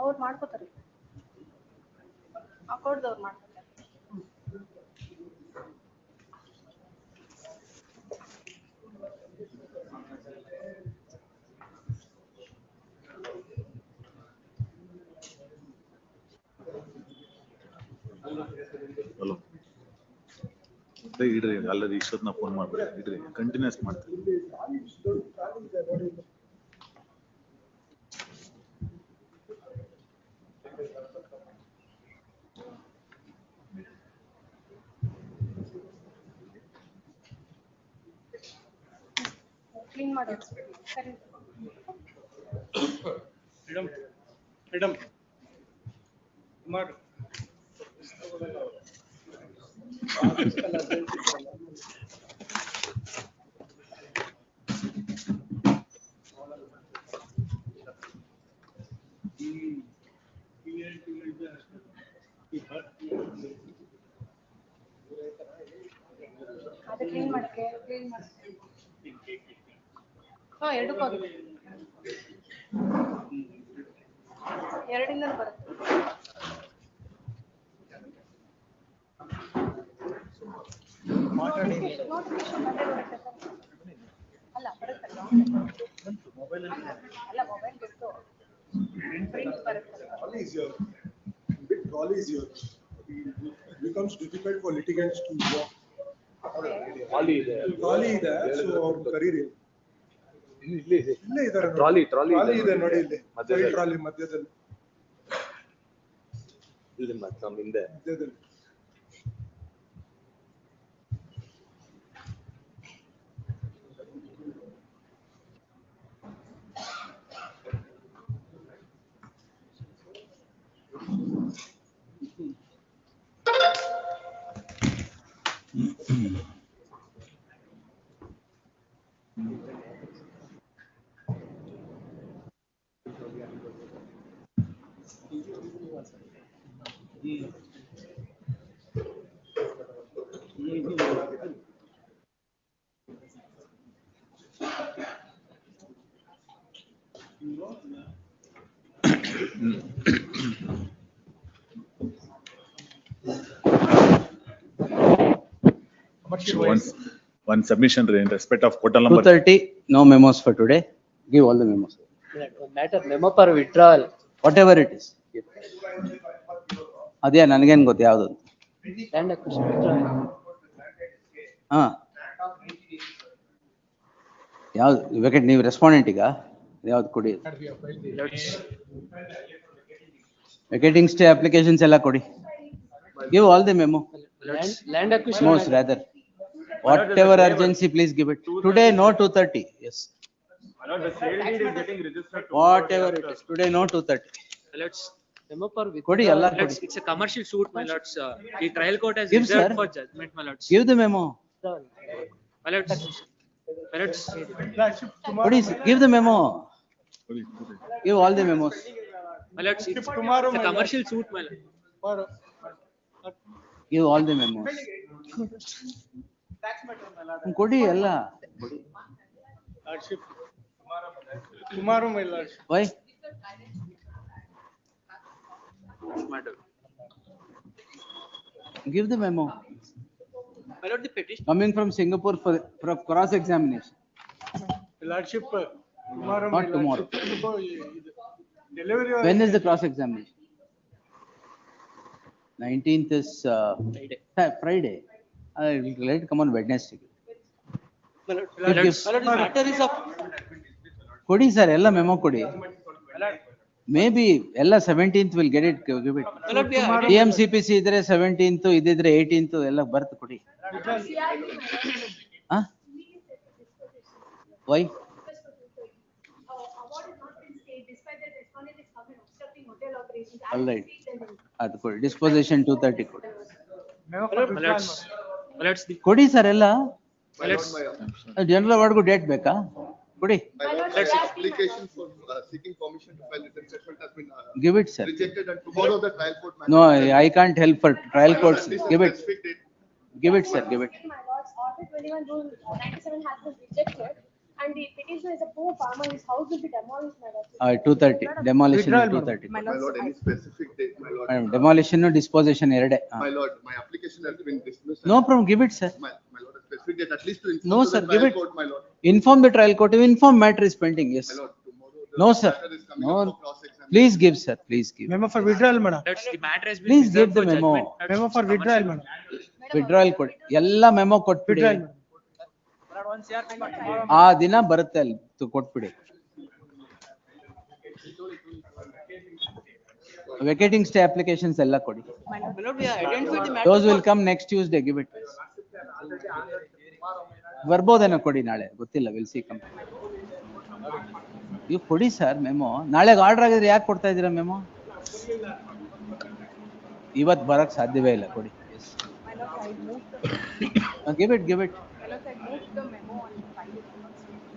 ಅವ್ರು ಮಾಡ್ಕೋತಾರೆ, ಅಕೌಂಟ್ದವ್ರು ಮಾಡ್ಕೋತಾರೆ. ಹಲೋ ಇಡ್ರಿ, ಅಲ್ಲದೆ ಇಷ್ಟೊತ್ನ ಫೋನ್ ಮಾಡ್ಬೇಡಿ, ಇಡ್ರಿ, ಕಂಟಿನ್ಯೂಸ್ ಮಾಡ್ತೀವಿ. ಕ್ಲೀನ್ ಮಾಡಿ ಸರಿ. ಮೇಡಮ್ ಮಾಡಿ ಅದು ಕ್ಲೀನ್ ಮಾಡಕ್ಕೆ ಎರಡಕ್ಕೂ ಎರಡಿಂದ ಬರುತ್ತೆ. ನೋಟಿಫಿಕೇಶನ್ ಬಂದೇ ಬರುತ್ತೆ ಅಲ್ಲ, ಬರುತ್ತಲ್ಲ ಅಲ್ಲ, ಮೊಬೈಲ್ ಬಿಟ್ಟು ಪ್ರಿಂಟ್ ಬರುತ್ತೆ. It becomes difficult for litigants to walk. Trolley ಇದೆ, ಸೊ ಅವ್ರು ಕರೀರಿ. ಇಲ್ಲೇ ಇದ್ದಾರೆ, ಟ್ರಾಲಿ ಇದೆ ನೋಡಿ, ಇಲ್ಲಿ ಟ್ರಾಲಿ ಮಧ್ಯದಲ್ಲಿ ಇಲ್ಲಿ ನಮ್ಮ ಹಿಂದೆ ಮಧ್ಯದಲ್ಲಿ. One submission in respect of quotal number 230, no memos for today. Give all the memos. Matter memo for withdrawal. Whatever it is. ಅದೇ ನನಗೇನು ಗೊತ್ತು ಯಾವುದು. Land acquisition withdrawal. ಹಾ, ಯಾವ್ದು ಬೇಕಾದ್ರೆ ನೀವು ರೆಸ್ಪಾಂಡೆಂಟ್ ಈಗ ಯಾವ್ದು ಕೊಡಿ. ವೆಕೇಟಿಂಗ್ ಸ್ಟೇ ಅಪ್ಲಿಕೇಶನ್ಸ್ ಎಲ್ಲ ಕೊಡಿ. Give all the memo. Land acquisition. Most rather. Whatever urgency, please give it. Today, no 230. Yes. Whatever it is. Today, no 230. Let's memo for Kodi, withdrawal. Allah Let's- kodi. It's a commercial suit, my lords. The trial court has Give, reserved sir. for judgment, my lords. Give the memo. My lords. My lords. Kodi, give the memo. Give all the memos. My lords, it's tomorrow, a my commercial suit, my lord. Give all the memos. Kodi, Allah. tomorrow my lordship. Why? Matter. Give the memo. My lord, the petition. Coming from Singapore for cross examination. Lordship, Tomorrow, Not my tomorrow. lordship. Delivery. When is the cross examination? 19th is Friday. Let it come on Wednesday. Matter is up. ಕೊಡಿ sir ಎಲ್ಲ memo ಕೊಡಿ. May be ಎಲ್ಲ 17th will get it give it. DMCPC ಇದ್ರೆ 17th ಇದಿದ್ರೆ 18th ಎಲ್ಲ ಬರ್ತು ಕೊಡಿ. Y? All right. ಅದು ಕೊಡಿ. Disposition 230 ಕೊಡಿ. ಕೊಡಿ ಸರ್ ಎಲ್ಲ. ಜನರಲ್ ಅವಾರ್ಡ್ಗೂ ಡೇಟ್ ಬೇಕಾ? ಕೊಡಿ. My lord, the application for seeking permission to file written judgment has been Give it, sir. rejected, and tomorrow the trial court. No, I can't help for trial courts. At least a Give it. specific date. Give it, sir. Give it. My lords, Order 21 Rule 97 has been rejected, and the petitioner is a poor farmer. His house will be demolished, my lord. 230. Demolition is 230. My lord, any specific date, my lord. Madam, demolition no disposition ಎರಡೇ. My lord, my application has been dismissed. No problem. Give it, sir. My lord, a specific date, at least to inform No, to sir. the Give trial it. court, my lord. Inform the trial court. Inform matter is pending. Yes. My lord, tomorrow the No, sir. matter is coming No. up for cross-examination. Please give, sir. Please give. Memo for withdrawal, madam. That's the matter has been Please reserved give the for memo. judgment. Memo for withdrawal, madam. Withdrawal ಕೊಡಿ. ಎಲ್ಲ memo ಕೊಟ್ಬಿಡಿ. Withdrawal, madam. ಆ ದಿನ ಬರುತ್ತೆ ಅಲ್ಲಿ ಕೊಟ್ಬಿಡಿ. Vacating stay applications ಎಲ್ಲ ಕೊಡಿ. My lord, we have identified the matter. Those will come next Tuesday. Give it. ಬರ್ಬೋದೇನೋ ಕೊಡಿ ನಾಳೆ, ಗೊತ್ತಿಲ್ಲ. Will see come. ಇವ್ ಕೊಡಿ ಸರ್ ಮೆಮೊ. ನಾಳೆಗೆ ಆರ್ಡರ್ ಆಗಿದ್ರೆ ಯಾಕೆ ಕೊಡ್ತಾ ಇದ್ದೀರಾ ಮೆಮೊ? ಇವತ್ತು ಬರಕ್ ಸಾಧ್ಯವೇ ಇಲ್ಲ. ಕೊಡಿ. Give it, give it. My lord, I moved the memo on Friday.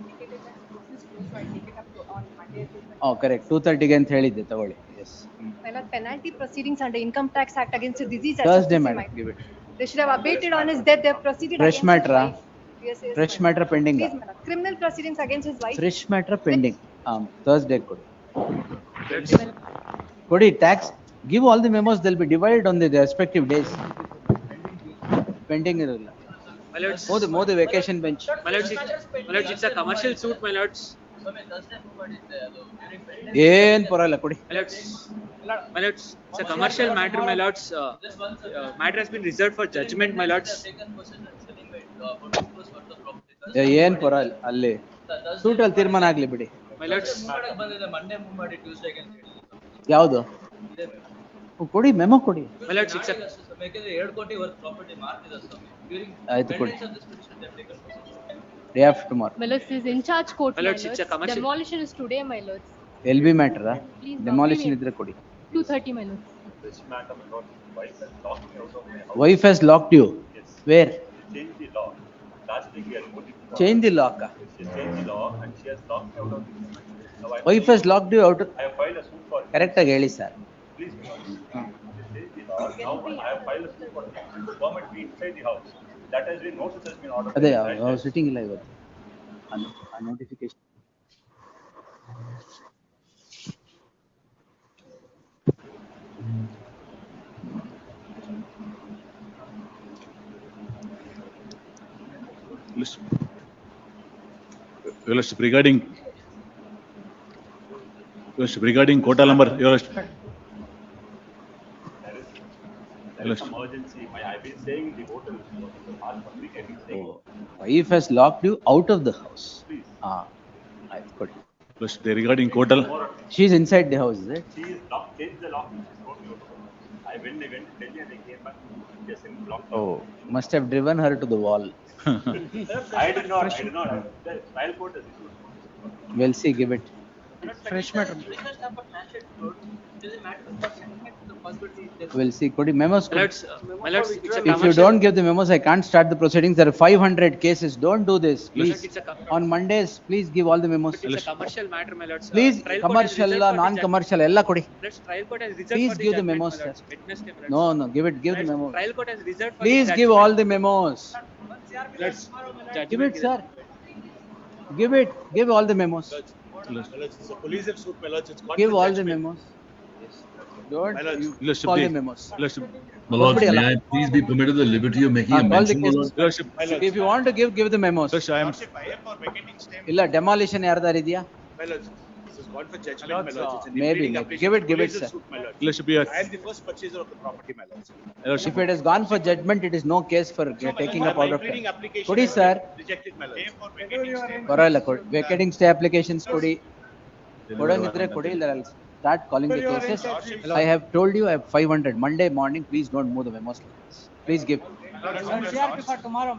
Indicated that this is closed, so I take it up to on Monday. Correct. 2:30 ಅಂತ ಹೇಳಿದ್ದೆ, ತಗೊಳ್ಳಿ. Yes. My lord, penalty proceedings under Income Tax Act against the disease. Thursday, madam. Give it. They should have abated on his death. They have proceeded Fresh against matter, his wife. Yes, yes. Fresh madam. matter pending. Please, madam. Criminal proceedings against his wife. Fresh matter pending. Thursday ಕೊಡಿ. ಕೊಡಿ. Tax. Give all the memos. They'll be divided on the respective days. Pending ಇರಲ್ಲ. My lords, More the vacation bench. my lords, it's a commercial suit, my lords. ಏನ್ ಪರವಾಗಿಲ್ಲ ಕೊಡಿ. My lords, it's a commercial matter, my lords. Matter has been reserved for judgment, my lords. ಏನ್ ಪರವಾಗಿಲ್ಲ. ಅಲ್ಲಿ ಸೂಟಲ್ಲಿ ತೀರ್ಮಾನ ಆಗ್ಲಿ ಬಿಡಿ. My lords, ಯಾವುದು? ಕೊಡಿ ಮೆಮೊ ಕೊಡಿ. my lords, it's a ಆಯ್ತು ಕೊಡಿ. Day after tomorrow. My lords, this is in charge court. My lords, it's a commercial- Demolition is today, my lords. LB matter. Please, Demolition not ಇದ್ರೆ ಕೊಡಿ. 2:30, my lords. This matter, my lord, wife has locked me out of my house. Wife has locked you. Yes. Where? Change the law. Last week we had voted for. Change the lock. She changed the law and she has locked me out of this. Now Wife has locked you out. I have filed a suit for. Correct ಆಗಿ ಹೇಳಿ sir. Please, my lord. She changed the law. Now I have filed a suit for permit me inside the house. That has been notice has been ordered. ಅದೇ sitting ಇಲ್ಲ ಇವತ್ತು. Notification. Your Lordship, regarding quota number, Your Lordship. There is some urgency. I've been saying in the hotel for the past 1 week. I've been saying. Wife has locked you out of the house. Please. ಆಯ್ತು ಕೊಡಿ. Your Lordship, regarding quota. She is inside the house, is it? She is locked, changed the lock and she's totally out of the house. I went to Delhi and I came back. Just in locked. Oh, must have driven her to the wall. I did not. The trial court has issued. We'll see, give it. Fresh matter. We'll see. Kodi memos. my lords, my lords, it's a If you commercial. don't give the memos, I can't start the proceedings. There are 500 cases. Don't do this, please. It's a On Mondays, please give all the memos. It's a commercial matter, my lords. Please, Trial court has commercial, reserved for the non-commercial, ಎಲ್ಲ ಕೊಡಿ. Let's trial court has reserved Please for the give the judgment, memos, my lords. sir. Wednesday, my lords. No, give it, give the Let's- memos. Trial court has reserved for Please the give judgment. all the memos. Let's Give it, sir. Give it, give all the memos. It's a police suit, my lords. It's Give all the judgment. memos. Don't, My lords. you Lordship, call the please. memos. Lordship, My lords, Nobody may I please be permitted the liberty of making a call the mention, my cases. lord? Lordship, If you want to give the memos. Lordship, I am. For vacating stay. ಇಲ್ಲ demolition ಯಾರ್ದಾರು ಇದೆಯಾ? My lords, this is gone for judgment, my lords. It's an Maybe, impeding maybe. application Give it, for give it, collision sir. suit, my lords. Lordship, your I am the first purchaser of the property, my lords. If it has gone for judgment, it is no case for taking up My out of pleading time. application Kodi, has sir. been rejected, my lords. Paralla kodi. Vacating stay applications kodi. Kodangidre kodi. I'll start calling the cases. I have told you I have 500. Monday morning, please don't move the memos like this. Please give. Tomorrow,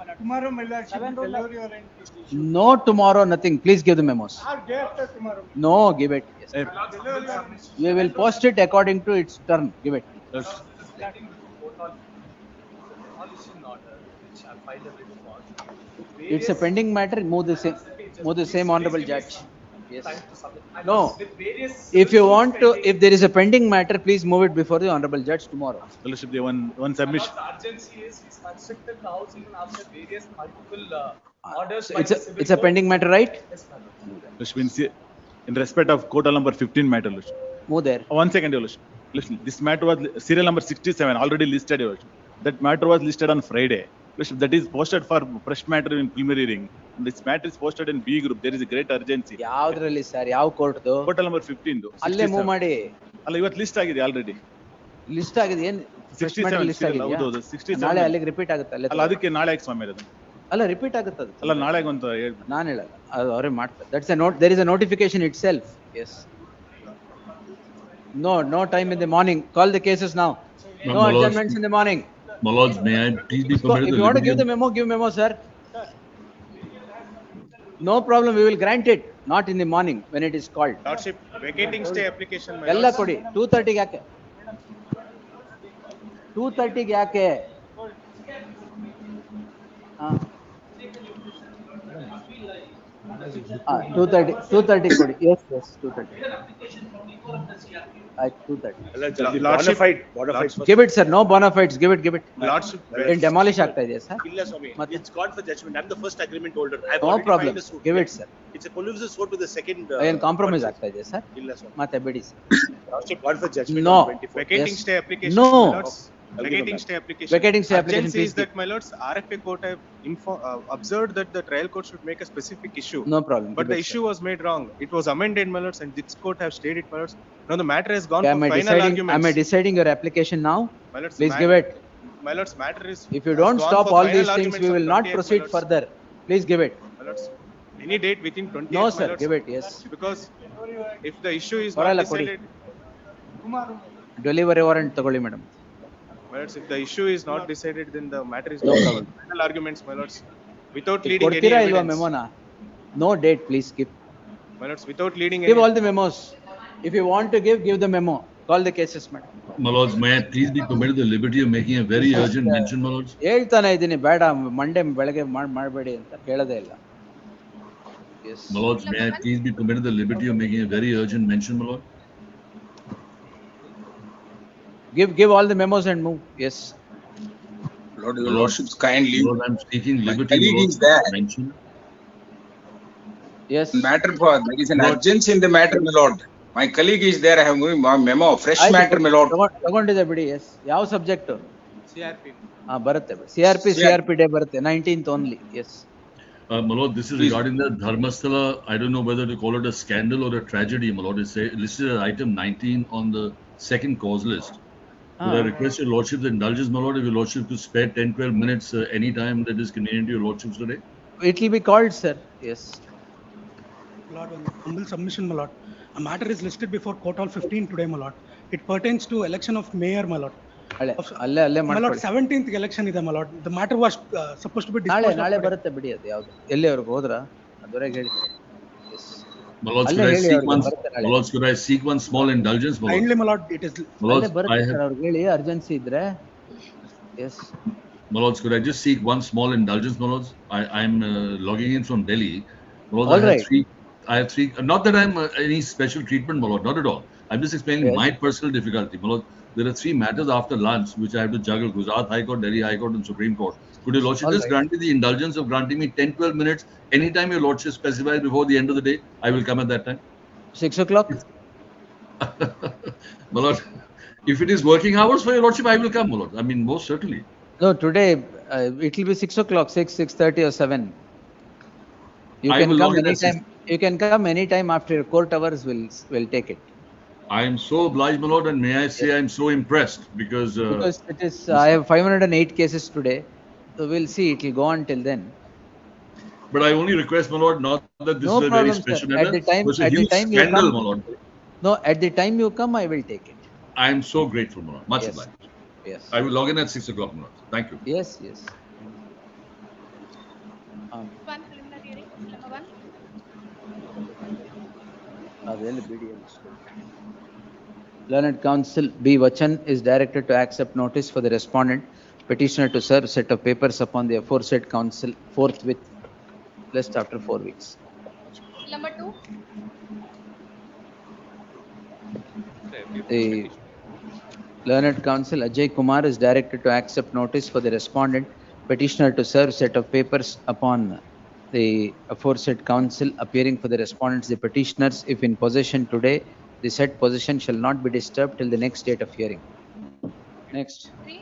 my lordship, delivery warrant is issued. No tomorrow, nothing. Please give the memos. Or day after tomorrow. No, give it. Yes. Delivery warrant is We will post it according to its turn. Give it. It's a pending matter. Move the same honorable judge. Yes. No. If you want to, if there is a pending matter, please move it before the honorable judge tomorrow. Lordship, the one submission. Urgency is he's constructed the house even after various multiple orders by It's the a, civil it's a court. pending matter, right? Yes, my lord. Lordship, in respect of quote number 15 matter, Lordship. Move there. One second, Your Lordship. Listen, this matter was serial number 67, already listed, Your Lordship. That matter was listed on Friday. Lordship, that is posted for fresh matter in preliminary hearing. This matter is posted in B group. There is a great urgency. ಯಾವ್ದ್ರಲ್ಲಿ sir ಯಾವ ಕೋರ್ಟ್ದು Quote number 15. ಅಲ್ಲೇ move ಮಾಡಿ ಅಲ್ಲ ಇವತ್ತು list ಆಗಿದೆ already. List ಆಗಿದೆ ಏನ್ 67 list ಆಗಿದೆ ಹೌದು 67. ನಾಳೆ ಅಲ್ಲಿಗೆ ರಿಪೀಟ್ ಆಗುತ್ತೆ ಅಲ್ಲೇ ಅಲ್ಲ ಅದಕ್ಕೆ ನಾಳೆ ಯಾಕೆ ಸ್ವಾಮಿ ಅದು? ಅಲ್ಲ ರಿಪೀಟ್ ಆಗುತ್ತೆ ಅದು ಅಲ್ಲ ನಾಳೆ ಅಂತ ಹೇಳಿ ನಾನು ಹೇಳಲ್ಲ ಅದು ಅವರೇ ಮಾಡ್ತಾರೆ. That's a note, there is a notification itself. Yes. No time in the morning. Call the cases now. No my lords. adjournments in the morning. My lords, may I please be So permitted if the you want to liberty give the memo, give memo, sir. No problem, we will grant it. Not in the morning when it is called. Lordship, vacating stay application, my ಎಲ್ಲ lords. ಕೊಡಿ. 2:30 ಯಾಕೆ? 2:30 ಯಾಕೆ? ಹಾ. 2:30 ಕೊಡಿ. Yes, 2:30. ಆಯ್ತು 2:30. Lordship, bona fides for- Give it, sir. No bona fides. Give it. Lordship, ಏನ್ demolish ಆಗ್ತಾ ಇದೆಯಾ ಸರ್? ಇಲ್ಲ ಸ್ವಾಮಿ. ಮತ್ತೆ? It's gone for judgment. I'm the first agreement holder. I've No already problem. filed the suit. Give it, sir. It's a collusive suit with the second. ಏನ್ compromise ಆಗ್ತಾ ಇದೆಯಾ sir? ಇಲ್ಲ ಸ್ವಾಮಿ. ಮತ್ತೆ ಬಿಡಿ sir. Lordship, gone for judgment No. on 24. Vacating Yes. stay application, No. my lords. Vacating stay application. Vacating stay application, Urgency please is that, my lords, RFA court have observed that the trial court should make a specific issue. No problem. But Give the it, issue was made wrong. It was amended, my lords, and this court have stayed it, my lords. Now the matter has gone sir. for final arguments. Am I deciding your application now? My lords, Please give it. My lords, matter is. If you has don't gone stop for all final these things, arguments we on will not 28, my proceed lords. further. Please give it. My lords, any date within 28, No, my sir. lords. Give it. Yes. Because if the issue is not Paralla kodi. decided, Tomorrow. Delivery warrant ತಗೊಳ್ಳಿ madam. my lords, if the issue is not decided, then the matter is No gone problem. for final arguments, my lords. Without leading any ಕೊಡ್ತೀರಾ ಇಲ್ವಾ evidence. ಮೆಮೋನ? No date, please give. My lords, without leading Give any. all the memos. If you want to give the memo. Call the cases, madam. My lords, may I please be permitted the liberty of making a very urgent mention, my lords? ಹೇಳ್ತಾನೆ ಇದ್ದೀನಿ ಬೇಡ Monday ಬೆಳಗ್ಗೆ ಮಾಡಬೇಡಿ ಅಂತ ಕೇಳೋದೇ ಇಲ್ಲ. Yes. My lords, may I please be permitted the liberty of making a very urgent mention, my lord? Give all the memos and move. Yes. Lord, your lordships kindly. Lord, I'm seeking My liberty, colleague my is lord, there. to mention. Yes. Matter for, there is an urgency in the matter, my lord. My colleague is there. I have moving my memo, fresh ಆಯ್ತು, matter, my lord. ತಗೊಂಡಿದೆ ಬಿಡಿ. S. ಯಾವ subject? CRP. ಹಾ ಬರುತ್ತೆ. CRP day ಬರುತ್ತೆ 19th only. Yes. My lord, this is regarding the Dharmasthala. I don't know whether to call it a scandal or a tragedy, my lord. It's listed as item 19 on the second cause list. Would I request your lordship's indulgence, my lord, if your lordship to spare 10-12 minutes any time that is convenient to your lordships today? It will be called, sir. Yes. Lord, on humble submission, my lord. A matter is listed before Court Hall 15 today, my lord. It pertains to election of mayor, my lord. ಅಲ್ಲೇ My lord, ಮಾಡ್ಕೊಳ್ಳಿ. 17th election ಇದೆ, my lord. The matter was supposed to be ನಾಳೆ disposed of. ಬರುತ್ತೆ ಬಿಡಿ ಅದು ಯಾವ್ದು. ಎಲ್ಲಿವರೆಗೂ ಹೋದ್ರ ಅದುವರೆಗೆ ಹೇಳಿ. Yes. My lords, ಅಲ್ಲೇ could I ಹೇಳಿ seek ಅವ್ರಿಗೆ one? ಬರುತ್ತೆ My ನಾಳೆ. lords, could I seek one small indulgence, my lord? Kindly, my lord, it is. My lords, ಅಲ್ಲೇ ಬರುತ್ತೆ I ಸರ್ have, ಅವ್ರಿಗೆ ಹೇಳಿ ಅರ್ಜೆನ್ಸಿ ಇದ್ರೆ. Yes. my lords, could I just seek one small indulgence, my lords? I'm logging in from Delhi. My lords, All right. I have three. Not that I'm any special treatment, my lord. Not at all. I'm just explaining Yes. my personal difficulty, my lord. There are 3 matters after lunch which I have to juggle: Gujarat High Court, Delhi High Court, and Supreme Court. Could your lordship All just right. grant me the indulgence of granting me 10-12 minutes anytime your lordship specifies before the end of the day? I will come at that time. 6 o'clock? My lord, if it is working hours for your lordship, I will come, my lord. I mean, most certainly. No, today it will be 6 o'clock, 6:30 or 7. You I can will come log in at anytime. You can come anytime after your court hours, we'll take it. I am so obliged, my lord, and may I say I'm so impressed because Because it is, I have 508 cases today, so we'll see, it will go on till then. but I only request, my lord, not that this No is a very problem, special sir. matter. At the time It's a huge you scandal, come, my lord. no, at the time you come, I will take it. I am so grateful, my lord. Much Yes. obliged. Yes. I will log in at 6 o'clock, my lord. Thank you. Yes, yes. One preliminary hearing, number one. Learned Counsel B. Vachan is directed to accept notice for the respondent petitioner to serve set of papers upon the aforesaid counsel forthwith, list after 4 weeks. Number two. The Learned Counsel Ajay Kumar is directed to accept notice for the respondent petitioner to serve set of papers upon the aforesaid counsel appearing for the respondents, the petitioners, if in possession today, the said possession shall not be disturbed till the next date of hearing. Next. Three.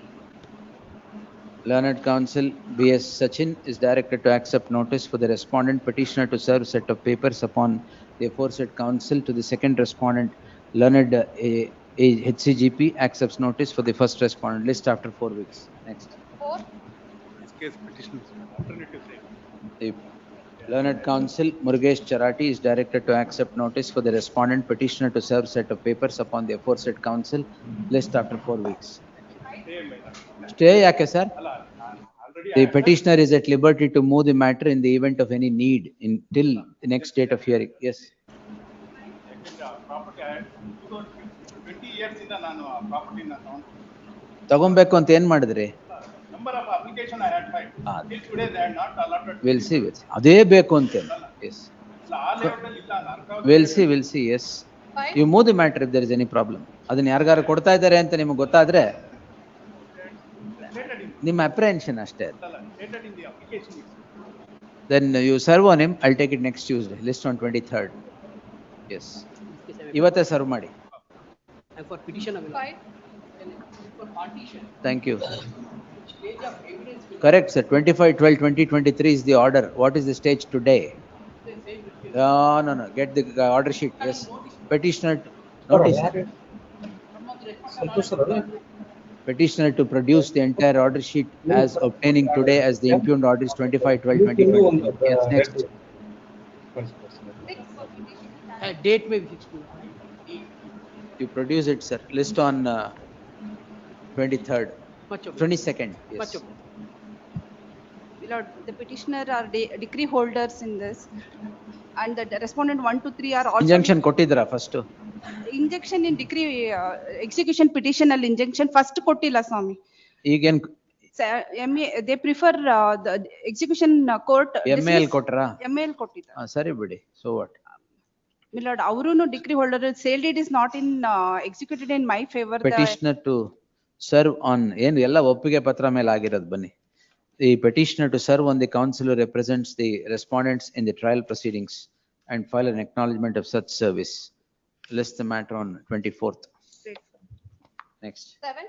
Learned Counsel B.S. Sachin is directed to accept notice for the respondent petitioner to serve set of papers upon the aforesaid counsel to the second respondent. Learned HCGP accepts notice for the first respondent, list after 4 weeks. Next. Four. This case petitioners, alternative side. The Learned Counsel Murugesh Charati is directed to accept notice for the respondent petitioner to serve set of papers upon the aforesaid counsel, list after 4 weeks. Stay, yake, sir? The petitioner is at liberty to move the matter in the event of any need till the next date of hearing. Yes. Property, I had 20 years in the property in the town. ತಗೊಬೇಕು ಅಂತ ಏನ್ ಮಾಡಿದ್ರಿ? Number of application I had filed. Till today they are not allotted. We'll see. ಅದೇ ಬೇಕು ಅಂತೇನು? Yes. We'll see. Yes. You move the matter if there is any problem. ಅದನ್ನ ಯಾರಿಗಾರು ಕೊಡ್ತಾ ಇದ್ದಾರೆ ಅಂತ ನಿಮಗೆ ಗೊತ್ತಾದ್ರೆ ನಿಮ್ಮ apprehension ಅಷ್ಟೇ. Then you serve on him. I'll take it next Tuesday. List on 23rd. Yes. ಇವತ್ತೇ ಸರ್ವ್ ಮಾಡಿ. For petition Five. for partition. Thank you. Correct, sir. 25/12/2023 is the order. What is the stage today? No. Get the order sheet. Yes. Petitioner notice. Petitioner to produce the entire order sheet as obtaining today as the impugned order is 25/12/2023. Yes, next. Date may be fixed. You produce it, sir. List on 23rd. 22nd. Yes. My lord, the petitioner are decree holders in this, and the respondent 1 to 3 are also. Injunction ಕೊಟ್ಟಿದ್ರಾ first? Injunction in decree execution petition al injunction first ಕೊಟ್ಟಿಲ್ಲ ಸ್ವಾಮಿ. ಈಗೇನ್ they prefer the execution court. ML ಕೊಟ್ರಾ? ML ಕೊಟ್ಟಿದ್ದಾರೆ. ಸರಿ ಬಿಡಿ. So what? My lord, ಅವರುನು decree holder sale deed is not in executed in my favor. Petitioner to serve on ಏನು ಎಲ್ಲ ಒಪ್ಪಿಗೆ ಪತ್ರ ಮೇಲೆ ಆಗಿರೋದು ಬನ್ನಿ. The petitioner to serve on the counsel who represents the respondents in the trial proceedings and file an acknowledgement of such service. List the matter on 24th. Next. 7.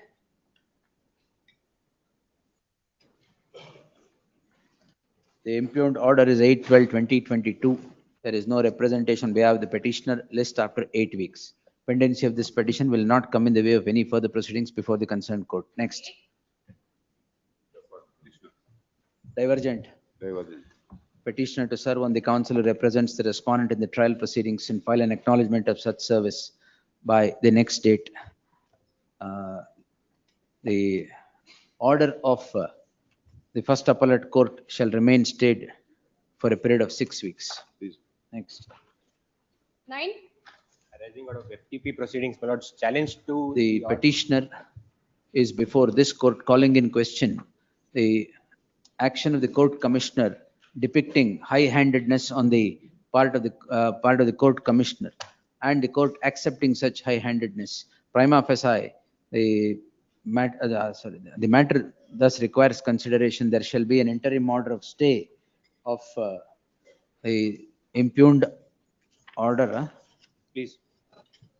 The impugned order is 8/12/2022. There is no representation on behalf of the petitioner. List after 8 weeks. Pendency of this petition will not come in the way of any further proceedings before the concerned court. Next. Divergent. Petitioner to serve on the counsel who represents the respondent in the trial proceedings and file an acknowledgement of such service by the next date. The order of the first appellate court shall remain stayed for a period of 6 weeks. Please. Next. 9. Arising out of FTP proceedings, my lord, challenge to the petitioner is before this court calling in question the action of the court commissioner depicting high-handedness on the part of the court commissioner and the court accepting such high-handedness. Prima facie, the matter thus requires consideration. There shall be an interim order of stay of the impugned order. Please.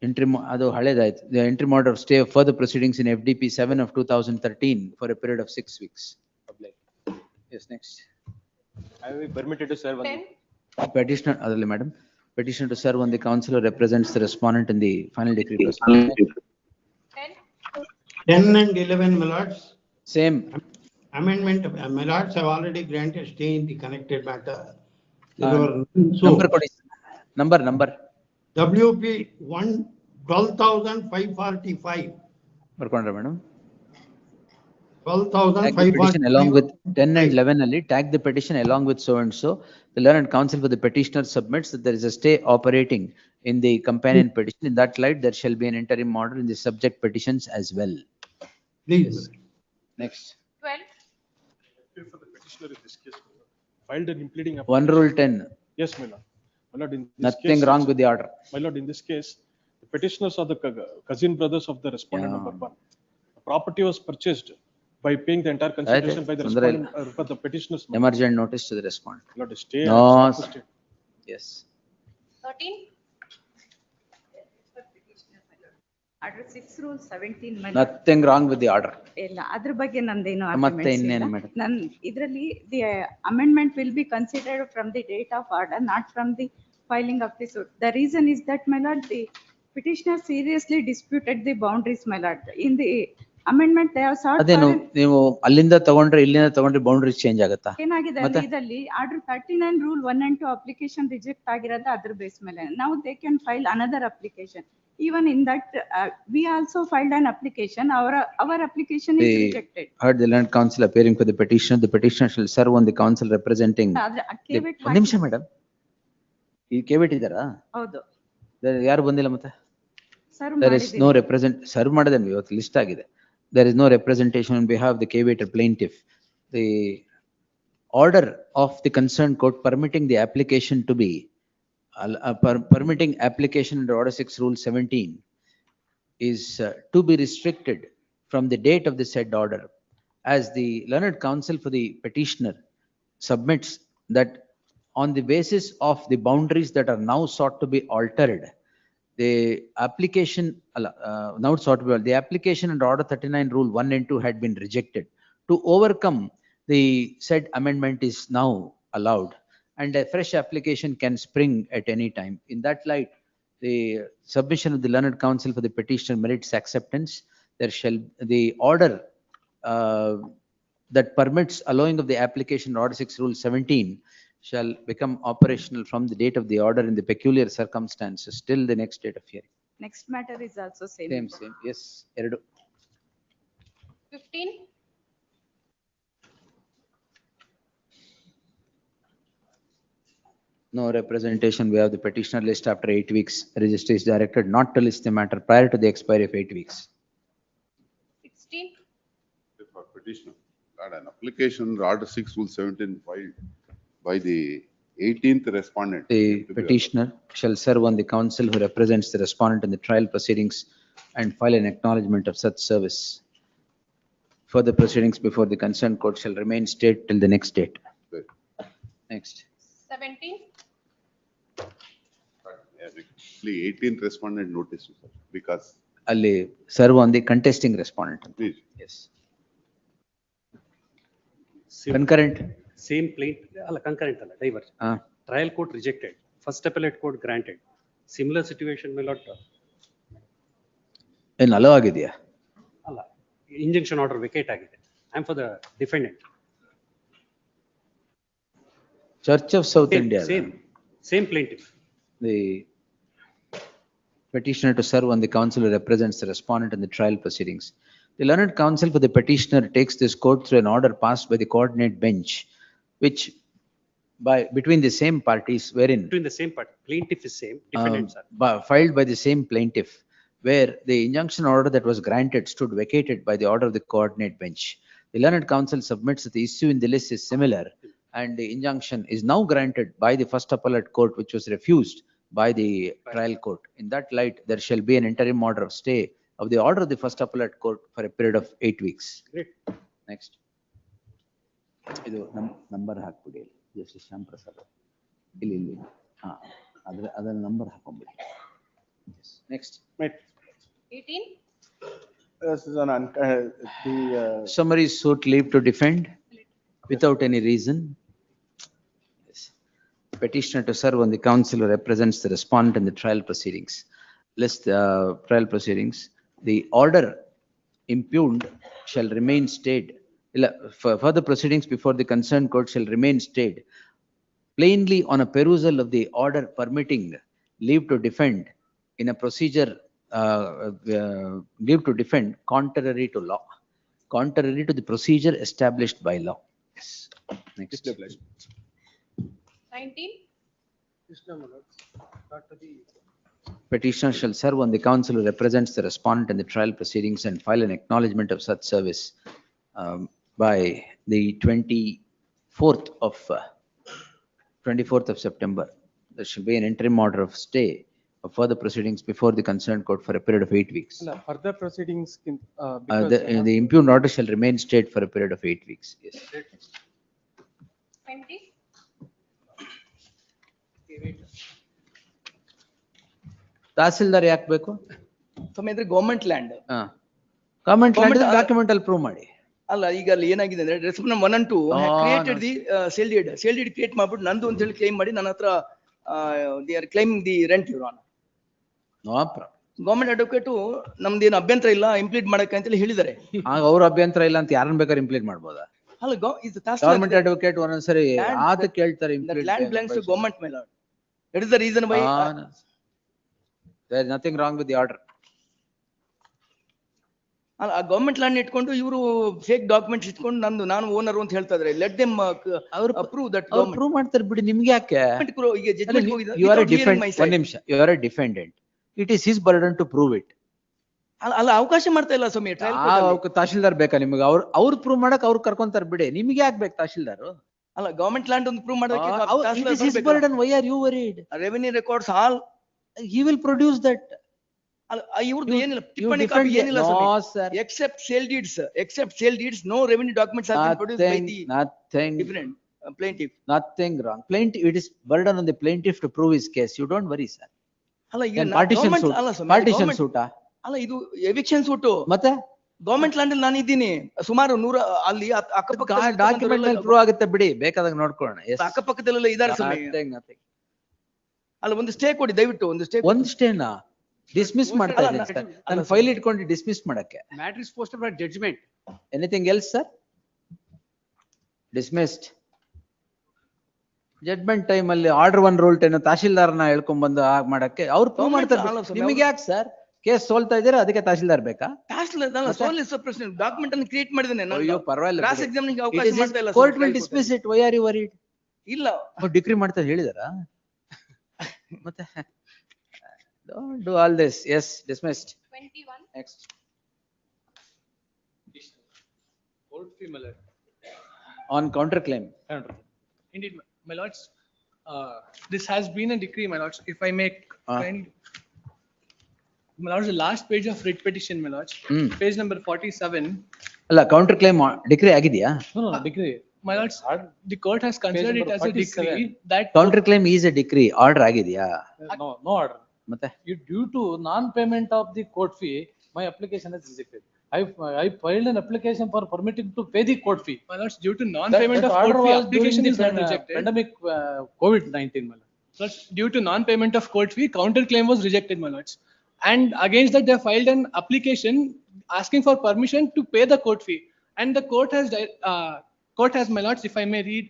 Interim, the interim order of stay of further proceedings in FDP 7 of 2013 for a period of 6 weeks. Yes, next. I will be permitted to serve on 10. Petitioner, otherly madam, petitioner to serve on the council who represents the respondent in the final decree proceedings. 10 and 11, my lords. Same. Amendment, my lords have already granted stay in the connected matter. Number kodi. Number. WP 12,545. Barkondra madam. 12,545. Tag the petition along with 10 and 11 ali, tag the petition along with so and so. The learned counsel for the petitioner submits that there is a stay operating in the companion petition. In that light, there shall be an interim order in the subject petitions as well. Please. Next. 12. For the petitioner in this case, filed an impleading One rule 10. Yes, my lord. My lord, in this Nothing case, wrong with the order. My lord, in this case, the petitioners are the cousin brothers of the respondent number 1. The property was purchased by paying the entire consideration by the respondent for the petitioners. Emergent notice to the respondent. My lord, stay. No. Yes. 13. Order 6 rule 17. Nothing wrong with the order. ಇಲ್ಲ ಅದ್ರ ಬಗ್ಗೆ ನಂದೇನು ಮತ್ತೆ ಇನ್ನೇನು madam? ನನ್ ಇದರಲ್ಲಿ the amendment will be considered from the date of order not from the filing of the suit. The reason is that my lord the petitioner seriously disputed the boundaries, my lord. In the amendment they have sought ಅದೇನು ನೀವು ಅಲ್ಲಿಂದ ತಗೊಂಡ್ರೆ ಇಲ್ಲಿಂದ ತಗೊಂಡ್ರೆ boundary change ಆಗುತ್ತಾ? ಏನಾಗಿದೆ ಅಂದ್ರೆ ಇದರಲ್ಲಿ order 39 rule 1 and 2 application reject ಆಗಿರೋದು ಅದ್ರ ಬೇಸ್ ಮೇಲೆ ನಾವು they can file another application. Even in that, we also filed an application. Our application is rejected. Heard the learned counsel appearing for the petitioner. The petitioner shall serve on the counsel representing. ಒಂದು ನಿಮಿಷ madam, ಈ ಕೇವಿಟ್ ಇದ್ದಾರಾ? ಹೌದು. ಯಾರು ಬಂದಿಲ್ಲ ಮತ್ತೆ? There is no serve ಮಾಡಿದೆ ಇವತ್ತು ಲಿಸ್ಟ್ ಆಗಿದೆ. There is no representation on behalf of the caveator plaintiff. The order of the concerned court permitting the application to be permitting application under order 6 rule 17 is to be restricted from the date of the said order, as the learned counsel for the petitioner submits that on the basis of the boundaries that are now sought to be altered, the application the application under order 39 rule 1 and 2 had been rejected. To overcome, the said amendment is now allowed and a fresh application can spring at any time. In that light, the submission of the learned counsel for the petitioner merits acceptance. There shall the order that permits allowing of the application order 6 rule 17 shall become operational from the date of the order in the peculiar circumstances till the next date of hearing. Next matter is also same. Same. Yes. 15. No representation. We have the petitioner list after 8 weeks. Registry is directed not to list the matter prior to the expiry of 8 weeks. 16. For petitioner, an application order 6 rule 17 filed by the 18th respondent. The petitioner shall serve on the counsel who represents the respondent in the trial proceedings and file an acknowledgement of such service. Further proceedings before the concerned court shall remain stayed till the next date. Right. Next. 17. Actually, 18th respondent notice, sir, because. Ali serve on the contesting respondent. Please. Yes. Concurrent. Same plaintiff, concurrent, diverse. Trial court rejected. First appellate court granted. Similar situation may not. ಏನು hello ಆಗಿದೆಯಾ? ಅಲ್ಲ, injunction order vacate ಆಗಿದೆ. I am for the defendant. Church of South India. Same plaintiff. The petitioner to serve on the counsel who represents the respondent in the trial proceedings. The learned counsel for the petitioner takes this court through an order passed by the coordinate bench, which between the same parties wherein. Between the same party, plaintiff is same, defendants are. Filed by the same plaintiff, where the injunction order that was granted stood vacated by the order of the coordinate bench. The learned counsel submits that the issue in the list is similar and the injunction is now granted by the first appellate court, which was refused by the trial court. In that light, there shall be an interim order of stay of the order of the first appellate court for a period of 8 weeks. Great. Next. ಇದು number ಹಾಕ್ಬಿಡಿ justice Shyam Prasad ಇಲ್ಲಿ ಅದರ number ಹಾಕೊಂಡ್ಬಿಡಿ. Next. 18. This is an Summary suit leave to defend without any reason. Yes. petitioner to serve on the counsel who represents the respondent in the trial proceedings. List trial proceedings. The order impugned shall remain stayed. For further proceedings before the concerned court shall remain stayed plainly on a perusal of the order permitting leave to defend in a procedure leave to defend contrary to law, contrary to the procedure established by law. Yes. Next. 19. Petitioner shall serve on the counsel who represents the respondent in the trial proceedings and file an acknowledgement of such service by the 24th of September. There shall be an interim order of stay of further proceedings before the concerned court for a period of 8 weeks. Further proceedings. The impugned order shall remain stayed for a period of 8 weeks. Yes. 20. Tahsildar ಯಾಕೆ ಬೇಕು? ಅಂದ್ರೆ government land. Government land document ಅಲ್ಲಿ prove ಮಾಡಿ. ಅಲ್ಲ ಈಗ ಅಲ್ಲಿ ಏನಾಗಿದೆ ಅಂದ್ರೆ respond 1 and 2 created the sale deed create ಮಾಡ್ಬಿಟ್ಟು ನಂದು ಅಂತ ಹೇಳಿ ಕ್ಲೈಮ್ ಮಾಡಿ ನನ್ನ ಹತ್ರ they are claiming the rent your honour. No problem. Government advocate ನಮ್ದೇನು ಅಭ್ಯಂತರ ಇಲ್ಲ ಇಂಪ್ಲೀಟ್ ಮಾಡಕ್ಕೆ ಅಂತ ಹೇಳಿದ್ದಾರೆ. ಅವ್ರ ಅಭ್ಯಂತರ ಇಲ್ಲ ಅಂತ ಯಾರನ್ನ ಬೇಕಾದ್ರೆ ಇಂಪ್ಲೀಟ್ ಮಾಡ್ಬೋದಾ? ಅಲ್ಲ ಗವರ್ಮೆಂಟ್ ಅಡ್ವೊಕೇಟ್ ಒಂದೊಂದ್ಸರಿ ಆತ ಕೇಳ್ತಾರೆ. Land belongs to government my lord. That is the reason why there is nothing wrong with the order. ಆ ಗವರ್ಮೆಂಟ್ ಲ್ಯಾಂಡ್ ಇಟ್ಕೊಂಡು ಇವರು ಫೇಕ್ ಡಾಕ್ಯುಮೆಂಟ್ಸ್ ಇಟ್ಕೊಂಡು ನಾನು ಓನರ್ ಅಂತ ಹೇಳ್ತಾ ಇದ್ದಾರೆ. Let them approve that government prove ಮಾಡ್ತಾರೆ ಬಿಡಿ. ನಿಮ್ಗೆ ಯಾಕೆ? ಈಗ ಜಡ್ಜ್ಮೆಂಟ್ ಹೋಗಿದೆ. You are a defendant. one ನಿಮಿಷ. You are a defendant. It is his burden to prove it. ಅಲ್ಲ ಅವಕಾಶ ಮಾಡ್ತಾ ಇಲ್ಲ ಸ್ವಾಮಿ ಟ್ರಯಲ್ ಕೋರ್ಟ್. ತಹಶೀಲ್ದಾರ್ ಬೇಕಾ ನಿಮಗೆ? ಅವ್ರು ಪ್ರೂವ್ ಮಾಡಕ್ ಅವ್ರು ಕರ್ಕೊಂತಾರೆ ಬಿಡಿ. ನಿಮ್ಗೆ ಯಾಕೆ ಬೇಕು ತಹಶೀಲ್ದಾರ್? ಅಲ್ಲ ಗವರ್ಮೆಂಟ್ ಲ್ಯಾಂಡ್ ಒಂದು ಪ್ರೂವ್ ಮಾಡೋಕೆ it is his burden. Why are you worried? Revenue records all he will produce that. ಇವ್ರದ್ದು ಏನಿಲ್ಲ ಟಿಪ್ಪಣಿ ಕಾಪಿ ಏನಿಲ್ಲ ಸ್ವಾಮಿ. except sale deeds no revenue documents have been produced by the nothing different plaintiff. Nothing wrong. Plaintiff, it is burden on the plaintiff to prove his case. You don't worry, sir. ಅಲ್ಲ ಈಗ partition suit ಅಲ್ಲ ಇದು eviction suit. ಮತ್ತೆ government land ಅಲ್ಲಿ ನಾನು ಇದ್ದೀನಿ ಸುಮಾರು 100 ಅಲ್ಲಿ ಅಕ್ಕಪಕ್ಕ ಡಾಕ್ಯುಮೆಂಟ್ ಅಲ್ಲಿ ಪ್ರೂವ್ ಆಗುತ್ತೆ ಬಿಡಿ. ಬೇಕಾದಾಗ ನೋಡ್ಕೊಳ್ಳೋಣ. ಅಕ್ಕಪಕ್ಕದಲ್ಲೆಲ್ಲ ಇದಾರೆ ಸ್ವಾಮಿ. ಅಲ್ಲ ಒಂದು ಸ್ಟೇ ಕೊಡಿ ದಯವಿಟ್ಟು. ಒಂದು ಸ್ಟೇನಾ ಡಿಸ್ಮಿಸ್ ಮಾಡ್ತಾ ಇದ್ದೀನಿ ಸರ್. ನಾನು ಫೈಲ್ ಇಟ್ಕೊಂಡು ಡಿಸ್ಮಿಸ್ ಮಾಡಕ್ಕೆ. Matter is posted for judgment. Anything else, sir? Dismissed. Judgment time ಅಲ್ಲಿ ಆರ್ಡರ್ 1 ರೂಲ್ 10 ತಹಶೀಲ್ದಾರ್ನ ಹೇಳ್ಕೊಂಡ್ ಬಂದು ಮಾಡಕ್ಕೆ ಅವ್ರು ಪ್ರೂವ್ ಮಾಡ್ತಾರೆ. ನಿಮಗೆ ಯಾಕೆ ಸರ್ ಕೇಸ್ ಸೋಲ್ತಾ ಇದ್ದೀರಾ? ಅದಕ್ಕೆ ತಹಶೀಲ್ದಾರ್ ಬೇಕಾ? ಡಾಕ್ಯುಮೆಂಟ್ ಅನ್ನು ಕ್ರಿಯೇಟ್ ಮಾಡಿದ್ದೇನೆ. ಅಯ್ಯೋ ಪರವಾಗಿಲ್ಲ. ಕ್ರಾಸ್ ಎಕ್ಸಾಮಿನಿಂಗ್ ಅವಕಾಶ ಮಾಡ್ತಾ ಇಲ್ಲ. Court will dismiss it. Why are you worried? ಇಲ್ಲ ಡಿಗ್ರಿ ಮಾಡ್ತಾ ಹೇಳಿದಾರಾ? ಮತ್ತೆ don't do all this. Yes, dismissed. 21. Next. Court fee, my lord. On counterclaim. Indeed, my lords. This has been a decree, my lords. If I make my lords, the last page of writ petition, my lords, page number 47. ಅಲ್ಲ counterclaim decree ಆಗಿದೆಯಾ? No, decree. My lords, the court has considered it as a decree that counterclaim is a decree. Order ಆಗಿದೆಯಾ? No order. ಮತ್ತೆ due to non-payment of the court fee, my application is rejected. I filed an application for permitting to pay the court fee. My lords, due to non-payment of court fee, application is not rejected. Pandemic COVID-19, my lord. Lords, due to non-payment of court fee, counterclaim was rejected, my lords. And against that, they filed an application asking for permission to pay the court fee. And the court has, my lords, if I may read,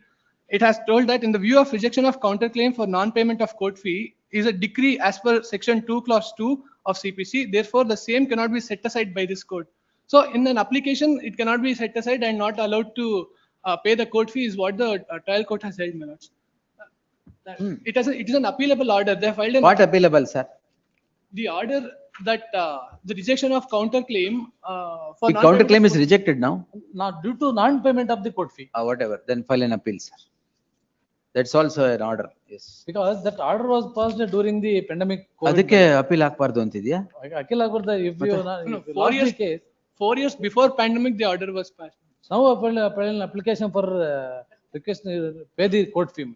it has told that in the view of rejection of counterclaim for non-payment of court fee is a decree as per section 2 clause 2 of CPC. Therefore, the same cannot be set aside by this court. So, in an application, it cannot be set aside and not allowed to pay the court fee is what the trial court has held, my lords. It is an appealable order. They filed an what appealable, sir? The order that the rejection of counterclaim for the counterclaim is rejected now. Not due to non-payment of the court fee. Whatever. Then file an appeal, sir. That's also an order. Yes. Because that order was passed during the pandemic. ಅದಕ್ಕೆ appeal ಹಾಕಬಾರ್ದು ಅಂತಿದ್ಯಾ? Appeal ಹಾಕಬಾರ್ದು if you lost this case. 4 years before pandemic, the order was passed. Now an application for request pay the court fee.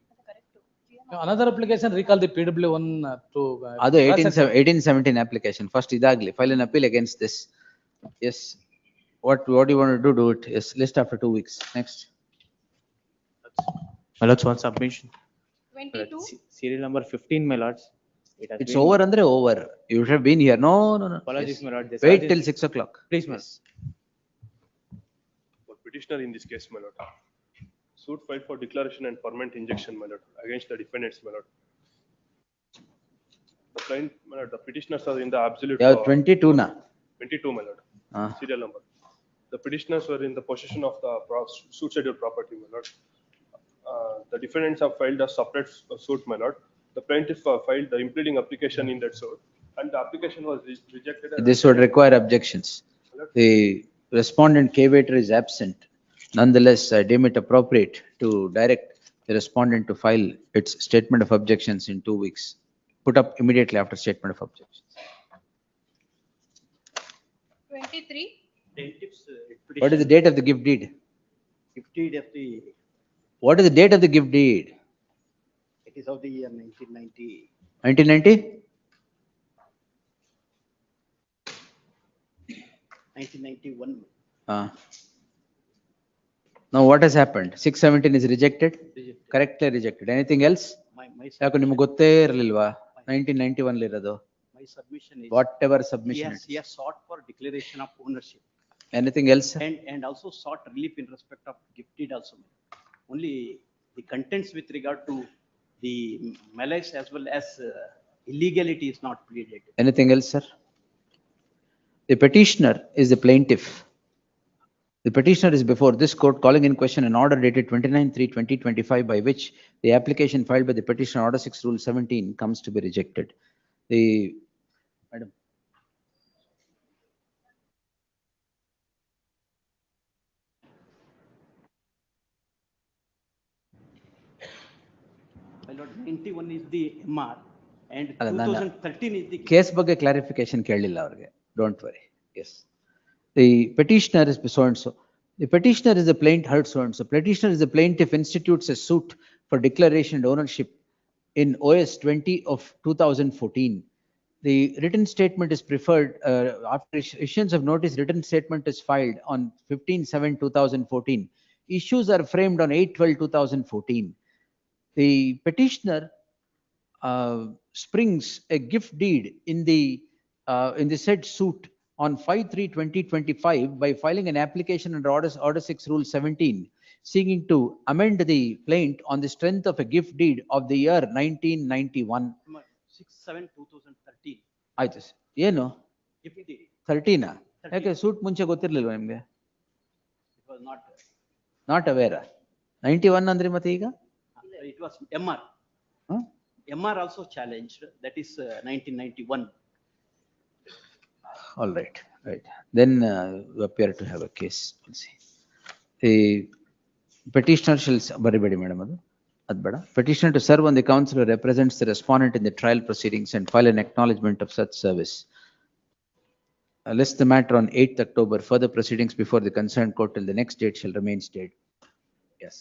Another application recall the PW1 to. ಅದು 1817 application. First idagli file an appeal against this. Yes. What you want to do it? Yes. List after 2 weeks. Next. My lords, one submission. 22. Serial number 15, my lords. It has It's been- over andre over. You should have been here. No. Apologies, Yes. my lord. This Wait charge till is- 6 o'clock. Please, my lord. For petitioner in this case, my lord. Suit filed for declaration and permanent injunction, my lord, against the defendants, my lord. The client, my lord, the petitioners are in the absolute. Yeah, 22 na. 22, my lord. Ah. Serial number. The petitioners were in the possession of the suit schedule property, my lord. The defendants have filed a separate suit, my lord. The plaintiff filed the impleading application in that suit, and the application was rejected. This would require objections. The respondent cavator is absent. Nonetheless, I deem it appropriate to direct the respondent to file its statement of objections in 2 weeks. Put up immediately after statement of objections. 23. What is the date of the gift deed? Gift deed of the, What is the date of the gift deed? it is of the year 1990. 1990? 1991. Now what has happened? 617 is rejected? Correctly rejected. Anything else? My ಯಾಕೋ ನಿಮ್ಗೆ ಗೊತ್ತೇ ಇರಲಿಲ್ವಾ 1991 ಇರೋದು? My submission is. Whatever submission it He has sought for declaration of ownership. Anything else? And also sought relief in respect of gift deed also. Only the contents with regard to the malice as well as illegality is not pleaded. Anything else, sir? The petitioner is the plaintiff. The petitioner is before this court calling in question an order dated 29/3/2025 by which the application filed by the petitioner order 6 rule 17 comes to be rejected. The madam. My lord, 91 is the MR and ಅಲ್ಲ, ನಾನು 2013 is the. Case ಬಗ್ಗೆ clarification ಕೇಳಲಿಲ್ಲ ಅವ್ರಿಗೆ. Don't worry. Yes. The petitioner is so and so. The petitioner is the plaintiff, heard so and so. Petitioner is the plaintiff institutes a suit for declaration and ownership in OS 20 of 2014. The written statement is preferred after issuance of notice. Written statement is filed on 15/7/2014. Issues are framed on 8/12/2014. The petitioner springs a gift deed in the said suit on 5/3/2025 by filing an application under order 6 rule 17 seeking to amend the plaint on the strength of a gift deed of the year 1991. 6/7/2013. ಆಯ್ತು sir. ಏನು Gift deed. 13 ಯಾಕೆ suit ಮುಂಚೆ ಗೊತ್ತಿರ್ಲಿಲ್ವಾ ನಿಮ್ಗೆ? It was not. Not ಅವೇರಾ 91 ಅಂದ್ರೆ ಮತ್ತೆ ಈಗ It was MR. Huh? MR also challenged. That is 1991. All right, right. Then you appear to have a case. We'll see. The petitioner shall baribadi madam adu bada. Petitioner to serve on the counsel who represents the respondent in the trial proceedings and file an acknowledgement of such service. List the matter on 8th October. Further proceedings before the concerned court till the next date shall remain stayed. Yes.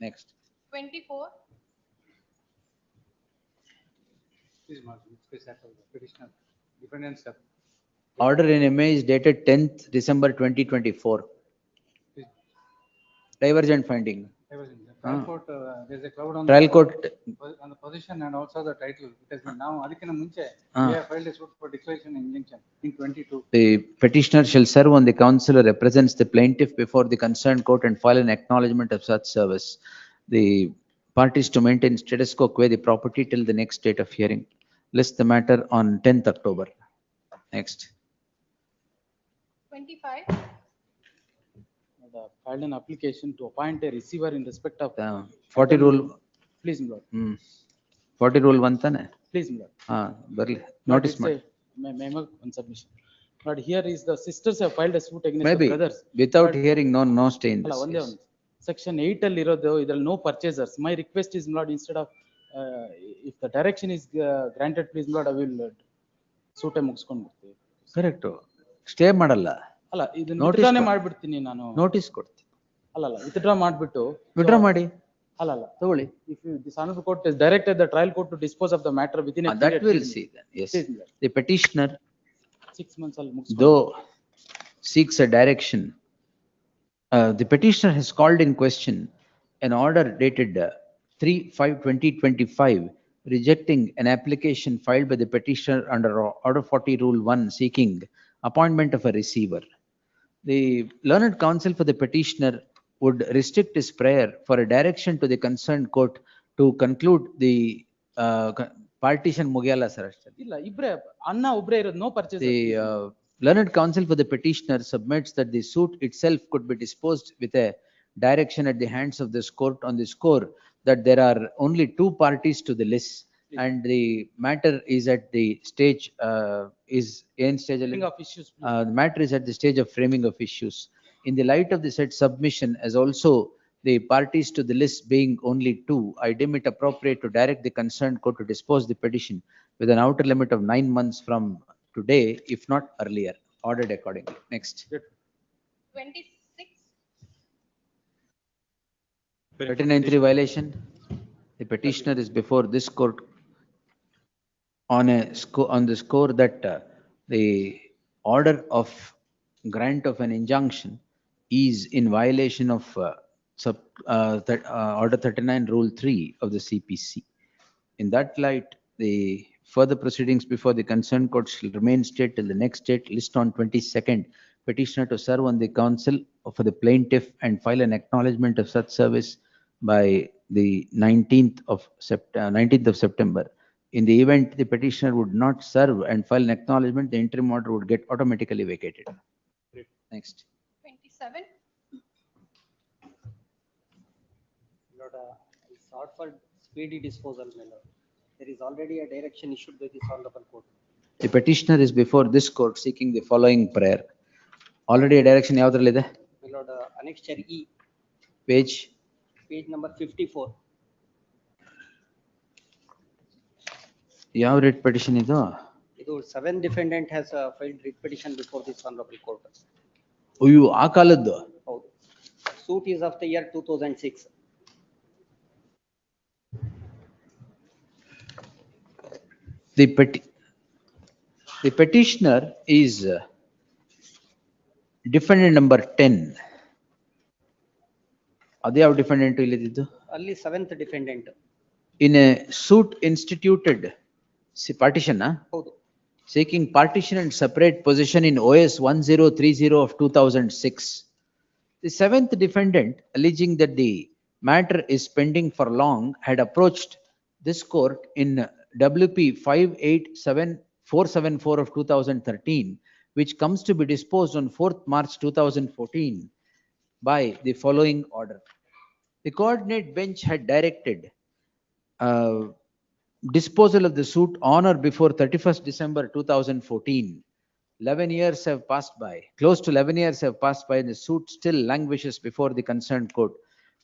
Next. 24. Please, Martin, please settle the petitioner. Defendants have. Order in MA is dated 10th December 2024. Divergent finding. Divergent. Trial court, there's a cloud on. Trial court. On the position and also the title. It has been now, adikina munche, Ah. we have filed a suit for declaration and injunction in 22. The petitioner shall serve on the counsel who represents the plaintiff before the concerned court and file an acknowledgement of such service. The parties to maintain status quo quo the property till the next date of hearing. List the matter on 10th October. Next. 25. Filed an application to appoint a receiver in respect of. 40 rule. Please, my lord. 40 rule 1 ತಾನೆ? Please, my lord. ಬರ್ಲಿ. Lord, Notice it's ಮಾಡಿ. memo on submission. But here is the sisters have filed a suit against Maybe the brothers. without hearing no stay in ಅಲ್ಲ, this ಒಂದೇ case. ಒಂದು. Section 8 ಅಲ್ಲಿ ಇರೋದು ಇದ್ರಲ್ಲಿ no purchasers. My request is, my lord, instead of if the direction is granted, please, my lord, I will suit ಮುಗಿಸ್ಕೊಂಡು ಬಿಡ್ತೀವಿ. Correct. Stay ಮಾಡಲ್ಲ. ಅಲ್ಲ ಇದನ್ನ Notice ವಿತ್ಡ್ರಾನೇ ಕೊಡು. ಮಾಡ್ಬಿಡ್ತೀನಿ ನಾನು. Notice ಕೊಡ್ತೀನಿ. ಅಲ್ಲ ವಿತ್ಡ್ರಾ ಮಾಡ್ಬಿಟ್ಟು. Withdraw ಮಾಡಿ. ಅಲ್ಲ ತಗೊಳ್ಳಿ. If this honorable court has directed the trial court to dispose of the matter within a That period, we'll please, see then. Yes. please, my lord. The petitioner 6 months ಅಲ್ಲಿ ಮುಗಿಸ್ಕೊಂಡು. though seeks a direction, the petitioner has called in question an order dated 3/5/2025 rejecting an application filed by the petitioner under Order 40 Rule 1 seeking appointment of a receiver. The learned counsel for the petitioner would restrict his prayer for a direction to the concerned court to conclude the partition Mugyala sir. ಇಲ್ಲ ಇಬ್ರೇ ಅಣ್ಣ ಒಬ್ರೇ ಇರೋದು no purchase. The learned counsel for the petitioner submits that the suit itself could be disposed with a direction at the hands of this court on the score that there are only two parties to the list and the matter is at the stage Framing of issues, the matter is at the stage of framing of issues. In the light of the said submission, as also the parties to the list being only two, I deem it appropriate to direct the concerned court to dispose the petition with an outer limit of 9 months from today, if not earlier, ordered accordingly. Next. 26. 39(3) violation. The petitioner is before this court on the score that the order of grant of an injunction is in violation of Order 39 Rule 3 of the CPC. In that light, the further proceedings before the concerned court shall remain stayed till the next date, list on 22nd, petitioner to serve on the counsel for the plaintiff and file an acknowledgement of such service by the 19th of September. In the event the petitioner would not serve and file an acknowledgement, the interim order would get automatically vacated. Next. 27. Lord, I sought for speedy disposal, my lord. There is already a direction issued by this honorable court. The petitioner is before this court seeking the following prayer. Already a direction yavudrallide? My lord, annexure E, Page page number 54. ಯಾವ writ petition ಇದು? ಇದು 7 defendant has filed writ petition before this honorable court. ಅಯ್ಯೋ ಆ ಕಾಲದ್ದು. ಹೌದು. Suit is of the year 2006. The petitioner is defendant number 10. ಅದೇ ಯಾವ defendant ಇಲ್ಲಿದ್ದು? ಅಲ್ಲಿ 7th defendant. In a suit instituted partition, ಹೌದು. seeking partition and separate possession in OS 1030 of 2006. The 7th defendant, alleging that the matter is pending for long, had approached this court in WP 587474 of 2013, which comes to be disposed on 4th March 2014 by the following order. The coordinate bench had directed disposal of the suit on or before 31st December 2014. 11 years have passed by. Close to 11 years have passed by and the suit still languishes before the concerned court.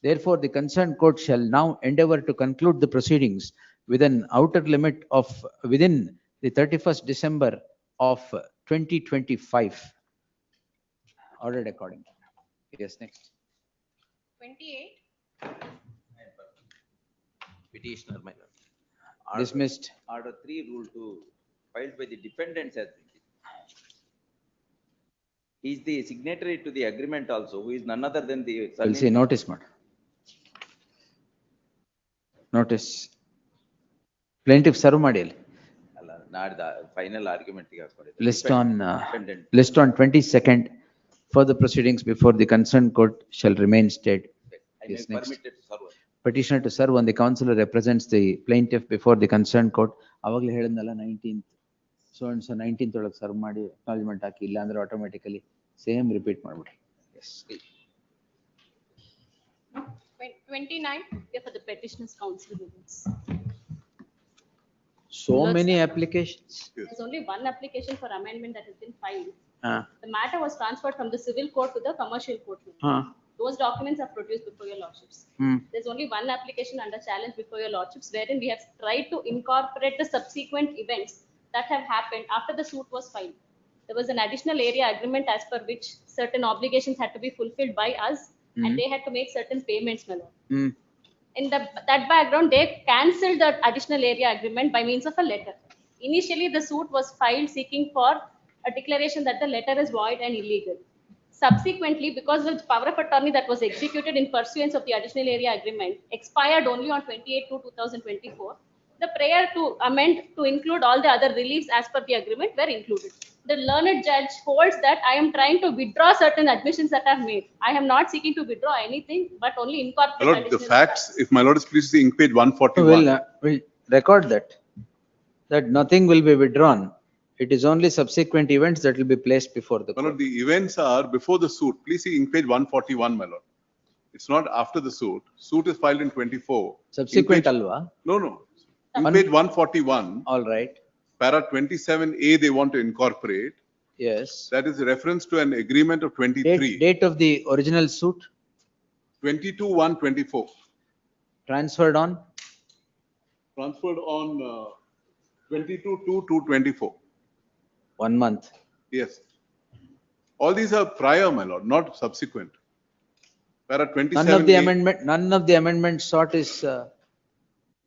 Therefore, the concerned court shall now endeavor to conclude the proceedings with an outer limit of within the 31st December of 2025. Ordered accordingly. Yes, next. 28. Petitioner, my lord. Dismissed. Order 3, Rule 2, filed by the defendants as he is the signatory to the agreement also, who is none other than the. We'll see notice mode. Notice. Plaintiff serve ಮಾಡಿ ಅಲ್ಲ, ನಾಡ್ದ final argument ಗೆ ಹಾಕೊಂಡಿದ್ದಾರೆ. List on 22nd. Further proceedings before the concerned court shall remain stayed. I Yes, may next. permitted to serve. Petitioner to serve on the counsel who represents the plaintiff before the concerned court. ಅವಾಗಲೇ ಹೇಳಿದ್ನಲ್ಲ 19th. So and so 19th ಒಳಗೆ serve ಮಾಡಿ acknowledgement ಹಾಕಿ, ಇಲ್ಲ ಅಂದ್ರೆ automatically same repeat ಮಾಡ್ಬಿಡಿ. Yes. 29. For the petitioner's counsel limits. So many applications. There's only one application for amendment that has been filed. Ah. The matter was transferred from the civil court to the commercial court. Those documents are produced before your lordships. There's only one application under challenge before your lordships, wherein we have tried to incorporate the subsequent events that have happened after the suit was filed. There was an additional area agreement as per which certain obligations had to be fulfilled by us, and they had to make certain payments, my lord. In that background, they cancelled the additional area agreement by means of a letter. Initially, the suit was filed seeking for a declaration that the letter is void and illegal. Subsequently, because the power of attorney that was executed in pursuance of the additional area agreement expired only on 28/2/2024, the prayer to amend to include all the other reliefs as per the agreement were included. The learned judge holds that I am trying to withdraw certain admissions that I've made. I am not seeking to withdraw anything, but only incorporate My lord, the additional facts, if my lord is pleased to see ink page 141. We'll record that nothing will be withdrawn. It is only subsequent events that will be placed before the My court. lord, the events are before the suit. Please see ink page 141, my lord. It's not after the suit. Suit is filed in 24. Subsequent Ink page- alva. No. Ink page 141. All right. Para 27A, they want to incorporate. Yes. That is a reference to an agreement of 23. Date of the original suit 22/1/24. transferred on Transferred on 22/2/24. 1 month. Yes. All these are prior, my lord, not subsequent. Para 27A. None of the amendments sought is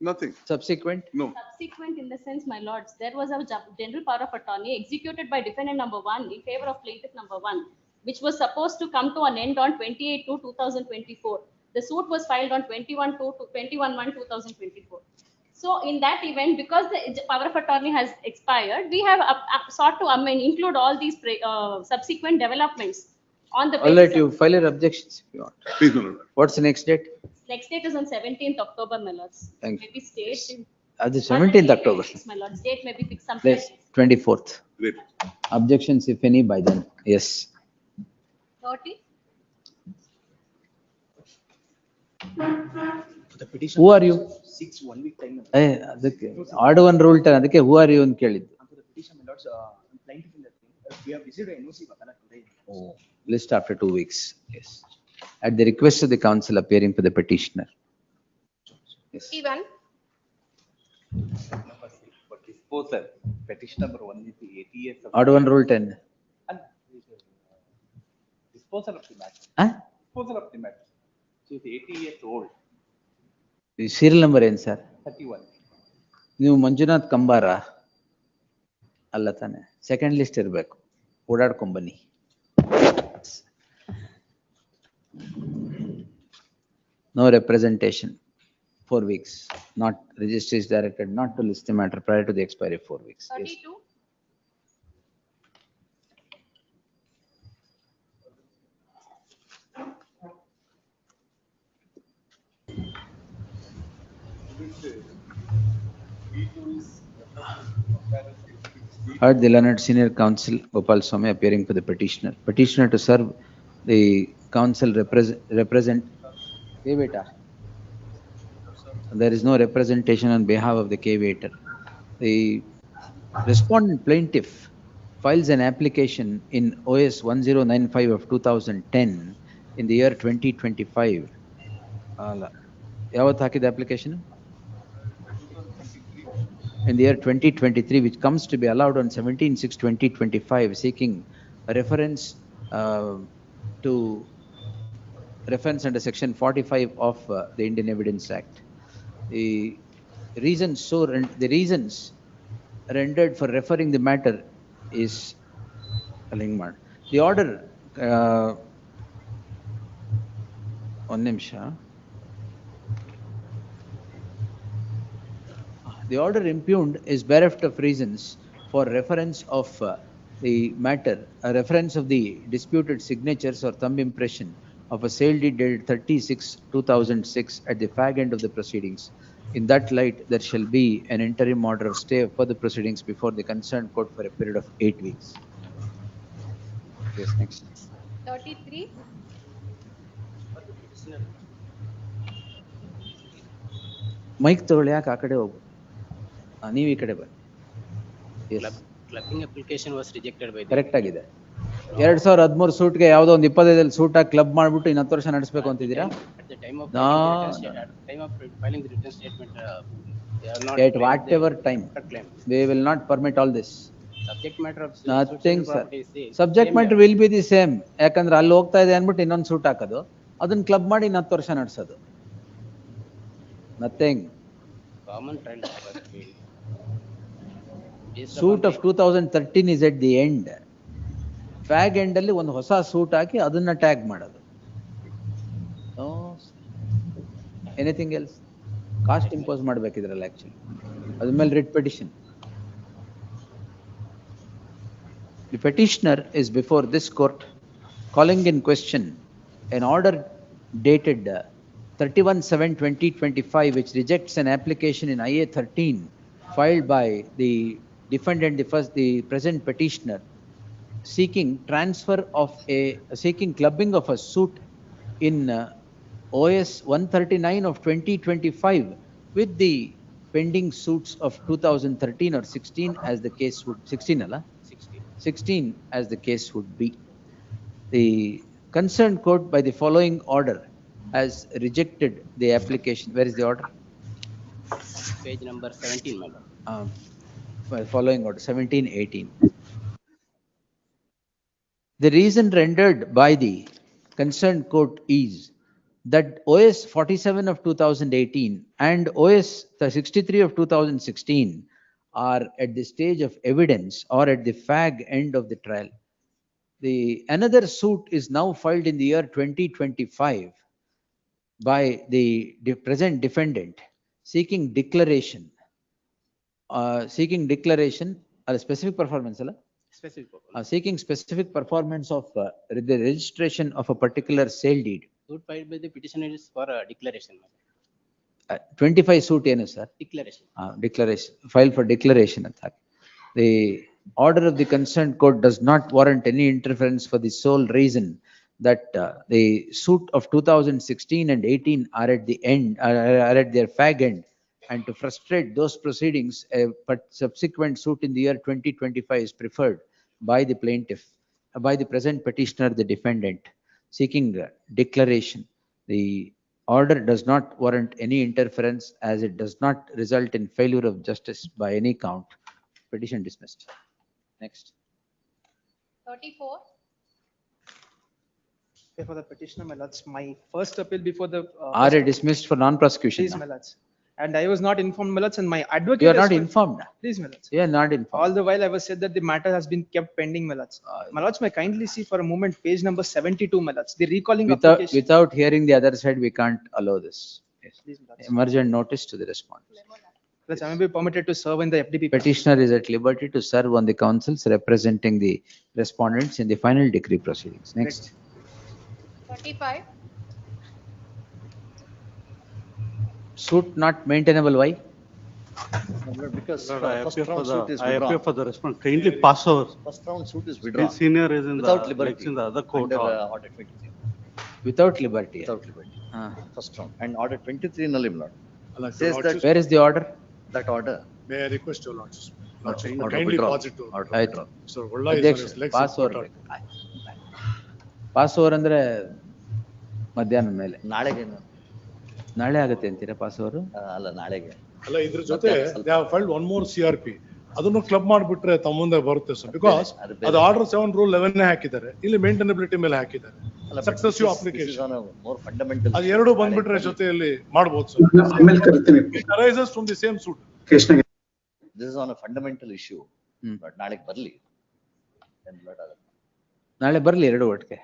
Nothing. subsequent. No. Subsequent in the sense, my lords, there was a general power of attorney executed by defendant number 1 in favor of plaintiff number 1, which was supposed to come to an end on 28/2/2024. The suit was filed on 21/1/2024. So in that event, because the power of attorney has expired, we have sought to include all these subsequent developments on the All basis right, you file your objections if you want. Please, my lord. What's the next date? Next date is on 17th October, my lords. Thank you. Maybe state. The 17th October. My lords, date may be fixed sometime. Yes, 24th. Great. Objections, if any, by then. Yes. 30. The petition. Who are you? 6 1 week time. ಅದಕ್ಕೆ order one rule ಅದಕ್ಕೆ who are you ಅಂತ ಕೇಳಿದ್ದು. The petition, my lords, plaintiff in that thing. We have received a NOC today. List after 2 weeks. Yes. At the request of the council appearing for the petitioner. Yes. 51. Disposal, petition number 1 is the 80 years. Odd one rule 10. And disposal of the matter. Huh? Disposal of the matter. So it's 80 years old. The serial number ಏನು sir? 31. ನೀವು ಮಂಜುನಾಥ್ ಕಂಬಾರ ಅಲ್ಲ ತಾನೆ? Second list ಇರಬೇಕು. ಓಡಾಡ್ಕೊಂಬನ್ನಿ. No representation. 4 weeks. Not registry is directed not to list the matter prior to the expiry of 4 weeks. 32. Yes. Heard the learned senior counsel Gopal Swamy appearing for the petitioner. Petitioner to serve the counsel represent. There is no representation on behalf of the caveator. The respondent plaintiff files an application in OS 1095 of 2010 in the year 2025. ಯಾವತ್ತು ಹಾಕಿದ application? In the year 2023, which comes to be allowed on 17/6/2025, seeking a reference under section 45 of the Indian Evidence Act. The reasons rendered for referring the matter is the order. One nimsha. The order impugned is bereft of reasons for reference of the matter, a reference of the disputed signatures or thumb impression of a sale deed dated 30/6/2006 at the fag end of the proceedings. In that light, there shall be an interim order of stay of further proceedings before the concerned court for a period of 8 weeks. Yes, next. 33. Mic ತಗೊಳ್ಳಿ, ಯಾಕೆ ಆ ಕಡೆ ಹೋಗು, ನೀವು ಈ ಕಡೆ ಬನ್ನಿ. Clubbing application was rejected by the. Correct ಆಗಿದೆ. 2013 ಸೂಟ್ಗೆ ಯಾವುದೋ ಒಂದು 25 ಸೂಟ್ ಆಗಿ ಕ್ಲಬ್ ಮಾಡ್ಬಿಟ್ಟು ಇನ್ನು 10 ವರ್ಷ ನಡೆಸಬೇಕು ಅಂತಿದ್ದೀರಾ? At the time of No. filing the written statement, they are not. At whatever time, we will not permit all this. Subject matter of. Nothing, sir. Subject matter will be the same. ಯಾಕಂದ್ರೆ ಅಲ್ಲಿ ಹೋಗ್ತಾ ಇದೆ ಅಂದ್ಬಿಟ್ಟು ಇನ್ನೊಂದು suit ಹಾಕೋದು, ಅದನ್ನ club ಮಾಡಿ ಇನ್ನು 10 ವರ್ಷ ನಡೆಸೋದು. Nothing. Common trial. Suit of 2013 is at the end. Fag end ಅಲ್ಲಿ ಒಂದು ಹೊಸ ಸೂಟ್ ಹಾಕಿ ಅದನ್ನ ಟ್ಯಾಗ್ ಮಾಡೋದು. Anything else? ಕಾಸ್ಟ್ ಇಂಪೋಸ್ ಮಾಡ್ಬೇಕಿದ್ರಲ್ಲ ಆಕ್ಚುಲಿ. ಅದ್ಮೇಲೆ writ petition. The petitioner is before this court calling in question an order dated 31/7/2025 which rejects an application in IA 13 filed by the defendant, the present petitioner, seeking transfer of seeking clubbing of a suit in OS 139 of 2025 with the pending suits of 2013 or 16 as the case would 16 as the case would be. The concerned court by the following order has rejected the application. Where is the order? Page number 17, my lord. Following order 1718. The reason rendered by the concerned court is that OS 47 of 2018 and OS 63 of 2016 are at the stage of evidence or at the fag end of the trial. Another suit is now filed in the year 2025 by the present defendant seeking declaration a specific performance, seeking specific performance of the registration of a particular sale deed. Suit filed by the petitioner is for a declaration. 25 suit ಏನು sir? Declaration. Declaration. File for declaration ಅಂತ. The order of the concerned court does not warrant any interference for the sole reason that the suit of 2016 and 18 are at the end, are at their fag end, and to frustrate those proceedings, a subsequent suit in the year 2025 is preferred by the plaintiff, by the present petitioner, the defendant, seeking declaration. The order does not warrant any interference as it does not result in failure of justice by any count. Petition dismissed. Next. 34. For the petitioner, my lords, my first appeal before the Are dismissed for non-prosecution? Please, my lords. And I was not informed, my lords, and my advocate. You are not informed. Please, my lords. You are not informed. All the while I was said that the matter has been kept pending, my lords. My lords, may kindly see for a moment page number 72, my lords. The recalling application. Without hearing the other side, we can't allow this. Yes. Please, my lords. Emergent notice to the respondent. Lords, I may be permitted to serve in the FDP. Petitioner is at liberty to serve on the councils representing the respondents in the final decree proceedings. Next. 35. Suit not maintainable. Why? Because Lord, first round suit is I appear withdrawn. for the response. Kindly pass over. First round suit is withdrawn. Senior is in Without the liberty. next in the other court. Under or- order 23. Without liberty. Without liberty. First round. And order 23 null, my lord. Says that Lordships. Where is the order? that order. May I request your lordship? Order Kindly withdrawn. pass it to. Order Right. withdrawn. Sir, Ulla is on Adhyaksh, his legs. pass in court over. order. Pass over ಅಂದ್ರೆ ಮಧ್ಯಾಹ್ನ ಮೇಲೆ. ನಾಳೆಗೆ ನಾಳೆ ಆಗುತ್ತೆ ಅಂತೀರಾ pass over? ಅಲ್ಲ ನಾಳೆಗೆ. ಅಲ್ಲ ಇದ್ರ ಜೊತೆ they have filed one more CRP. ಅದನ್ನು ಕ್ಲಬ್ ಮಾಡ್ಬಿಟ್ರೆ ತಮ್ಮ ಮುಂದೆ ಬರುತ್ತೆ ಸರ್. ಬಿಕಾಸ್ ಅದು ಆರ್ಡರ್ 7 ರೂಲ್ 11 ಹಾಕಿದ್ದಾರೆ. ಇಲ್ಲಿ ಮೇಂಟೈನಬಿಲಿಟಿ ಮೇಲೆ ಹಾಕಿದ್ದಾರೆ. Successive application. More fundamental. ಅದು ಎರಡು ಬಂದ್ಬಿಟ್ರೆ ಜೊತೆಯಲ್ಲಿ ಮಾಡಬಹುದು ಸರ್. ಆಮೇಲೆ ಕರಿತೀನಿ. It arises from the same suit. ಕೃಷ್ಣಗೆ. This is on a fundamental issue. But ನಾಳೆಗೆ ಬರ್ಲಿ. ನಾಳೆ ಬರ್ಲಿ ಎರಡು ಒಟ್ಟಿಗೆ.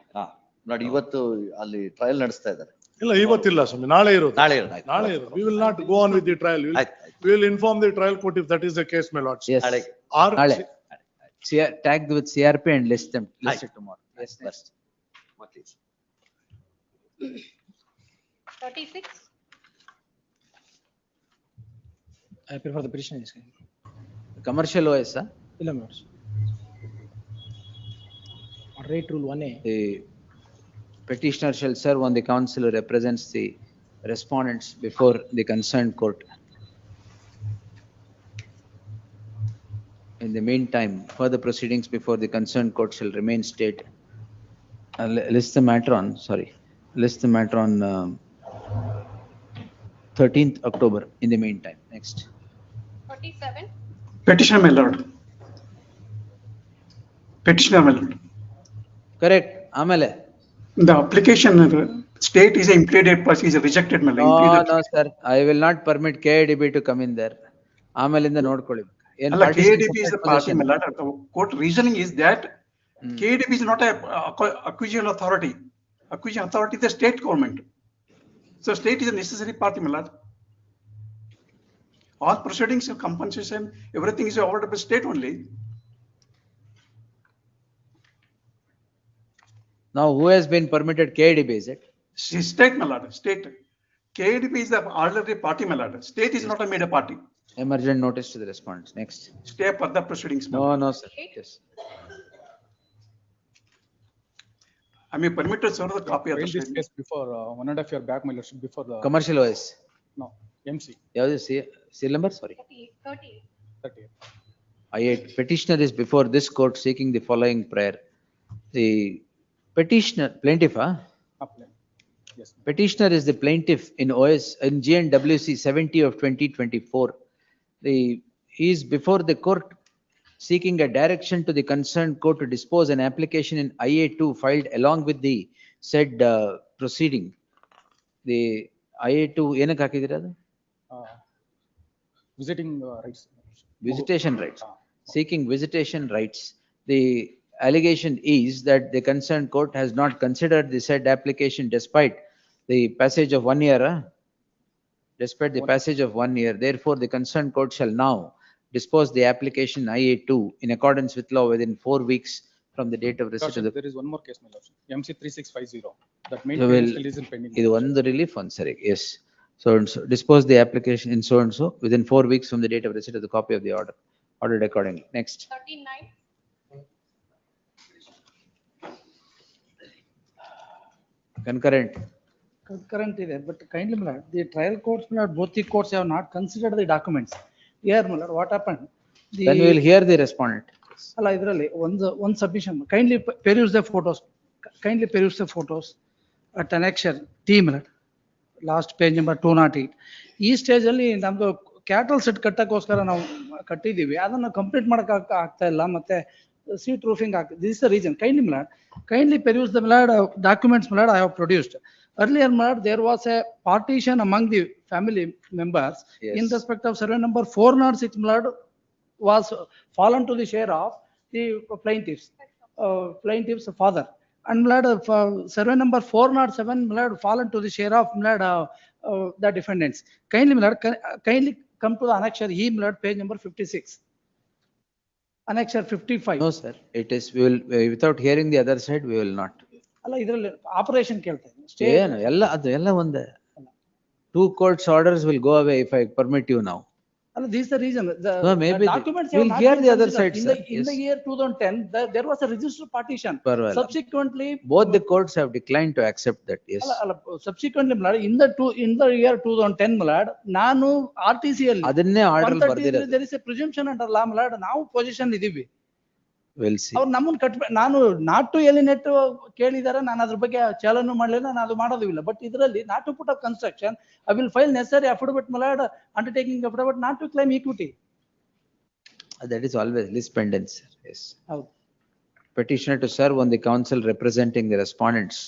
ನೋಡಿ ಇವತ್ತು ಅಲ್ಲಿ ಟ್ರಯಲ್ ನಡೆಸ್ತಾ ಇದ್ದಾರೆ. ಇಲ್ಲ ಇವತ್ತಿಲ್ಲ ಸ್ವಾಮಿ, ನಾಳೆ ಇರೋದು. ನಾಳೆ ಇರೋದು. ನಾಳೆ ಇರೋದು. We will not go on with the trial. We will inform the trial court if that is the case, my lords. Yes. ನಾಳೆ. Tagged with CRP and list it tomorrow. Yes, next. 36. I appeal for the petitioner. Commercial OS, huh? Illa, my lords. Rate rule 1A. The petitioner shall serve on the council who represents the respondents before the concerned court. In the meantime, further proceedings before the concerned court shall remain state. List the matter on 13th October. In the meantime, next. 47. Petitioner, my lord. Petitioner, my lord. Correct. Amale. The application state is an implicated person is rejected, my lord. No, sir. I will not permit KIDB to come in there. ಆಮೇಲಿಂದ ನೋಡ್ಕೊಳ್ಳಿ. KIDB is the party, my lord. The court reasoning is that KDP is not a acquisition authority. Acquisition authority is the state government. So state is a necessary party, my lord. All proceedings of compensation, everything is awarded by state only. Now, who has been permitted? KDB, is it? State, my lord, state. KDP is the ordinary party, my lord. State is not a made a party. Emergent notice to the respondents. Next. Stay for the proceedings. my No, lord. no, sir. Yes. I may permit to serve the copy of the Filed this statement. case before 1.5 year back, my lordship, before the. Commercial OS. No, MC. Seal number? Sorry. 30. 30. I8. Petitioner is before this court seeking the following prayer. The petitioner, plaintiff, Apply. Yes. Petitioner is the plaintiff in OS in GNWC 70 of 2024. He is before the court seeking a direction to the concerned court to dispose an application in IA2 filed along with the said proceeding. The IA2 ಏನಕ್ಕೆ ಹಾಕಿದ್ದೀರಾ ಅದು? Visiting rights. Visitation rights. Seeking visitation rights. The allegation is that the concerned court has not considered the said application despite the passage of 1 year. Despite the passage of 1 year. Therefore, the concerned court shall now dispose the application IA2 in accordance with law within 4 weeks from the date of receipt of the. There is one more case, my lordship. MC 3650. That main So will, still is in pending. ಇದು ಒಂದು relief one, sorry. Yes. So and so dispose the application in so and so within 4 weeks from the date of receipt of the copy of the order. Ordered accordingly. Next. 39. Concurrent. Concurrent is there, but kindly, my lord, the trial courts, my lord, both the courts have not considered the documents. Here, my lord, what happened? Then we will hear the respondent. ಅಲ್ಲ ಇದರಲ್ಲಿ ಒಂದು submission kindly peruse the photos kindly peruse the photos at annexure team last page number 208 ಈ stage ಅಲ್ಲಿ ನಮ್ದು cattle set ಕಟ್ಟಕ್ಕೋಸ್ಕರ ನಾವು ಕಟ್ಟಿದೀವಿ ಅದನ್ನ complete ಮಾಡಕ್ ಆಗ್ತಾ ಇಲ್ಲ ಮತ್ತೆ ಸೀಟ್ ರೂಫಿಂಗ್ ಆಗ್ತದೆ this is the reason kindly peruse the documents I have produced. Earlier, there was a partition among the family members. Yes. In respect of survey number 406, was fallen to the share of the plaintiff's father. And survey number 407 fallen to the share of the defendants. Kindly come to the annexure E, page number 56. Annexure 55. No, sir. It is, we will, without hearing the other side, we will not. ಅಲ್ಲ ಇದರಲ್ಲಿ operation ಕೇಳ್ತಾ ಇದ್ದೀನಿ. ಏನು ಎಲ್ಲ ಒಂದೇ. 2 courts orders will go away if I permit you now. ಅಲ್ಲ this is the reason. No, maybe documents we'll hear the other side, sir. In the year 2010, there was a registered partition. Parvala. Subsequently, both the courts have declined to accept that. Yes. Subsequently, in the year 2010, ನಾನು RTC ಅಲ್ಲಿ ಅದನ್ನೇ order ಬರ್ದಿರೋದು. there is a presumption under law, ನಾವು position ಇದೀವಿ. We'll see. ಅವ್ರು ನಮ್ಮನ್ನ ನಾನು not to ಎಲಿನೇಟ್ ಕೇಳಿದಾರೆ, ನಾನು ಅದ್ರ ಬಗ್ಗೆ ಚಾಲನೆ ಮಾಡಲಿಲ್ಲ, ನಾನು ಅದು ಮಾಡೋದಿಲ್ಲ. ಬಟ್ ಇದರಲ್ಲಿ not to put up construction, I will file necessary affidavit undertaking affidavit not to claim equity. That is always lis pendens. Yes. ಹೌದು. Petitioner to serve on the counsel representing the respondents,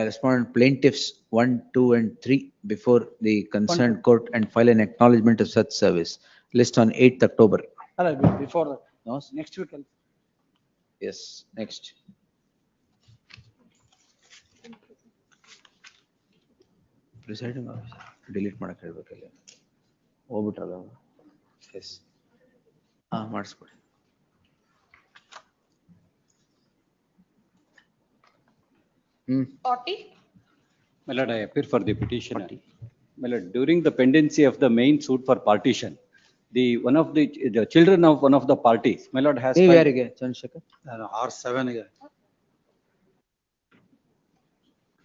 respondent plaintiffs 1, 2 and 3 before the concerned court and file an acknowledgement of such service. List on 8th October. ಅಲ್ಲ before No? Next week. Yes, next. Presiding officer, delete ಮಾಡಕ್ಕೆ ಹೇಳ್ಬೇಕಲ್ಲ. ಹೋಗ್ಬಿಟ್ರಲ್ಲ. Yes. ಮಾಡಿಸ್ಬಿಡಿ. 40. My lord, I appear for the petitioner. My lord, during the pendency of the main suit for partition, the children of one of the parties, my lord, has ನೀವು ಯಾರಿಗೆ Chandrashekhar? R7 ಗೆ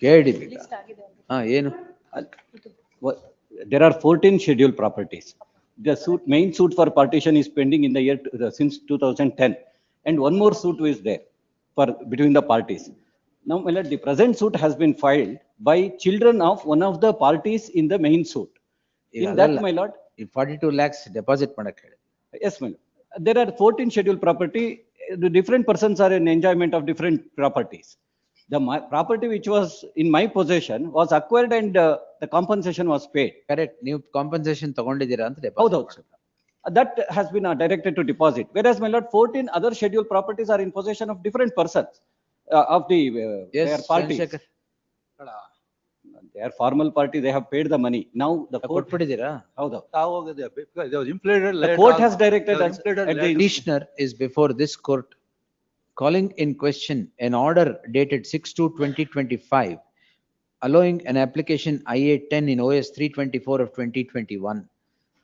KDB. ಏನು? There are 14 scheduled properties. The main suit for partition is pending in the year since 2010, and one more suit is there for between the parties. Now, my lord, the present suit has been filed by children of one of the parties in the main suit. In that, my lord, 42 lakhs deposit ಮಾಡಕ್ಕೆ ಹೇಳಿ. yes, my lord. There are 14 scheduled property. The different persons are in enjoyment of different properties. The property which was in my possession was acquired and the compensation was paid. Correct. ನೀವು compensation ತಗೊಂಡಿದ್ದೀರಾ ಅಂತ ಹೌದೌದು. That has been directed to deposit. Whereas, my lord, 14 other scheduled properties are in possession of different persons of the their parties. Chandrasekhar. They are formal party. They have paid the money. Now the court. ಹೌದು. The court has directed us. The petitioner is before this court calling in question an order dated 6/2/2025 allowing an application IA-10 in OS 324 of 2021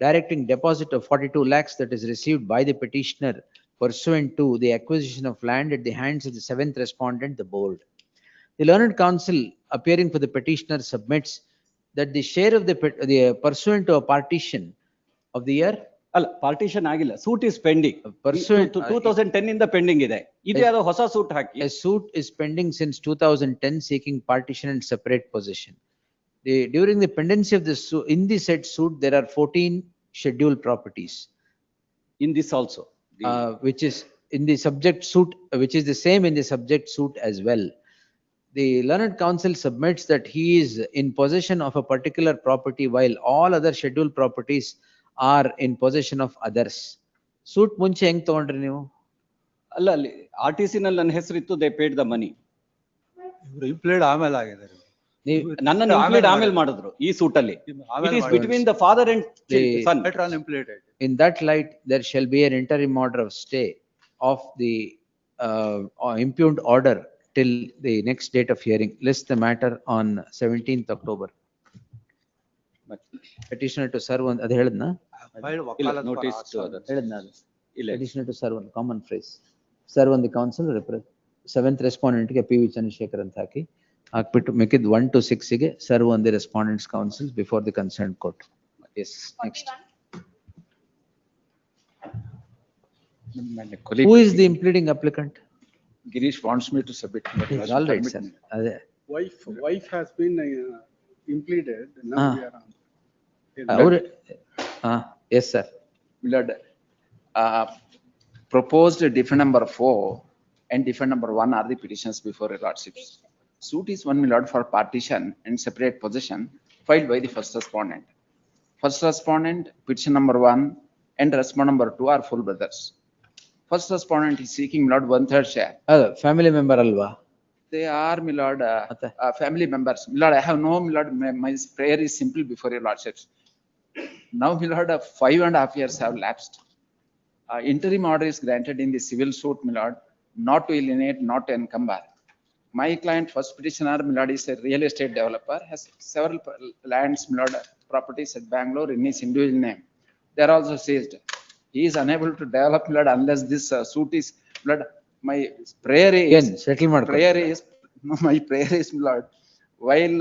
directing deposit of 42 lakhs that is received by the petitioner pursuant to the acquisition of land at the hands of the seventh respondent, the board. The learned counsel appearing for the petitioner submits that the share of the pursuant to a partition of the year partition ಆಗಿಲ್ಲ, suit is pending. Pursuant 2010 ಇಂದ pending ಇದೆ. ಇದು ಯಾವ್ದೋ ಹೊಸ suit hockey. A suit is pending since 2010 seeking partition and separate possession. During the pendency of the suit, in the said suit, there are 14 scheduled properties. In this also. Which is in the subject suit, which is the same in the subject suit as well. The learned counsel submits that he is in possession of a particular property while all other scheduled properties are in possession of others. Suit ಮುಂಚೆ ಹೆಂಗ್ ತಗೊಂಡ್ರಿ ನೀವು? ಅಲ್ಲ, ಅಲ್ಲಿ RTC ನಲ್ಲಿ ನನ್ನ ಹೆಸರಿತ್ತು, they paid the money. ಇಂಪ್ಲೇಡ್ ಆಮೇಲೆ ಆಗಿದೆ. ನನ್ನನ್ನು ಇಂಪ್ಲೇಡ್ ಆಮೇಲೆ ಮಾಡಿದ್ರು ಈ ಸೂಟ್ ಅಲ್ಲಿ. It is between the father and son. In that light, there shall be an interim order of stay of the impugned order till the next date of hearing. List the matter on 17th October. Petitioner to serve on ಅದು ಹೇಳಿದ್ನಾ? Notice to others. ಹೇಳಿದ್ನಾ ಅದು? Petitioner to serve on common phrase. Serve on the counsel, seventh respondent ಗೆ PV Chandrashekhar ಅಂತ ಹಾಕಿ ಹಾಕ್ಬಿಟ್ಟು ಮಿಕ್ಕಿದ್ 1 to 6 ಗೆ serve on the respondents counsel before the concerned court. Yes, next. Who is the impleading applicant? Girish wants me to submit. All right, sir. Wife has been impleaded. Now we are on. Yes, sir. Milord, proposed defendant number 4 and defendant number 1 are the petitions before your lordships. Suit is one, milord, for partition and separate possession filed by the first respondent. First respondent, petition number 1 and respondent number 2 are full brothers. First respondent is seeking, milord, 1/3 share. Family member alva? They are, milord, family members. Milord, I have no, milord, my prayer is simple before your lordships. Now, milord, 5.5 years have lapsed. Interim order is granted in the civil suit, milord, not to alienate, not to encumber. My client, first petitioner, milord, is a real estate developer, has several lands, milord, properties at Bangalore in his individual name. They are also seized. He is unable to develop, milord, unless this suit is, milord. My prayer is, my prayer is, milord, while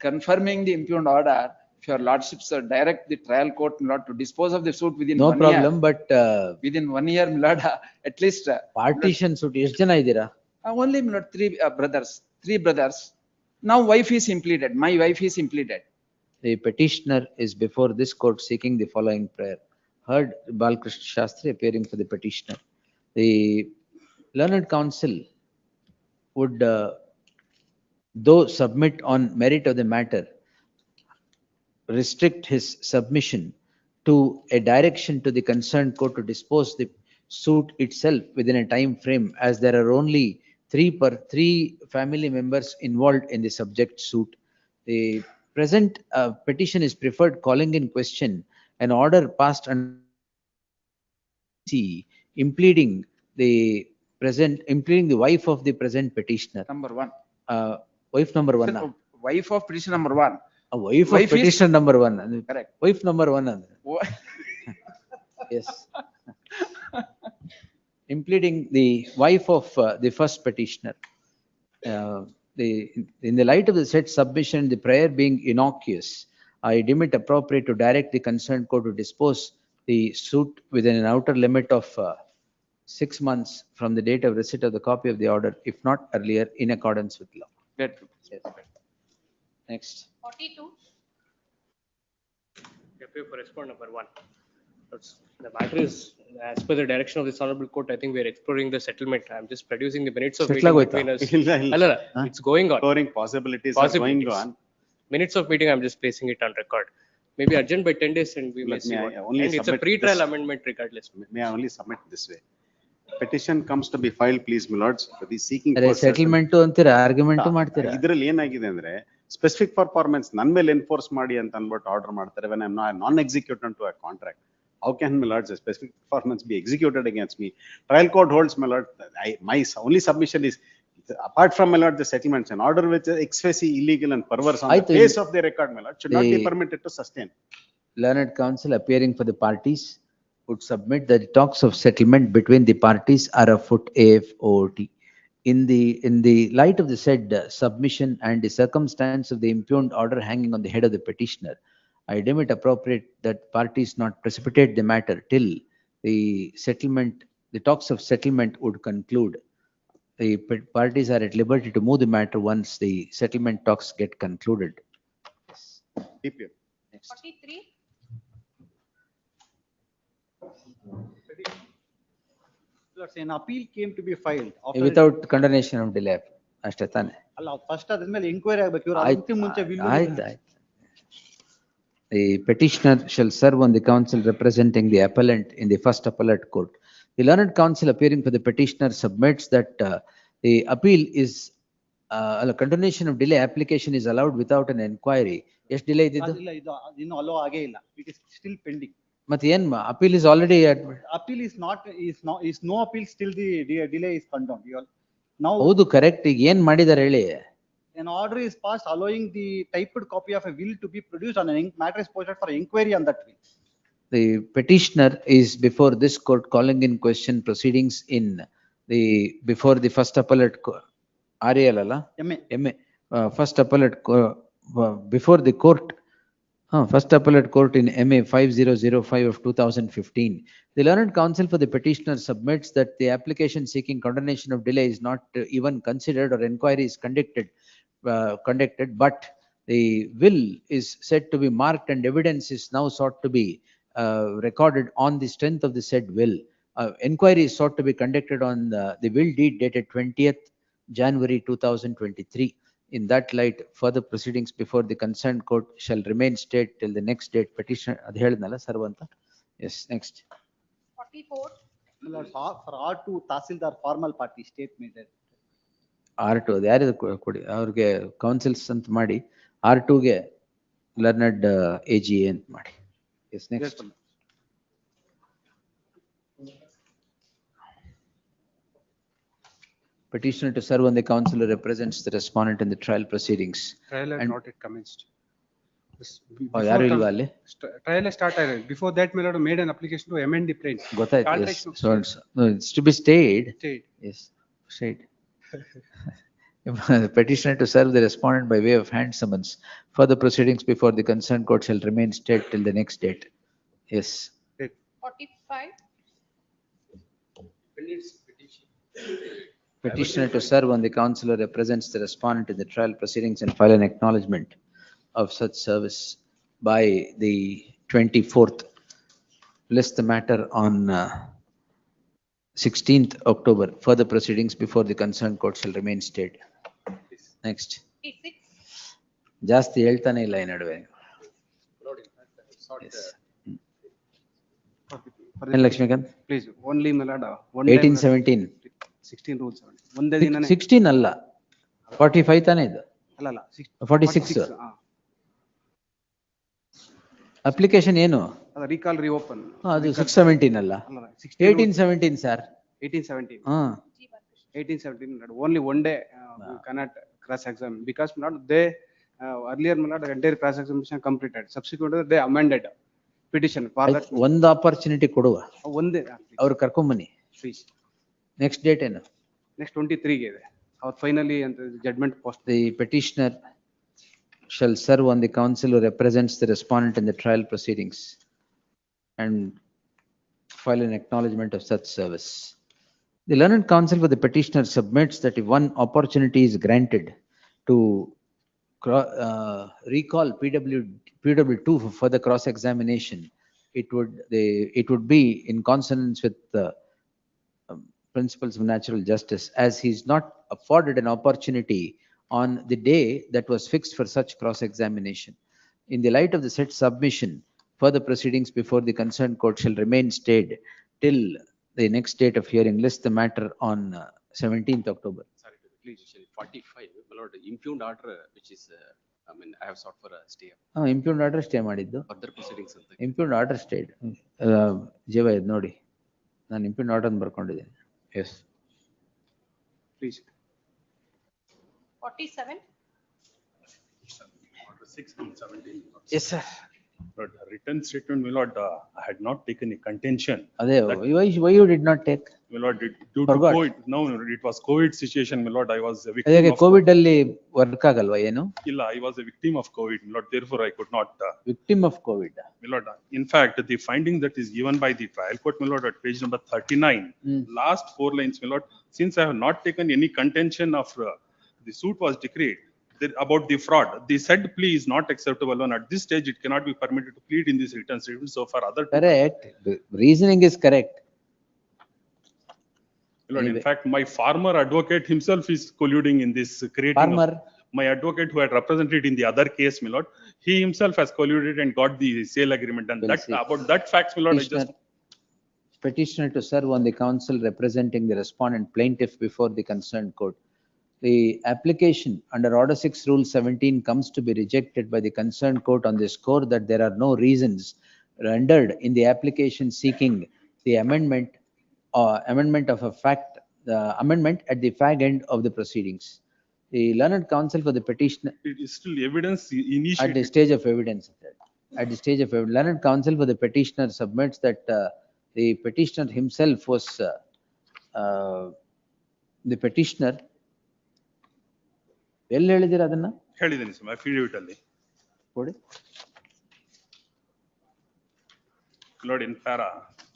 confirming the impugned order, if your lordships direct the trial court, milord, to dispose of the suit within 1 year. No problem, but within 1 year, milord, at least partition suit ಎಷ್ಟು ಜನ ಇದ್ದೀರಾ? Only, milord, 3 brothers. Now wife is impleaded. My wife is impleaded. The petitioner is before this court seeking the following prayer. Heard Balkrishna Shastri appearing for the petitioner. The learned counsel would, though submit on merit of the matter, restrict his submission to a direction to the concerned court to dispose the suit itself within a time frame, as there are only 3 family members involved in the subject suit. The present petition is preferred calling in question an order passed under impleading the wife of the present petitioner. Number 1. Wife number 1. Wife of petition number 1. Wife of petitioner number 1. Correct. Wife number 1. Yes. Impleading the wife of the first petitioner. In the light of the said submission, the prayer being innocuous, I deem it appropriate to direct the concerned court to dispose the suit within an outer limit of 6 months from the date of receipt of the copy of the order, if not earlier, in accordance with law. Yes. Next. 42. For respondent number 1. The matter is, as per the direction of this honorable court, I think we are exploring the settlement. I'm just producing the minutes of meeting between us. It's going on. Exploring possibilities are going on. Minutes of meeting, I'm just placing it on record. maybe urgent by 10 days and we may Let see me, what. only And it's a submit pre-trial this. amendment regardless. May I only submit this way? Petition comes to be filed, please, my lords, for the seeking for settlement ಅಂತೀರಾ argument ಮಾಡ್ತೀರಾ? ಇದ್ರಲ್ಲಿ ಏನಾಗಿದೆ ಅಂದ್ರೆ specific performance ನನ್ ಮೇಲೆ enforce ಮಾಡಿ ಅಂತ ಅನ್ಬಿಟ್ಟು ಆರ್ಡರ್ ಮಾಡ್ತಾರೆ. when I'm non executant to a contract, how can, my lords, a specific performance be executed against me? Trial court holds, my lord, my only submission is, apart from, my lord, the settlements, an order which is ex facie illegal and perverse on the face of the record, my lord, should not be permitted to sustain. Learned counsel appearing for the parties would submit that the talks of settlement between the parties are afoot AFOT. In the light of the said submission and the circumstance of the impugned order hanging on the head of the petitioner, I deem it appropriate that parties not precipitate the matter till the settlement, the talks of settlement would conclude. The parties are at liberty to move the matter once the settlement talks get concluded. TPM. 43. An appeal came to be filed. Without condonation of delay. ಅಷ್ಟೇ ತಾನೆ? ಅಲ್ಲ first ಅದ್ಮೇಲೆ enquiry ಆಗ್ಬೇಕು. ಇವರು ಅದಕ್ಕೆ ಮುಂಚೆ ಆಯ್ತು. The petitioner shall serve on the counsel representing the appellant in the first appellate court. The learned counsel appearing for the petitioner submits that the appeal is a condonation of delay application is allowed without an inquiry. Yes, delay ididu? ಇಲ್ಲ ಇದು ಇನ್ನು hello ಆಗೇ ಇಲ್ಲ. It is still pending. ಮತ್ತೆ ಏನ್ appeal is already Appeal is no appeal, still the delay is condoned. Now ಹೌದು correct. ಈಗ ಏನ್ ಮಾಡಿದಾರೆ ಹೇಳಿ? an order is passed allowing the typed copy of a will to be produced on an matter is posted for inquiry on that will. The petitioner is before this court calling in question proceedings in the before the first appellate RAL alla MA first appellate before the court first appellate court in MA 5005 of 2015. The learned counsel for the petitioner submits that the application seeking condonation of delay is not even considered or inquiry is conducted, but the will is said to be marked and evidence is now sought to be recorded on the strength of the said will. Inquiry is sought to be conducted on the will deed dated 20th January 2023. In that light, further proceedings before the concerned court shall remain stayed till the next date. Petitioner ಅದು ಹೇಳಿದ್ನಲ್ಲ ಸರ್ವಂತ. Yes, next. 44. For R2 Tahsildar formal party state made it. R2 ಅದು ಯಾರಿದು ಕೊಡಿ ಅವ್ರಿಗೆ councils ಅಂತ ಮಾಡಿ R2ಗೆ ಲರ್ನಡ್ AGA ಅಂತ ಮಾಡಿ. Yes, next. Petitioner to serve on the counsel who represents the respondent in the trial proceedings. Trial has And- not yet commenced. ಯಾರು ಇಲ್ವಾ ಅಲ್ಲಿ? Trial has started. Before that, my lord made an application to amend the plaint. ಗೊತ್ತಾಯ್ತು. Yes. Alteration of So no, it's to be stayed. Stayed. Yes, stayed. The petitioner to serve the respondent by way of hand summons. Further proceedings before the concerned court shall remain stayed till the next date. Yes. 45. Petitioner to serve on the counsel who represents the respondent in the trial proceedings and file an acknowledgement of such service by the 24th. List the matter on 16th October. Further proceedings before the concerned court shall remain stayed. Next. 46. ಜಾಸ್ತಿ ಹೇಳ್ತಾನೆ ಇಲ್ಲ ಈ ನಡುವೆ. Yes. ಏನ್ Lakshmikant? Please, only my lord. 1817. 16 rules. ಒಂದೇ ದಿನನೇ 16 ಅಲ್ಲ 45 ತಾನೇ ಇದು. ಅಲ್ಲ 46. ಅಪ್ಲಿಕೇಶನ್ ಏನು? Recall reopen. ಅದು 617 ಅಲ್ಲ 1817 sir. 1817. 1817. Only one day you cannot cross examine because not they earlier not entire cross examination completed. Subsequently they amended petition for that. ಒಂದು ಆಪರ್ಚುನಿಟಿ ಕೊಡುವ. ಒಂದೇ ಅವ್ರು ಕರ್ಕೊಂಬನ್ನಿ. please. ನೆಕ್ಸ್ಟ್ ಡೇಟ್ ಏನು? Next 23 ಗೆ ಇದೆ. ಅವ್ರು ಫೈನಲಿ ಅಂತ judgment post. The petitioner shall serve on the counsel who represents the respondent in the trial proceedings and file an acknowledgement of such service. The learned counsel for the petitioner submits that if one opportunity is granted to recall PW2 for further cross-examination, it would be in consonance with the principles of natural justice, as he is not afforded an opportunity on the day that was fixed for such cross-examination. In the light of the said submission, further proceedings before the concerned court shall remain stayed till the next date of hearing, list the matter on 17th October. Sorry to quickly, 45, my lord, impugned order, which is, I have sought for a stay. Impugned order stay ಮಾಡಿದ್ದು. Further proceedings ಅಂತ. Impugned order stayed. ಜೀವ ಇದು ನೋಡಿ. ನಾನು impugned order ಅನ್ನು ಬರ್ಕೊಂಡಿದ್ದೇನೆ. Yes. Please. 47. Order 6 and 17. Yes, sir. But written statement, my lord, I had not taken a contention. ಅದೇ why you did not take? My lord, due to Forgot. COVID, no, it was COVID situation, my lord, I was a victim ಅದೇ of. Covid ಅಲ್ಲಿ work ಆಗಲ್ವಾ ಏನು? ಇಲ್ಲ, I was a victim of COVID, my lord, therefore I could not. Victim of COVID. My lord, in fact, the finding that is given by the trial court, my lord, at page number 39, last 4 lines, my lord, since I have not taken any contention of the suit was decreed about the fraud, the said plea is not acceptable, and at this stage it cannot be permitted to plead in this written statement. So for other. Correct. The reasoning is correct. My lord, in fact, my farmer advocate himself is colluding in this creating. Farmer. My advocate who had represented in the other case, my lord, he himself has colluded and got the sale agreement, and that about that fact, my lord, I just. Petitioner to serve on the counsel representing the respondent plaintiff before the concerned court. The application under Order 6 Rule 17 comes to be rejected by the concerned court on the score that there are no reasons rendered in the application seeking the amendment of a fact, the amendment at the fag end of the proceedings. The learned counsel for the petitioner. It is still evidence initiated. At the stage of evidence. At the stage of evidence, learned counsel for the petitioner submits that the petitioner himself was the petitioner. ಎಲ್ಲಿ ಹೇಳಿದಿರ ಅದನ್ನ? ಹೇಳಿದ್ದೀನಿ sir, affidavit ಅಲ್ಲಿ. ಕೊಡಿ. Lord, in para,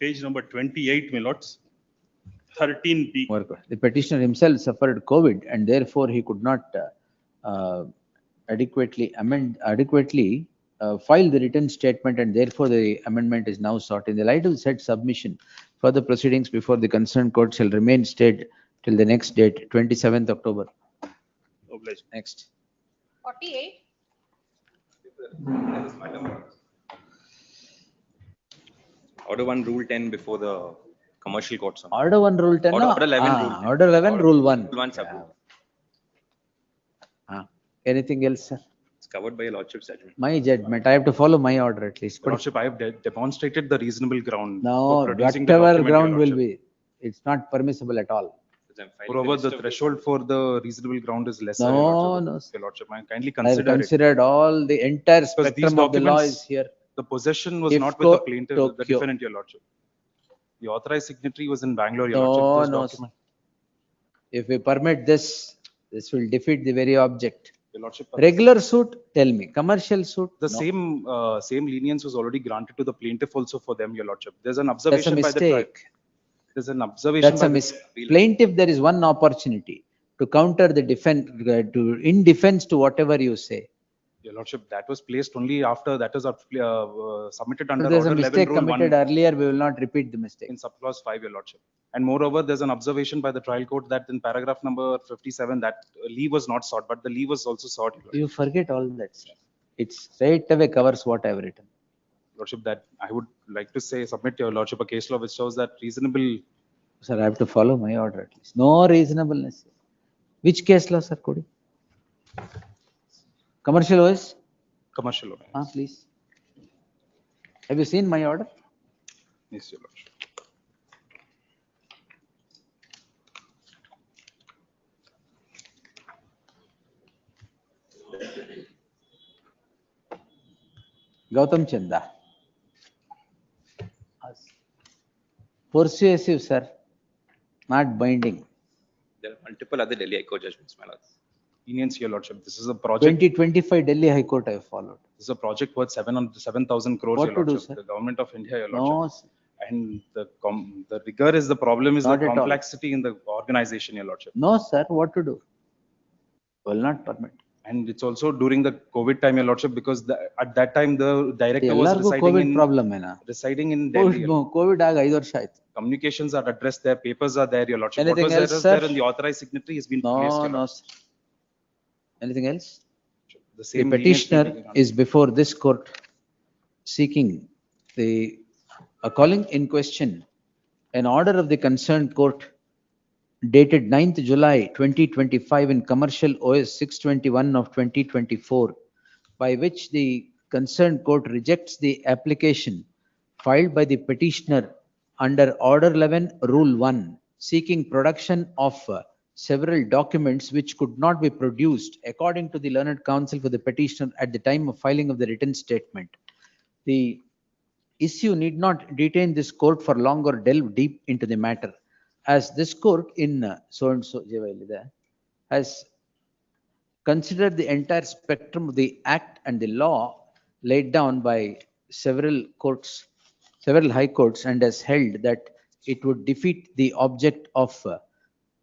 page number 28, my lords, 13B. The petitioner himself suffered COVID and therefore he could not adequately file the written statement, and therefore the amendment is now sought. In the light of said submission, further proceedings before the concerned court shall remain stayed till the next date, 27th October. Next. 48. Order 1, Rule 10 before the commercial courts. Order 1, Rule 10. Order 11, Rule 10. Order 11, Rule 1. Rule 1 sub. Anything else, sir? It's covered by a lordship's judgment. My judgment. I have to follow my order at least. Lordship, I have demonstrated the reasonable ground. No, for producing the whatever document, ground Your will Lordship. be, it's not permissible at all. Moreover, the threshold for the reasonable ground is lesser. No, Your Lordship, I kindly I have consider it. considered all the entire Because these spectrum of the law documents, is here. The possession was If not with the co- plaintiff, the Tokyo. defendant, Your Lordship. The authorized signatory was in Bangalore, Your No, Lordship. Those no. documents- If we permit this, this will defeat the very object. Your Lordship, Regular suit, tell me, commercial suit? the No. same lenience was already granted to the plaintiff also for them, Your Lordship. There's an That's a observation by the trial. mistake. There's an observation. That's a by the- mistake. Plaintiff, there is one opportunity to counter the defense, in defense to whatever you say. Your Lordship, that was placed only after that was submitted under If there's a Order 11, mistake Rule 1 committed earlier, we will not repeat the mistake. in subclause 5, Your Lordship. And moreover, there's an observation by the trial court that in paragraph number 57, that leave was not sought, but the leave was also sought, Your Lordship. You forget all that, sir. It straight away covers what I have written. Lordship, that I would like to say, submit, Your Lordship, a case law which shows that reasonable. Sir, I have to follow my order at least. No reasonableness. Which case law, sir, could you? Commercial OS? Commercial law. Please. Have you seen my order? Yes, Your Lordship. Gautam Chanda. Persuasive, sir, not binding. There are multiple other Delhi High Court judgments, my lords. Lenience, Your Lordship. This is a project. 2025 Delhi High Court I have followed. This is a project worth 7,000 crores, What Your to do, Lordship. sir? The government of India, Your No, Lordship. And the rigor is the problem, is the Not at all. complexity in the organization, Your Lordship. No, sir, what to do? Will not permit. And it's also during the COVID time, Your Lordship, because at that time, the director was ಎಲ್ಲರಿಗೂ residing Covid in, problem ಏನಾ? residing in Delhi. Covid ಆಗ 5 ವರ್ಷ ಆಯ್ತು. Communications are addressed there, papers are there, Your Lordship. Anything What was else, there sir? in the authorized signatory has been No, placed, Your no, Lordship. sir. Anything else? The same petitioner leniency being is before this court seeking calling in question an order of the concerned court dated 9th July 2025 in commercial OS 621 of 2024, by which the concerned court rejects the application filed by the petitioner under Order 11, Rule 1, seeking production of several documents which could not be produced according to the learned counsel for the petitioner at the time of filing of the written statement. The issue need not detain this court for long or delve deep into the matter, as this court in so and so has considered the entire spectrum of the act and the law laid down by several courts, several high courts, and has held that it would defeat the object of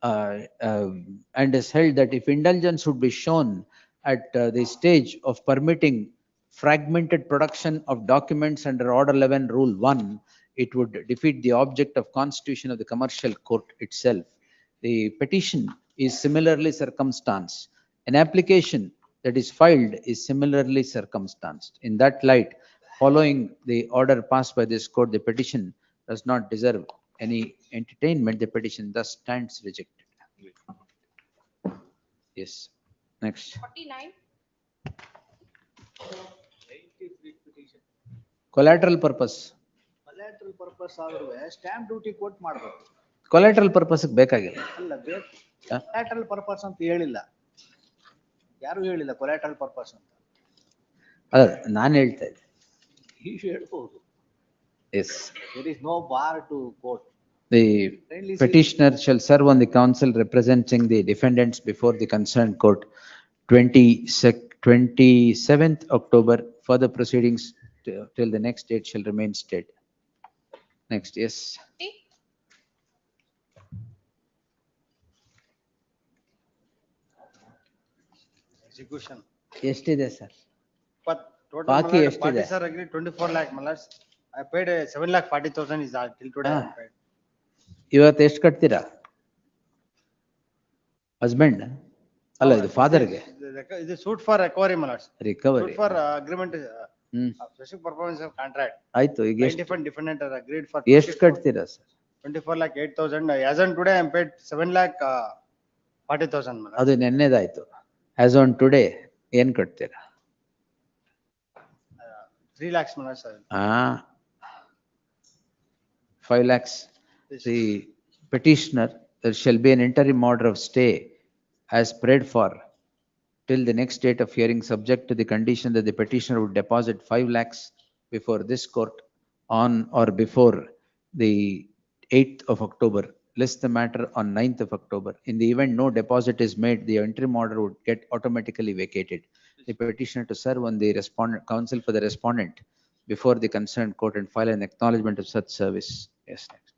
and has held that if indulgence would be shown at the stage of permitting fragmented production of documents under Order 11, Rule 1, it would defeat the object of constitution of the commercial court itself. The petition is similarly circumstanced. An application that is filed is similarly circumstanced. In that light, following the order passed by this court, the petition does not deserve any entertainment. The petition thus stands rejected. Yes. Next. 49. Collateral purpose. Collateral purpose ಆದ್ರೂ stamp duty coat ಮಾಡಬೇಕು. Collateral purpose ಬೇಕಾಗಿಲ್ಲ. ಅಲ್ಲ ಬೇಕು. Collateral purpose ಅಂತ ಹೇಳಿಲ್ಲ. ಯಾರು ಹೇಳಿಲ್ಲ collateral purpose ಅಂತ. ಅಲ್ಲ ನಾನು ಹೇಳ್ತಾ ಇದ್ದೆ. ನೀವು ಹೇಳ್ಬೋದು. Yes. There is no bar to court. The petitioner shall serve on the counsel representing the defendants before the concerned court 27th October. Further proceedings till the next date shall remain stayed. Next, yes. Execution. ಎಷ್ಟಿದೆ sir? But total ಬಾಕಿ malad, ಎಷ್ಟಿದೆ? parties are agreed 24 lakh malad. I paid 7,40,000 is till today. I paid. ಇವತ್ತು ಎಷ್ಟು ಕಟ್ತೀರಾ? Husband ಅಲ್ಲ ಇದು ಫಾದರ್ಗೆ This is suit for recovery malad. Recovery. Suit for agreement specific performance of contract. ಆಯ್ತು ಈಗ ಎಷ್ಟು Different defendant are agreed for. ಎಷ್ಟು ಕಟ್ತೀರಾ sir? 24 lakh 8,000. As on today I am paid 7 lakh 40,000 malad. ಅದು ನೆನ್ನೆದಾಯ್ತು. As on today ಏನ್ ಕಟ್ತೀರಾ? 3 lakhs malad sir. 5 lakhs. The petitioner, there shall be an interim order of stay as prayed for till the next date of hearing, subject to the condition that the petitioner would deposit 5 lakhs before this court on or before the 8th of October, list the matter on 9th of October. In the event no deposit is made, the interim order would get automatically vacated. The petitioner to serve on the respondent counsel for the respondent before the concerned court and file an acknowledgement of such service. Yes, next.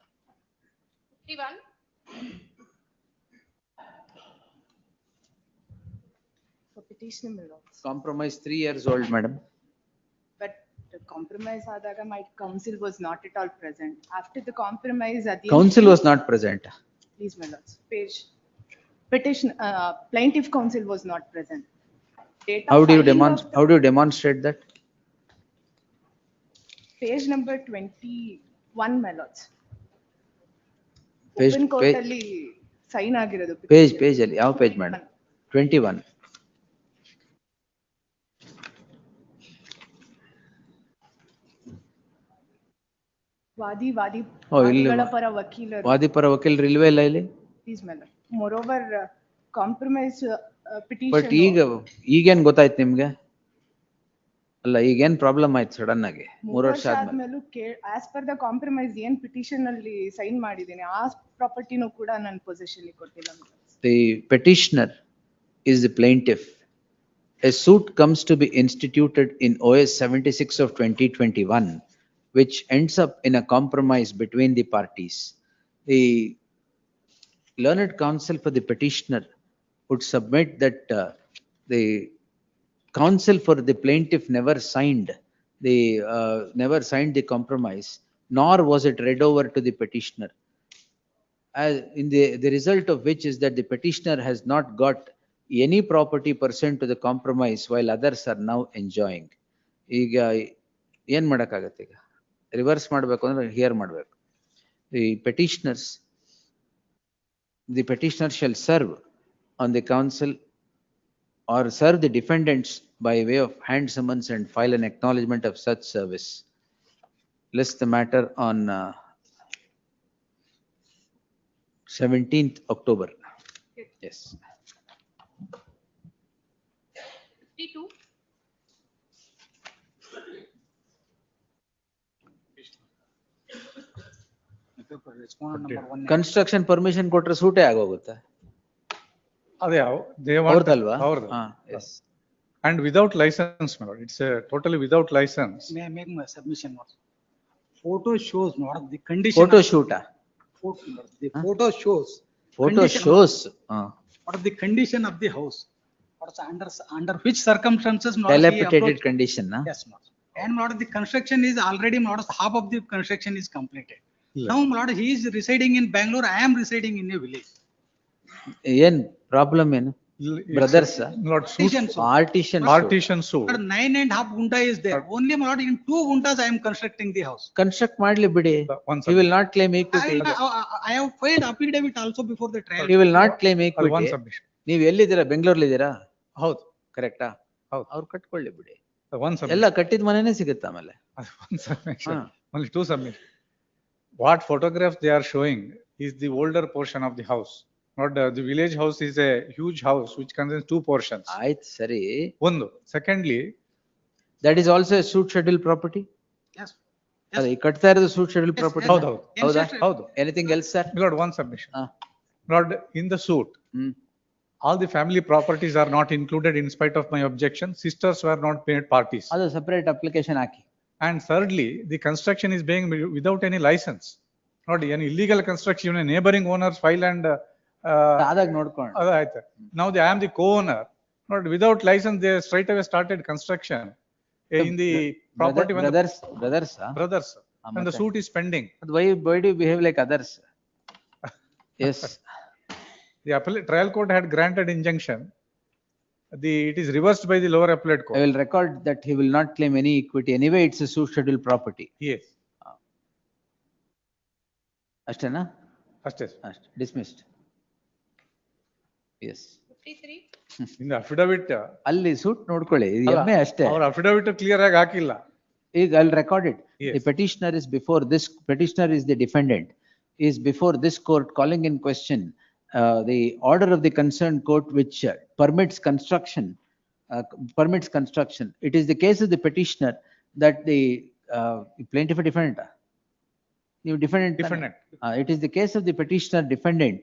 51. For petitioner Milords. Compromise 3 years old, madam. But the compromise adaga my counsel was not at all present. After the compromise at the Counsel was not present. Please Milords. Page. Petition plaintiff counsel was not present. Date of How do you demonstrate that? Page number 21 Milords. Page, Open court ಅಲ್ಲಿ sign ಆಗಿರೋದು. page ಅಲ್ಲಿ ಯಾವ page madam? 21. ವಾದಿಗಳ ಪರ ವಕೀಲರು. ವಾದಿ ಪರ ವಕೀಲರು ಇಲ್ವೇ ಇಲ್ಲ ಇಲ್ಲಿ? Please my lord. Moreover, compromise petition. But ಈಗೇನ್ ಗೊತ್ತಾಯ್ತು ನಿಮ್ಗೆ? ಅಲ್ಲ ಈಗೇನ್ ಪ್ರಾಬ್ಲಮ್ ಆಯ್ತು ಸಡನ್ ಆಗಿ 3 ವರ್ಷ ಆದ್ಮೇಲೆ? ಆಸ್ ಪರ್ ದ ಕಾಂಪ್ರಮೈಸ್ ಏನ್ ಪಿಟಿಷನ್ ಅಲ್ಲಿ ಸೈನ್ ಮಾಡಿದ್ದೀನಿ ಆ ಪ್ರಾಪರ್ಟಿನೂ ಕೂಡ ನನ್ನ ಪೊಸೆಷನ್ ಕೊಟ್ಟಿಲ್ಲ. The petitioner is the plaintiff. A suit comes to be instituted in OS 76 of 2021, which ends up in a compromise between the parties. The learned counsel for the petitioner would submit that the counsel for the plaintiff never signed the compromise, nor was it read over to the petitioner. The result of which is that the petitioner has not got any property pursuant to the compromise while others are now enjoying. ಈಗ ಏನ್ ಮಾಡಕ್ಕಾಗತ್ತೆ ಈಗ? Reverse ಮಾಡ್ಬೇಕು ಅಂದ್ರೆ here ಮಾಡ್ಬೇಕು. The petitioner shall serve on the counsel or serve the defendants by way of hand summons and file an acknowledgement of such service. List the matter on 17th October. Yes. 52. Construction permission ಕೊಟ್ರೆ ಸೂಟೇ ಆಗೋಗುತ್ತೆ. ಅದೇ they want. ಅವ್ರದಲ್ವಾ? ಅವ್ರದ್ದು. Yes. And without license, my lord. It's totally without license. May I make my submission also? Photo shows not the condition. Photo shoot. The photo shows. Photo condition shows. What is the condition of the house? What is under which circumstances? not he Dilapidated approach- condition. Yes, Lord. And Lord, the construction is already, Lord, half of the construction is completed. Yeah. Now, Lord, he is residing in Bangalore, I am residing in a village. ಏನ್ problem ಏನು? Brothers. Lord, Partition suit. Artisan. Partition suit. Lord, 9.5 gunta is there. Only, Lord, in 2 guntas I am constructing the house. Construct ಮಾಡ್ಲಿ ಬಿಡಿ. He will not claim equity. I have filed affidavit also before the trial. He will not claim One equity. submission. ನೀವು ಎಲ್ಲಿದ್ದೀರಾ? ಬೆಂಗಳೂರಲ್ಲಿ ಇದ್ದೀರಾ? ಹೌದು. ಕರೆಕ್ಟಾ? ಹೌದು. ಅವ್ರು ಕಟ್ಕೊಳ್ಳಿ ಬಿಡಿ. One submission. ಎಲ್ಲ ಕಟ್ಟಿದ ಮನೆನೇ ಸಿಗುತ್ತೆ ಆಮೇಲೆ. One submission. Only 2 submissions. What photographs they are showing is the older portion of the house. Not the village house is a huge house which contains 2 portions. ಆಯ್ತು ಸರಿ. One. Secondly, that is also a suit schedule property. Yes. ಅದೇ ಈ ಕಟ್ತಾ ಇರೋದು suit schedule property. ಹೌದು, ಹೌದು. ಹೌದಾ? ಹೌದು. Anything else, sir? Lord, one submission. Lord, in the suit, all the family properties are not included in spite of my objection. Sisters were not made parties. ಅದು separate application hockey. And thirdly, the construction is being without any license. Not any illegal construction, a neighboring owners file and ಆದಾಗ ನೋಡ್ಕೊಂಡು. ಅದಾಯ್ತು. Now I am the co-owner. Not without license, they straight away started construction in the property. when the- brothers. Brothers. And the suit is pending. Why do you behave like others? Yes. The appellate trial court had granted injunction. It is reversed by the lower appellate I court. will record that he will not claim any equity. Anyway, it's a suit schedule property. Yes. ಅಷ್ಟೇನಾ? ಅಷ್ಟೇ. Dismissed. Yes. 53. In the affidavit. ಅಲ್ಲಿ suit ನೋಡ್ಕೊಳ್ಳಿ. ಇದು ಎಮ್ಮೆ ಅಷ್ಟೇ. ಅವ್ರ affidavit clear ಆಗಿ ಹಾಕಿಲ್ಲ. ಈಗ I'll record it. Yes. The petitioner is before this, petitioner is the defendant, is before this court calling in question the order of the concerned court which permits construction. It is the case of the petitioner that the plaintiff or defendant. You defendant. Defendant. It is the case of the petitioner defendant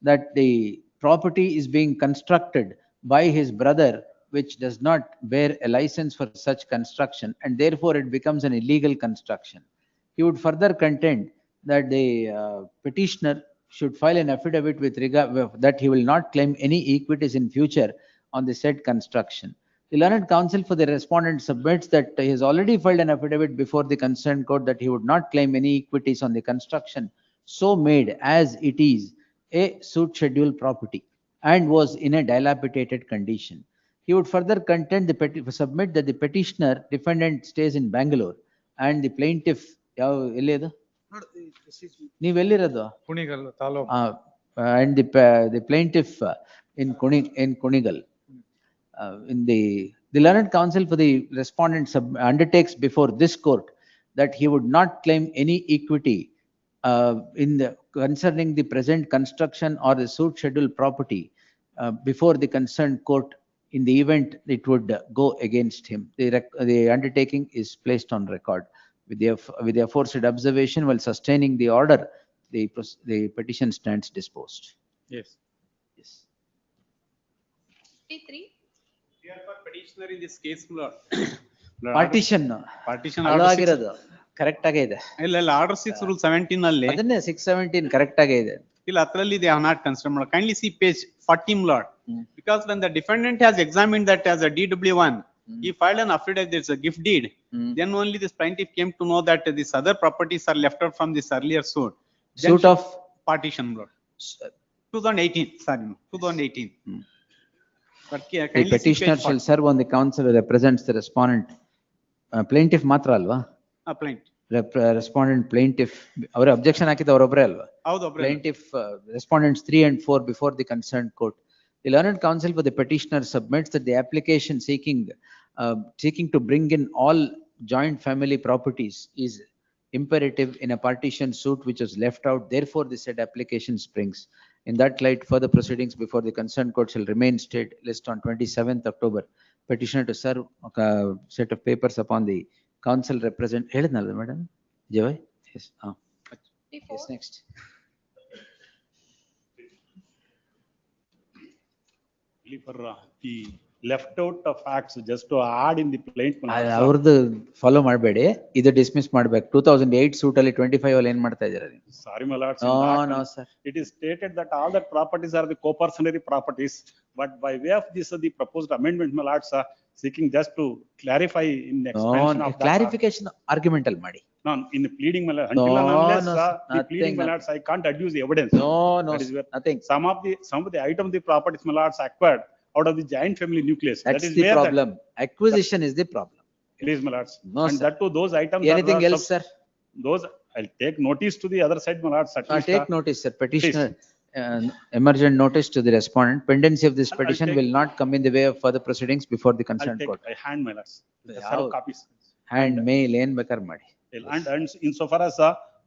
that the property is being constructed by his brother, which does not bear a license for such construction, and therefore it becomes an illegal construction. He would further contend that the petitioner should file an affidavit with regard that he will not claim any equities in future on the said construction. The learned counsel for the respondent submits that he has already filed an affidavit before the concerned court that he would not claim any equities on the construction so made as it is a suit schedule property and was in a dilapidated condition. He would further contend submit that the petitioner defendant stays in Bangalore and the plaintiff ಎಲ್ಲಿದು? ನೀವೆಲ್ಲಿರೋದು? Kunigal taluk. And the plaintiff in Kunigal. The learned counsel for the respondent undertakes before this court that he would not claim any equity concerning the present construction or the suit schedule property before the concerned court in the event it would go against him. The undertaking is placed on record. With the aforesaid observation, while sustaining the order, the petition stands disposed. Yes. Yes. 53. For petitioner in this case, Lord. Partition. Partition ಅದಾಗಿರೋದು correct ಆಗೇ ಇದೆ. ಇಲ್ಲ order 6 rule 17 ಅಲ್ಲಿ ಅದನ್ನೇ 617 correct ಆಗೇ ಇದೆ. ಇಲ್ಲ ಅದರಲ್ಲಿ they have not considered, Lord. Kindly see page 40, Lord. Because when the defendant has examined that as a DW1, he filed an affidavit, there's a gift deed. Then only this plaintiff came to know that these other properties are left out from this earlier suit. Suit of partition, Lord. 2018, sorry, 2018. But The kindly see petitioner page shall 40. serve on the counsel who represents the respondent. Plaintiff matra alva? Plaint. Respondent plaintiff, our objection ಹಾಕಿದ ಅವರೊಬ್ಬರೇ ಅಲ್ವಾ? ಹೌದು ಒಬ್ರೇ. Plaintiff, respondents 3 and 4 before the concerned court. The learned counsel for the petitioner submits that the application seeking to bring in all joint family properties is imperative in a partition suit which was left out. Therefore, the said application springs. In that light, further proceedings before the concerned court shall remain state list on 27th October. Petitioner to serve a set of papers upon the counsel represent. ಹೇಳಿದ್ನಲ್ಲ madam? Joy? Yes. Yes, next. For the left out of facts, just to add in the plaint. ಅವ್ರದ್ದು follow ಮಾಡಬೇಡಿ, ಇದು dismiss ಮಾಡ್ಬೇಕು. 2008 suit ಅಲ್ಲಿ 25 ಅಲ್ಲಿ ಏನ್ ಮಾಡ್ತಾ ಇದ್ದೀರಾ ನೀವು? Sorry, my lords. No, sir. It is stated that all the properties are the co-personary properties, but by way of this, the proposed amendment, my lords, are seeking just to clarify in expansion of that. Clarification argument ಅಲ್ಲಿ ಮಾಡಿ. No, in the pleading, my lord, until and unless the pleading, my nothing. lords, I can't adduce the evidence. No, That is where nothing. Some of the items, the properties, my lords, acquired out of the giant family nucleus. That's That is the where problem. Acquisition is the problem. Please, my lords. No, And sir. that too, those items. Anything else, sir? Those, I'll take notice to the other side, my lords. at least, Take notice, sir. Petitioner, emergent notice to the respondent. Pendency of this petition take- will not come in the way of further proceedings before the I'll concerned take, court. I hand, my lords. The How? serve copies. Hand, mail, ಏನ್ ಬೇಕಾದ್ರೆ ಮಾಡಿ. And insofar as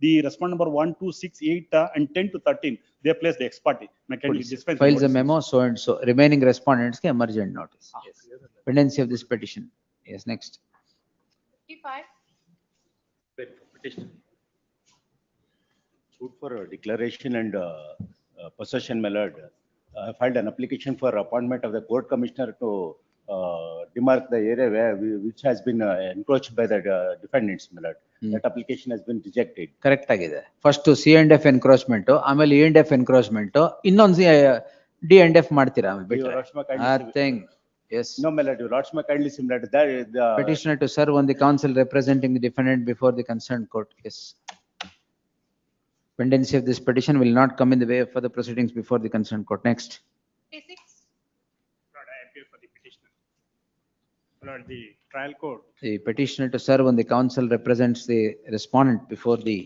the respondent number 1, 2, 6, 8 and 10 to 13, they place the ex parte. Mechanically dispense. Files a memo, so and so. Remaining respondents ke emergent notice. Yes. Pendency of this petition. Yes, next. 55. Petition. Suit for declaration and possession, my lord. I filed an application for appointment of the court commissioner to demark the area which has been encroached by the defendants, my lord. That application has been rejected. Correct ಆಗಿದೆ. First C&F encroachment, ಆಮೇಲೆ E&F encroachment, ಇನ್ನೊಂದು D&F ಮಾಡ್ತೀರಾ ಬಿಟ್ರೆ? Nothing. Yes. No, my lord, your lordship kindly similar to that. Petitioner to serve on the counsel representing the defendant before the concerned court. Yes. Pendency of this petition will not come in the way of further proceedings before the concerned court. Next. 56. Lord, I appear for the petitioner. Lord, the trial court. The petitioner to serve on the counsel represents the respondent before the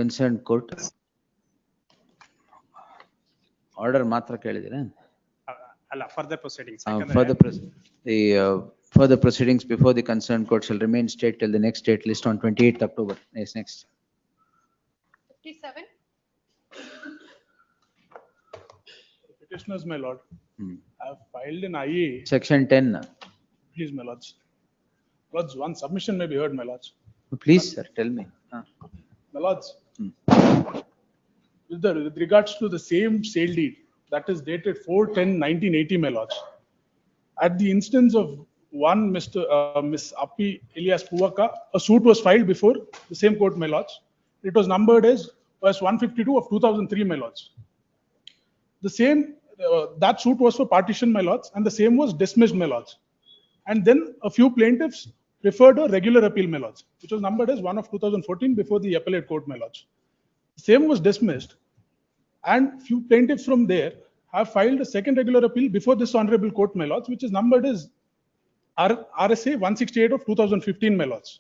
concerned court. Order ಮಾತ್ರ ಕೇಳಿದಿರಾ? ಅಲ್ಲ, further proceedings. Further proceedings before the concerned court shall remain state till the next date list on 28th October. Yes, next. 57. Petitioners, my lord. I have filed an IE. Section 10. Please, my lords. Lords, one submission may be heard, my lords. Please, sir, tell me. My lords. With regards to the same sale deed that is dated 4/10/1980, my lords. At the instance of one Miss Appi Elias Puvaka, a suit was filed before the same court, my lords. It was numbered as 152 of 2003, my lords. The same, that suit was for partition, my lords, and the same was dismissed, my lords. And then a few plaintiffs preferred a regular appeal, my lords, which was numbered as 1 of 2014 before the appellate court, my lords. The same was dismissed, and few plaintiffs from there have filed a second regular appeal before this honorable court, my lords, which is numbered as RSA 168 of 2015, my lords.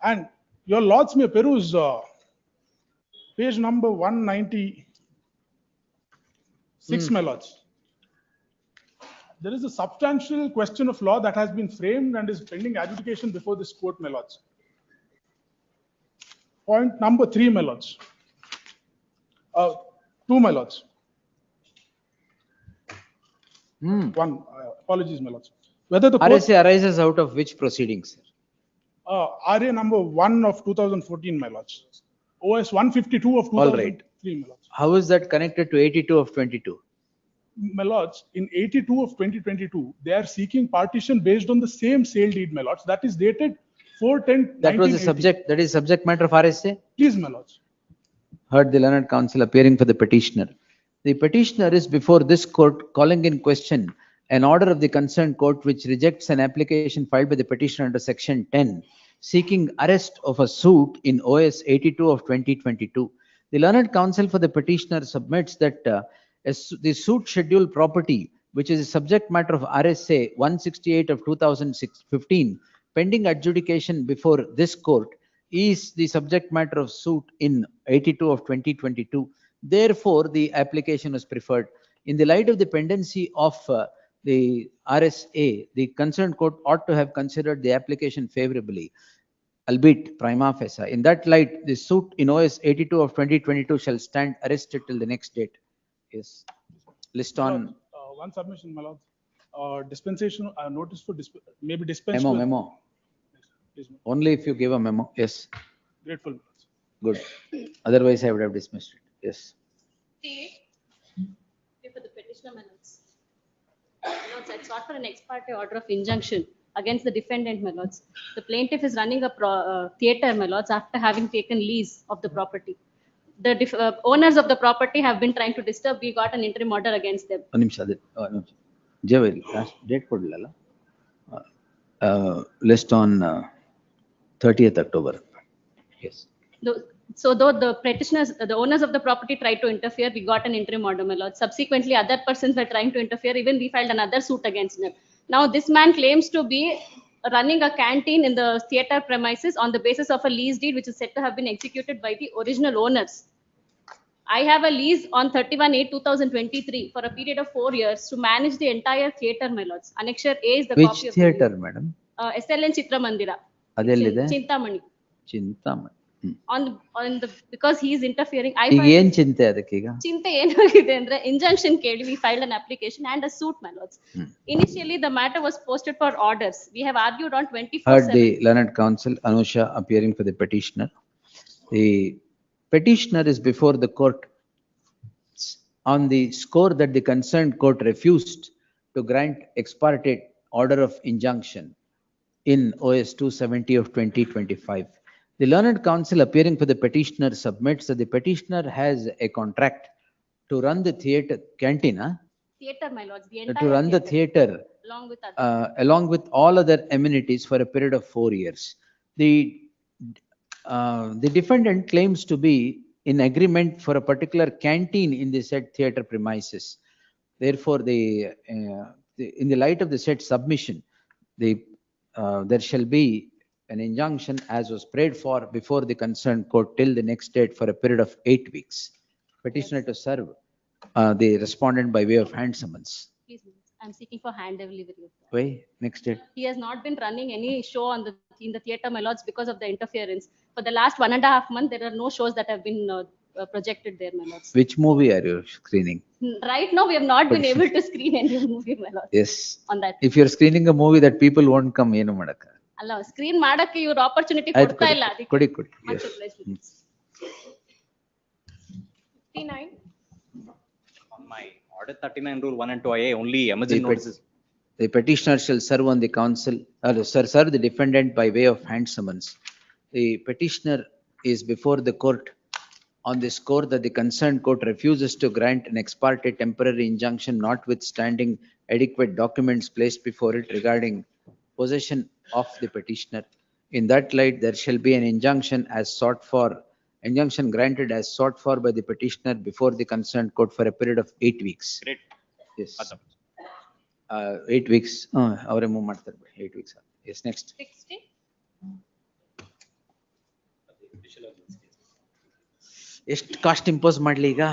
And your lords may peruse page number 196, my lords. There is a substantial question of law that has been framed and is pending adjudication before this court, my lords. Point number 3, my lords. 2, my lords. One, apologies, my lords. Whether the court, RSA arises out of which proceedings? RA number 1 of 2014, my lords. OS 152 of 2003, my lords. How is that connected to 82 of 22? My lords, in 82 of 2022, they are seeking partition based on the same sale deed, my lords. That is dated 4/10/1980. That was the subject, that is subject matter of RSA? Please, my lords. Heard the learned counsel appearing for the petitioner. The petitioner is before this court calling in question an order of the concerned court which rejects an application filed by the petitioner under section 10 seeking arrest of a suit in OS 82 of 2022. The learned counsel for the petitioner submits that the suit schedule property which is the subject matter of RSA 168 of 2015, pending adjudication before this court, is the subject matter of suit in 82 of 2022. Therefore, the application was preferred. In the light of the pendency of the RSA, the concerned court ought to have considered the application favorably, albeit prima facie. In that light, the suit in OS 82 of 2022 shall stand arrested till the next date. Yes. List on One submission, my lord. Dispensation, notice for maybe dispense. memo. Please, ma'am. Only if you give a memo. Yes. Grateful. Good. Otherwise, I would have dismissed it. Yes. For the petitioner melons. Melons, I sought for an ex parte order of injunction against the defendant melons. The plaintiff is running a theatre melons after having taken lease of the property. The owners of the property have been trying to disturb. We got an interim order against them. Javeri, last date kodilla. List on 30th October. Yes. So though the owners of the property tried to interfere, we got an interim order, my lord. Subsequently, other persons were trying to interfere. Even we filed another suit against them. Now, this man claims to be running a canteen in the theatre premises on the basis of a lease deed, which is said to have been executed by the original owners. I have a lease on 31/8/2023 for a period of 4 years to manage the entire theatre, my lords. Annexure A is the Which copy of theatre, madam? SLN Chitramandira. Adellide? Chintamani. Chintamani. Because he is interfering. I ಈಗ filed ಏನ್ ಚಿಂತೆ ಅದಕ್ಕೀಗ? ಚಿಂತೆ ಏನಾಗಿದೆ ಅಂದ್ರೆ injunction ಕೇಳಿ we filed an application and a suit, my lords. Initially, the matter was posted for orders. We have argued on 24/7. Heard the learned counsel Anusha appearing for the petitioner. The petitioner is before the court on the score that the concerned court refused to grant ex parte order of injunction in OS 270 of 2025. The learned counsel appearing for the petitioner submits that the petitioner has a contract to run the theatre canteen, Theatre, my lords. The to entire run the theatre along with all other amenities for a period of 4 years. The defendant claims to be in agreement for a particular canteen in the said theatre premises. Therefore, in the light of the said submission, there shall be an injunction as was prayed for before the concerned court till the next date for a period of 8 weeks. Petitioner to serve the respondent by way of hand summons. Please, I'm seeking for hand delivery of that. Why? Next date. He has not been running any show in the theatre, my lords, because of the interference. For the last 1.5 months, there are no shows that have been projected there, my lords. Which movie are you screening? Right now, we have not been able to screen any movie, my lords. Yes. On that. If you're screening a movie that people won't come, ಏನು ಮಾಡಕ್ಕ? ಅಲ್ಲ screen ಮಾಡಕ್ಕೆ ಇವ್ರು opportunity ಆಯ್ತು, ಕೊಡ್ತಾ ಇಲ್ಲ ಕೊಡಿ. Much obliged. 59. On my order 39 rule 1 and 2IA, only emergency notices. The petitioner shall serve on the counsel, serve the defendant by way of hand summons. The petitioner is before the court on the score that the concerned court refuses to grant an ex parte temporary injunction notwithstanding adequate documents placed before it regarding possession of the petitioner. In that light, there shall be an injunction granted as sought for by the petitioner before the concerned court for a period of 8 weeks. Great. Yes. 8 weeks. Avare move ಮಾಡ್ತಾರೆ 8 weeks. Yes, next. 60. ಎಷ್ಟು cost impose ಮಾಡ್ಲಿ ಈಗ?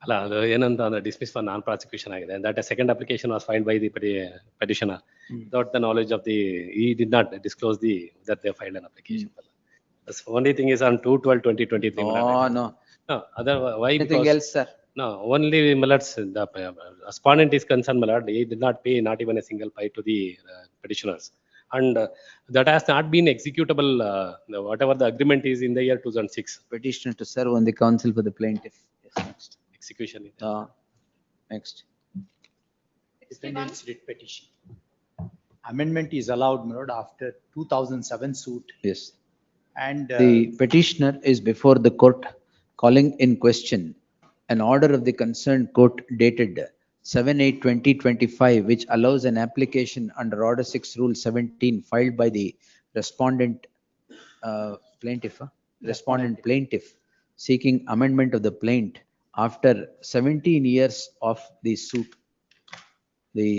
ಅಲ್ಲ ಅದು ಏನಂತ ಅಂದ್ರೆ dismiss for non prosecution ಆಗಿದೆ. That a second application was filed by the petitioner without the knowledge of he did not disclose that they filed an application. The only thing is on 2/12/2023. No. Other why? Anything else, sir? No, only Millard's the respondent is concerned. Millard, he did not pay not even a single pie to the petitioners, and that has not been executable. Whatever the agreement is in the year 2006. Petitioner to serve on the counsel for the plaintiff. Yes, next. Execution. Next. Defendant's writ petition. Amendment is allowed, my lord, after 2007 suit. Yes. And the petitioner is before the court calling in question an order of the concerned court dated 7/8/2025, which allows an application under Order 6 Rule 17 filed by the respondent plaintiff seeking amendment of the plaint after 17 years of the suit. The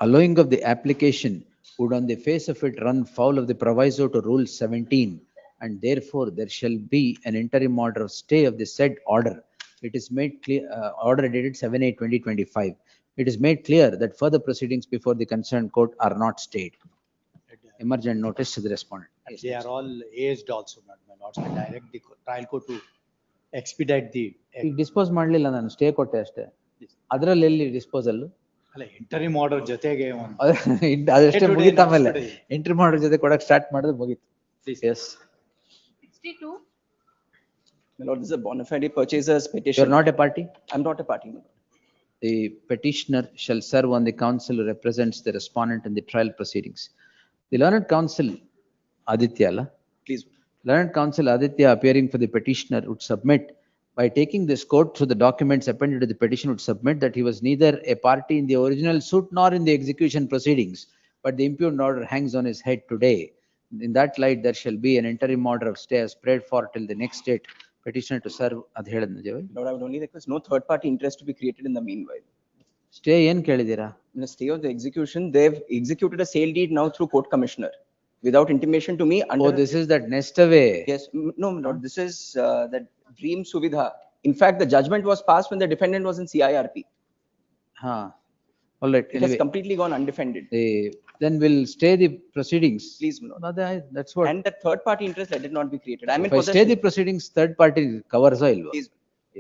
allowing of the application would on the face of it run foul of the proviso to Rule 17, and therefore there shall be an interim order of stay of the said order. It is made clear, order dated 7/8/2025. It is made clear that further proceedings before the concerned court are not stayed. Emergent notice to the respondent. Yes, They are all aged also, my lords. I direct the trial court to expedite the. ಈಗ dispose ಮಾಡ್ಲಿಲ್ಲ ನಾನು stay ಕೊಟ್ಟೆ ಅಷ್ಟೇ. ಅದ್ರಲ್ಲಿ ಎಲ್ಲಿ disposal? ಅಲ್ಲ interim order ಜೊತೆಗೆ ಒಂದು. ಅದಷ್ಟೇ ಮುಗಿತ ಆಮೇಲೆ ಇಂಟರ್ ಮಾಡೋ ಜೊತೆ ಕೊಡಕ್ ಸ್ಟಾರ್ಟ್ ಮಾಡಿದ್ರೆ ಮುಗೀತು. Yes. 62. My lord, this is a bona fide purchaser's petition. You are not a party? I'm not a party, my lord. The petitioner shall serve on the counsel who represents the respondent in the trial proceedings. The learned counsel Aditya, Please. learned counsel Aditya appearing for the petitioner would submit, by taking this court through the documents appended to the petition, would submit that he was neither a party in the original suit nor in the execution proceedings, but the impugned order hangs on his head today. In that light, there shall be an interim order of stay as prayed for till the next date. Petitioner to serve ಅದ್ ಹೇಳಿದ್ನ Lord, I would only request no third party interest to be created in the meanwhile. Stay ಏನ್ ಕೇಳಿದೀರಾ? In the stay of the execution, they've executed a sale deed now through court commissioner without intimation to me. Oh, this is that nest away. Yes, no, my lord, this is that dream suvidha. In fact, the judgment was passed when the defendant was in CIRP. All right. It has completely gone undefended. Then we'll stay the proceedings. Please, my lord. That's what. And the third party interest, let it not be created. I'm in If I stay the proceedings, third party covers oil. Please.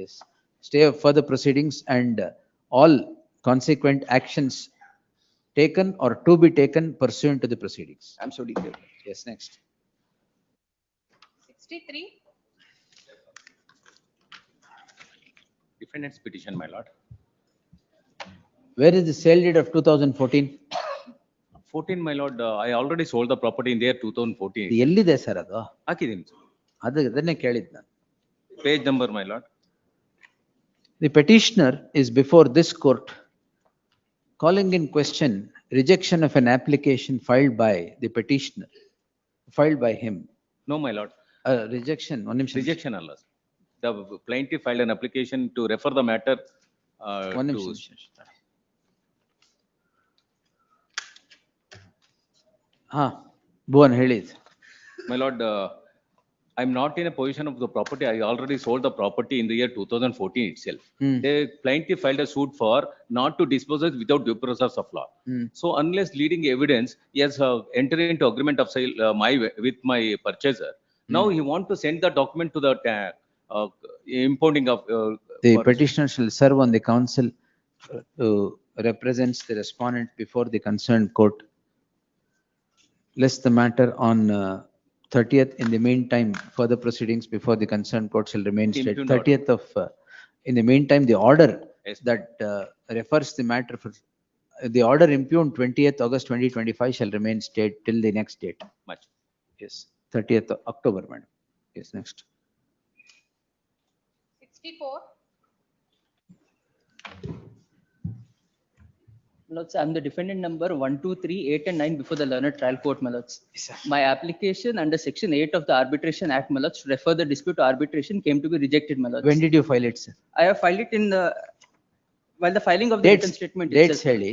Yes. Stay of further proceedings and all consequent actions taken or to be taken pursuant to the proceedings. I'm so detailed. Yes, next. 63. Defendant's petition, my lord. Where is the sale deed of 2014? 14, my lord, I already sold the property in there 2014. ಎಲ್ಲಿದೆ sir ಅದು? ಹಾಕಿದ್ದೀನಿ. ಅದನ್ನೇ ಕೇಳಿದ್ ನಾನು. Page number, my lord. The petitioner is before this court calling in question rejection of an application filed by the petitioner, filed by him. No, my lord. Rejection, one ನಿಮಿಷ. Rejection ಅಲ್ಲ. The plaintiff filed an application to refer the matter one to. ನಿಮಿಷ. ಭುವನ್ ಹೇಳಿದ್. My lord, I'm not in a position of the property. I already sold the property in the year 2014 itself. The plaintiff filed a suit for not to dispose it without due process of law. So unless leading evidence, he has entered into agreement of sale with my purchaser. Now he want to send the document to the impounding of. The petitioner shall serve on the counsel who represents the respondent before the concerned court, lest the matter on 30th. In the meantime, further proceedings before the concerned court shall remain stayed. 30th of, in the meantime, the order that refers the matter for, the order impugned 20th August 2025 shall remain stayed till the next date. Much. Yes, 30th October, madam. Yes, next. 64. Lords, I'm the defendant number 1, 2, 3, 8 and 9 before the learned trial court, my lords. My application under section 8 of the Arbitration Act, my lords, to refer the dispute to arbitration came to be rejected, my lords. When did you file it, sir? I have filed it in the, while the filing of the written statement Dates itself. ಹೇಳಿ.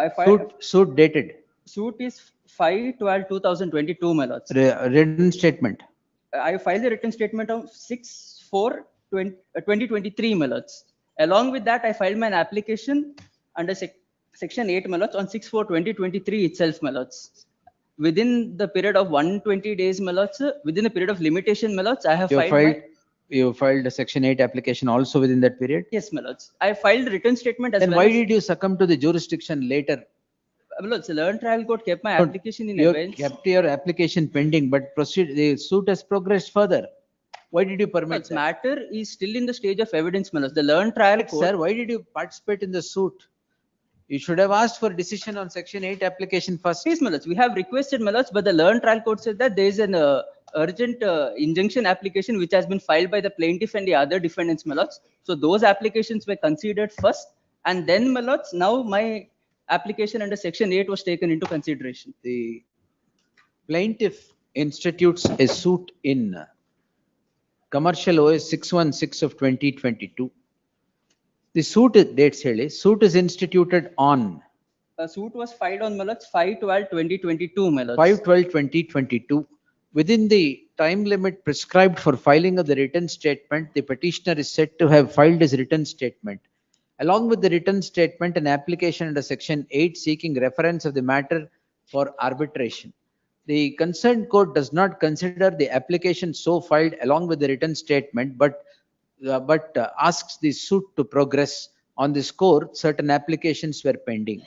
I filed. Suit dated. Suit is 5/12/2022, my lords. Written statement. I filed the written statement of 6/4/2023, my lords. Along with that, I filed my application under section 8, my lords, on 6/4/2023 itself, my lords. Within the period of 120 days, my lords, within the period of limitation, my lords, I have You filed a section 8 application also within that period? Yes, my lords. I filed written statement as Then well. why did you succumb to the jurisdiction later? My lords, the learned trial court kept my application in You abeyance. kept your application pending, but the suit has progressed further. Why did you permit The matter is still in the stage of evidence, my lords. The learned trial court. Sir, why did you participate in the suit? You should have asked for decision on section 8 application first. Yes, my lords. We have requested, my lords, but the learned trial court said that there is an urgent injunction application which has been filed by the plaintiff and the other defendants, my lords. So those applications were considered first, and then, my lords, now my application under section 8 was taken into consideration. The plaintiff institutes a suit in commercial OS 616 of 2022, The dates ಹೇಳಿ, suit is instituted on A suit was filed on, my lords, 5/12/2022, my lords. 5/12/2022. Within the time limit prescribed for filing of the written statement, the petitioner is said to have filed his written statement. Along with the written statement, an application under section 8 seeking reference of the matter for arbitration. The concerned court does not consider the application so filed along with the written statement, but asks the suit to progress. On this score, certain applications were pending.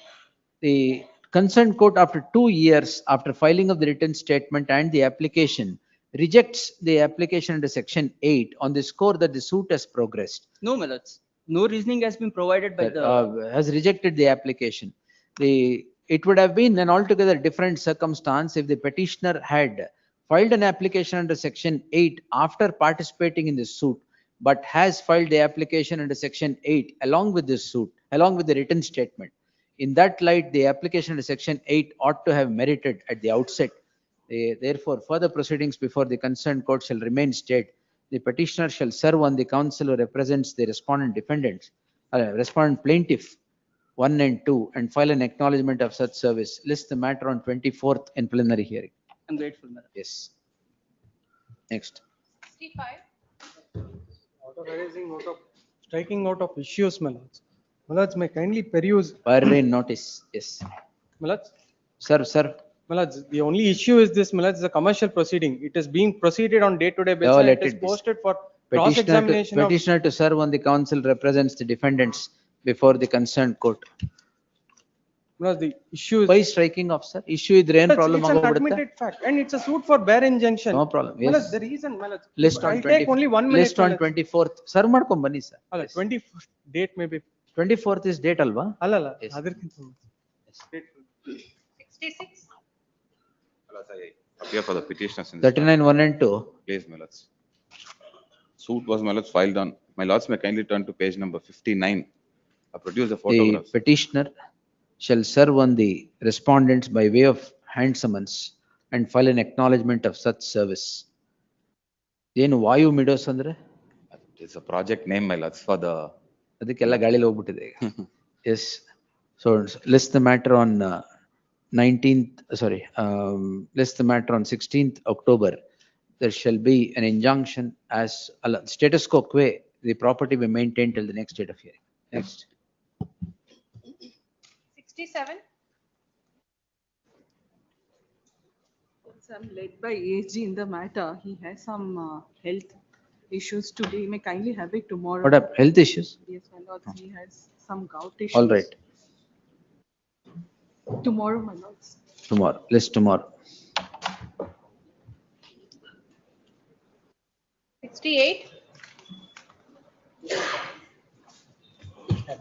The concerned court, after 2 years after filing of the written statement and the application, rejects the application under section 8 on the score that the suit has progressed. No, my lords. No reasoning has been provided by the. Has rejected the application. It would have been an altogether different circumstance if the petitioner had filed an application under section 8 after participating in the suit, but has filed the application under section 8 along with this suit, along with the written statement. In that light, the application under section 8 ought to have merited at the outset. Therefore, further proceedings before the concerned court shall remain stayed. The petitioner shall serve on the counsel who represents the respondent respondent plaintiff 1 and 2, and file an acknowledgement of such service. List the matter on 24th in preliminary hearing. I'm grateful, madam. Yes. Next. 65. Authorizing out of, striking out of issues, my lords. My lords, may kindly peruse. By notice, yes. My lords. Sir. My lords, the only issue is this, my lords, is a commercial proceeding. It is being proceeded on day-to-day basis. And it is posted for cross-examination of. Petitioner to serve on the counsel represents the defendants before the concerned court. My lords, the issue is. Why striking of, sir? Issue is there. It's an admitted fact, and it's a suit for bare injunction. No problem. My lords, Yes. the reason, my lords. List on I'll take only 1 minute. List on 24th. Sir, madkom bani sir. 24th date may be. 24th is date alva? Allala. Yes. Adarkinta. 66. Appear for the petitioners. 39 1 and 2. Please, my lords. Suit was, my lords, filed on. My lords may kindly turn to page number 59. I produce the The photographs. petitioner shall serve on the respondents by way of hand summons and file an acknowledgement of such service. ಏನು ವಾಯು ಮಿಡೋಸ್ ಅಂದ್ರೆ? It's a project name, my lords, for the. ಅದಕ್ಕೆಲ್ಲ ಗಾಳಿಲಿ ಹೋಗ್ಬಿಟ್ಟಿದೆ ಈಗ. Yes. So list the matter on 19th, list the matter on 16th October. There shall be an injunction as status quo, the property be maintained till the next date of hearing. Next. 67. I'm led by AG in the matter. He has some health issues today. May kindly have it tomorrow. What up? Health issues? Yes, my lords, he has some gout issues. All right. Tomorrow, my lords. Tomorrow. List tomorrow. 68.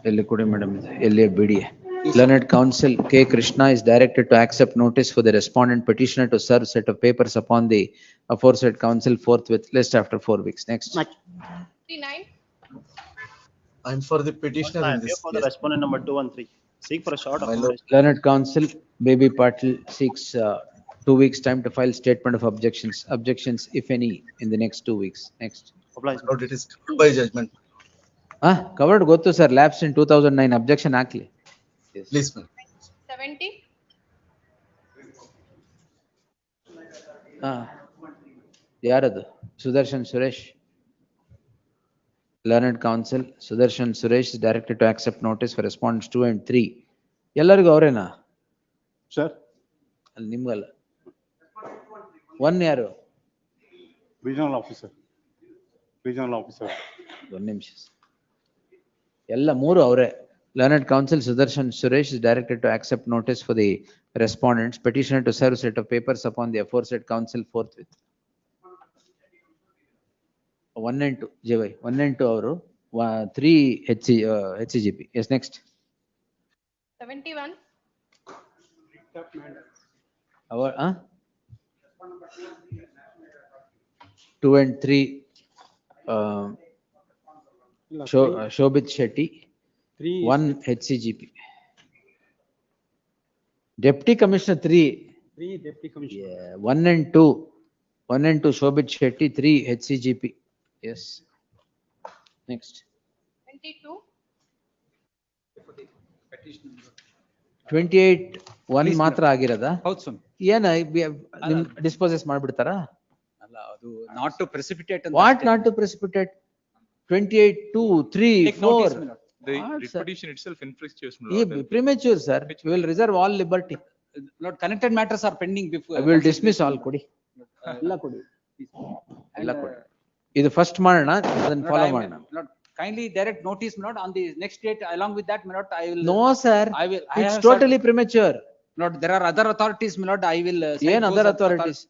ಎಲ್ಲಿ ಕೊಡಿ madam ಎಲ್ಲಿ ಬಿಡಿ. Learned counsel K. Krishna is directed to accept notice for the respondent petitioner to serve set of papers upon the aforesaid counsel forthwith. List after 4 weeks. Next. 69. I'm for the petitioner in this For the case. respondent number 2 and 3. Seek for a short My accommodation. learned counsel Baby Patil seeks 2 weeks time to file statement of objections if any in the next 2 weeks. Next. Lord, it is covered by judgment. Covered ಗೊತ್ತು sir, lapsed in 2009. Objection ಹಾಕ್ಲಿ. Please, ma'am. 70. ಯಾರದು? Sudarshan Suresh. Learned counsel Sudarshan Suresh is directed to accept notice for respondents 2 and 3. ಎಲ್ಲರಿಗೂ ಅವರೇನಾ? Sir ಅಲ್ಲಿ ನಿಮ್ಗಲ್ಲ. 1 ಯಾರು? Regional officer. ಒಂದು ನಿಮಿಷ. ಎಲ್ಲ 3 ಅವರೇ. Learned counsel Sudarshan Suresh is directed to accept notice for the respondents petitioner to serve set of papers upon the aforesaid counsel forthwith. 1 and 2 JY 1 and 2 ಅವರು 3 HCGP. Yes, next. 71. Our 2 and 3 Shobit Shetty. 1 HCGP. Deputy Commissioner 3. 3 Deputy Commissioner. Yeah, 1 and 2. 1 and 2 Shobit Shetty, 3 HCGP. Yes. Next. 22. 28-1 Please, ಮಾತ್ರ ಆಗಿರದ ಹೌದು ಸ್ವಾಮಿ. ಏನ ನಿಮ್ disposes ಮಾಡ್ಬಿಡ್ತಾರಾ? ಅಲ್ಲ ಅದು not to precipitate ಅಂತ What ಅಷ್ಟೇ. not to precipitate? 28-2, 3, Take notice, 4. my lord. The What, writ sir? petition itself infringes, my Ye lord. premature, sir. We will reserve all liberty. Lord, connected matters are pending before. I will dismiss all ಕೊಡಿ. ಎಲ್ಲ ಕೊಡಿ. ಎಲ್ಲ ಕೊಡಿ. ಇದು first ಮಾಡೋಣ, ಅದನ್ನ follow ಮಾಡೋಣ. Lord, kindly direct notice, my lord, on the next date. Along with that, my lord, I will. No, sir. It's totally premature. Lord, there are other authorities, my lord. I will. ಏನ್ other authorities?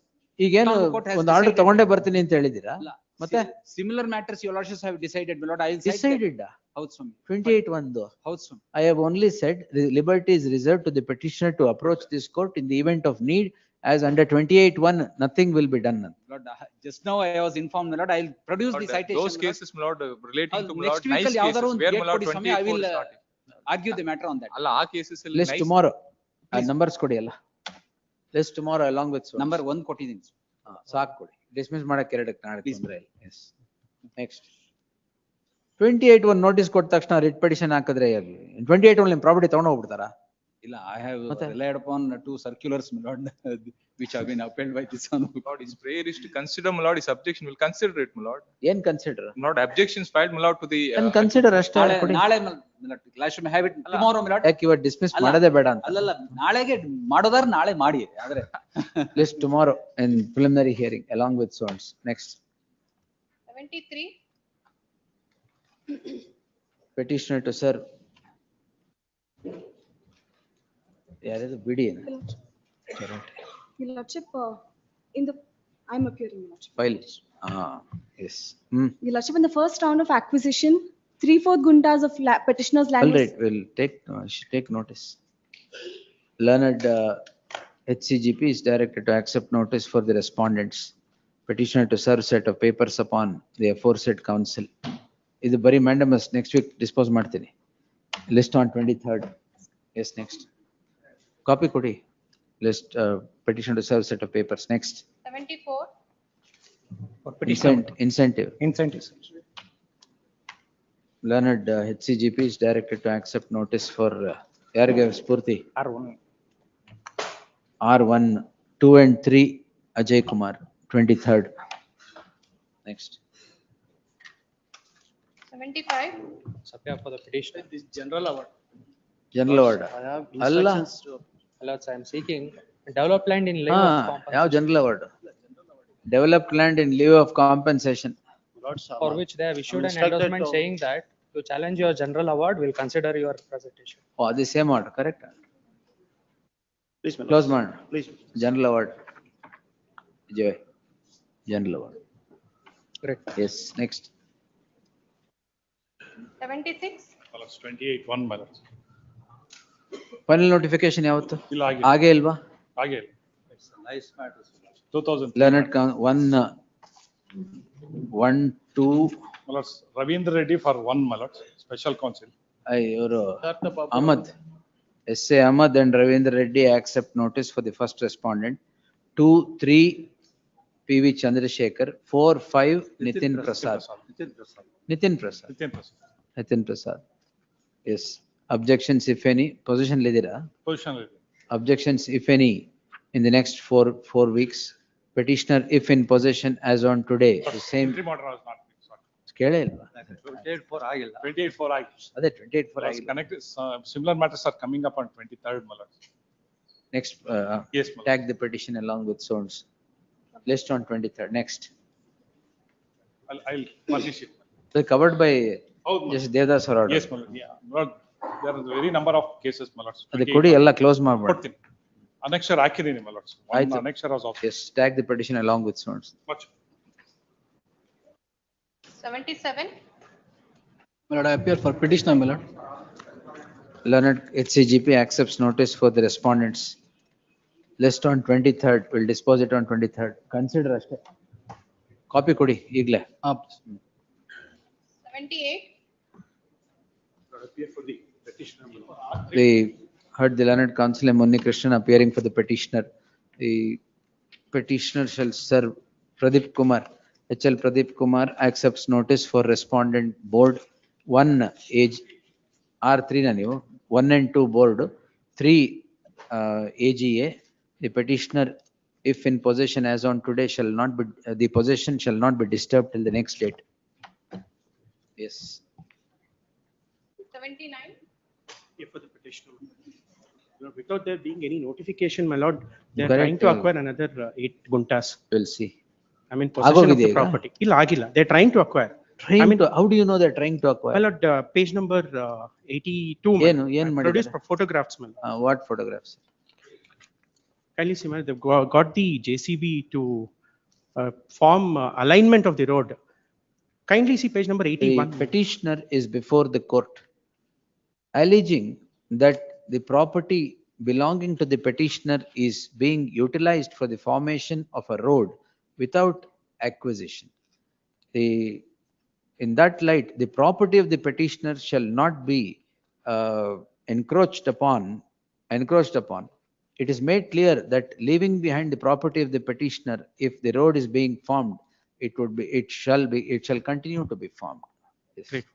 ಈಗೇನು ಒಂದು order ತಗೊಂಡೇ ಬರ್ತೀನಿ ಅಂತ ಹೇಳಿದೀರಾ? ಮತ್ತೆ similar matters your lordships have decided, my lord. I will decided. ಹೌದು ಸ್ವಾಮಿ. 28-1. ಹೌದು ಸ್ವಾಮಿ. I have only said the liberty is reserved to the petitioner to approach this court in the event of need, as under 28-1 nothing will be done. Lord, just now I was informed, my lord. I will produce the citation. Those cases, my lord, relating to my Next lord, week nice ಯಾವ್ದಾದ್ರು cases, ಒಂದು where date my lord ಕೊಡಿ ಸ್ವಾಮಿ. I 24 will starting. argue the matter on that. ಅಲ್ಲ ಆ cases ಅಲ್ಲಿ List nice. tomorrow. Numbers ಕೊಡಿ ಅಲ್ಲ. List tomorrow along with. Number 1 ಕೊಟ್ಟಿದ್ದೀನಿ. ಸಾಕು ಕೊಡಿ. Dismiss ಮಾಡಕ್ಕೆ ಎರಡಕ್ಕೆ ನಾಳೆ ತೊಂದ್ರೆ ಇಲ್ಲ. Yes. Next. 28-1 ನೋಟಿಸ್ ಕೊಟ್ಟ ತಕ್ಷಣ ರಿಟ್ ಪಿಟಿಷನ್ ಹಾಕಿದ್ರೆ 28-1 ನಿಮ್ ಪ್ರಾಪರ್ಟಿ ತಗೊಂಡು ಹೋಗ್ಬಿಡ್ತಾರಾ? ಇಲ್ಲ, I have relied upon 2 circulars, my lord, which have been upheld by this one. My lord, his prayer is to consider, my lord, his objection will consider it, my lord. ಏನ್ consider? My lord, objections filed, my lord, to the. Consider ಅಷ್ಟೇ ಕೊಡಿ. ನಾಳೆ last time have it tomorrow, my lord. ಯಾಕೆ ಇವತ್ತು dismiss ಮಾಡೋದೇ ಬೇಡ ಅಂತ? ಅಲ್ಲಲ್ಲ, ನಾಳೆಗೆ ಮಾಡೋದಾರ ನಾಳೆ ಮಾಡಿ ಆದ್ರೆ. List tomorrow in preliminary hearing along with sounds. Next. 73. Petitioner to serve. ಯಾರ್ಯಾರು ಬಿಡಿ ಏನು? Your lordship, in the, I'm appearing, your lordship. File. Yes. Your lordship, in the first round of acquisition, 3/4 guntas of petitioner's land All was. right, we'll take notice. Learned HCGP is directed to accept notice for the respondents. Petitioner to serve set of papers upon the aforesaid council. ಇದು ಬರೀ mandamus next week dispose ಮಾಡ್ತೀನಿ. List on 23rd. Yes, next. Copy ಕೊಡಿ. List petition to serve set of papers. Next. 74. Incentive. Incentives. Learned HCGP is directed to accept notice for ಯಾರಿಗೆ ಸ್ಫೂರ್ತಿ? R1, 2 and 3 Ajay Kumar, 23rd. Next. 75. Sapya for the petitioner. This general award. General award. Allah. Alerts, I am seeking developed land in lieu of compensation. ಯಾವ general award? Developed land in lieu of compensation. For which they have issued an endorsement saying that to challenge your general award, we'll consider your presentation. Oh, the same order, correct? Please, Close man. Please. General award. Joy. General award. Correct. Yes, next. 76. 28-1, my lord. Final notification ಯಾವತ್ತು? ಇಲ್ಲ ಹಾಗೆ ಇಲ್ವಾ? ಹಾಗೆ ಇಲ್ಲ. Nice matters. 2000. Learned 1, 2. My lord, Ravindra Reddy for 1, my lord, special counsel. ಇವರು Ahmad. S.A. Ahmad and Ravindra Reddy accept notice for the first respondent. 2, 3 P.V. Chandrasekhar. 4, 5 Nitin Prasad. Nitin Prasad. Yes. Objections if any. Position lidira. Position. Objections if any in the next 4 weeks. Petitioner if in possession as on today. The same. Interim order was not. ಕೇಳೇ ಇಲ್ವಾ? 28-4 ಆಗಿಲ್ಲ. 28-4 ಆಗಿದೆ. ಅದೇ 28-4 ಆಗಿಲ್ಲ. Connected, similar matters are coming up on 23rd, my lord. Next, Yes, my lord. tag the petition along with sounds. List on 23rd. Next. I'll furnish it. They're covered by Oh, just Devdas or order. Yes, my lord. Yeah. My lord, there are very number of cases, my lord. ಅದು ಕೊಡಿ ಎಲ್ಲ close ಮಾಡ್ಬೇಡ. ಕೊಡ್ತೀನಿ. Annexure ಹಾಕಿದ್ದೀನಿ, my lord. ಆಯ್ತು. Annexure was off. Yes, tag the petition along with sounds. Much. 77. My lord, I appear for petitioner, my lord. Learned HCGP accepts notice for the respondents. List on 23rd. We'll dispose it on 23rd. Consider ಅಷ್ಟೇ. Copy ಕೊಡಿ ಈಗಲೇ. 78. Appear for the petitioner. We heard the learned counsel Monni Krishnan appearing for the petitioner. The petitioner shall serve Pradeep Kumar. HL Pradeep Kumar accepts notice for respondent board 1 age R3 na ನೀವು 1 and 2 board, 3 AGA, the petitioner, if in possession as on today, shall not be, the possession shall not be disturbed till the next date. Yes. 79. For the petitioner. Without there being any notification, my lord, they are Correct. trying to acquire another 8 guntas. We'll see. I mean, possession of the Agogide, property. Illa agilla. They're trying to acquire. I mean, how do you know they're trying to acquire? my lord, page number 82. my lord. I produced photographs, my lord. What photographs? Kindly see, my lord, they've got the JCB to form alignment of the road. Kindly see page number 81. The petitioner is before the court alleging that the property belonging to the petitioner is being utilized for the formation of a road without acquisition. In that light, the property of the petitioner shall not be encroached upon. It is made clear that leaving behind the property of the petitioner, if the road is being formed, it shall continue to be formed. Yes. Great.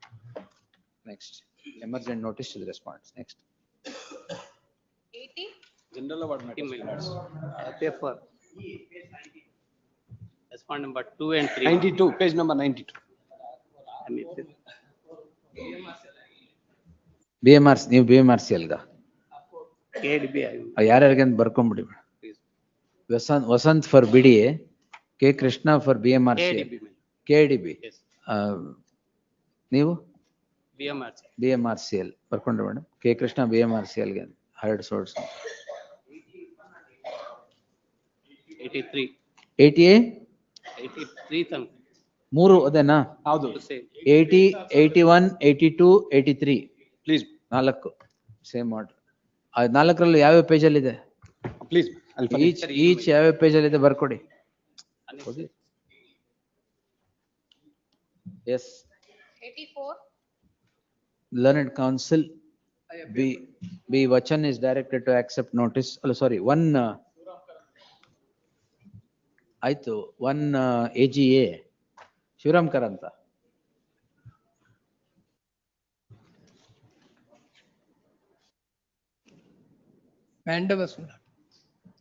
Next, emergent notice to the respondents. Next. 80. General award matters. Paper. Respond number 2 and 3. 92, page number 92. BMRC, ನೀವು BMRC ಅಲ್ಗ KDB. ಯಾರ್ಯಾರಿಗಂತ ಬರ್ಕೊಂಬಿಡಿ. Vasanth for BDA, K Krishna for BMRC, KDB. ನೀವು BMRCL ಬರ್ಕೊಂಡ್ರೆ madam. K Krishna BMRCLಗೆ hired source. 83. 83 ಮೂರು ಅದೇನಾ? ಹೌದು. 80, 81, 82, 83. Please. 4 same order. 4ರಲ್ಲಿ ಯಾವ್ಯಾವ ಪೇಜಲ್ಲಿ ಇದೆ? ಪ್ಲೀಸ್. ಈಚ್ ಯಾವ್ಯಾವ ಪೇಜಲ್ಲಿ ಇದೆ ಬರ್ಕೊಡಿ. S. 84. Learned counsel, B. Vachan is directed to accept notice. One ಆಯ್ತು. 1 AGA ಶಿವರಾಮ್ ಕರಂತ.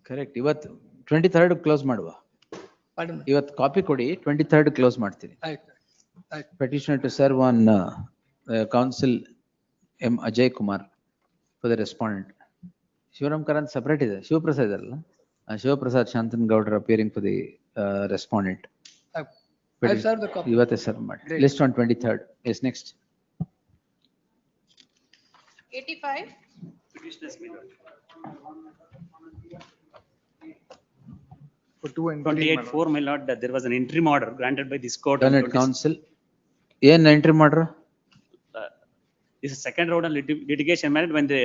ಕರೆಕ್ಟ್. ಇವತ್ತು 23rd ಕ್ಲೋಸ್ ಮಾಡುವ. ಇವತ್ತು ಕಾಪಿ ಕೊಡಿ, 23rd ಕ್ಲೋಸ್ ಮಾಡ್ತೀನಿ. Petitioner to serve on counsel M. Ajay Kumar for the respondent. Shivaram Karan separate ಇದೆ. ಶಿವಪ್ರಸಾದ್ ಅಲ್ಲ? ಶಿವಪ್ರಸಾದ್ ಶಾಂತನ್ ಗೌಡ್ರ appearing for the respondent. ಇವತ್ತೇ ಸರ್ವ್ ಮಾಡಿ. List on 23rd. Yes, next. 85. For 2 and 28(4), my lord, that there was an interim order granted by this court. Learned counsel. ಏನ್ interim order? This is second round of litigation matter when the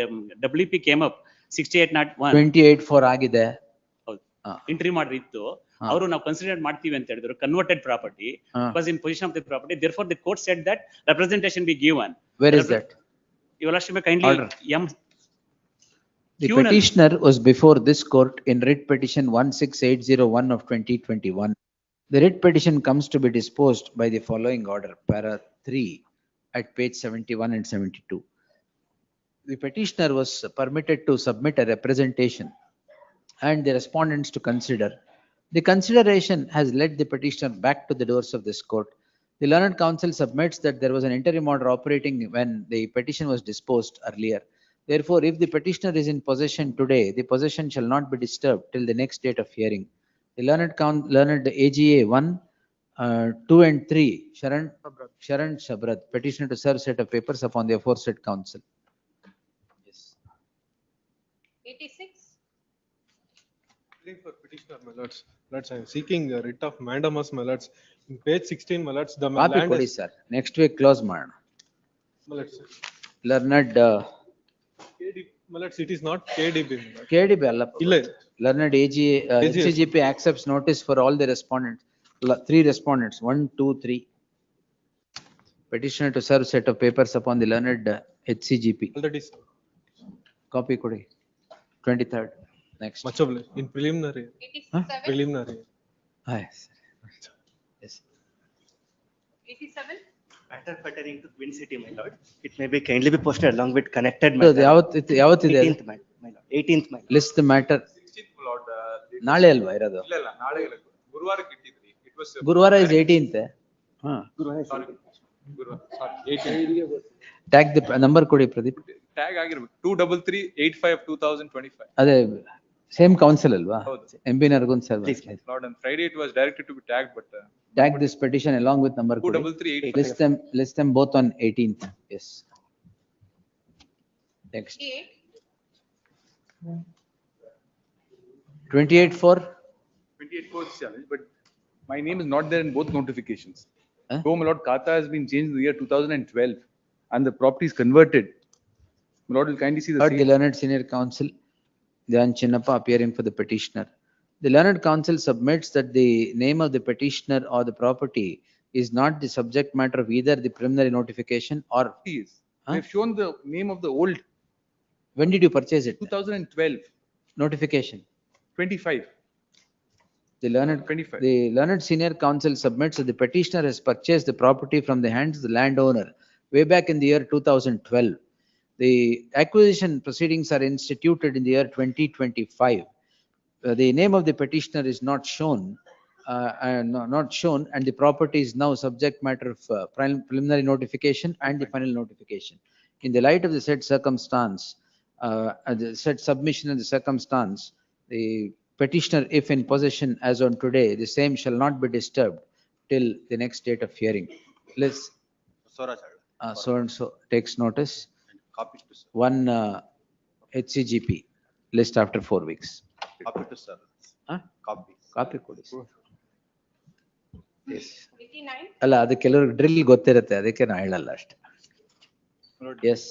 WP came up, 6801. 28(4) ಆಗಿದೆ. Interim order ಇತ್ತು. ಅವರು ನಾವು consider ಮಾಡ್ತೀವಿ ಅಂತ ಹೇಳಿದ್ರು. Converted property was in possession of the property. Therefore, the court said that representation be given. Where is that? Your lordship may kindly The petitioner was before this court in writ petition 16801 of 2021. The writ petition comes to be disposed by the following order, para 3 at page 71 and 72. The petitioner was permitted to submit a representation and the respondents to consider. The consideration has led the petitioner back to the doors of this court. The learned counsel submits that there was an interim order operating when the petition was disposed earlier. Therefore, if the petitioner is in possession today, the possession shall not be disturbed till the next date of hearing. The learned AGA 1, 2 and 3, Sharan Shabrad, petitioner to serve set of papers upon the aforesaid counsel. Yes. 86. For petitioner, my lords. I am seeking a writ of mandamus, my lords. In page 16, my lords, the Copy land kodi is... sir. Next week close ಮಾಡೋಣ. My lords, Learned my lords, it is not KDB, my lords. KDB ಅಲ್ಲ. ಇಲ್ಲ. Learned AGA, HCGP accepts notice for all the respondents. 3 respondents, 1, 2, 3. Petitioner to serve set of papers upon the learned HCGP. Already, sir. Copy kodi. 23rd. Next. Much of in preliminary. 87. Preliminary. Yes. 87. Matter pertaining to Twin City, my lord. It may be kindly be posted along with connected So, matter. ಯಾವತ್ತಿದೆ? 18th, my lord. 18th, my lord. List the matter. 16th, my lord. ನಾಳೆ ಅಲ್ವಾ ಇರೋದು? ಇಲ್ಲ ಇಲ್ಲ ನಾಳೆ ಇಲ್ಲ. ಗುರುವಾರಕ್ಕೆ ಇಟ್ಟಿದ್ರಿ. It was. ಗುರುವಾರ is 18th. Sorry. ಗುರುವಾರ. Sorry. 18th. Tag the number ಕೊಡಿ ಪ್ರದೀಪ್. Tag ಆಗಿರ್ಬೇಕು. 23385/2025. ಅದೇ ಸೇಮ್ ಕೌನ್ಸಿಲ್ ಅಲ್ವಾ? ಹೌದು. MP Nargund sir. Lord, on Friday it was directed to be tagged, but. Tag this petition along with number. 23385. List them both on 18th. Yes. Next. 28 for. 28 for challenge, but my name is not there in both notifications. So, my lord, Kata has been changed in the year 2012 and the property is converted. My lord will kindly see the. The learned senior counsel, Dhyan Chinnappa, appearing for the petitioner. The learned counsel submits that the name of the petitioner or the property is not the subject matter of either the preliminary notification or. I have shown the name of the old. When did you purchase it? 2012. Notification. 25. The learned senior counsel submits that the petitioner has purchased the property from the hands of the landowner way back in the year 2012. The acquisition proceedings are instituted in the year 2025. The name of the petitioner is not shown, and the property is now subject matter of preliminary notification and the final notification. In the light of the said circumstance, the said submission and the circumstance, the petitioner, if in possession as on today, the same shall not be disturbed till the next date of hearing. Let's. So and so takes notice. One HCGP list after 4 weeks. Copy to sir. Copy ಕೊಡಿ. Yes. 89. ಅಲ್ಲ ಅದು ಕೆಲವರು drill ಗೊತ್ತಿರುತ್ತೆ ಅದಕ್ಕೆ ನಾ ಹೇಳಲ್ಲ ಅಷ್ಟೇ. Yes.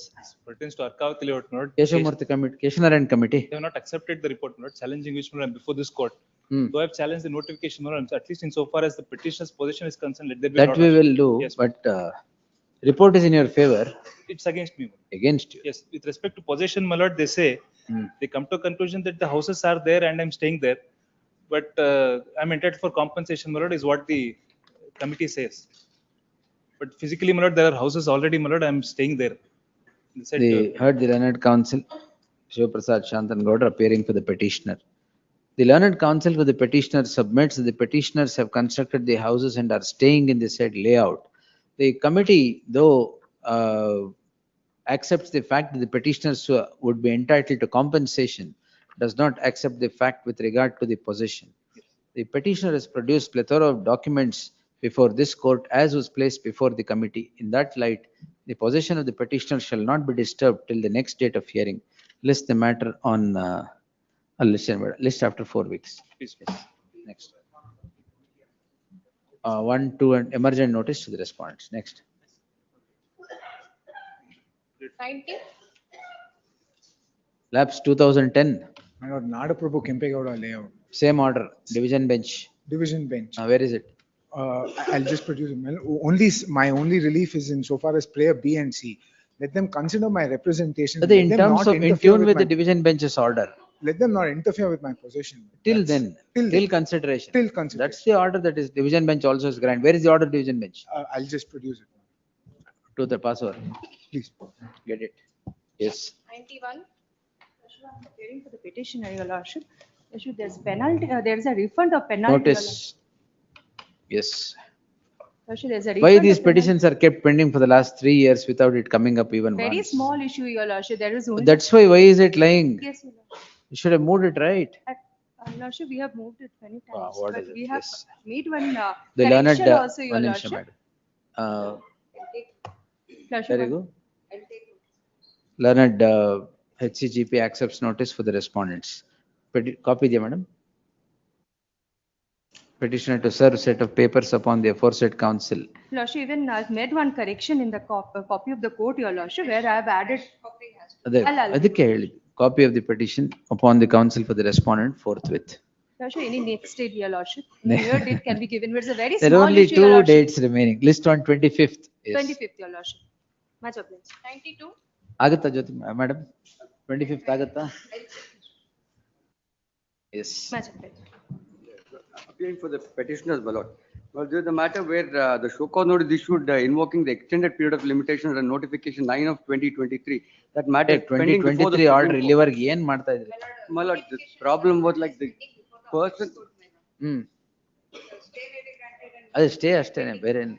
Pertains to Arkavati layout, my lord. Keshavamurthy committee, Keshanarayan committee. They have not accepted the report, my lord, challenging which, my lord, before this court. Though I have challenged the notification, my lord, at least insofar as the petitioner's position is concerned, let there be. That we will do, yes, but report is in your favor. It's against me. Against you. Yes, with respect to possession, my lord, they say, they come to a conclusion that the houses are there and I'm staying there. But I'm entitled for compensation, my lord, is what the committee says. But physically, my lord, there are houses already, my lord, I'm staying there. They heard the learned counsel, Shivaprasad Shantangoda, appearing for the petitioner. The learned counsel for the petitioner submits that the petitioners have constructed the houses and are staying in the said layout. The committee, though, accepts the fact that the petitioners would be entitled to compensation, does not accept the fact with regard to the possession. The petitioner has produced plethora of documents before this court as was placed before the committee. In that light, the possession of the petitioner shall not be disturbed till the next date of hearing. List the matter on list after 4 weeks. Please. Yes. Next. 1, 2 and emergent notice to the respondents. Next. 90. Lapse 2010. My lord, Nadaprabhu Kempegowda layout. Same order, division bench. Division bench. Where is it? I'll just produce it. My only relief is in so far as player B and C. Let them consider my representation. In terms of in tune with the division bench's order. Let them not interfere with my possession. Till consideration. Till consideration. That's the order that is division bench also is granted. Where is the order division bench? I'll just produce it. To the password. Please. Get it. Yes. 91. Hearing for the petitioner, your lordship. There's penalty, there is a refund of penalty. Notice. Yes. There's a Why refund these of petitions are kept pending for the last 3 years without it coming up even penalty. Very once? small issue, your lordship. There is only. That's why is it lying? Yes, your lordship. You should have moved it right. Lordship, we have moved it many times, what but is it? we have Yes. made one The learned, correction also, your one nimsham, lordship. madam. Lordship, There you go. Learned HCGP accepts notice for the respondents. Copy the madam. Petitioner to serve set of papers upon the aforesaid council. Lordship, even I've made one correction in the copy of the court, your lordship, where I have added. ಅದಕ್ಕೆ ಹೇಳಿದ್ದು. Copy of the petition upon the council for the respondent forthwith. Lordship, any next date, your lordship? Your date can be given, but it's a very There are small only issue, your 2 lordship. dates remaining. List on 25th. Yes. 25th, your lordship. Much obliged. 92. ಆಗುತ್ತಾ ಜ್ಯೋತಿ madam? 25th ಆಗುತ್ತಾ? Yes. Much obliged. Appealing for the petitioners, my lord. Well, this is the matter where the show cause notice issued invoking the extended period of limitations and notification 9 of 2023. That matter is pending before the 2023 order Supreme Court. reliever ಏನ್ ಮಾಡ್ತಾ ಇದ್ರಿ? My lord, the problem was like the person. ಅದೇ stay ಅಷ್ಟೇನೆ ಬೇರೆ ಏನ್-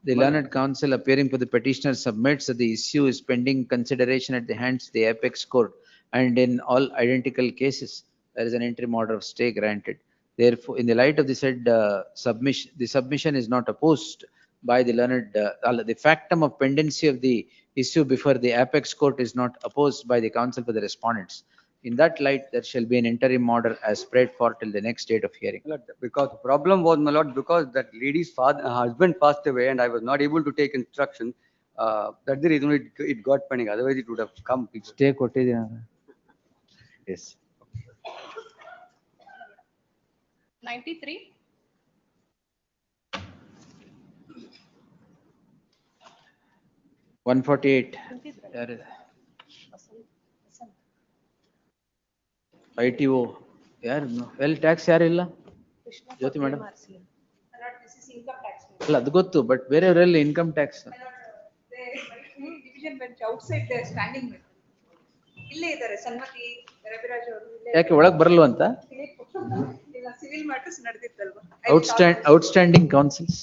The learned counsel appearing for the petitioner submits that the issue is pending consideration at the hands of the apex court, and in all identical cases there is an interim order of stay granted. Therefore, in the light of the said submission, the submission is not opposed by the learned, the factum of pendency of the issue before the apex court is not opposed by the counsel for the respondents. In that light, there shall be an interim order as spread for till the next date of hearing. Because the problem was, my lord, because that lady's father, husband passed away and I was not able to take instruction. That's the reason it got pending. Otherwise, it would have come. Stay ಕೊಟ್ಟಿದ್ದೀರಾ? Yes. 93. One 48. ITO ಯಾರು well tax ಯಾರಿಲ್ಲ? ಜ್ಯೋತಿ madam ಅಲ್ಲ ಅದು ಗೊತ್ತು, but ಬೇರೆಯವರೆಲ್ಲ income tax Division bench outside they are standing with. ಇಲ್ಲೇ ಇದ್ದಾರೆ ಸನ್ಮತಿ ರವಿರಾಜ್ ಅವರು. ಯಾಕೆ ಒಳಗ್ ಬರಲ್ವಂತ? ಸಿವಿಲ್ ಮ್ಯಾಟರ್ಸ್ ನಡೆದಿತ್ತಲ್ವಾ? Outstanding counsels.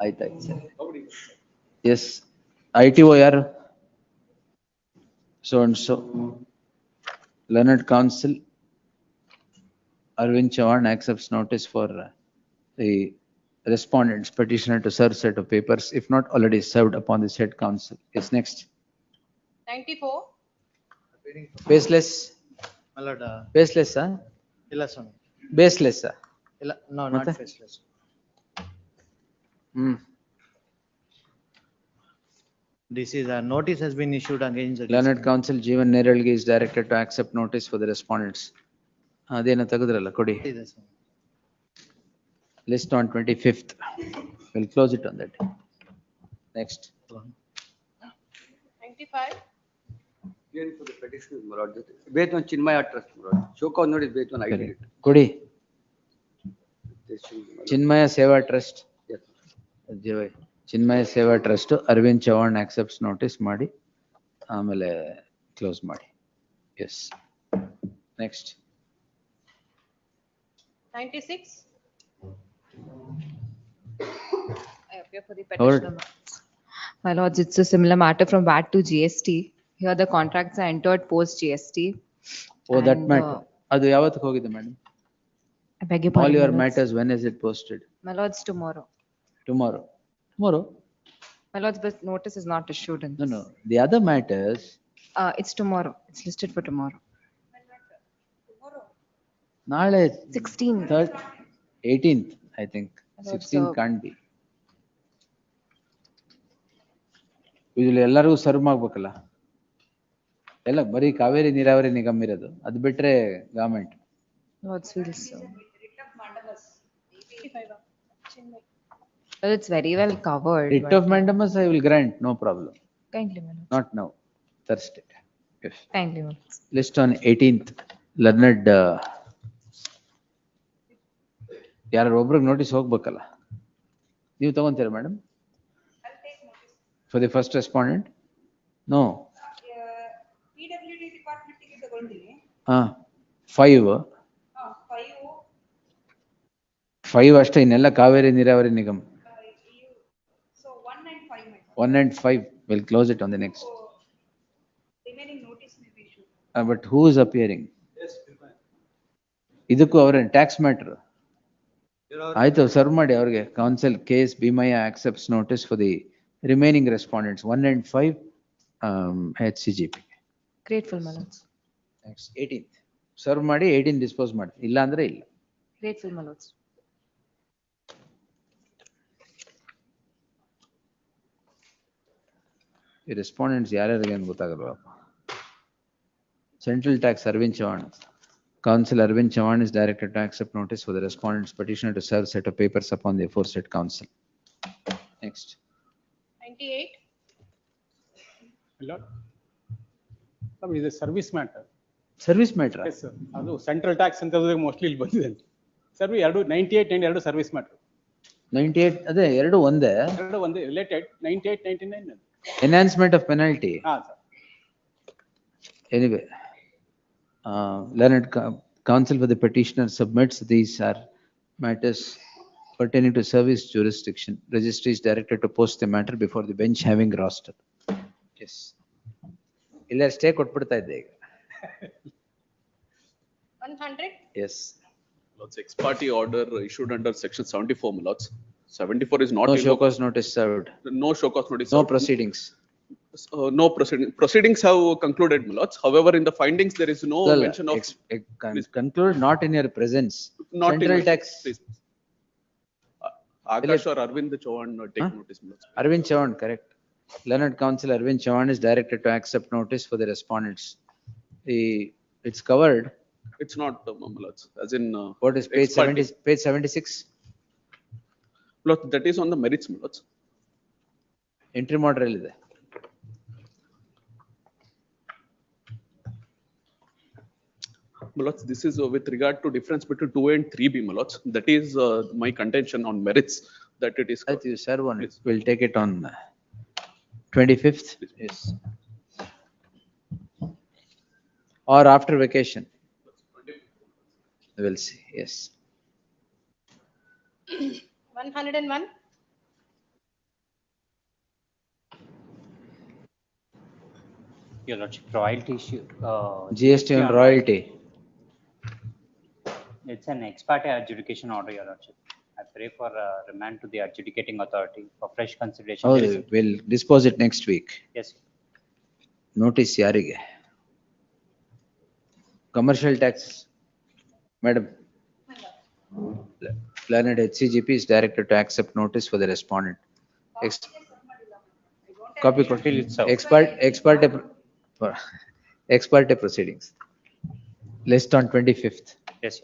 ಆಯ್ತಾಯ್ತು ಸರಿ. ಎಸ್ ITO ಯಾರು? So and so. Learned counsel Arvind Chavan accepts notice for the respondents petitioner to serve set of papers if not already served upon the said counsel. Yes, next. 94. Baseless. My lord, Baseless, huh? ಇಲ್ಲ ಸ್ವಾಮಿ. Baseless, huh? ಇಲ್ಲ, no, not ಮತ್ತೆ? faceless. This is a notice has been issued against the Learned counsel Jeevan Neralgi is directed to accept notice for the respondents. ಅದೇನ ತೆಗೆದ್ರಲ್ಲ ಕೊಡಿ. ಇದೆ ಸ್ವಾಮಿ. List on 25th. We'll close it on that day. Next. 95. Hearing for the petitioner, my lord, based on Chinmaya trust, my lord. Show cause notice based on identity. ಕೊಡಿ. This is, my lord. Chinmaya Seva trust. Yes. Chinmaya Seva trust Arvind Chavan accepts notice ಮಾಡಿ ಆಮೇಲೆ close ಮಾಡಿ. Yes next. 96. I appear for the petitioner. My lords, it's a similar matter from VAT to GST. Here the contracts are entered post GST. Oh, that and, matter. ಅದು ಯಾವತ್ತಿಗೆ ಹೋಗಿದೆ madam? I beg your All pardon, your my lords. matters, when is it posted? My lords, tomorrow. Tomorrow. Tomorrow? My lords, but notice is not issued in No, this. no. The other matters, It's tomorrow. It's listed for tomorrow. ನಾಳೆ 16th. 18th, I think. Lords, 16th can't be. Usually ಎಲ್ಲರಿಗೂ serve ಮಾಡ್ಬೇಕಲ್ಲ. ಎಲ್ಲ ಬರೀ ಕಾವೇರಿ ನೀರಾವರಿ ನಿಗಮ ಇರೋದು, ಅದು ಬಿಟ್ರೆ government. Lords, feels so. 85. Chinmay. Well, it's very well covered. Writ but- of mandamus I will grant, no problem. Kindly, my lords. Not now, Thursday. Yes. Kindly, my lords. List on 18th, learned, ಯಾರು ಒಬ್ರಿಗೆ notice ಹೋಗ್ಬೇಕಲ್ಲ, ನೀವು ತಗೊಂತೀರಾ madam? For the first respondent? No. PWD department ಗೆ ತಗೊಂಡಿನಿ. 5. 5 5 ಅಷ್ಟೇ, ಇನ್ನೆಲ್ಲ ಕಾವೇರಿ ನೀರಾವರಿ ನಿಗಮ. so 1 and 5 my lord. 1 and 5, we'll close it on the next. Remaining notice may be issued. But who is appearing? ಇದಕ್ಕೂ ಅವ್ರೆ ಟ್ಯಾಕ್ಸ್ ಮ್ಯಾಟರ್. ಆಯ್ತು, ಸರ್ವ್ ಮಾಡಿ ಅವ್ರಿಗೆ. Counsel case Bheemaiah accepts notice for the remaining respondents 1 and 5 HCGP. Grateful, my lords. Next 18th serve ಮಾಡಿ 18 dispose ಮಾಡಿ, ಇಲ್ಲ ಅಂದ್ರೆ ಇಲ್ಲ. Grateful, my lords. ಈ ರೆಸ್ಪಾಂಡೆಂಟ್ಸ್ ಯಾರ್ಯಾರಿಗೆ ಅಂತ ಗೊತ್ತಾಗಲ್ವಪ್ಪ. Central tax Arvind Chavan. Counsel Arvind Chavan is directed to accept notice for the respondent's petitioner to serve set of papers upon the aforesaid counsel. Next. 98. ಇದು service matter. Service matter? Yes sir, ಅದು central tax ಅಂತ mostly ಇಲ್ಲಿ ಬಂದಿದೆ. Sir, we 98 and service matter. 98 ಅದೇ ಎರಡು ಒಂದೇ. ಎರಡು ಒಂದೇ related 98, 99. Enhancement of penalty. Sir. Anyway, learned counsel for the petitioner submits these are matters pertaining to service jurisdiction. Registry is directed to post the matter before the bench having roster. Yes. ಇಲ್ಲ stay ಕೊಟ್ಬಿಡ್ತಾ ಇದ್ದೆ ಈಗ. 100. Yes. Lords, ex parte order issued under section 74, my lords. 74 is not. No show cause notice served. No show cause notice. No served. proceedings. No proceedings. Proceedings have concluded, my lords. However, in the findings, there is no Well, mention of. Conclude not in your presence. Not Central in tax. Please. Akash or Arvind Chauhan take notice, my lords. Arvind Chauhan, correct. Learned counsel Arvind Chauhan is directed to accept notice for the respondents. It's covered. It's not, my lords. As in. What is page ex parte. 70, page 76? Lords, that is on the merits, my lords. Interim order ಇದೆ. My lords, this is with regard to difference between 2 and 3B, my lords. That is my contention on merits, that it is. You serve on it. We'll take it on 25th. Yes. Or after vacation. We'll see. Yes. 101. Your Lordship, royalty issue. GST on royalty. It's an ex parte adjudication order, Your Lordship. I pray for remand to the adjudicating authority for fresh consideration. Oh, we'll dispose it next week. Yes. Notice ಯಾರಿಗೆ? Commercial tax. Madam. Learned HCGP is directed to accept notice for the respondent. Copy ex parte proceedings. List on 25th. Yes.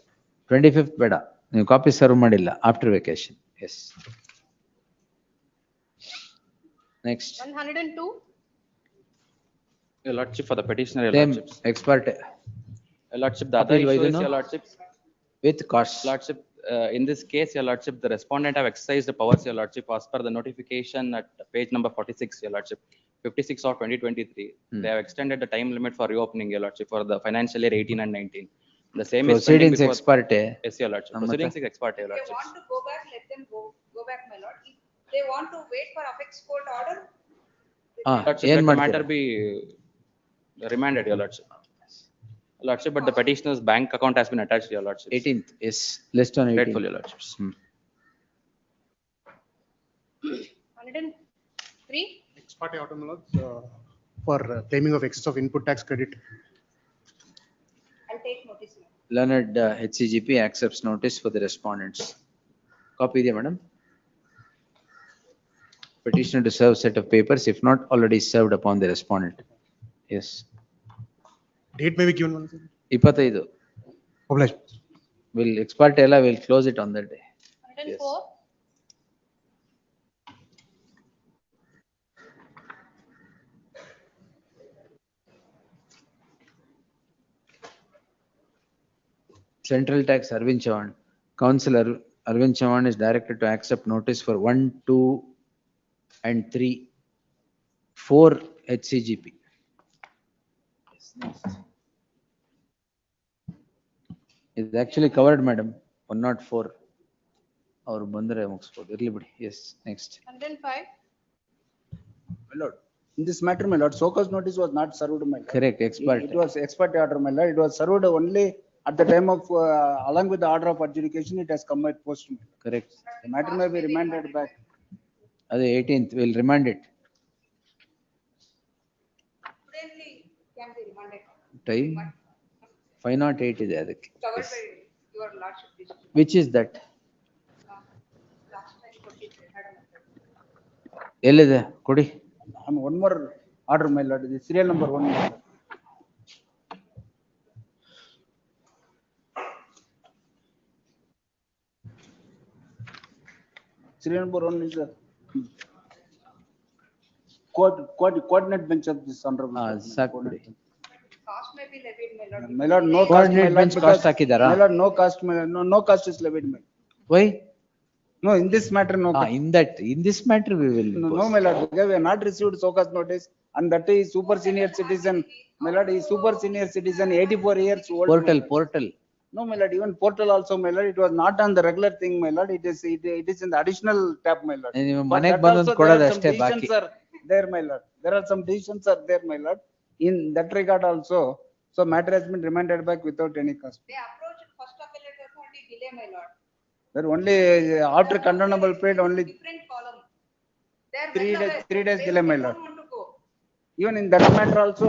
25th ಬೇಡ. ನೀವು copy serve ಮಾಡಿಲ್ಲ after vacation. Yes. Next. 102. Your Lordship, for the petitioner, Your Same Lordships. ex parte. Your Lordship, the other Appeal issue is, Vaidano? Your Lordships. With costs. Lordship, in this case, Your Lordship, the respondent have exercised the powers, Your Lordship, as per the notification at page number 46, Your Lordship, 56 of 2023. They have extended the time limit for reopening, Your Lordship, for the financial year 18 and 19. The same is pending Proceedings before. ex parte. Yes, Your Lordship. Proceedings is ex parte, Your If they Lordship. want to go back, let them go back, my lord. If they want to wait for apex court order, Lordship, ಏನ್ let the ಮಾಡ್ತೀರಾ? matter be remanded, Your Lordship. Lordship, but the petitioner's bank account has been attached, Your Lordship. 18th. Yes. List on 18th. Grateful, Your Lordships. 103. Ex parte order, my lords, for claiming of excess of input tax credit. I'll take notice. Learned HCGP accepts notice for the respondents. Copy there, madam. Petitioner to serve set of papers, if not already served upon the respondent. Yes. Date may be given, my lord. 25. Obliged. We'll ex parte ಎಲ್ಲ we'll close it on that day. 104. Central tax Arvind Chauhan. Councillor Arvind Chauhan is directed to accept notice for 1, 2 and 3, 4 HCGP. Yes, next. It's actually covered, madam. 104. Or ಬಂದರೆ ಮುಗಿಸ್ಬೋದು. ಇರ್ಲಿ ಬಿಡಿ. Yes, next. 105. My lord, in this matter, my lord, so cause notice was not served, my lord. Correct, ex parte. It was ex parte order, my lord. It was served only at the time of, along with the order of adjudication, it has come at post. Correct. The matter may be remanded back. ಅದೇ 18th, we'll remand it. Currently, can be remanded. Time 508 ಇದೆ ಅದಕ್ಕೆ. Covered Yes. by your lordship decision. Which is that? Last time proceeded, had a matter. ಎಲ್ಲಿದೆ ಕೊಡಿ. And one more order, my lord, the serial number 1. my lord. Serial number 1 is a coordinate bench of this honorable. ಸಾಕು ಬಿಡಿ. Cost may may be levied, my lord. My lord, no cost, my Coordinate lord, bench because, cost ಹಾಕಿದಾರಾ? my lord, no cost, my lord, no cost is levied, my lord. Why? No, in this matter, no. In this matter we will No, impose. my lord, because we have not received so cost notice, and that is super senior citizen, my lord, is super senior citizen, 84 years old. my lord. Portal. No, my lord, even portal also, my lord, it was not on the regular thing, my lord, it is in the additional tab, my lord. ನೀವು For ಮನೆಗೆ that ಬಂದು also, ಕೊಡೋದು there are some ಅಷ್ಟೇ decisions ಬಾಕಿ. are there, my lord. There are some decisions are there, my lord. In that regard also, so matter has been remanded back without any cost. They approach first appellate authority delay, my lord. There only after condemnable period, only Different column. They are 3 well days, aware. 3 days They delay, my don't lord. want to go. Even in that matter also,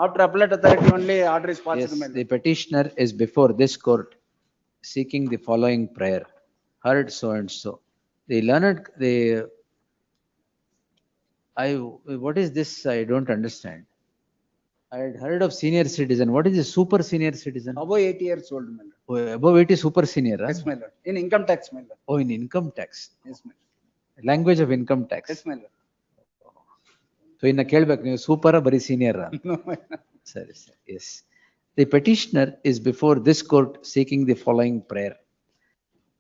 after appellate authority only order is passed, Yes, my lord. the petitioner is before this court seeking the following prayer. Heard so and so. The learned, what is this? I don't understand. I had heard of senior citizen. What is a super senior citizen? Above 80 years old, my lord. Oh, above 80 super senior. Yes, my lord. In income tax, my lord. Oh, in income tax. Yes, my lord. Language of income tax. Yes, my lord. So ಇನ್ನ ಕೇಳ್ಬೇಕು ನೀವು ಸೂಪರ ಬರೀ senior No, my lord. ಸರಿ ಸರಿ yes the petitioner is before this court seeking the following prayer.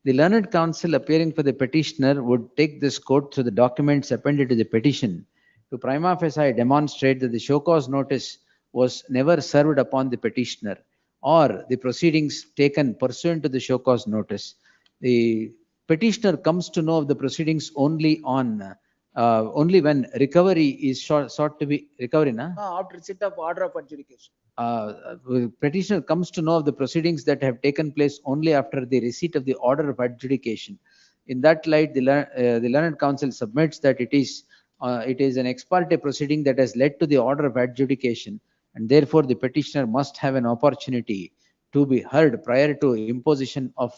The learned counsel appearing for the petitioner would take this court through the documents appended to the petition to prima facie demonstrate that the show cause notice was never served upon the petitioner or the proceedings taken pursuant to the show cause notice. The petitioner comes to know of the proceedings only when recovery is sought to be recovery, na? After receipt of order of adjudication. Petitioner comes to know of the proceedings that have taken place only after the receipt of the order of adjudication. In that light, the learned counsel submits that it is an ex parte proceeding that has led to the order of adjudication, and therefore the petitioner must have an opportunity to be heard prior to imposition of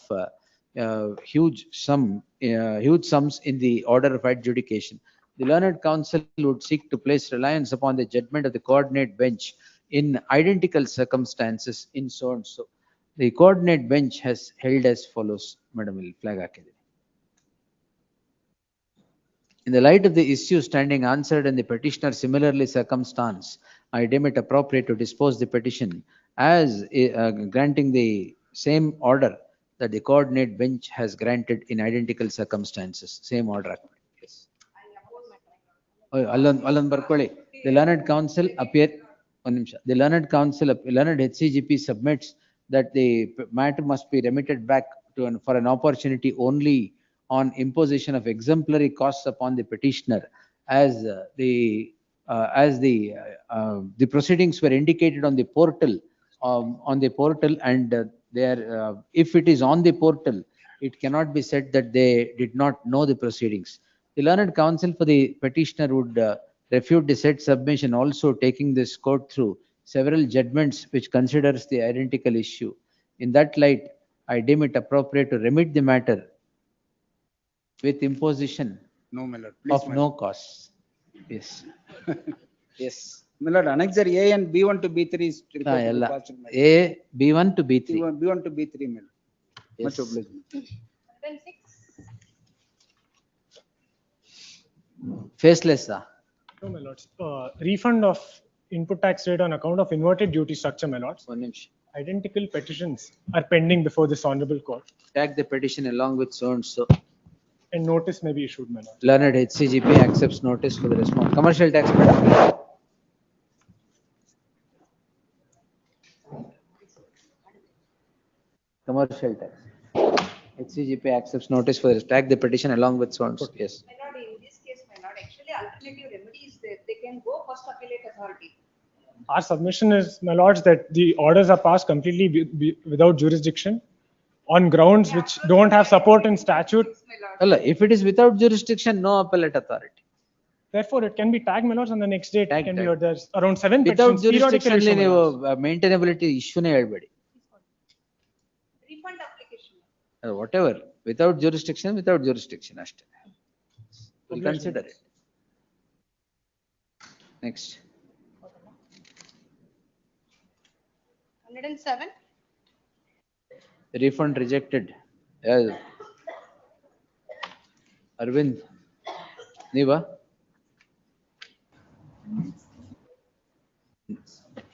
huge sums in the order of adjudication. The learned counsel would seek to place reliance upon the judgment of the coordinate bench in identical circumstances in so and so. The coordinate bench has held as follows. Madam, flag hakide. In the light of the issue standing answered and the petitioner similarly circumstanced, I deem it appropriate to dispose the petition as granting the same order that the coordinate bench has granted in identical circumstances. Same order. Yes. Allan ಬರ್ಕೊಳ್ಳಿ. The learned counsel appear. The learned counsel, learned HCGP submits that the matter must be remitted back for an opportunity only on imposition of exemplary costs upon the petitioner, as the proceedings were indicated on the portal, and if it is on the portal, it cannot be said that they did not know the proceedings. The learned counsel for the petitioner would refute the said submission, also taking this court through several judgments which considers the identical issue. In that light, I deem it appropriate to remit the matter with imposition No, my lord. Please, of my no lord. cost. Yes. Yes. My lord, annexure A and B1 to B3 is required to be ಎಲ್ಲ passed, my lord. A, B1 to B3. B1 to B3, my lord. Yes. Much obliged. 106. Faceless. No, my lords. Refund of input tax rate on account of inverted duty structure, my lords. One ನಿಮಿಷ. Identical petitions are pending before this honorable court, Tag the petition along with so and so. and notice may be issued, my lord. Learned HCGP accepts notice for the response. Commercial tax, madam. Commercial tax. HCGP accepts notice for the tag the petition along with so and so. Yes. My lord, in this case, my lord, actually alternative remedy is there. They can go first appellate authority. Our submission is, my lords, that the orders are passed completely without jurisdiction on grounds which don't have support in statute. Allah, if it is without jurisdiction, no appellate authority. Therefore, it can be tagged, my lords, on the next day. It can be Tagged. heard. There's around 7 Without petitions. periodical jurisdiction, issue, my ನೀವು lords. maintainability issue ನೇ ಹೇಳ್ಬೇಡಿ. Refund application. Whatever, without jurisdiction ಅಷ್ಟೇ. We'll consider it. Next. 107. Refund rejected. Yeah. Arvind, ನೀವಾ?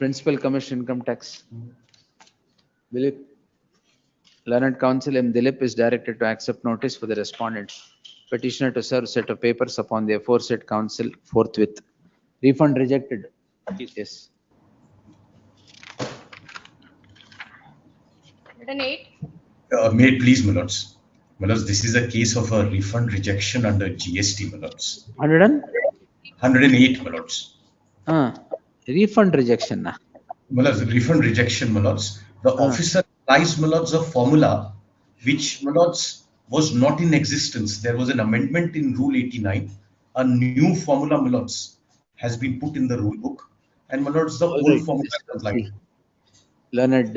Principal Commissioner Income Tax. Dilip. Learned Counsel M. Dilip is directed to accept notice for the respondent. Petitioner to serve set of papers upon the aforesaid counsel forthwith. Refund rejected. Yes. 108. May it please, my lords. My lords, this is a case of a refund rejection under GST, my lords. 108, my lords. Refund rejection. My lords, refund rejection, my lords. The officer applies, my lords, a formula which, my lords, was not in existence. There was an amendment in Rule 89. A new formula, my lords, has been put in the rule book. And, my lords, the old formula is applied. Learned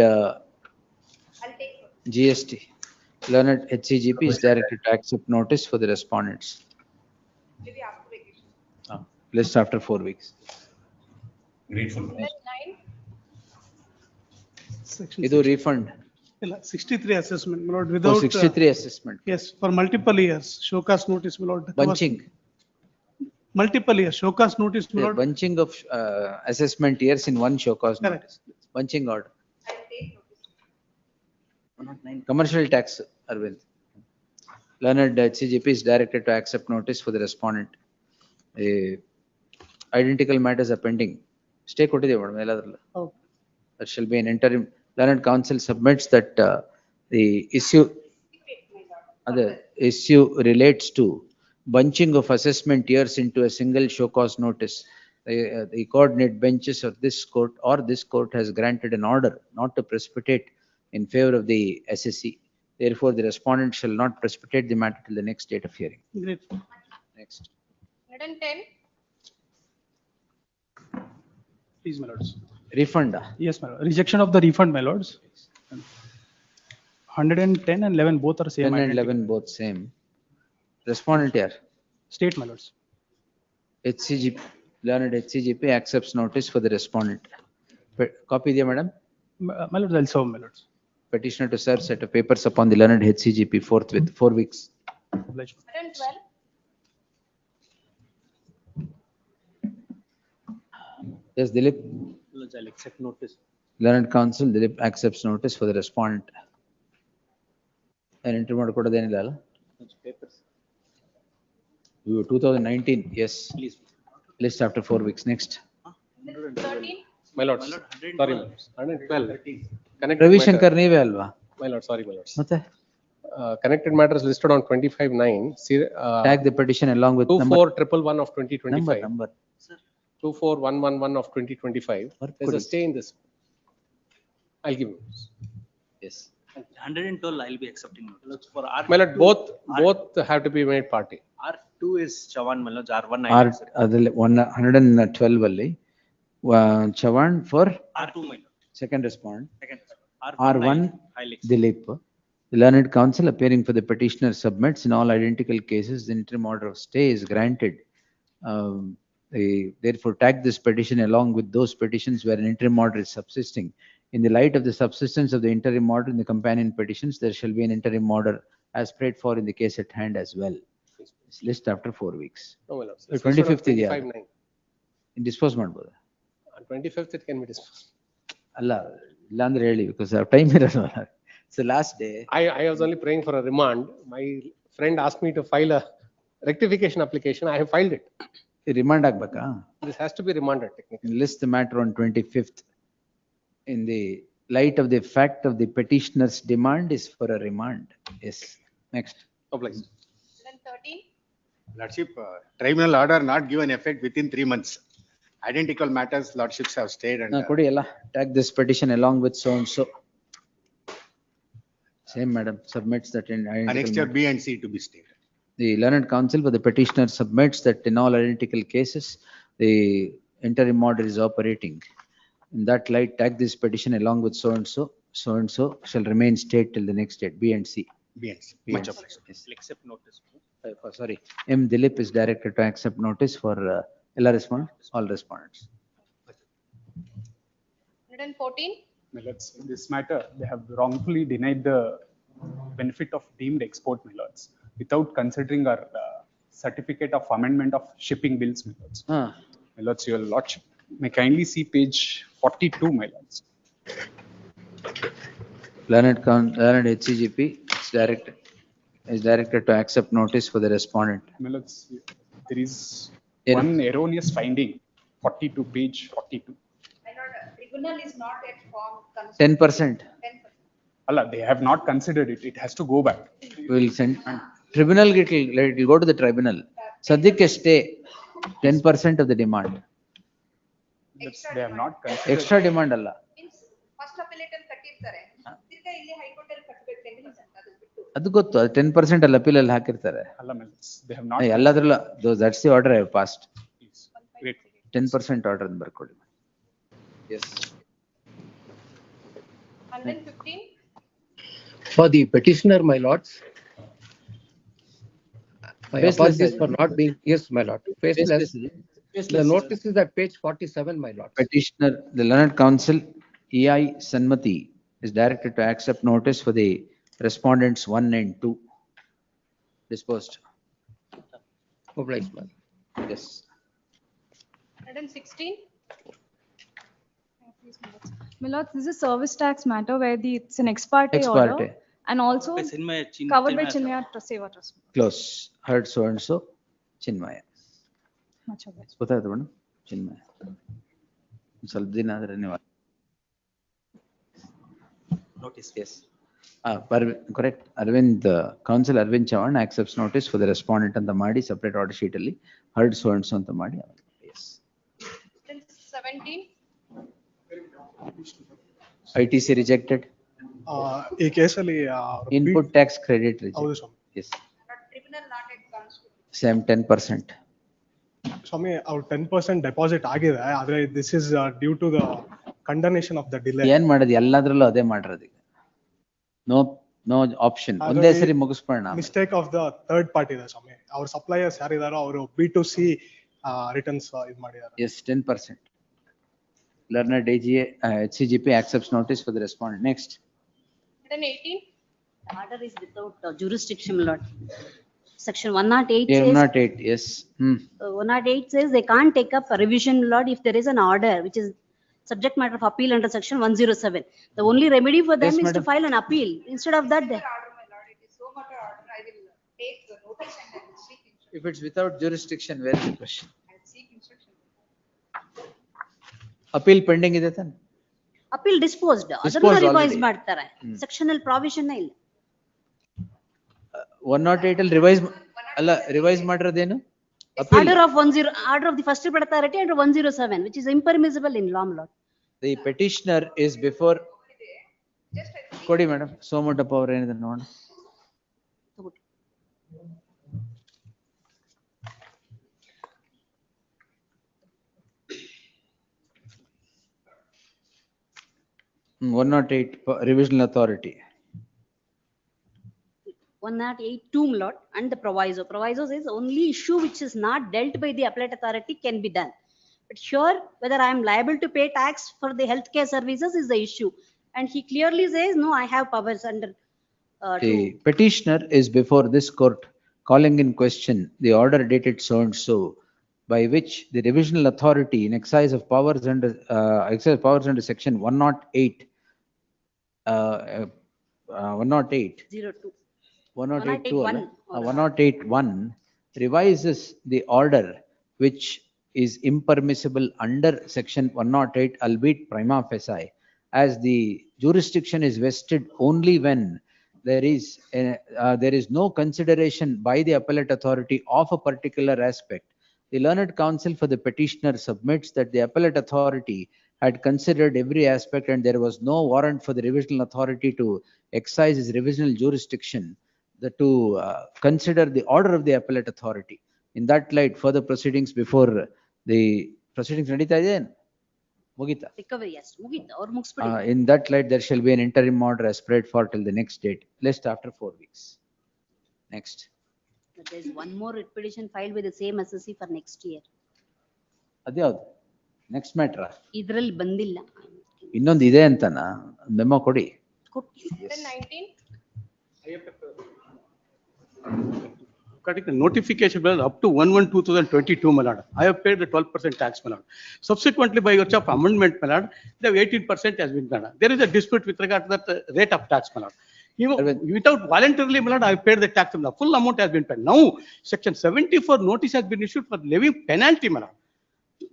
GST. Learned HCGP is directed to accept notice for the respondents. Maybe after vacation. List after 4 weeks. Grateful. 109. Idu refund. 63 assessment, my lord, without. 63 assessment. Yes, for multiple years, show cause notice, my lord. Bunching. Multiple years, show cause notice, my The lord. bunching of assessment years in one show cause notice. Bunching order. Commercial tax, Arvind. Learned HCGP is directed to accept notice for the respondent. Identical matters are pending. Stay ಕೊಟ್ಟಿದೆ madam ಎಲ್ಲದರಲ್ಲ. There shall be an interim. Learned counsel submits that the issue relates to bunching of assessment years into a single show cause notice. The coordinate benches of this court has granted an order not to precipitate in favor of the SSC. Therefore, the respondent shall not precipitate the matter till the next date of hearing. Great. Next. 110. Please, my lords. Refund. Yes, my lord. Rejection of the refund, my lords. 110 and 11 both are same. 10 and 11 both same. Respondent here. State, my lords. HCGP, learned HCGP accepts notice for the respondent. Copy there, madam. My lords, I'll serve, my lords. Petitioner to serve set of papers upon the learned HCGP forthwith, 4 weeks. 112. Yes, Dilip. I'll accept notice. Learned counsel, Dilip accepts notice for the respondent. And enter ಮಾಡಿಕೊಡೋದೇನಿಲ್ಲ ಅಲ್ಲ? Papers. 2019, yes. Please. List after 4 weeks. Next. 13. My lords, sorry, my lords. 112. Connected Ravi matter. Shankar ನೀವೇ ಅಲ್ವಾ? My lord, sorry, my lords. ಮತ್ತೆ? Connected matters listed on 25/9. Tag the petition along with number. 24111 of 2025. Number. 24111 of 2025. There's a stay in this. I'll give you. Yes. 112, I'll be accepting notice. For R. My lord, both have to be made party. R2 is Chavan, my lord, R1. ಅದರಲ್ಲಿ 112 ಅಲ್ಲಿ Chavan for R2, my lord. second respondent. Second. R1 Dilip. The learned counsel appearing for the petitioner submits in all identical cases the interim order of stay is granted. Therefore tag this petition along with those petitions where an interim order is subsisting. In the light of the subsistence of the interim order in the companion petitions, there shall be an interim order as prayed for in the case at hand as well. It's list after 4 weeks. No, my lords. 25th idea. 25/9. Dispose ಮಾಡ್ಬೋದಾ? On 25th it can be disposed. ಅಲ್ಲ ಇಲ್ಲ ಅಂದ್ರೆ ಹೇಳಿ because time ಇರಲ್ಲ. It's the last day. I was only praying for a remand. My friend asked me to file a rectification application. I have filed it. Remand ಆಗ್ಬೇಕಾ? This has to be remanded technically. List the matter on 25th. In the light of the fact of the petitioner's demand is for a remand. Yes. Next. Obliged. 113. Lordship, tribunal order not given effect within 3 months. Identical matters, lordships have stayed and. ಕೊಡಿ ಅಲ್ಲ. Tag this petition along with so and so. Same madam submits that in identical. Next year B and C to be stayed. The learned counsel for the petitioner submits that in all identical cases, the interim order is operating. In that light, tag this petition along with so and so shall remain stayed till the next date, B and C. B and C. Much obliged. Yes. Accept notice. Sorry, M. Dilip is directed to accept notice for all respondents. 114. My lords, in this matter, they have wrongfully denied the benefit of deemed export, my lords, without considering our certificate of amendment of shipping bills, my lords. My lords, your lordship, May kindly see page 42, my lords. Learned HCGP is directed to accept notice for the respondent. My lords, there is Yeah. one erroneous finding, 42, page 42. My lord, tribunal is not yet formed. 10%. 10%. Allah, they have not considered it. It has to go back. We'll send tribunal. It will go to the tribunal. Sadhya stay 10% of the demand. They have not considered. Extra demand alla. Means first appellate ಅಲ್ಲಿ ಕಟ್ಟಿರ್ತಾರೆ. ತಿರ್ಗಾ ಇಲ್ಲಿ high court ಅಲ್ಲಿ ಕಟ್ಟಬೇಕು 10%. ಅದು ಬಿಟ್ಟು. ಅದು ಗೊತ್ತು 10% ಅಲ್ಲಿ appeal ಅಲ್ಲಿ ಹಾಕಿರ್ತಾರೆ. Allah, my lords, they have not. ಎಲ್ಲದರಲ್ಲೂ that's the order I have passed. Great. 10% order ಅಂತ ಬರ್ಕೊಳ್ಳಿ. Yes. And then 15. For the petitioner, my lords. My Faceless, apologies I for not being, yes, my lord, faceless. Faceless. The notice is at page 47, my lord. Petitioner, the learned counsel, EI Sanmati is directed to accept notice for the respondents 1 and 2. Disposed. Obliged, my lord. Yes. And then 16. My lord, this is service tax matter where it's an ex parte Ex order parte. and also covered by Chinmaya Seva Trust. Close. Heard so and so. Chinmaya. Much obliged. ಗೊತ್ತಾಯ್ತು madam ಚಿನ್ಮಯ ಸ್ವಲ್ಪ ದಿನ ಆದ್ರೆ ನೀವು Notice. Yes. Correct. Arvind, counsel Arvind Chavan accepts notice for the respondent ಅಂತ ಮಾಡಿ separate order sheet ಅಲ್ಲಿ heard so and so ಅಂತ ಮಾಡಿ. Yes. Then 17. ITC rejected. ಈ ಕೇಸಲ್ಲಿ Input tax credit ಹೌದು rejected. Swami. Yes. Tribunal not yet constituted. Same 10%. ಸ್ವಾಮಿ ಅವ್ರು 10% deposit ಆಗಿದೆ ಆದ್ರೆ this is due to the condonation of the delay. ಏನ್ ಮಾಡೋದು ಎಲ್ಲದ್ರಲ್ಲೂ ಅದೇ ಮಾಡಿರೋದು ಈಗ. ನೋ ಆಪ್ಷನ್ ಒಂದೇ ಸರಿ ಮುಗಿಸ್ಕೊಳ್ಳೋಣ. Mistake of the third party ಇದೆ ಸ್ವಾಮಿ. ಅವ್ರ ಸಪ್ಲೈಯರ್ಸ್ ಯಾರಿದಾರೋ ಅವರು B2C ರಿಟರ್ನ್ಸ್ ಇದು ಮಾಡಿದ್ದಾರೆ. Yes, 10%. Learned AGA, HCGP accepts notice for the respondent. Next. Then 18. Order is without jurisdiction, my lord. Section 108 says. 108, yes. 108 says they can't take up a revision, my lord, if there is an order which is subject matter of appeal under section 107. The only remedy for them Yes, is to madam. file an appeal. Instead of that, they. Order, my lord, it is so much order. I will take the notice and I will seek instruction. If it's without jurisdiction, where is the question? I will seek instruction. Appeal pending ಇದೆ ತಾನೆ? Appeal disposed. ಅದನ್ನ Disposed revise already. ಮಾಡ್ತಾರೆ. Sectional provision ಇಲ್ಲ. 108 ಅಲ್ಲಿ revise ಮಾಡಿರೋದೇನು? Order of the first report authority under 107, which is impermissible in law, my lord. The petitioner is before. ಕೊಡಿ madam ಸೋಮಟಪ್ಪ ಅವ್ರು ಏನಿದೆ ನೋಡೋಣ. ತಗೊಳ್ಳಿ. 108 revisional authority. 108(2), my lord, and the proviso. Proviso says only issue which is not dealt by the appellate authority can be done. But here, whether I am liable to pay tax for the healthcare services is the issue. And he clearly says, no, I have powers under. The petitioner is before this court calling in question the order dated so and so, by which the revisional authority in exercise of powers under section 108. 108. 02. 108(1) revises the order which is impermissible under section 108, albeit prima facie, as the jurisdiction is vested only when there is no consideration by the appellate authority of a particular aspect. The learned counsel for the petitioner submits that the appellate authority had considered every aspect and there was no warrant for the revisional authority to exercise its revisional jurisdiction to consider the order of the appellate authority. In that light, further proceedings before the proceedings ನಡೀತಾ ಇದೆ ಮುಗಿತಾ? Recovery, yes. ಮುಗೀತು, ಅವ್ರು ಮುಗಿಸ್ಬಿಡಿ. In that light, there shall be an interim order as spread for till the next date, list after 4 weeks. Next. But there is one more writ petition filed with the same assessee for next year. ಅದ್ಯಾವ್ದು? Next matter. ಇದ್ರಲ್ಲಿ ಬಂದಿಲ್ಲ. ಇನ್ನೊಂದು ಇದೆ ಅಂತನಾ? Memo ಕೊಡಿ. Then 19. correct, notification bill up to 1/1/2022, my lord. I have paid the 12% tax, my lord. Subsequently, by virtue of amendment, my lord, the 18% has been done. There is a dispute with regard to that rate of tax, my lord. Even without voluntarily, my lord, I have paid the tax, the full amount has been paid. Now, section 74 notice has been issued for levying penalty, my lord.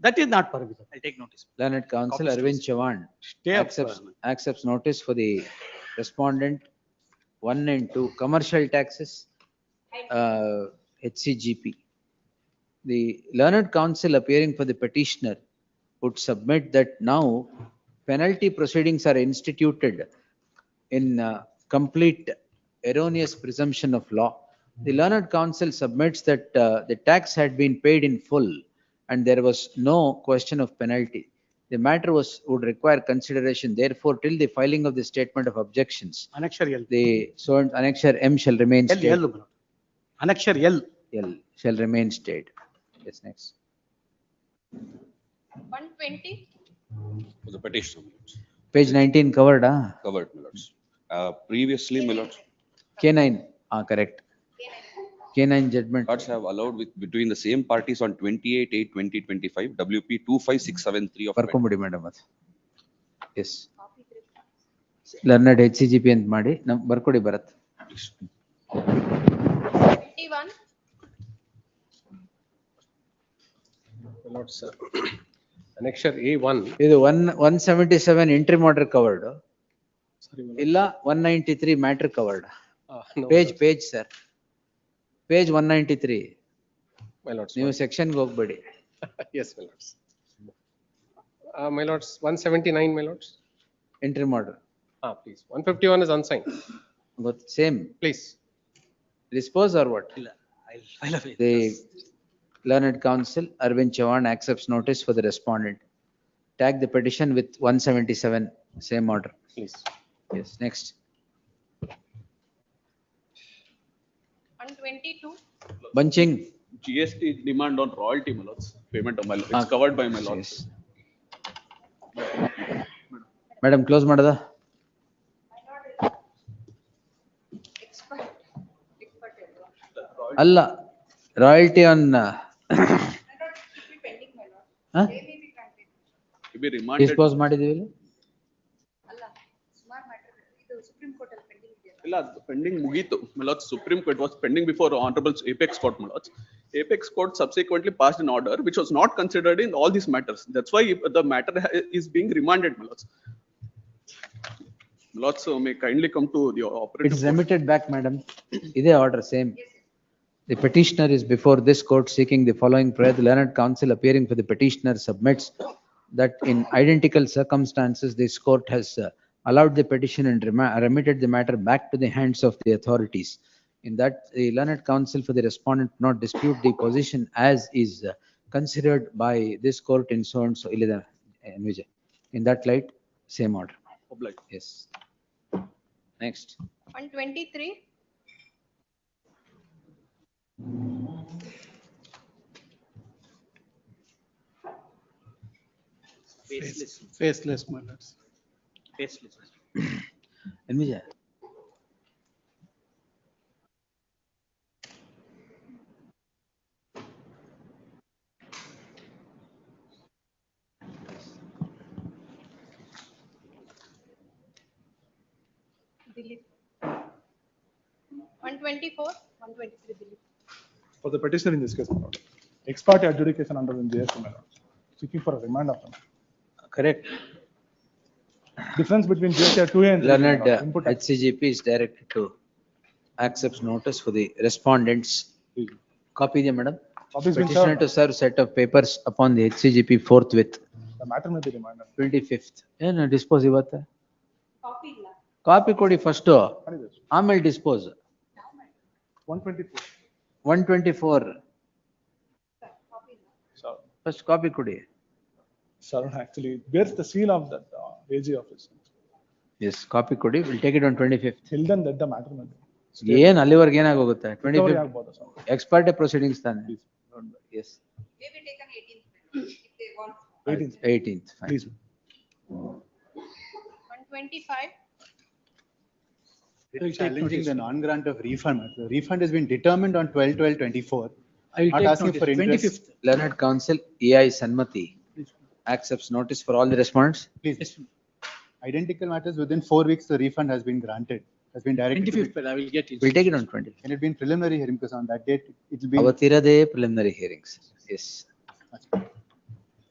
That is not permissible. I'll take notice. Learned Counsel Arvind Chavan Stay up, accepts notice for the respondent 1 and 2 commercial taxes, HCGP. The learned counsel appearing for the petitioner would submit that now penalty proceedings are instituted in complete erroneous presumption of law. The learned counsel submits that the tax had been paid in full and there was no question of penalty. The matter would require consideration. Therefore, till the filing of the statement of objections, Annexure L. the so annexure M shall remain L, stayed. L, my lord. Annexure L. L shall remain stayed. Yes, next. 120. For the petition, my lords. Page 19 covered, Covered, my lords. Previously, my lords, K9, correct. K9 judgment. courts have allowed with between the same parties on 28/8/2025, WP 25673 of. ಬರ್ಕೊಂಬಿಡಿ madam ಅದು. S ಲರ್ನಡ್ HCGP ಅಂತ ಮಾಡಿ ನಮ್ ಬರ್ಕೊಡಿ ಬರತ್. 21. Lords, annexure A1. ಇದು 177 interim order covered. ಇಲ್ಲ 193 matter covered. Page sir. Page 193. My lords. ನೀವು ಸೆಕ್ಷನ್ಗೆ ಹೋಗ್ಬೇಡಿ. Yes, my lords. My lords, 179, my lords. Interim order. Please. 151 is unsigned. But same. Please. Dispose or what? I'll file away. The learned counsel Arvind Chavan accepts notice for the respondent. Tag the petition with 177, same order. Please. Yes, next. 122. Bunching. GST demand on royalty, my lords. Payment of my lords. It's covered by my lords. Madam, close ಮಾಡದ? ಅಲ್ಲ, royalty on To be remanded. dispose ಮಾಡಿದೀವಿ. ಇಲ್ಲ pending ಮುಗೀತು my lords. Supreme Court was pending before Honorable Apex Court, my lords. Apex Court subsequently passed an order which was not considered in all these matters. That's why the matter is being remanded, my lords. My lords, may kindly come to the operative. It is remitted back, madam. Iదే order same. The petitioner is before this court seeking the following prayer. The learned counsel appearing for the petitioner submits that in identical circumstances, this court has allowed the petition and remitted the matter back to the hands of the authorities. In that, the learned counsel for the respondent not dispute the position as is considered by this court in so and so. In that light, same order. Obliged. Yes. Next. 123. Faceless, my lords. Faceless. Envija. Delete. 124. 123. Delete. For the petitioner in this case, my lord. Ex parte adjudication under the JST, my lord. Seeking for a remand of them. Correct. Difference between JST 2A and 3A, my Learned lord. Input tax. HCGP is directed to accepts notice for the respondents. Copy the madam. Copy has been Petitioner served. to serve set of papers upon the HCGP forthwith. The matter may be remanded. 25th. ಏನು dispose ಇವತ್ತ? Copy ಇಲ್ಲ. Copy ಕೊಡಿ first, ಆಮೇಲೆ dispose. 124. 124. First copy ಕೊಡಿ. Sir, actually, bears the seal of that AG office. Yes, copy ಕೊಡಿ. We'll take it on 25th. Till then, that the matter may be. ಏನ್ ಅಲ್ಲಿವರೆಗೆ ಏನಾಗೋಗುತ್ತೆ? Recovery 25th ಆಗ್ಬೋದು, sir. ex parte proceedings ತಾನೆ? Yes. Maybe taken 18th, if they want. 18th. Fine. Please. 125. Challenging the non-grant of refund. The refund has been determined on 12/12/24. I will Not take asking notice. for interest. 25th. Learned Counsel, AI Sanmati accepts notice for all the respondents. Please. Identical matters within 4 weeks, the refund has been granted, has been directed. 25th, but I will get it. We'll take it on 20. Can it be in preliminary hearing? Because on that date, it will be. Avatirade preliminary hearings. Yes.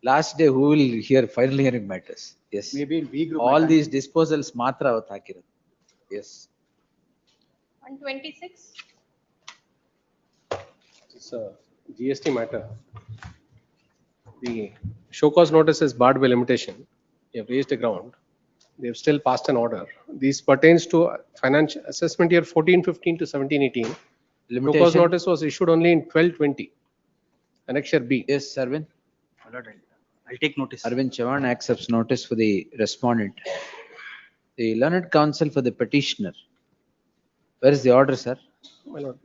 Last day, who will hear final hearing matters? Yes. Maybe in B group. All these disposals matra avat hakirodu. Yes. 126. It's a GST matter. The show cause notice is barred by limitation. You have raised a ground. They have still passed an order. This pertains to financial assessment year 14-15 to 17-18. Show cause Limitation. notice was issued only in 12-20. Annexure B. Yes, Arvind. I'll take notice. Arvind Chavan accepts notice for the respondent. The learned counsel for the petitioner. Where is the order, sir? My lord.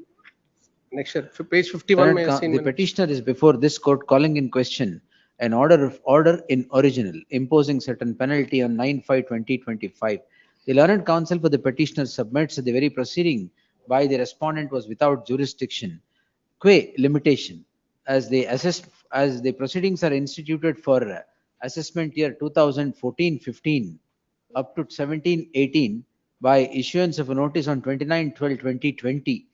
Annexure, page 51 may have seen. The petitioner is before this court calling in question an order in original imposing certain penalty on 9/5/2025. The learned counsel for the petitioner submits that the very proceeding by the respondent was without jurisdiction, qua limitation, as the proceedings are instituted for assessment year 2014-15 up to 17-18 by issuance of a notice on 29/12/2020,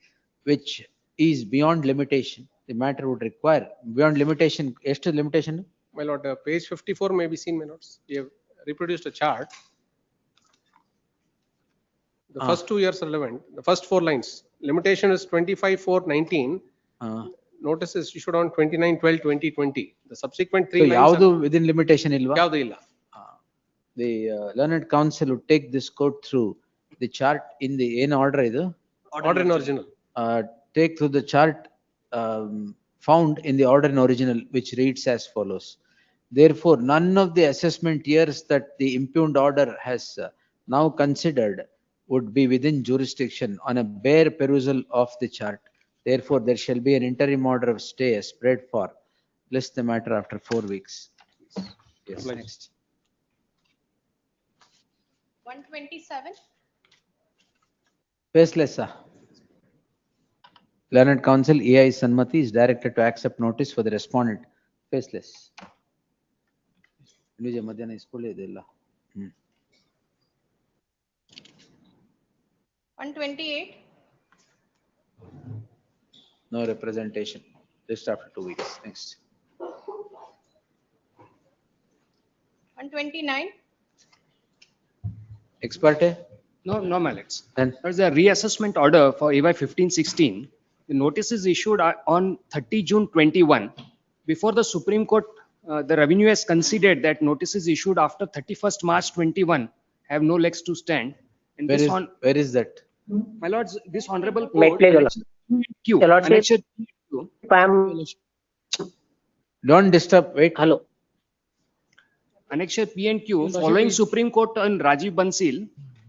which is beyond limitation. The matter would require beyond limitation. Extra limitation. My lord, page 54 may be seen, my lords. We have reproduced a chart. The first 2 years relevant, the first 4 lines. Limitation is 25/4/19. Notice is issued on 29/12/2020. The subsequent 3 So, lines. yavdu within limitation ilva? Yavdu illa. The learned counsel would take this court through the chart in the in order idu? Order in original. Take through the chart found in the order in original, which reads as follows. Therefore, none of the assessment years that the impugned order has now considered would be within jurisdiction on a bare perusal of the chart. Therefore, there shall be an interim order of stay spread for list the matter after 4 weeks. Yes, next. 127. Faceless, sir. Learned counsel AI Sanmati is directed to accept notice for the respondent. Faceless. 128. No representation. Just after 2 weeks. Next. 129. Ex parte? No, my lords. Then There's a reassessment order for AY 1516. The notice is issued on 30 June 21. Before the Supreme Court, the revenue has considered that notices issued after 31st March 21 have no legs to stand. And where is that? My lords, this honorable May court, please, Your Q, Your Lordship. annexure Q, Don't disturb. Wait. Hello. annexure P and Q, following Supreme Court and Rajiv Bansil,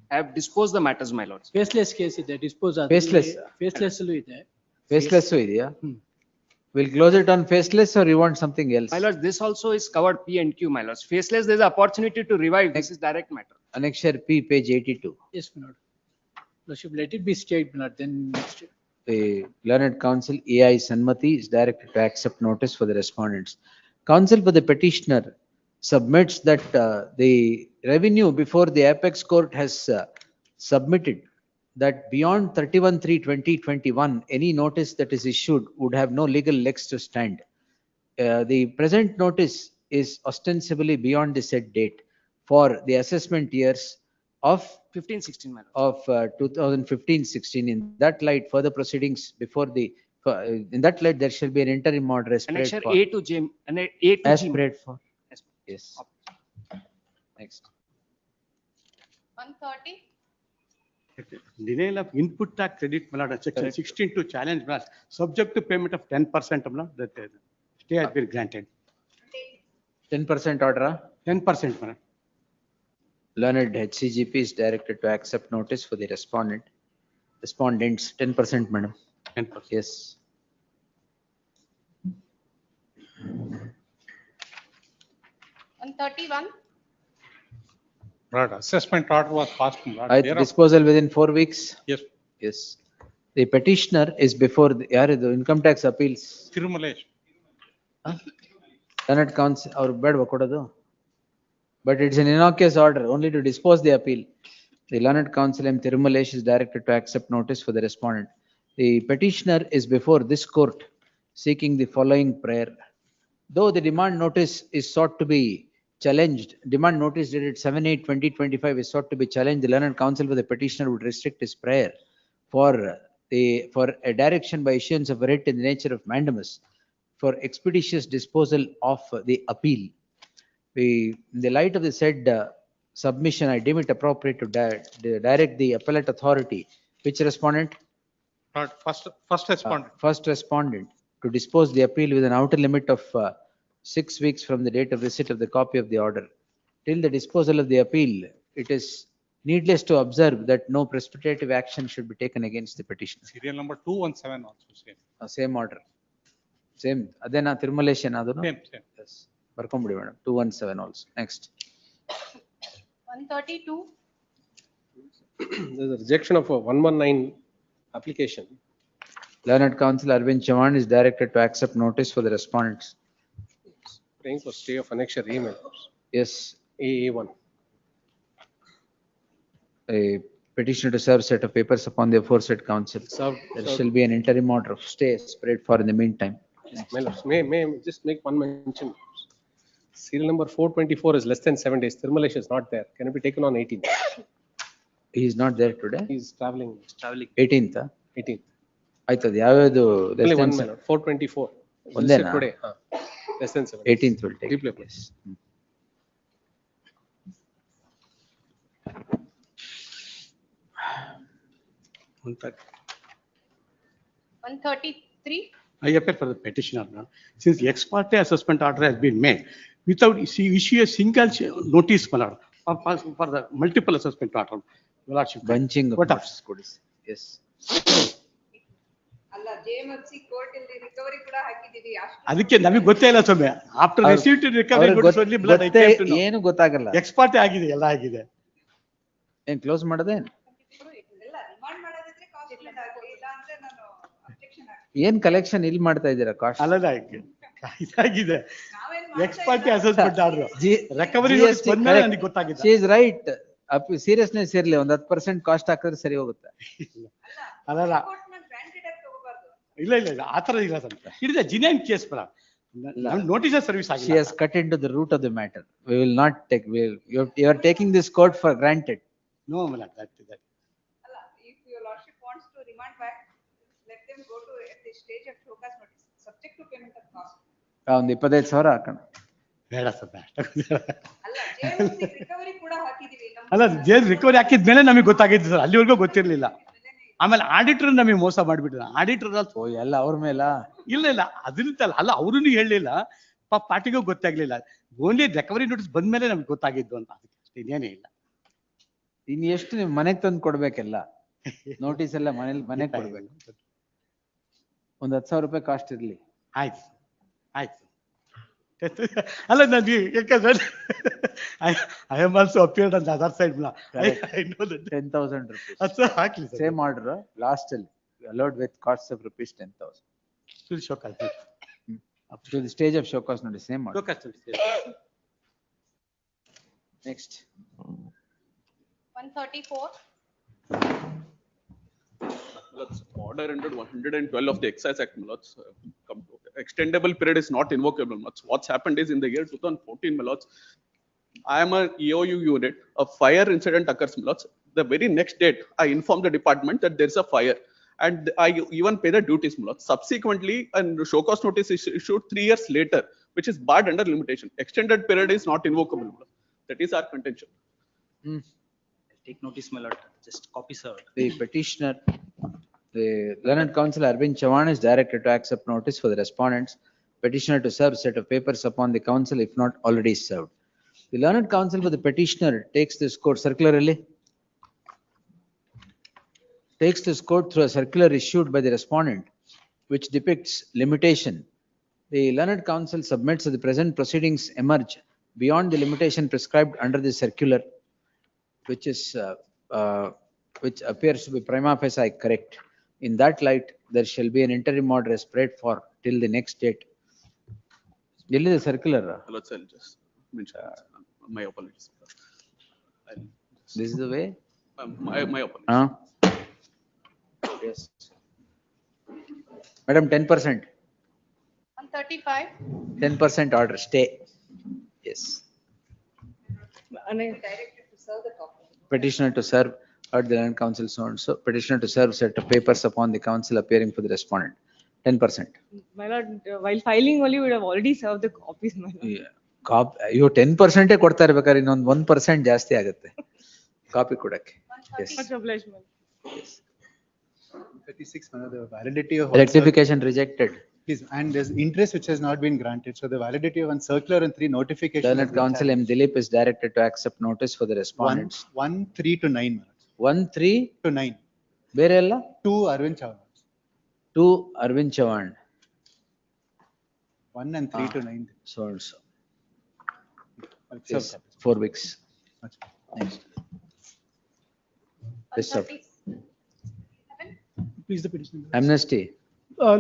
have disposed the matters, my lords. Faceless case ಇದೆ dispose ಆದ್ರೆ Faceless. faceless ಅಲ್ಲೂ ಇದೆ. Faceless ಇದೆಯಾ? We'll close it on faceless or you want something else? My lords, this also is covered P and Q, my lords. Faceless, there's an opportunity to revive. This is direct matter. Annexure P, page 82. Yes, my lord. Lordship, let it be stayed, my lord, then next. The learned counsel AI Sanmati is directed to accept notice for the respondents. Counsel for the petitioner submits that the revenue before the apex court has submitted that beyond 31/3/2021 any notice that is issued would have no legal legs to stand. The present notice is ostensibly beyond the said date for the assessment years of 15-16, my lords. of 2015-16. In that light, further proceedings before the in that light there shall be an interim order as spread Annexure for. A to J, and A to As G. spread for. Yes. Next. 130. Denial of input tax credit, my lord, section 16 to challenge, my lord, subject to payment of 10%, my lord, that stay has been granted. 10% order. 10%, my lord. Learned HCGP is directed to accept notice for the respondent. Respondents 10%, madam. 10%. Yes. 131. Right, assessment order was passed. Disposal within 4 weeks? Yes. Yes. The petitioner is before the income tax appeals. Tirumalesh. Learned counsel or bedva kodadu. But it's an innocuous order only to dispose the appeal. The learned counsel M. Tirumalesh is directed to accept notice for the respondent. The petitioner is before this court seeking the following prayer. Though the demand notice is sought to be challenged, demand notice dated 7/8/2025 is sought to be challenged. The learned counsel for the petitioner would restrict his prayer for a direction by issuance of a writ in the nature of mandamus for expeditious disposal of the appeal. In the light of the said submission, I deem it appropriate to direct the appellate authority. Which respondent? Right, first respondent. First respondent to dispose the appeal with an outer limit of 6 weeks from the date of receipt of the copy of the order. Till the disposal of the appeal, it is needless to observe that no precipitative action should be taken against the petitioner. Serial number 217 also same. Same order. Same. Adena Tirumalesh adunu? Same. Yes. Barkombudi madam. 217 also. Next. 132. There's a rejection of a 119 application. Learned counsel Arvind Chavan is directed to accept notice for the respondents. Praying for stay of annexure email. Yes. AA1. A petitioner to serve set of papers upon the aforesaid counsel. There shall be an interim order of stay spread for in the meantime. May I just make one mention? Serial number 424 is less than 7 days. Tirumalesh is not there. Can it be taken on 18th? He is not there today. He is traveling. 18th. 18th. ಆಯ್ತದ ಯಾವ್ಯಾವುದು Only one minute. 424. ಒಂದೇನಾ? Today. Less than 7. 18th will take Replay, place. 133. I appeal for the petitioner. Now. Since the ex parte assessment order has been made, without issue a single notice for the multiple assessment order. Your Lordship. Bunching of What notice ಕೊಡಿ. Yes. ಅಲ್ಲ JMFC court ಇಲ್ಲಿ recovery ಕೂಡ ಹಾಕಿದೀವಿ ಅಷ್ಟು ಅದಕ್ಕೆ ನಮಗೆ ಗೊತ್ತೇ ಇಲ್ಲ ಸ್ವಾಮಿ. After received recovery notice only blood I came to know. ಏನು ಗೊತ್ತಾಗಲ್ಲ. ಎಕ್ಸ್ ಪಾರ್ಟಿ ಆಗಿದೆ ಎಲ್ಲ ಆಗಿದೆ. ಏನ್ ಕ್ಲೋಸ್ ಮಾಡದೆ? ಎಲ್ಲ ರಿಮಾಂಡ್ ಮಾಡೋದಿದ್ರೆ ಕಾನ್ಸ್ಟಿಟ್ಯೂಟ್ ಆಗಲಿ ಇಲ್ಲ ಅಂದ್ರೆ ನಾನು ಅಬ್ಜೆಕ್ಷನ್ ಹಾಕ್ತೀನಿ. ಏನ್ ಕಲೆಕ್ಷನ್ ಇಲ್ಲಿ ಮಾಡ್ತಾ ಇದ್ದೀರಾ ಕಾಸ್ಟ್? ಅಲ್ಲದ ಇದಾಗಿದೆ. X party assessment order recovery notice ಬಂದ್ಮೇಲೆ ನನಗೆ ಗೊತ್ತಾಗಿದೆ. She is right. ಸೀರಿಯಸ್ನೆಸ್ ಇರ್ಲಿ ಒಂದ್ 10% ಕಾಸ್ಟ್ ಹಾಕಿದ್ರೆ ಸರಿ ಹೋಗುತ್ತೆ. ಅಲ್ಲಲ್ಲ ಇಲ್ಲ ಆತರ ಇಲ್ಲ sir. It is a genuine case ಬರ ನೋಟಿಸ್ ಸರ್ವಿಸ್ ಆಗಿದೆ. She has cut into the root of the matter. We will not take. You are taking this court for granted. No, Mala, that. ಅಲ್ಲ if your lordship wants to remand back, let them go to at the stage of show cause notice subject to payment of cost. ಒಂದು 25,000 ಹಾಕೋಣ. ಬೇಡ sir. ಅಲ್ಲ JMFC recovery ಕೂಡ ಹಾಕಿದೀವಿ. ಅಲ್ಲ jail recovery ಹಾಕಿದ್ಮೇಲೆ ನಮಗೆ ಗೊತ್ತಾಗಿದ್ದು ಸರ್. ಅಲ್ಲಿವರೆಗೂ ಗೊತ್ತಿರಲಿಲ್ಲ. ಆಮೇಲೆ ಆಡಿಟರ್ ನಮಗೆ ಮೋಸ ಮಾಡಿಬಿಟ್ರು. ಆಡಿಟರ್ ಎಲ್ಲ ಅವ್ರ ಮೇಲ ಇಲ್ಲ ಅದರಿಂತಲ್ಲ. ಅಲ್ಲ ಅವ್ರನ್ನು ಹೇಳಲಿಲ್ಲ, ಪಾರ್ಟಿಗೂ ಗೊತ್ತಾಗ್ಲಿಲ್ಲ. ಓನ್ಲಿ ರಿಕವರಿ ನೋಟಿಸ್ ಬಂದ್ಮೇಲೆ ನಮ್ಗೆ ಗೊತ್ತಾಗಿದ್ದು ಅಂತ. ಅದಕ್ಕೆ ಇನ್ನೇನೇ ಇಲ್ಲ. ಇನ್ ಎಷ್ಟು ನೀವು ಮನೆಗೆ ತಂದು ಕೊಡ್ಬೇಕೆಲ್ಲ ನೋಟಿಸ್ ಎಲ್ಲ ಮನೆಗೆ ಕೊಡ್ಬೇಕು. ಒಂದ್ 10,000 ರೂಪಾಯಿ ಕಾಸ್ಟ್ ಇರ್ಲಿ. ಆಯ್ತು. ಅಲ್ಲ ನನಗೆ ಯಾಕಂದ್ರೆ I am also appeared on the other side. I know that. 10,000 rupees. That's ಹಾಕ್ಲಿ sir. Same order. Last allowed with costs of rupees 10,000. To the show cause. To the stage of show cause notice. Same order. Show cause notice. Next. 134. Order under 112 of the Excise Act. Extendable period is not invocable. What's happened is in the year 2014, I am a EOU unit. A fire incident occurs. The very next date, I inform the department that there is a fire, and I even pay the duties. Subsequently, a show cause notice is issued 3 years later, which is barred under limitation. Extended period is not invocable. That is our contention. Take notice, my lord. Just copy, sir. The petitioner, the learned counsel Arvind Chavan is directed to accept notice for the respondents. Petitioner to serve set of papers upon the counsel if not already served. The learned counsel for the petitioner takes this court circularly. Takes this court through a circular issued by the respondent, which depicts limitation. The learned counsel submits that the present proceedings emerge beyond the limitation prescribed under the circular. which is, which appears to be prima facie correct. In that light, there shall be an interim order spread for till the next date. Delhi the circular. I'll just mention my apologies. This is the way? My apologies. Yes. Madam, 10%. 135. 10% order, stay. Yes. Directed to serve the copy. Petitioner to serve at the land council so and so. Petitioner to serve set of papers upon the council appearing for the respondent. 10%. My lord, while filing only, we would have already served the copies, my lord. Yeah. You 10% ಕೊಡ್ತಾ ಇರ್ಬೇಕಾದ್ರೆ ಇನ್ನೊಂದು 1% ಜಾಸ್ತಿ ಆಗುತ್ತೆ copy ಕೊಡಕ್ಕೆ. Yes. Much obliged, my lord. 36, the validity of. Rectification rejected. Please, and there's interest which has not been granted. So the validity of one circular and 3 notifications. Learned Counsel M. Dilip is directed to accept notice for the respondents. 1, 3 to 9. 1, 3 to 9. ಬೇರೆ ಎಲ್ಲ? 2 Arvind Chavan. 2 Arvind Chavan. 1 and 3 to 9. So and so. Yes, 4 weeks. Next. Yes, sir. Please the petitioner. Amnesty.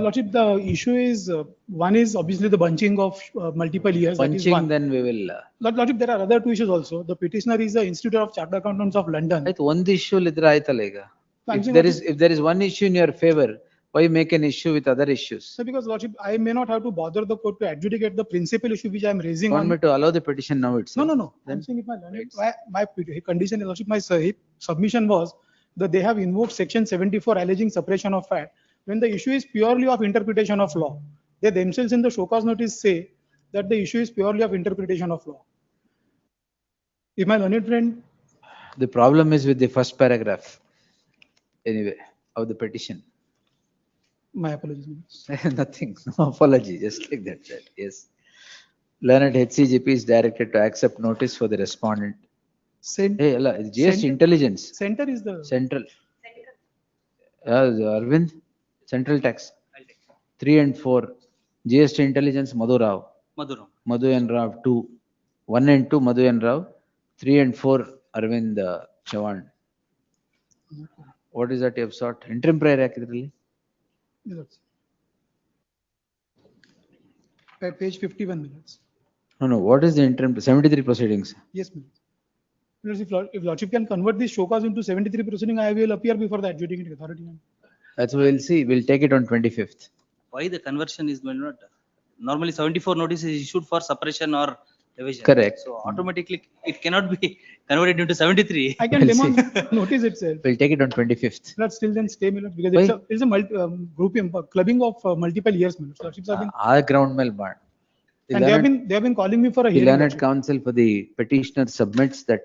Lordship, the issue is, one is obviously the bunching of multiple years. That is Bunching, one. then we will. Lordship, there are other 2 issues also. The petitioner is the Institute of Chartered Accountants of London. ಆಯ್ತು ಒಂದು issue ಇದ್ರೆ ಆಯ್ತಲ್ಲ ಈಗ. If there is one issue in your favor, why make an issue with other issues? So because Lordship, I may not have to bother the court to adjudicate the principal issue which I am raising Want on. me to allow the petition now itself? No. I'm saying if my learned, my condition, Lordship, my submission was that they have invoked section 74 alleging suppression of fact when the issue is purely of interpretation of law. They themselves in the show cause notice say that the issue is purely of interpretation of law. If my learned friend. The problem is with the first paragraph, anyway, of the petition. My apologies. Nothing, no apology, just like that. Yes. Learned HCGP is directed to accept notice for the respondent. Hey, GST intelligence. Center is the. Central. Arvind, central tax. 3 and 4. GST intelligence, Madhu Rao. Madhu and Rao, 2. 1 and 2, Madhu and Rao. 3 and 4, Arvind Chavan. What is that you have sought? Interim prayer actually? Page 51 minutes. No. What is the interim? 73 proceedings. Yes, ma'am. If Lordship can convert this show cause into 73 proceeding, I will appear before the adjudicating authority. That's what we'll see. We'll take it on 25th. Why the conversion is not? Normally 74 notice is issued for suppression or revision. Correct. So automatically it cannot be converted into 73. I can demonstrate notice itself. We'll take it on 25th. But still then stay, because it's a grouping, clubbing of multiple years. Our ground mail bond. And they have been calling me for a hearing. The learned actually. counsel for the petitioner submits that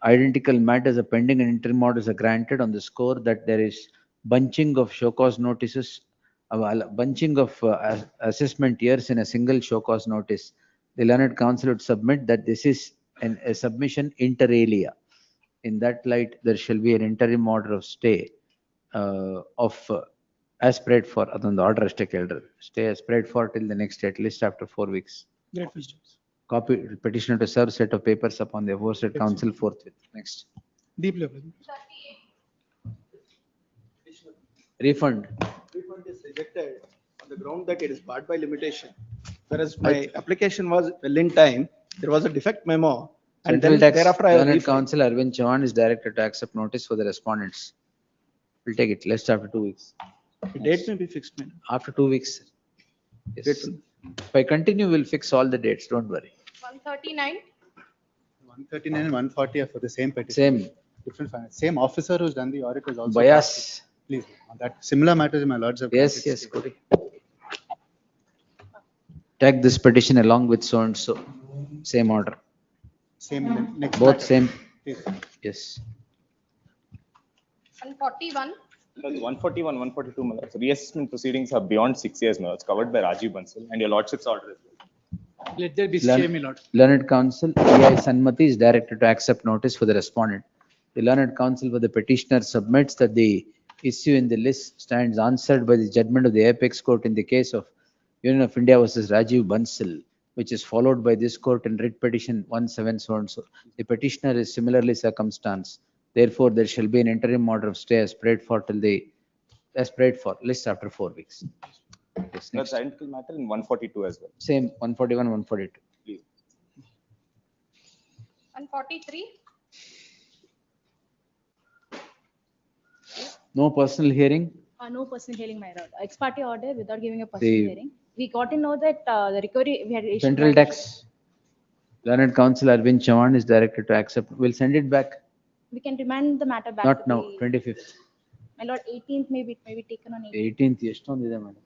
identical matters are pending and interim orders are granted on the score that there is bunching of show cause notices, bunching of assessment years in a single show cause notice. The learned counsel would submit that this is a submission inter-alia. In that light, there shall be an interim order of stay as spread for the order stay as spread for till the next date, at least after 4 weeks. Great wisdoms. Copy petitioner to serve set of papers upon the aforesaid council forthwith. Next. Deep level. Refund. Refund is rejected on the ground that it is barred by limitation. Whereas my application was well in time, there was a defect memo. And Central then tax, thereafter I learned counsel Arvind Chavan is directed to accept notice for the respondents. We'll take it less after 2 weeks. The date may be fixed. After 2 weeks. Yes. If I continue, we'll fix all the dates. Don't worry. 139. 139 and 140 are for the same petition. Same. Different finance. Same officer who's done the audit was also. Bias. Please, on that similar matters, my lords. Yes, Kuri. Tag this petition along with so and so. Same order. Same next. Both matter. same. Please. Yes. 141. 141, 142 minutes. Reassessment proceedings are beyond 6 years, minutes covered by Rajiv Bansal and your lordship's order as well. Let there be stay, my lord. Learned counsel EI Sanmati is directed to accept notice for the respondent. The learned counsel for the petitioner submits that the issue in the list stands answered by the judgment of the apex court in the case of Union of India versus Rajiv Bansal which is followed by this court in writ petition 17 so and so. The petitioner is similarly circumstanced. Therefore, there shall be an interim order of stay as prayed for list after 4 weeks. Yes, That's next. identical matter in 142 as well. Same 141, 142. Please. 143. No personal hearing. No personal hearing, my lord. Ex parte order without giving a personal The- hearing. We got to know that the recovery we had issued. Central tax. Learned counsel Arvind Chavan is directed to accept. We'll send it back. We can remand the matter back. Not to now, the- 25th. My lord, 18th maybe it may be taken on 18th. 18th, ಎಷ್ಟೊಂದಿದೆ madam.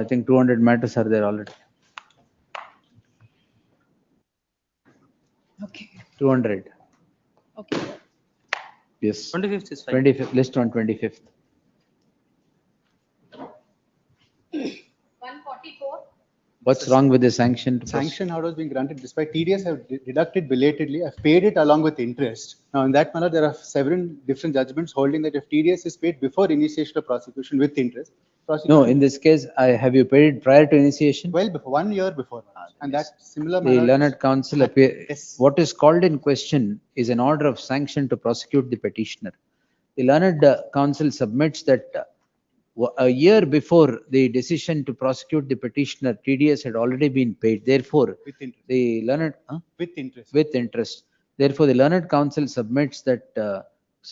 I think 200 matters are there already. Okay. 200. Okay. Yes. 25th is fine. 25th, list on 25th. 144. What's wrong with the sanction? Sanction order has been granted despite TDS have deducted belatedly. I've paid it along with interest. Now, in that manner, there are several different judgments holding that if TDS is paid before initiation of prosecution with interest. No, in this case, have you paid it prior to initiation? Well, before, 1 year before. And that similar The manner. learned counsel what is called in question is an order of sanction to prosecute the petitioner. The learned counsel submits that a year before the decision to prosecute the petitioner, TDS had already been paid. Therefore, With interest. the learned With interest. with interest. Therefore, the learned counsel submits that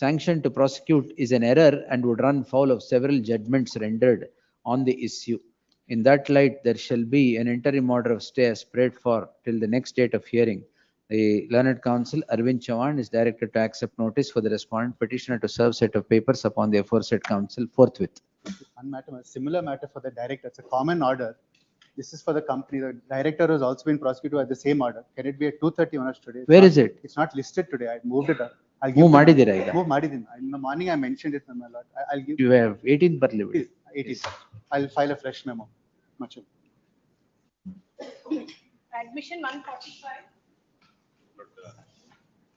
sanction to prosecute is an error and would run foul of several judgments rendered on the issue. In that light, there shall be an interim order of stay as prayed for till the next date of hearing. The learned counsel Arvind Chavan is directed to accept notice for the respondent petitioner to serve set of papers upon the aforesaid counsel forthwith. One matter, a similar matter for the director. It's a common order. This is for the company. The director has also been prosecuted at the same order. Can it be at 2:30 hours today? Where is it? It's not listed today. I moved it up. I'll Move ಮಾಡಿದ್ದೀರಾ ಈಗ? Move ಮಾಡಿದ್ದೀನಿ. In the morning, I mentioned it, my lord. I'll give. You have 18th per liberty. 18. I'll file a fresh memo. Much. Admission 145.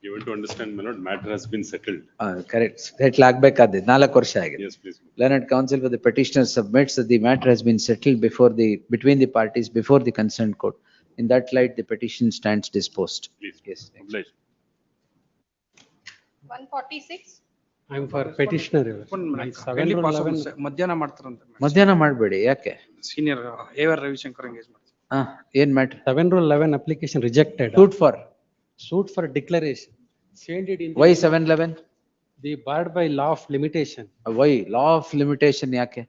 Given to understand, my lord, matter has been settled. Correct. Settle ಆಗ್ಬೇಕಾದ್ದು 4 ವರ್ಷ ಆಗಿದೆ. Yes, please. Learned counsel for the petitioner submits that the matter has been settled between the parties before the concerned court. In that light, the petition stands disposed. Please. Yes. Obliged. 146. I'm for petitioner. ಮಧ್ಯಾಹ್ನ ಮಾಡ್ತಾರಂತೆ. ಮಧ್ಯಾಹ್ನ ಮಾಡಬೇಡಿ ಯಾಕೆ? Senior AR Ravishankar engage ಮಾಡ್ತಾರೆ. ಏನ್ matter? 7-11 application rejected. Suit for declaration. Changed it in. Why 711? The barred by law of limitation. Why? Law of limitation ಯಾಕೆ?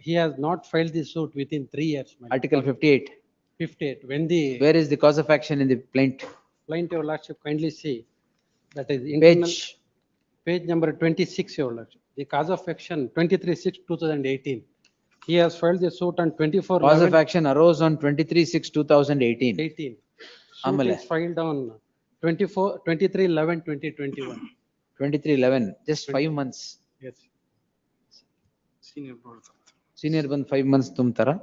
He has not filed the suit within 3 years. Article 58. 58. When the Where is the cause of action in the plaint? plaintiff, your lordship, kindly see. That is page number 26, your lordship. The cause of action 23/6/2018. He has filed the suit on 24. Cause of action arose on 23/6/2018. 18. Suit is filed on 23/11/2021. 23/11, just 5 months. Yes. Senior ಬಂದು 5 months ತುಂಬ್ತಾರಾ?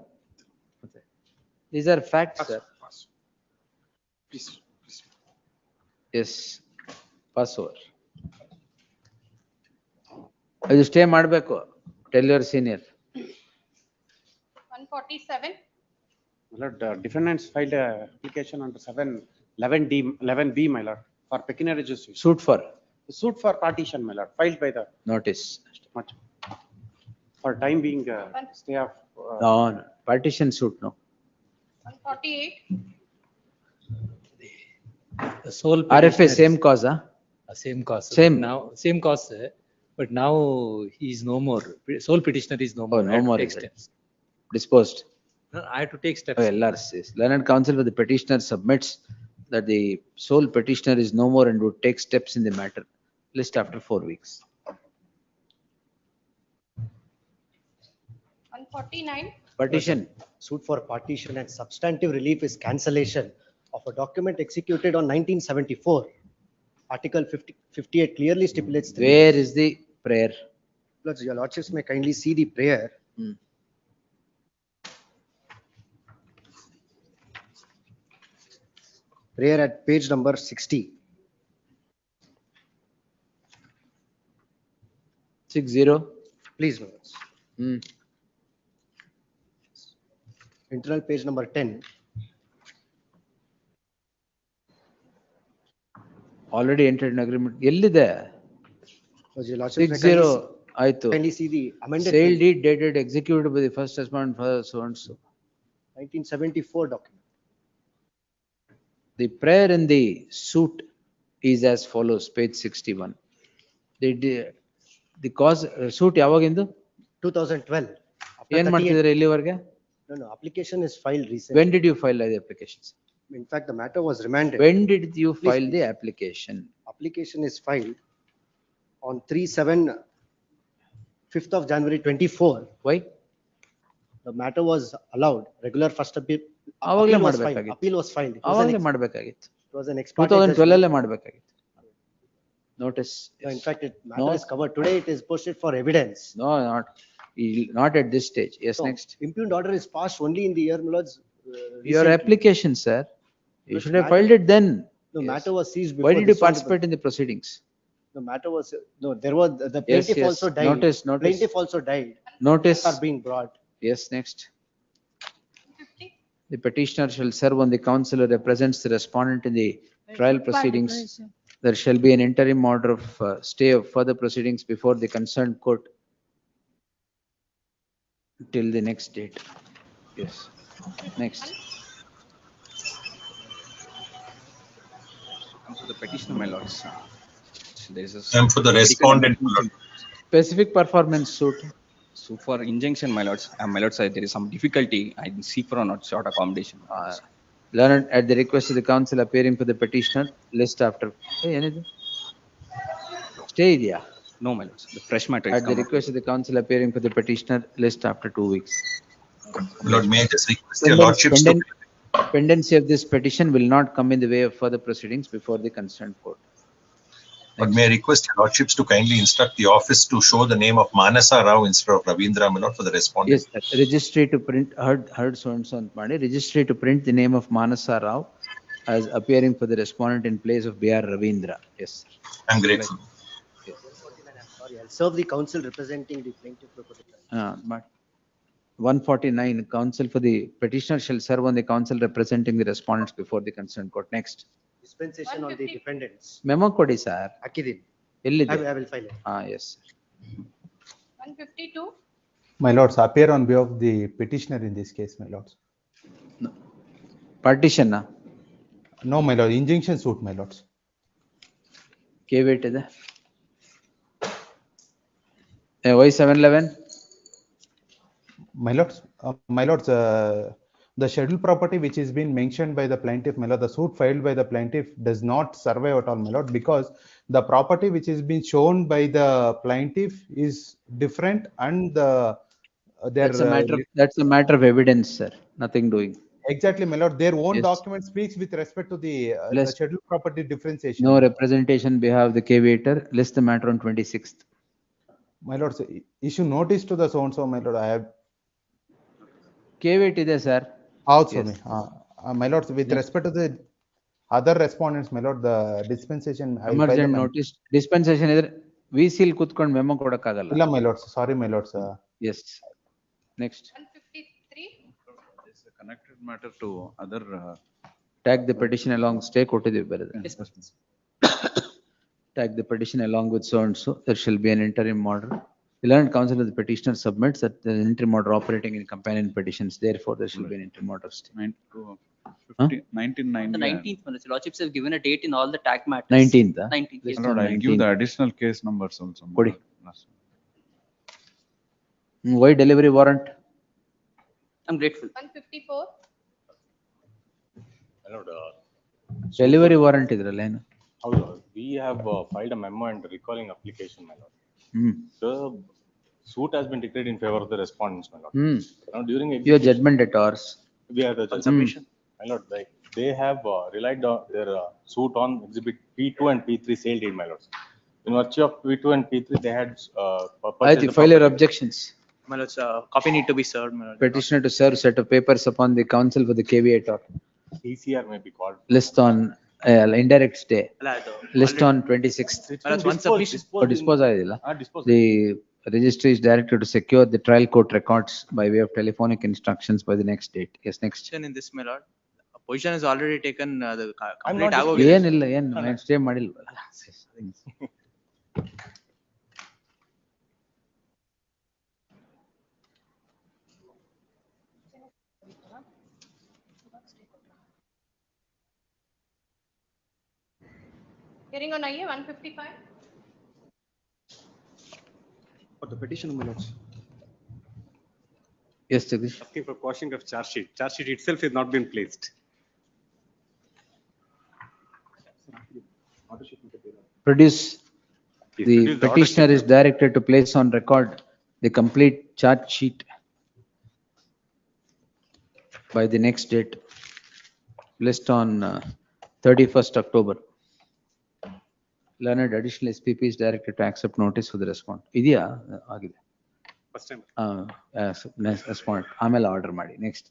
These are facts, sir. Please. Yes, pass over. ಅದು stay ಮಾಡಬೇಕು. Tell your senior. 147. My lord, defendants filed a application under 11B, my lord, for pecuniary justice. Suit for? Suit for partition, my lord, filed by the. Notice. Much. For time being, stay of. No, partition suit, no. 148. The sole RFA, petitioner same is- cause, huh? Same cause. Same. Now, same cause, but now he is no more. Sole petitioner is no more. Oh, I no have to more. take is it? steps. Disposed. No, I have to take steps. LRs, yes. Learned counsel for the petitioner submits that the sole petitioner is no more and would take steps in the matter. List after 4 weeks. 149. Petition. Suit for partition and substantive relief is cancellation of a document executed on 1974. Article 58 clearly stipulates. Where is the prayer? Lords, your lordships may kindly see the prayer. Prayer at page number 60. 60. Please, lords. Internal page number 10. Already entered an agreement. Ellide? Was your lordship 60 ಆಯ್ತು. kindly see the amended Sale bill, deed dated executed by the first respondent for so and so. 1974 document. The prayer in the suit is as follows, page 61. The cause, suit ಯಾವಾಗಿಂದು? 2012. After ಏನ್ 38 ಮಾಡ್ತಿದ್ದಾರೆ ಇಲ್ಲಿವರೆಗೆ? No, application is filed recently. When did you file the applications? In fact, the matter was remanded. When did you Please, file the please. application? Application is filed on 3/7, 5th of January 24. Why? The matter was allowed, regular first appeal. ಆವಾಗ್ಲೇ Appeal was filed. ಮಾಡ್ಬೇಕಾಗಿತ್ತು. Appeal was filed. It was an ಆವಾಗ್ಲೇ ex- ಮಾಡ್ಬೇಕಾಗಿತ್ತು. it was an ex parte 2012 judgment. ಅಲ್ಲೇ ಮಾಡ್ಬೇಕಾಗಿತ್ತು. Notice. No, in fact, matter No. is covered. Today it is posted for evidence. No, not at this stage. Yes, So, next. impugned order is passed only in the year, my lords. Your recently. application, sir. You But should have matter- filed it then. The Yes. matter was seized before. Why did you this one, participate in the proceedings? The matter was, no, there was, the Yes, plaintiff yes. also died. Notice, notice. Plaintiff also died. Notice. Are being brought. Yes, next. The petitioner shall serve on the counsel who represents the respondent in the trial proceedings. There shall be an interim order of stay of further proceedings before the concerned court till the next date. Yes. Next. For the petitioner, my lords. There is a. And for the respondent, my lord. Specific performance suit. So for injunction, my lords, there is some difficulty. I seek for a not short accommodation. Learned at the request of the counsel appearing for the petitioner, list after. Hey, anything? Stay idea. No, my lords, the fresh matter is At the come up. request of the counsel appearing for the petitioner, list after 2 weeks. Lord, may I just request your lordships to. Pendency of this petition will not come in the way of further proceedings before the concerned court. Lord, may I request your lordships to kindly instruct the office to show the name of Manasa Rao instead of Ravindra, my lord, for the respondent. Yes, sir. Registry to print, heard so and so ಮಾಡಿ, registry to print the name of Manasa Rao as appearing for the respondent in place of B.R. Ravindra. Yes, sir. I'm grateful. Sorry, I'll serve the counsel representing the plaintiff before the trial. But 149, counsel for the petitioner shall serve on the counsel representing the respondents before the concerned court. Next. Dispensation on the defendants. Memo ಕೊಡಿ sir. Hakidin. ಎಲ್ಲಿದೆ? I will file it. Yes. 152. My lords, appear on behalf of the petitioner in this case, my lords. Partition, No, my lord, injunction suit, my lords. K-weight ಇದೆ. Why 711? My lords, the scheduled property which is being mentioned by the plaintiff, my lord, the suit filed by the plaintiff does not survive at all, my lord, because the property which is being shown by the plaintiff is different and That's a matter of evidence, sir. Nothing doing. Exactly, my lord, their own Yes. document speaks with respect to the scheduled property differentiation. No representation behalf of the K-weighter. List the matter on 26th. My lord, issue notice to the so-and-so, my lord, I have. K-weight ಇದೆ, sir. Also, Yes. my lord, with respect to the other respondents, my lord, the dispensation. I will file Emergent the notice, dispensation ಇದ್ರೆ VC ಕೂತ್ಕೊಂಡು memo ಕೊಡಕ್ಕಾಗಲ್ಲ. ಇಲ್ಲ, my lords, sorry, my lords. Yes. Next. 153. This is a connected matter to other. Tag the petition along, stay ಕೊಟ್ಟಿದ್ದೀವಿ ಬರೆದ್ರೆ. Tag the petition along with so and so, there shall be an interim order. The learned counsel of the petitioner submits that the interim order operating in companion petitions, therefore there shall be an interim order stay. 1990. The 19th, my lordships have given a date in all the tag matters. 19th, 19th, yes. Lord, I'll give the additional case numbers also. ಕೊಡಿ. Why delivery warrant? I'm grateful. 154. Lord, Delivery warrant ಇದ್ರಲ್ಲ ಏನು? how's we have filed a memo and recalling application, my lord. The suit has been declared in favor of the respondents, my lord. Now during Your judgment at ours. we are the submission, my lord. Like they have relied on their suit on exhibit P2 and P3 sale deed, my lord. In virtue of P2 and P3, they had I think file your objections. My lords, copy need to be served, my lord. Petitioner to serve set of papers upon the counsel for the caveator. ECR may be called. List on indirect stay. List on 26th. My lords, one submission. Dispose ಆಗಿಲ್ಲ. Dispose. The registry is directed to secure the trial court records by way of telephonic instructions by the next date. Yes, next. In this, my lord, Position is already taken, the I'm complete not ಆಗೋಗಿದೆ. ಏನಿಲ್ಲ ಏನು stay ಮಾಡಿಲ್ವಲ್ಲ. Hearing on IA 155. For the petition, my lords. Yes, Jagdish. Asking for quashing of charge sheet. Charge sheet itself has not been placed. Produce. Yes, The produce the order petitioner sheet. is directed to place on record the complete charge sheet by the next date, list on 31st October. Learned additional SPP is directed to accept notice for the respond. ಇದೆಯಾ ಆಗಿದೆ. First time. Respond ಆಮೇಲೆ order ಮಾಡಿ. Next.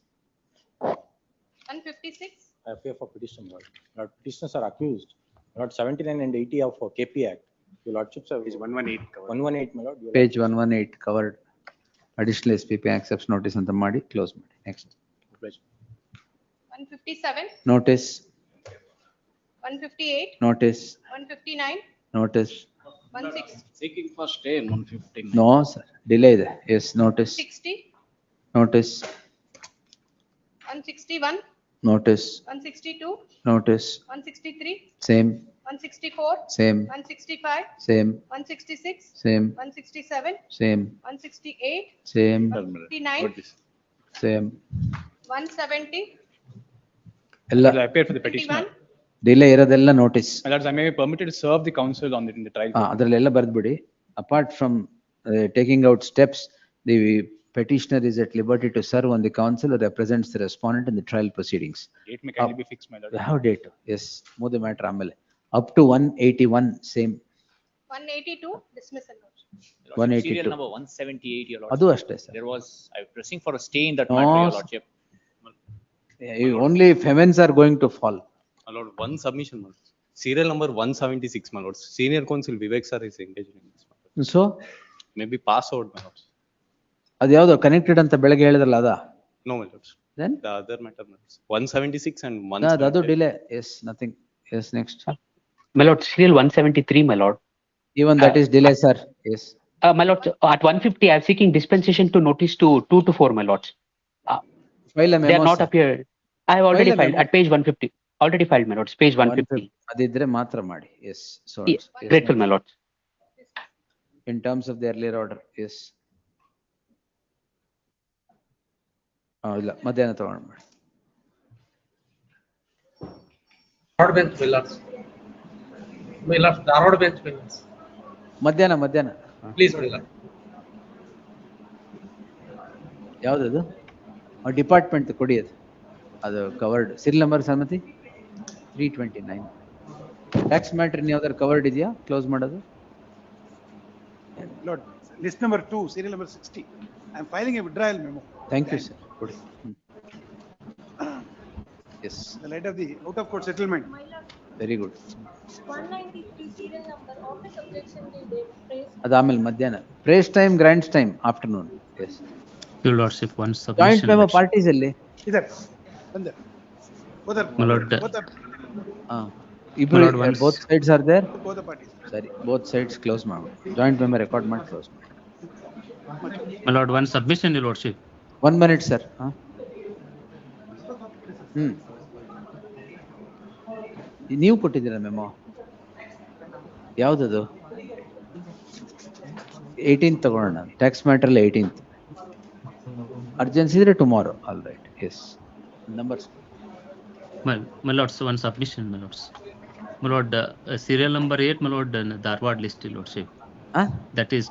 156. I appear for petition, Lord. Lord, petitioners are accused. Lord, 79 and 80 of KP Act. Your lordships have. Page 118 covered. 118, my lord. Your Page 118 covered. Additional SPP accepts notice ಅಂತ ಮಾಡಿ close ಮಾಡಿ. Next. Pleasure. 157. Notice. 158. Notice. 159. Notice. 16. Seeking for stay in 115. No, sir. Delay ಇದೆ. Yes, notice. 60. Notice. 161. Notice. 162. Notice. 163. Same. 164. Same. 165. Same. 166. Same. 167. Same. 168. Same. 169. Same. 170. ಎಲ್ಲ I appear for the petitioner. 21. Delay ಇರೋದೆಲ್ಲ notice. My lords, I may be permitted to serve the counsel on in the trial. ಅದರಲ್ಲೆಲ್ಲ ಬರ್ದ್ಬಿಡಿ. Apart from taking out steps, the petitioner is at liberty to serve on the counsel who represents the respondent in the trial proceedings. Date may kindly be fixed, my lord. We have date. Yes, move the matter ಆಮೇಲೆ. Up to 181, same. 182. Dismissal. 182. Serial number 178, your lordship. ಅದು ಅಷ್ಟೇ sir. There was, I was pressing for a stay in that No, matter, your sir. lordship. Only if amends are going to fall. My lord, one submission, my lord. Serial number 176, my lord. Senior counsel Vivek sir is engaged in this matter. So, Maybe pass out, my lord. ಅದ್ಯಾವ್ದು connected ಅಂತ ಬೆಳಗ್ಗೆ ಹೇಳಿದ್ರಲ್ಲ ಅದ? No, my lord. Then? The other matter, my lord. 176 and ಅದು 178. delay. Yes, nothing. Yes, next. My lord, serial 173, my lord. Even that is delay, sir. Yes. My lord, at 150, I am seeking dispensation to notice to 2 to 4, my lords. File a memo, They are not sir. appeared. I have already File a filed memo. at page 150. Already filed, my lords, page 150. ಅದಿದ್ರೆ ಮಾತ್ರ ಮಾಡಿ. Yes. So, Yes, grateful, my lords. in terms of the earlier order. Yes. ಇಲ್ಲ ಮಧ್ಯಾಹ್ನ ತಗೊಂಡು ಮಾಡಿ. Dharwad bench Millers. Millers, Dharwad bench Millers. ಮಧ್ಯಾಹ್ನ. Please, Millers. ಯಾವ್ದದು? Department ಕೊಡಿ ಅದು. ಅದು ಕವರ್ಡ್. ಸೀರಿಯಲ್ ನಂಬರ್ ಸಮ್ಮತಿ 329. ಟ್ಯಾಕ್ಸ್ ಮ್ಯಾಟರ್ ಯಾವ್ದಾರು ಕವರ್ಡ್ ಇದೆಯಾ? ಕ್ಲೋಸ್ ಮಾಡೋದು. Lord, list number 2, serial number 60. I am filing a withdrawal memo. Thank you, sir. Good. Yes. The light of the out of court settlement. Very good. 193 serial number. Office objection date. Praise. ಅದು ಆಮೇಲೆ ಮಧ್ಯಾಹ್ನ. Praise time, grants time, afternoon. Yes. Your lordship, one Joint submission. memo parties ಅಲ್ಲಿ. Either. Under. My lord, ಇಬ್ರು, Lord, once- both sides are there. Both the parties. ಸರಿ, both sides close ಮಾಡಿ. Joint memo record ಮಾಡಿ close ಮಾಡಿ. my lord, one submission, your lordship. 1 minute, sir. ನೀವು ಕೊಟ್ಟಿದ್ದೀರಾ memo? ಯಾವ್ದದು? 18th ತಗೊಳ್ಳೋಣ. Tax matter 18th. ಅರ್ಜೆನ್ಸಿ ಇದ್ರೆ tomorrow. All right. Yes. Numbers. My lords, one submission, my lords. My lord, serial number 8, my lord, Dharwad list, your lordship. That is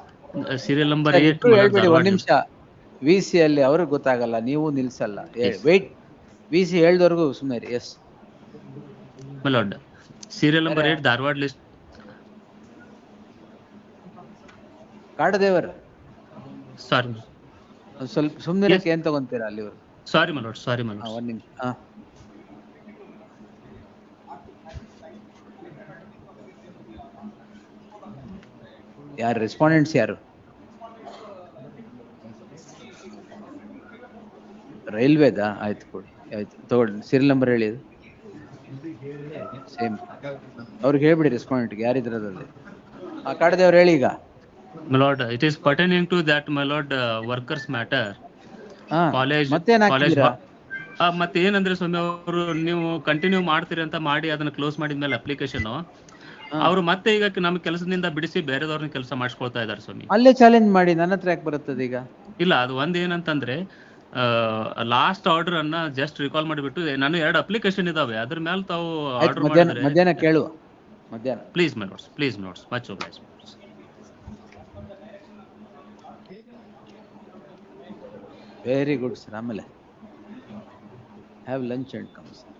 serial number 8, my lord, ಹೇಳ್ಬೇಡಿ, Dharwad ಒಂದ್ ನಿಮಿಷ. VC ಅಲ್ಲಿ ಅವ್ರಿಗೆ ಗೊತ್ತಾಗಲ್ಲ, ನೀವು ನಿಲ್ಸಲ್ಲ. Wait. VC ಹೇಳ್ದವ್ರಿಗೂ ಸುಮ್ಮನೆ ರೀ. Yes. My lord, serial number 8, Dharwad list. Kadadevar. Sorry. ಸ್ವಲ್ಪ ಸುಮ್ಮನಿರಕ್ಕೆ ಏನ್ ತಗೊಂತೀರಾ ಅಲ್ಲಿ ಅವರು? Sorry, my lord, sorry, my lord. ಒಂದ್ ನಿಮಿಷ. ಯಾರು ರೆಸ್ಪಾಂಡೆಂಟ್ಸ್ ಯಾರು? ರೈಲ್ವೇದಾ? ಆಯ್ತು ಕೊಡಿ. ಆಯ್ತು ತಗೊಳ್ಳಿ, ಸೀರಿಯಲ್ ನಂಬರ್ ಹೇಳಿ ಅದು. ಸೇಮ್ ಅವ್ರಿಗೆ ಹೇಳ್ಬಿಡಿ ರೆಸ್ಪಾಂಡೆಂಟ್ಗೆ ಯಾರಿದ್ರು ಅದ್ರಲ್ಲಿ. ಕಾಡದೇವ್ರು ಹೇಳಿ ಈಗ. My lord, it is pertaining to that, my lord, workers matter. College ಮತ್ತೇನ್ ಕಾಲೇಜ್ ಹಾಕಿದ್ದೀರಾ? ಮತ್ತೆ ಏನಂದ್ರೆ ಸ್ವಾಮಿ ಅವರು ನೀವು ಕಂಟಿನ್ಯೂ ಮಾಡ್ತೀರಿ ಅಂತ ಮಾಡಿ ಅದನ್ನ ಕ್ಲೋಸ್ ಮಾಡಿದ್ಮೇಲೆ ಅಪ್ಲಿಕೇಶನ್ ಅವರು ಮತ್ತೆ ಈಗ ನಮ್ಮ ಕೆಲಸದಿಂದ ಬಿಡಿಸಿ ಬೇರೆದವ್ರನ್ನ ಕೆಲಸ ಮಾಡಿಸ್ಕೊಳ್ತಾ ಇದ್ದಾರೆ ಸ್ವಾಮಿ. ಅಲ್ಲೇ ಚಾಲೆಂಜ್ ಮಾಡಿ, ನನ್ನ ಹತ್ರ ಯಾಕೆ ಬರುತ್ತದೆ ಈಗ? ಇಲ್ಲ, ಅದು ಒಂದ್ ಏನಂತಂದ್ರೆ ಲಾಸ್ಟ್ ಆರ್ಡರ್ ಅನ್ನ ಜಸ್ಟ್ ರಿಕಾಲ್ ಮಾಡಿಬಿಟ್ಟು ನಾನು 2 ಅಪ್ಲಿಕೇಶನ್ ಇದಾವೆ, ಅದ್ರ ಮೇಲೆ ತಾವು ಆರ್ಡರ್ ಮಾಡಿದ್ರೆ. ಮಧ್ಯಾಹ್ನ ಕೇಳುವ. ಮಧ್ಯಾಹ್ನ please my notes much obliged. Very good sir. ಆಮೇಲೆ have lunch and come sir.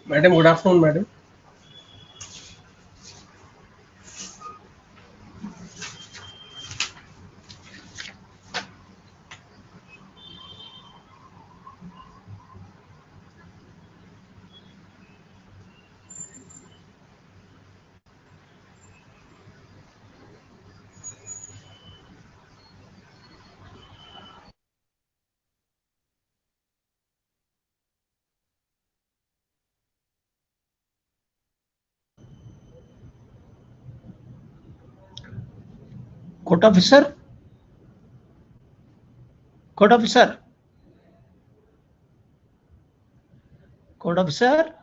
Madam, good afternoon, madam. Court officer? Court officer? Court officer?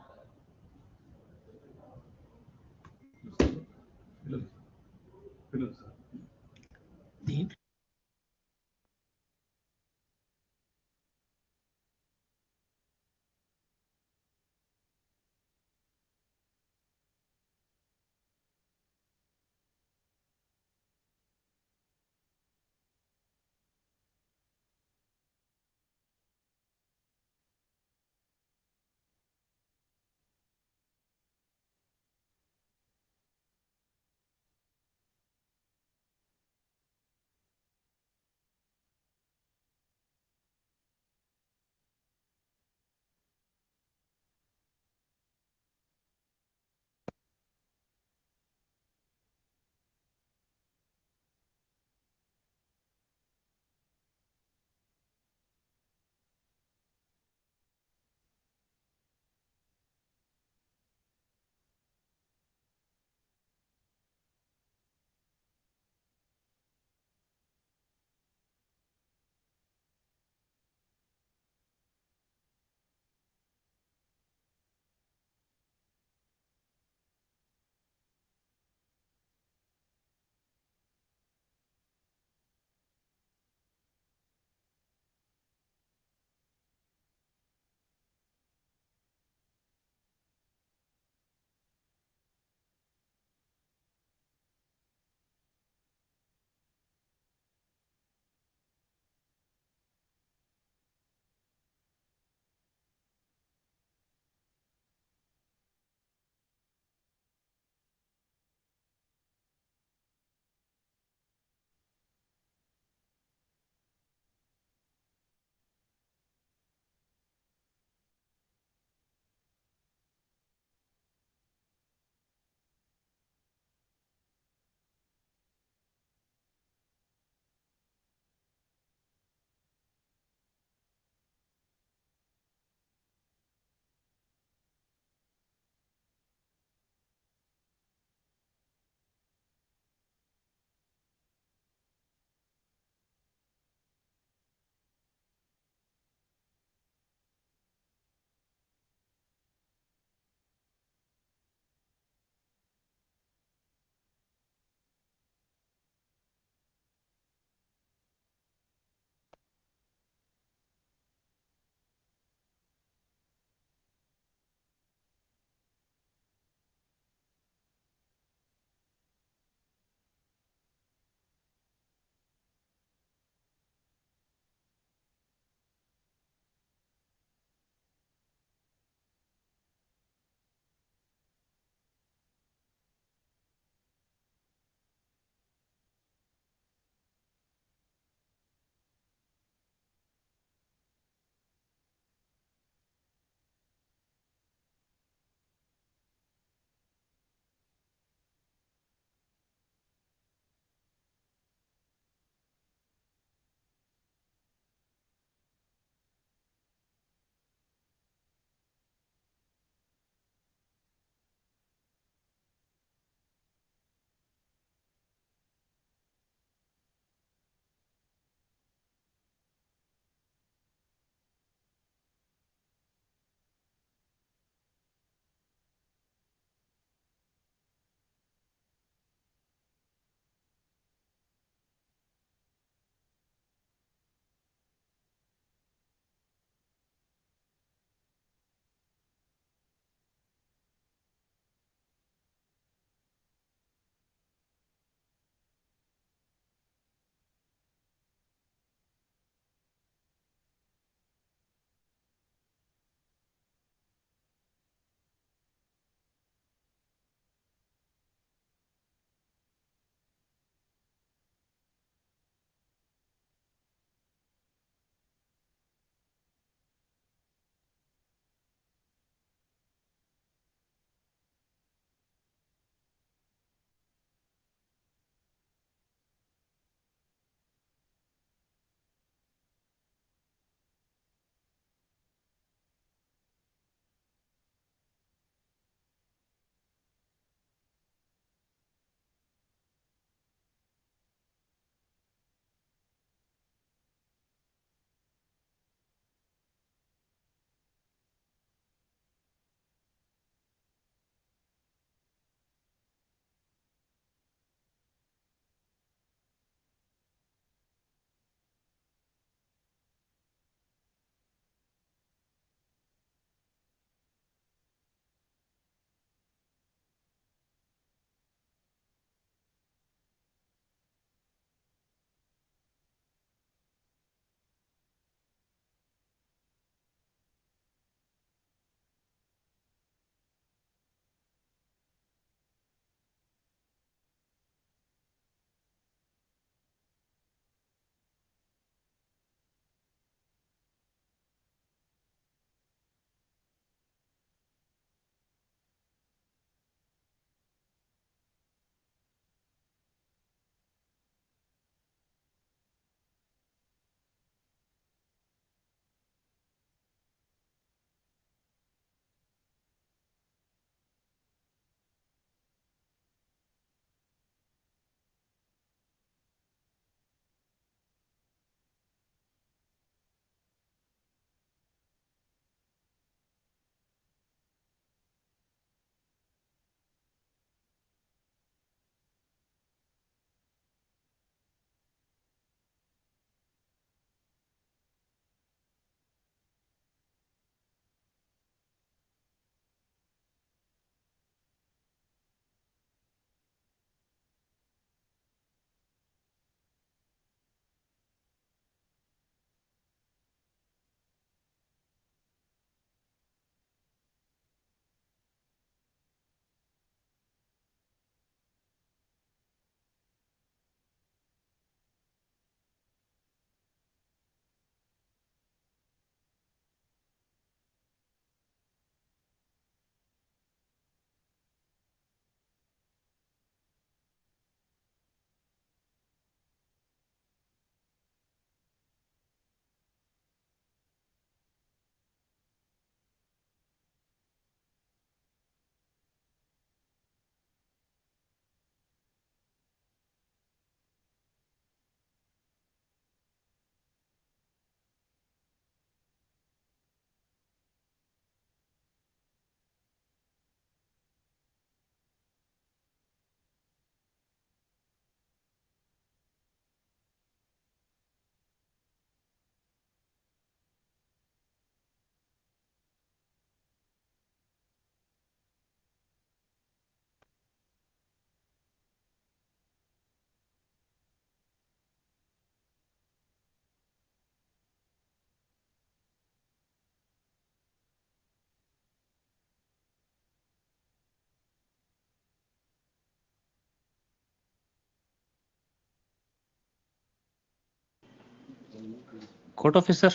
Court officer.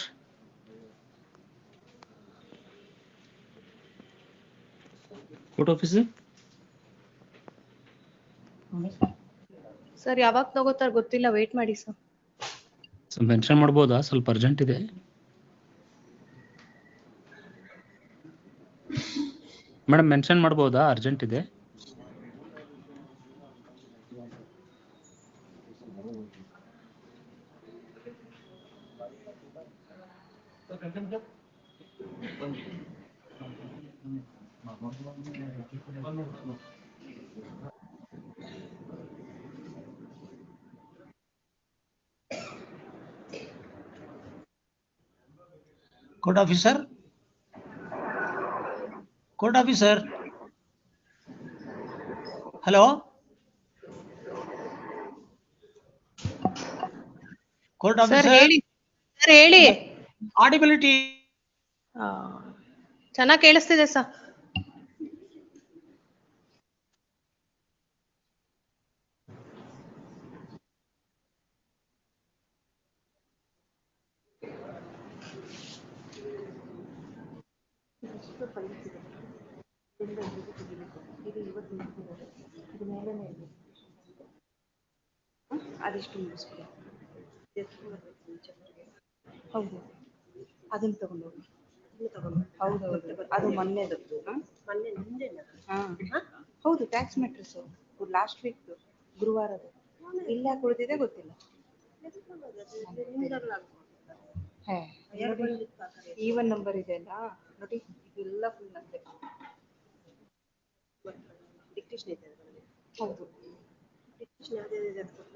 Court officer. Sir ಯಾವಾಗ ತಗೋತಾರ ಗೊತ್ತಿಲ್ಲ, ವೇಟ್ ಮಾಡಿ ಸರ್. ಸೊ ಮೆನ್ಷನ್ ಮಾಡ್ಬೋದಾ? ಸ್ವಲ್ಪ urgent ಇದೆ. Madam mention ಮಾಡ್ಬೋದಾ? Urgent ಇದೆ. Court officer. Court officer. Hello. Court officer. Sir ಹೇಳಿ, ಸರ್ ಹೇಳಿ. Audibility. ಚೆನ್ನಾಗಿ ಕೇಳಿಸ್ತಿದೆ ಸರ್. ಅದೆಷ್ಟು ಮುಗಿಸ್ಬಿಡಿ. ಹೌದು, ಅದನ್ನ ತಗೊಂಡೋಗಿ ಹೌದು, ಅದು ಮೊನ್ನೆದದ್ದು. ಹೌದು, ಟ್ಯಾಕ್ಸ್ ಮ್ಯಾಟ್ರಸ್ ಲಾಸ್ಟ್ ವೀಕ್ ಗುರುವಾರದ್ದು. ಇಲ್ಲ ಕುಳಿದಿದೆ ಗೊತ್ತಿಲ್ಲ. ಈವನ್ ನಂಬರ್ ಇದೆ ಅಲ್ಲ ನೋಡಿ, ಇದೆಲ್ಲ ಫುಲ್ ನಂದೆ. ಡಿಕ್ಟೇಷನ್ ಇದೆ. ಹೌದು,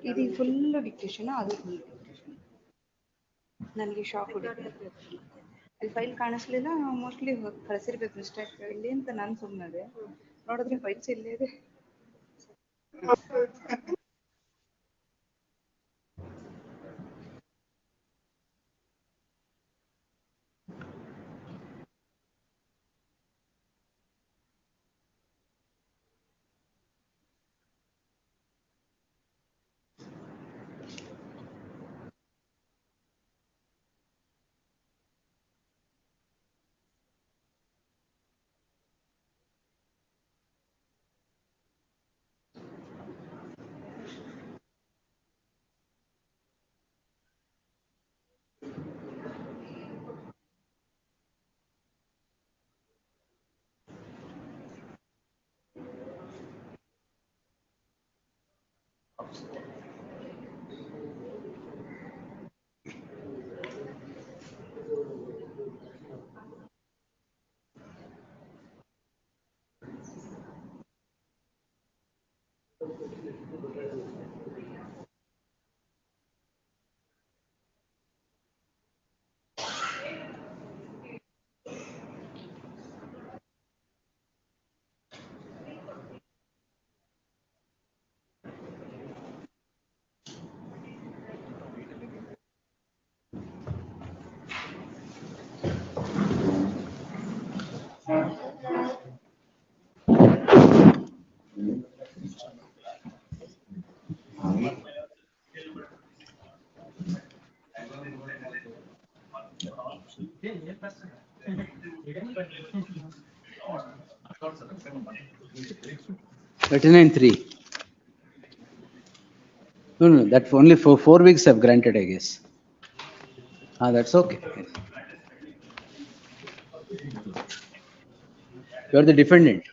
ಇದು ಫುಲ್ ಡಿಕ್ಟೇಷನ್, ಅದು ಫುಲ್ ಡಿಕ್ಟೇಷನ್. ನನಗೆ ಶಾಕ್ ಹೊಡಿದೆ. ಅಲ್ಲಿ ಫೈಲ್ ಕಾಣಿಸ್ಲಿಲ್ಲ, ಮೋಸ್ಟ್ಲಿ ಕಳಿಸಿರ್ಬೇಕು ಮಿಸ್ಟೇಕ್ ಇಲ್ಲಿ ಅಂತ ನಾನು ಸುಮ್ಮನೆ. ನೋಡಿದ್ರೆ ಫೈಲ್ಸ್ ಇಲ್ಲೇ ಇದೆ. $39,300. No, that only for 4 weeks I've granted, I guess. That's okay. You are the defendant.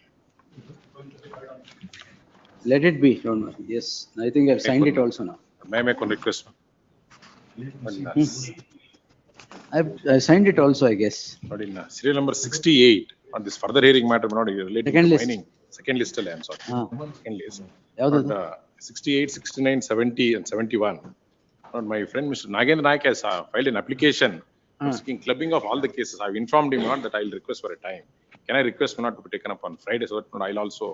Let it be, don't worry. Yes, I think I've signed it also now. May I make one request? I signed it also, I guess. But in serial number 68, on this further hearing matter, not related Second to list. mining. Second list, I'm sorry. Second list. Yavudu? But, 68, 69, 70 and 71. And my friend Mr. Nagendra Naik has filed an application seeking clubbing of all the cases. I've informed him not that I'll request for a time. Can I request not to be taken up on Friday so that I'll also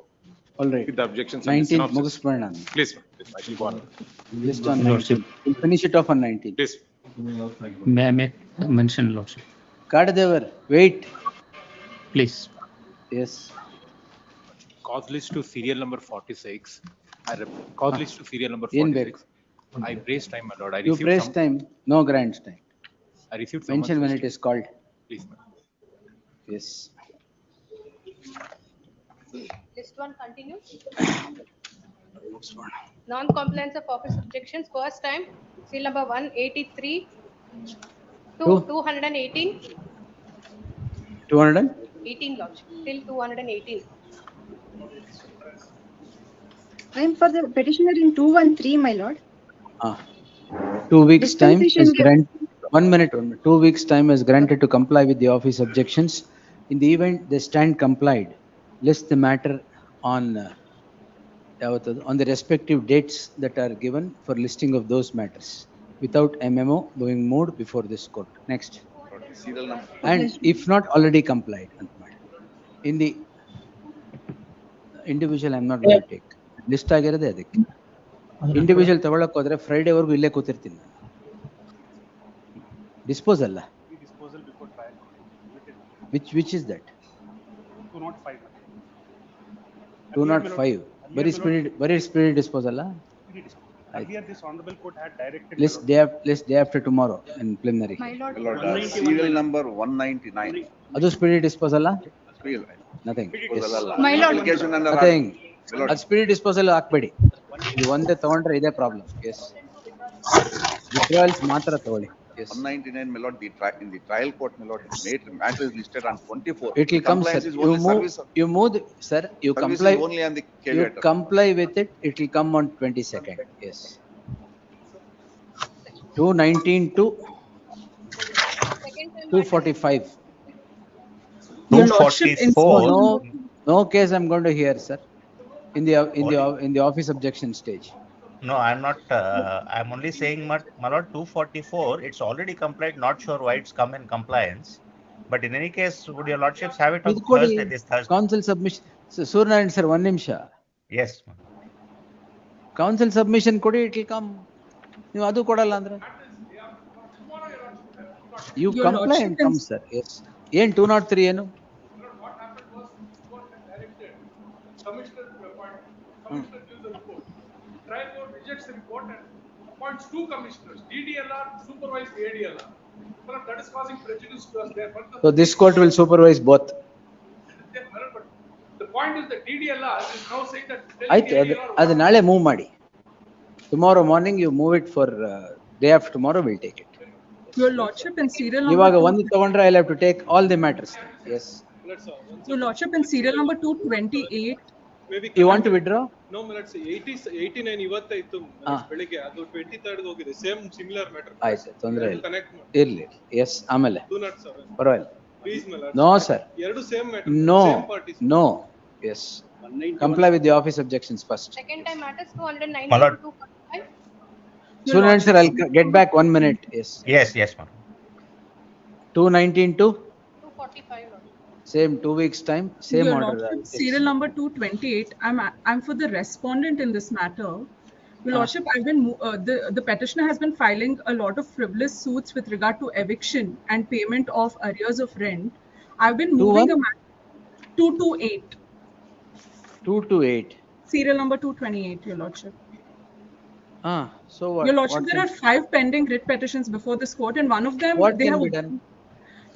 All right. with the objections and 19th synopsis. ಮುಗಿಸ್ಬಿಡೋಣ. Please, I shall go on. List on 19th. We'll finish it off on 19th. Please. May I make mention, Lordship? Kadadevar, wait. Please. Yes. Cause list to serial number 46. Cause list to serial number ಏನ್ 46. ಬೇಕು? I praise time, my lord. I You received praise some. time, no grants time. I received Mention summons when it is called. Please, ma'am. Yes. List 1 continues. Non-compliance of office objections. First time, seal number 183 to 218. 200? 18 lodge till 218. I am for the petitioner in 213, my lord. 2 weeks time is Dispensation given. 1 minute. 2 weeks time is granted to comply with the office objections. In the event they stand complied, list the matter on the respective dates that are given for listing of those matters without a memo being moved before this court. Next. Serial number. And if not already complied, in the individual, I'm not going to take. List ಆಗಿರೋದೇ ಅದಕ್ಕೆ. Individual ತಗೊಳ್ಳಕ್ಕೆ ಹೋದ್ರೆ Friday ವರೆಗೂ ಇಲ್ಲೇ ಕೂತಿರ್ತೀನಿ ನಾನು. Disposal. Disposal before trial. Which is that? 205. 205. Very speedy disposal. Earlier, this honorable court had directed. List day after tomorrow in preliminary. My lord. Serial number 199. ಅದು speedy disposal? Serial. Nothing. My lord. Application under. Nothing. ಅದು speedy disposal ಹಾಕ್ಬೇಡಿ. ಇದು ಒಂದೇ ತಗೊಂಡ್ರೆ ಇದೇ problem. Yes. Withdrawals ಮಾತ್ರ ತಗೊಳ್ಳಿ. Yes. 199, my lord, in the trial court, my lord, matter is listed on 24. It will come, sir. You move, sir. You comply. Only on the You caveat. comply with it. It will come on 22nd. Yes. 219 to 245. 244. No case I'm going to hear, sir. In the office objection stage. No, I'm not. I'm only saying, my lord, 244. It's already complied. Not sure why it's come in compliance. But in any case, would your lordships have it on Thursday? This Thursday. Council submission. Surnarayan sir, 1 ನಿಮಿಷ. Yes. Council submission ಕೊಡಿ, it will come. ನೀವು ಅದು ಕೊಡಲ್ಲ ಅಂದ್ರೆ. You comply and come, sir. Yes. ಏನು 203 ಏನು? Commissioner gives the report. Trial court rejects the report and appoints 2 commissioners, DDLR supervised ADLR. But that is causing prejudice to us there. But So this court will supervise both. but the point is that DDLR is now saying that. ಆಯ್ತು, ಅದು ನಾಳೆ move ಮಾಡಿ. Tomorrow morning you move it for day after tomorrow we'll take it. Your lordship in serial number. ಇವಾಗ ಒಂದು ತಗೊಂಡ್ರೆ I'll have to take all the matters. Yes. Your lordship in serial number 228. You want to withdraw? No, let's say 89 ಇವತ್ತೇ ಇತ್ತು ಬೆಳಿಗ್ಗೆ, ಅದು 23rd ಹೋಗಿದೆ. Same similar matter. ಆಯ್ತು, ತೊಂದರೆ ಇಲ್ಲ. ಕನೆಕ್ಟ್ ಇರ್ಲಿ. ಎಸ್, ಆಮೇಲೆ 207. ಪರವಾಗಿಲ್ಲ. Please, my lord. No, sir. ಎರಡು same matter. No. Same parties. No. Yes. Comply with the office objections first. Second time matters 209 My lord. to 245. Surnarayan sir, I'll get back 1 minute. Yes. Yes, ma'am. 219 to 245. same 2 weeks time, same Your order. lordship, serial number 228. I'm for the respondent in this matter. Your lordship, I've been the petitioner has been filing a lot of frivolous suits with regard to eviction and payment of arrears of rent. I've been moving a matter 228. 228. Serial number 228, your lordship. So what? Your lordship, there are 5 pending writ petitions before this court, and one of them What can be done?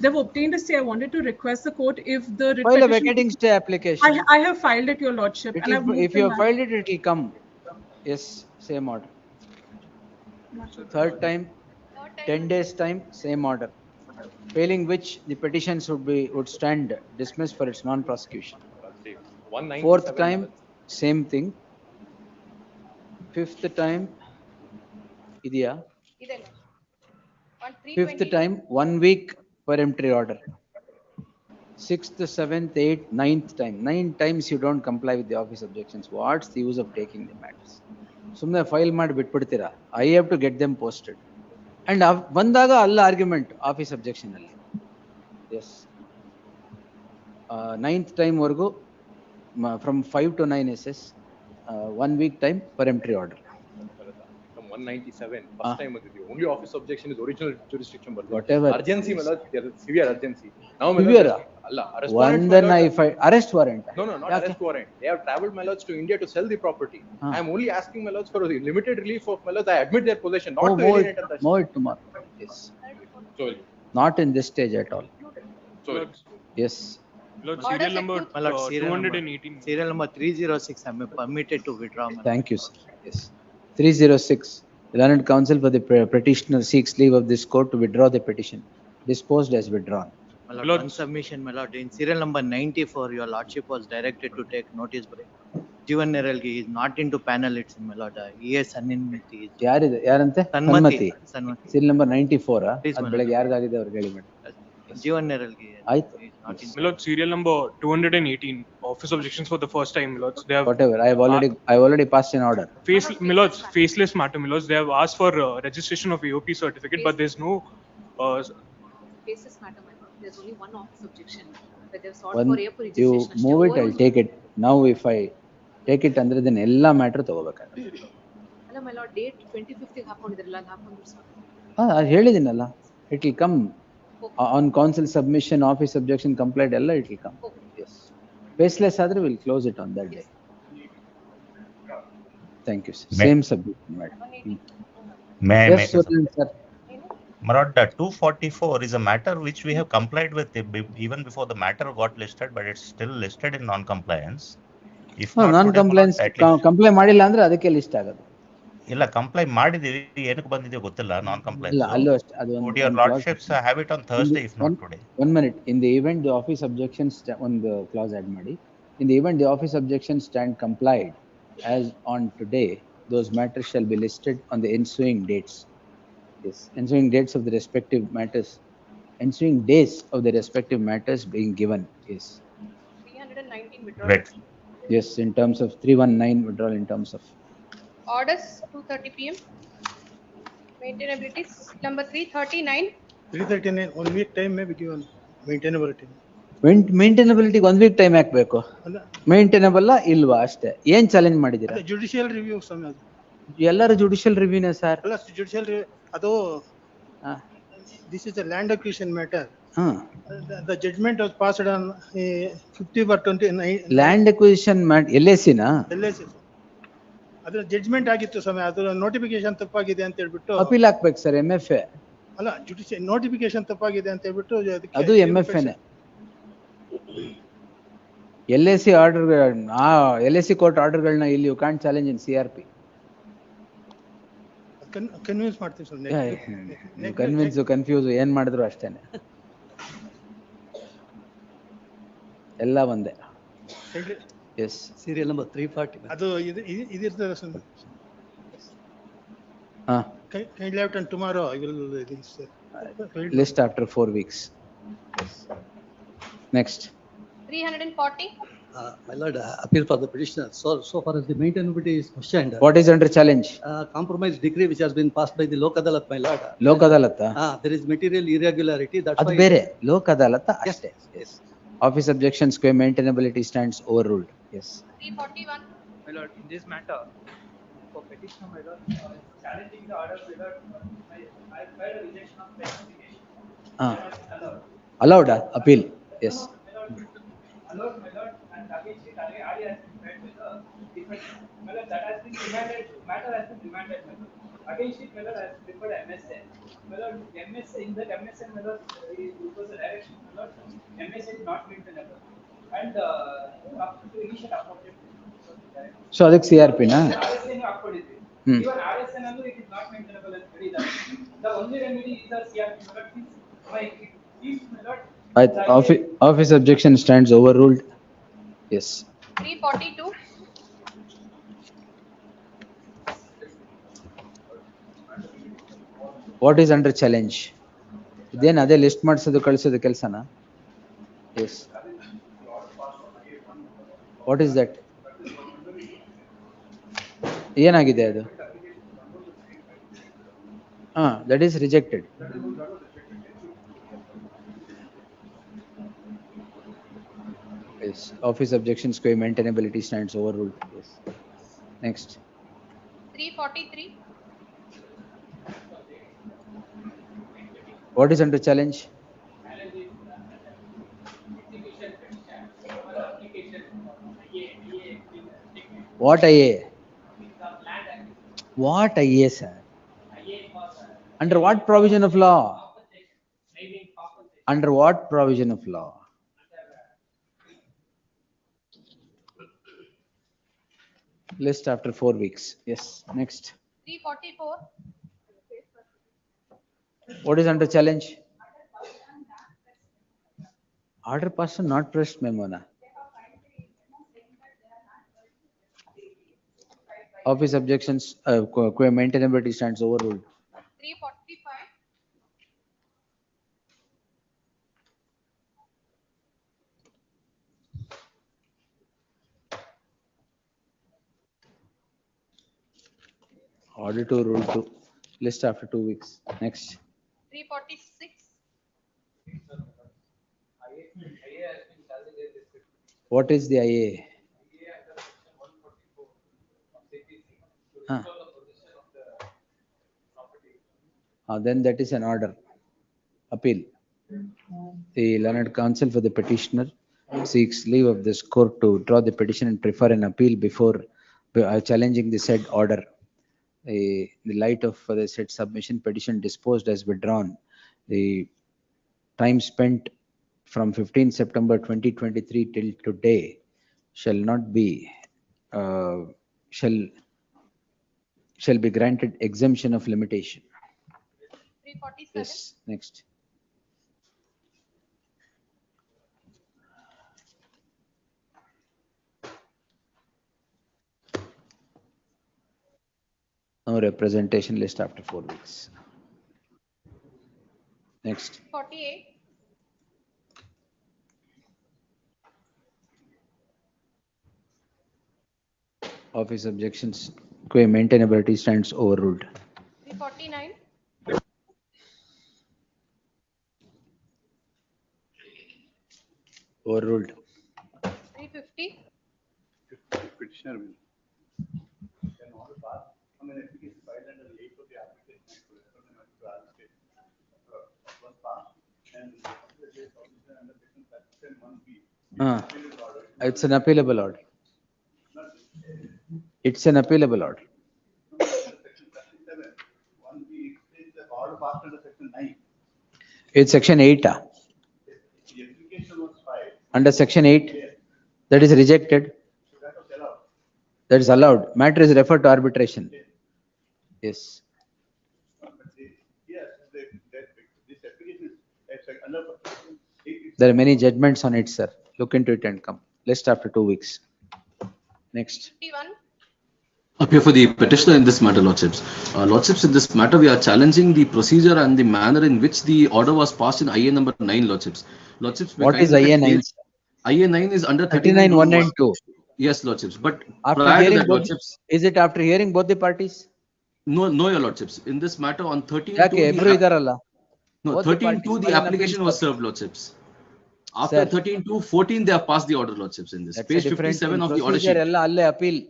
They've obtained a stay. I wanted to request the court if the writ File a petition. vacating stay application. I have filed it, your lordship. It and will, I've moved if you the have filed it, it will come. Yes, same order. Third time, 10 days time, same order. Failing which the petition would stand dismissed for its non-prosecution. Fourth time, same thing. Fifth time, idea. Fifth time, 1 week peremptory order. Sixth, 7th, 8th, 9th time. 9 times you don't comply with the office objections. What's the use of taking the matters? ಸುಮ್ಮನೆ file ಮಾಡಿ ಬಿಟ್ಬಿಡ್ತೀರಾ? I have to get them posted. And ಬಂದಾಗ ಅಲ್ಲ argument office objection ಅಲ್ಲಿ. Yes. 9th time ವರೆಗೂ from 5 to 9 SS. 1 week time peremptory order. From 197, first time the only office objection is original jurisdiction. But Whatever. Urgency, my lord, there is severe urgency. Now, Severe? Respondent, One then I find arrest warrant. No, not arrest warrant. They have travelled, my lords, to India to sell the property. I am only asking, my lords, for the limited relief of, my lords. I admit their possession, not to alienate others. Move it tomorrow. Yes. Not in this stage at all. Yes. Lord, Orders serial at number two- My lord, serial number, 218. serial number 306, I'm permitted to withdraw. My lord. Thank you, sir. Yes. 306. The learned counsel for the petitioner seeks leave of this court to withdraw the petition. Disposed as withdrawn. My lord, one submission, my lord, in serial number 94, your lordship was directed to take notice by Jivan Neralgi. He is not into panel, it's my lord. He has Sanmati. ಯಾರಿದೆ ಯಾರಂತೆ Sanmati. Sanmati serial number 94 Please, ಅದು my ಬೆಳಗ್ಗೆ lord. ಯಾರಿಗಾಗಿದೆ ಅವ್ರಿಗೆ ಹೇಳಿ madam Jivan Neralgi. ಆಯ್ತು My lord, serial number 218. Office objections for the first time, my lords. They have whatever I have already passed an order. my lords, faceless matter, my lords. They have asked for registration of AOP certificate, but there's no Basis matter, my lord. There's only one office objection. But they've sought One, for AOP you registration. move it, I'll take it. Now if I take it ಅಂದ್ರೆ then ಎಲ್ಲ matter ತಗೋಬೇಕಾಗುತ್ತೆ. Hello, my lord. Date 25th ಹಾಕೊಂಡಿದ್ರಲ್ಲ ಅದು ಹಾಕೊಂಡ್ರು sir. ಅದು ಹೇಳಿದಿನಲ್ಲ, it will come on counsel submission, office objection complaint ಎಲ್ಲ it will come. Yes. Baseless ಆದ್ರೆ we'll close it on that day. Thank you, sir. Same subject, madam. May I Yes, make a sir. My lord, 244 is a matter which we have complied with even before the matter got listed, but it's still listed in non-compliance. If not non today, my complaints lord, at least complaint ಮಾಡಿಲ್ಲ ಅಂದ್ರೆ ಅದಕ್ಕೆ list ಆಗೋದು. ಇಲ್ಲ comply ಮಾಡಿದೀವಿ, ಏನಕ್ಕೆ ಬಂದಿದೆಯೋ ಗೊತ್ತಿಲ್ಲ non compliance. ಇಲ್ಲ ಅಲ್ಲೂ ಅಷ್ಟೇ ಅದು Would your lordships have it on Thursday if not today? 1 minute. In the event the office objections ಒಂದು clause add ಮಾಡಿ, in the event the office objections stand complied as on today, those matters shall be listed on the ensuing dates. Yes, ensuing dates of the respective matters, ensuing days of the respective matters being given. Yes. 319 withdrawal. Right. Yes, in terms of 319 withdrawal in terms of Orders 2:30 p.m. Maintainability number 339. 339 1 week time may be given maintainability. ಮೇಂಟೈನಬಿಲಿಟಿ 1 week time ಹಾಕ್ಬೇಕು. Maintainable ಇಲ್ವಾ ಅಷ್ಟೇ. ಏನ್ challenge ಮಾಡಿದೀರಾ? Judicial review ಸಮಯ ಅದು. ಎಲ್ಲರೂ judicial ರಿವ್ಯೂನೇ sir. ಅಲ್ಲ judicial ಅದು this is a land acquisition matter. The judgment was passed on 50/29. Land acquisition LAC ನಾ? LAC. ಅದರ ಜಡ್ಜ್ಮೆಂಟ್ ಆಗಿತ್ತು ಸಮಯ, ಅದರ ನೋಟಿಫಿಕೇಶನ್ ತಪ್ಪಾಗಿದೆ ಅಂತ ಹೇಳ್ಬಿಟ್ಟು ಅಪೀಲ್ ಹಾಕ್ಬೇಕು ಸರ್. MFA ಅಲ್ಲ ಜುಡಿಷಿಯಲ್ ನೋಟಿಫಿಕೇಶನ್ ತಪ್ಪಾಗಿದೆ ಅಂತ ಹೇಳ್ಬಿಟ್ಟು ಅದು MFA ನೇ. LAC ಆರ್ಡರ್ LAC ಕೋರ್ಟ್ ಆರ್ಡರ್ಗಳನ್ನ ಇಲ್ಲಿ you can't challenge in CRP. Convince ಮಾಡ್ತೀವಿ ಸರ್. ಕನ್ವಿನ್ಸ್ ಕನ್ಫ್ಯೂಸ್ ಏನ್ ಮಾಡಿದ್ರು ಅಷ್ಟೇನೆ, ಎಲ್ಲ ಒಂದೇ. Yes serial number 340. ಅದು ಇದಿರ್ತದೆ ಸರ್. ಹಾ, kindly have done tomorrow. I will list after 4 weeks. Next. 340. My lord, appeal for the petitioner. So far as the maintainability is questioned. What is under challenge? Compromise decree which has been passed by the Lok Adalat, my lord. Lok Adalat. There is material irregularity. That's ಅದು why. ಬೇರೆ. Lok Adalat ಅಷ್ಟೇ. Yes. Office objections square maintainability stands overruled. Yes. 341. My lord, in this matter, for petitioner, my lord, challenging the order, my lord, I filed a rejection of specification. Allowed appeal. Yes. Allowed, my lord, and against it, alia has been filed with the defense. My lord, that has been remanded, matter has been remanded, my lord. Against it, my lord, has preferred MSA. My lord, MSA, in that MSA, my lord, it was a direction, my lord, MSA is not maintainable. And up to initial appropriate. So ಅದಕ್ಕೆ CRP ನಾ? RSN ಹಾಕೊಂಡಿದ್ವಿ. Even RSN ಅಲ್ಲೂ it is not maintainable ಅಂತ ಹೇಳಿದ್ದಾರೆ. The only remedy is the CRP, my lord. Please, my lord. Office objection stands overruled. Yes. 342. What is under challenge? ಇದೇನು ಅದೇ list ಮಾಡಿಸೋದು ಕಳಿಸೋದು ಕೆಲಸನಾ? Yes. What is that? ಏನಾಗಿದೆ ಅದು? That is rejected. Yes. Office objection square maintainability stands overruled. Yes. Next. 343. What is under challenge? What IA? What IA, sir? Under what provision of law? Under what provision of law? List after 4 weeks. Yes, next. 344. What is under challenge? Order passed and not pressed memo na. Office objections, maintainability stands overruled. 345. Order to rule to list after 2 weeks. Next. 346. What is the IA? Then that is an order. Appeal. The learned counsel for the petitioner seeks leave of this court to draw the petition and prefer an appeal before challenging the said order. The light of the said submission, petition disposed as withdrawn. The time spent from 15 September 2023 till today shall not be shall be granted exemption of limitation. 347. Yes, next. No representation, list after 4 weeks. Next. 48. Office objections, maintainability stands overruled. 349. Overruled. 350. Petitioner will. Then order passed on an application filed under the 8th of the application was passed and the case under section 1B. It's an appealable order. It's an appealable order. Section 37, 1B explains the order passed under section 9. It's section 8. The application was filed. Under section 8, that is rejected. So that was allowed. That is allowed. Matter is referred to arbitration. Yes. Yes, this application is under. There are many judgments on it, sir. Look into it and come. List after 2 weeks. Next. 51. Appear for the petitioner in this matter, Lordships. Lordships, in this matter, we are challenging the procedure and the manner in which the order was passed in IA number 9, Lordships. Lordships, What is IA 9? IA 9 is under 39 1 and 2. Yes, Lordships. But After prior to hearing that, both, Lordships. is it after hearing both the parties? No, no, your Lordships. In this matter, on 13 Yake, ebru idaralla. No, Both the 13 parties to the file an application appeal was for- served, Lordships. After Sir. 13 to 14, they have passed the order, Lordships, in this. That's Page a different 57 of the order procedure. sheet. Ella alle appeal.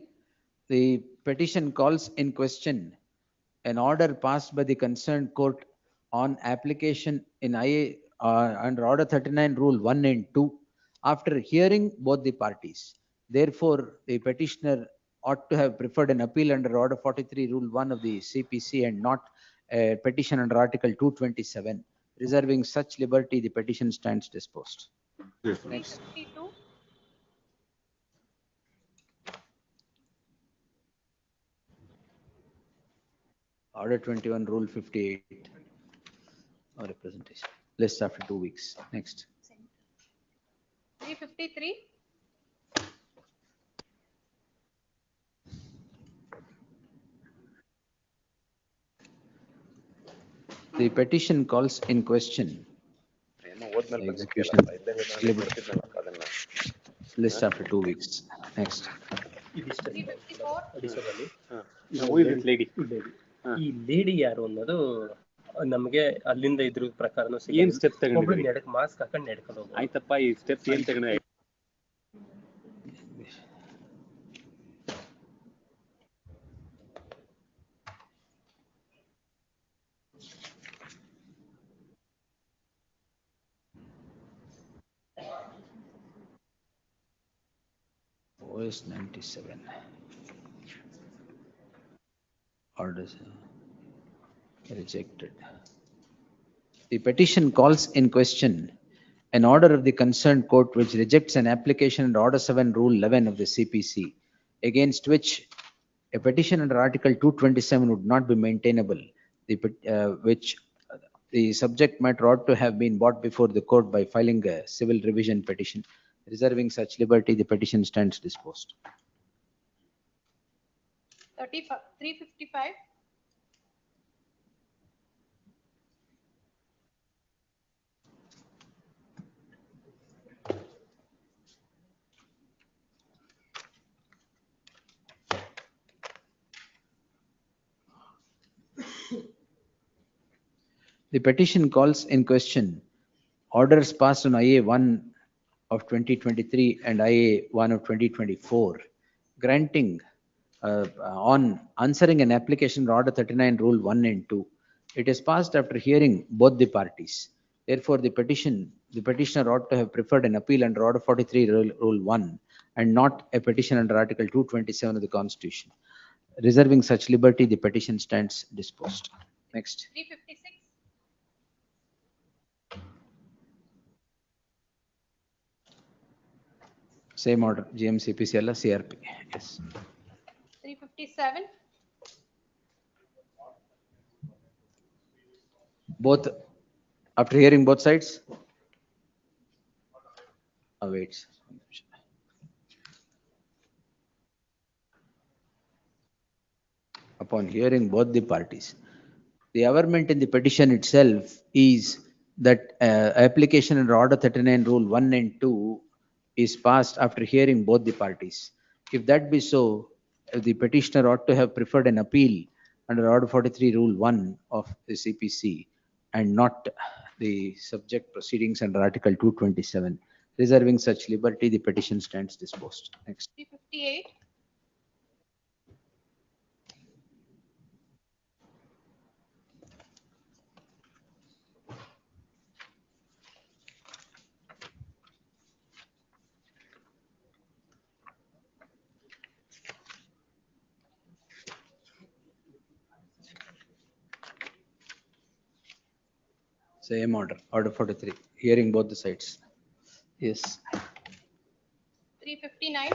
The petition calls in question an order passed by the concerned court on application in IA under Order 39 Rule 1 and 2 after hearing both the parties. Therefore, the petitioner ought to have preferred an appeal under Order 43 Rule 1 of the CPC and not a petition under Article 227. Reserving such liberty, the petition stands disposed. Next. 352. Order 21, Rule 58. No representation. List after 2 weeks. Next. 353. The petition calls in question execution list after 2 weeks. Next. 354. Who is this lady? ಈ lady ಯಾರು ಅನ್ನೋದು ನಮಗೆ ಅಲ್ಲಿಂದ ಇದ್ರ ಪ್ರಕಾರನೂ ಏನ್ step ತಗೊಂಡಿದ್ದೀರಿ? Mask ಹಾಕೊಂಡು ನಡ್ಕೊಂಡು ಹೋಗೋದು. ಆಯ್ತಪ್ಪ, ಈ ಸ್ಟೆಪ್ ಏನ್ ತಗೊಂಡಿದ್ದೀರಿ? OS 97. Orders rejected. The petition calls in question an order of the concerned court which rejects an application under Order 7, Rule 11 of the CPC, against which a petition under Article 227 would not be maintainable, which the subject matter ought to have been brought before the court by filing a civil revision petition. Reserving such liberty, the petition stands disposed. 355. The petition calls in question orders passed on IA 1 of 2023 and IA 1 of 2024, granting on answering an application under Order 39, Rule 1 and 2. It is passed after hearing both the parties. Therefore, the petitioner ought to have preferred an appeal under Order 43, Rule 1, and not a petition under Article 227 of the Constitution. Reserving such liberty, the petition stands disposed. Next. 356. Same order, GMCPCL, CRP. Yes. 357. Both, after hearing both sides? Wait. Upon hearing both the parties, the averment in the petition itself is that application under Order 39, Rule 1 and 2 is passed after hearing both the parties. If that be so, the petitioner ought to have preferred an appeal under Order 43, Rule 1 of the CPC and not the subject proceedings under Article 227. Reserving such liberty, the petition stands disposed. Next. 358. Same order, Order 43, hearing both the sides. Yes. 359.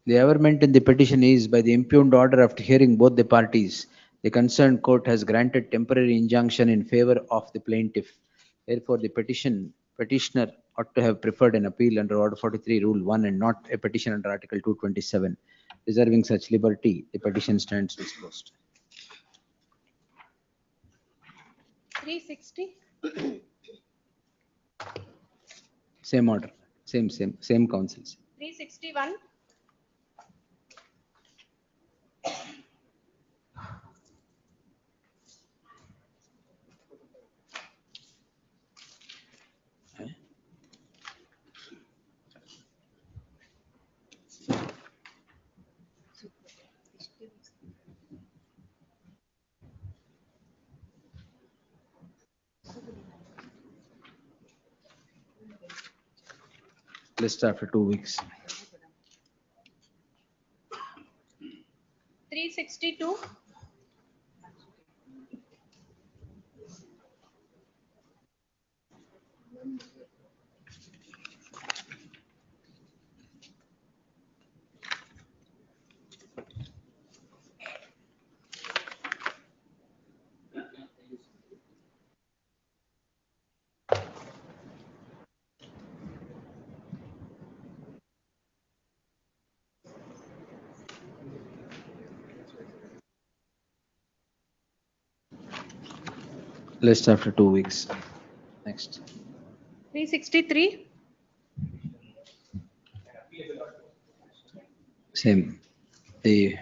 The averment in the petition is by the impugned order after hearing both the parties, the concerned court has granted temporary injunction in favor of the plaintiff. Therefore, the petitioner ought to have preferred an appeal under Order 43, Rule 1 and not a petition under Article 227. Reserving such liberty, the petition stands disposed. 360. Same order, same counsels. 361. List after 2 weeks. 362. List after 2 weeks. Next. 363. Same. The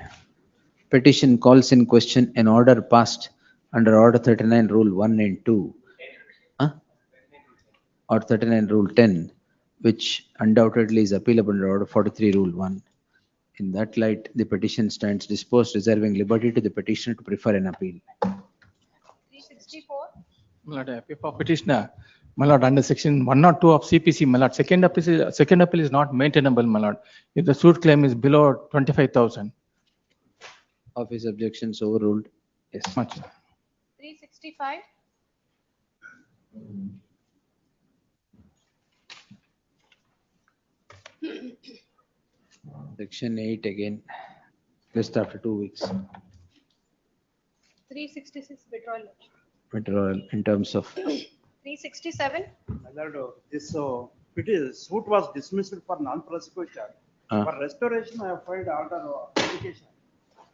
petition calls in question an order passed under Order 39, Rule 1 and 2, or 39, Rule 10, which undoubtedly is appealable under Order 43, Rule 1. In that light, the petition stands disposed, reserving liberty to the petitioner to prefer an appeal. My lord, appeal for petitioner, my lord, under section 102 of CPC, my lord, second appeal is not maintainable, my lord, if the suit claim is below 25,000. Office objections overruled. Yes. Much. 365. Section 8 again, list after 2 weeks. 366 withdrawal. Withdrawal in terms of 367. This suit was dismissed for non-prosecution. For restoration, I have filed order application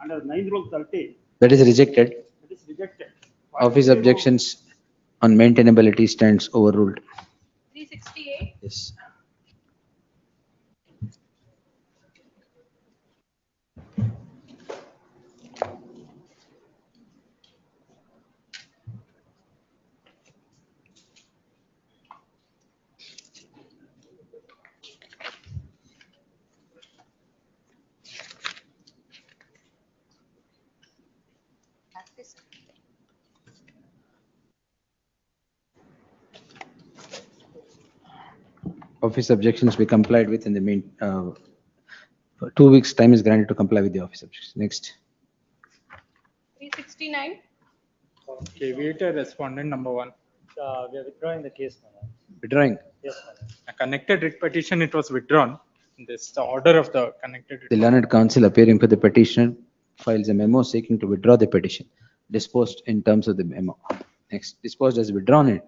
under 9 Rule 30. that is rejected. It is rejected. Office objections on maintainability stands overruled. 368. Yes. Office objections be complied with in the mean, 2 weeks time is granted to comply with the office objections. Next. 369. Okay, waited respondent number 1. We are withdrawing the case, madam. Withdrawing. Yes, madam. A connected writ petition, it was withdrawn. This is the order of the connected writ. The learned counsel appearing for the petitioner files a memo seeking to withdraw the petition, disposed in terms of the memo. Next. Disposed as withdrawn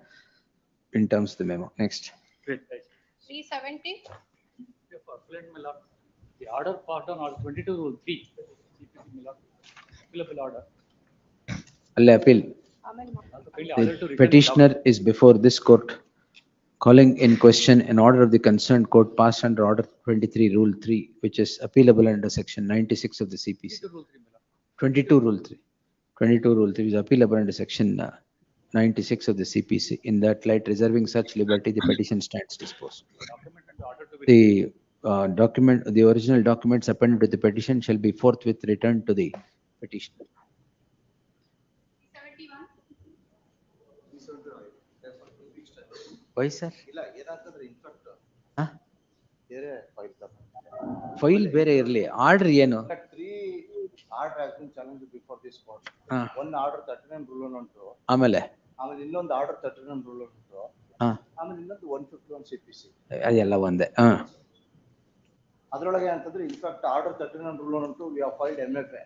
in terms of the memo. Next. Great. 370. The order part on Article 22 Rule 3. CPC, my lord. Appealable order. I'll appeal. The petitioner is before this court, calling in question an order of the concerned court passed under Order 23 Rule 3, which is appealable under Section 96 of the CPC. 22 Rule 3. 22 Rule 3 is appealable under Section 96 of the CPC. In that light, reserving such liberty, the petition stands disposed. The the original documents appended to the petition shall be forthwith returned to the petitioner. 71. Why, sir? File ಬೇರೆ ಇರಲಿ, order ಏನು? 3 order has been challenged before this court. One order 39 rule ಉಂಟು. ಆಮೇಲೆ ಇನ್ನೊಂದು order 39 rule ಉಂಟು. ಆಮೇಲೆ ಇನ್ನೊಂದು 151 CPC. ಅದೆಲ್ಲ ಒಂದೇ. ಅದರೊಳಗೆ ಅಂತಂದ್ರೆ ಇನ್ಫ್ಯಾಕ್ಟ್ ಆರ್ಡರ್ 39 rule ಉಂಟು. We have filed MFA.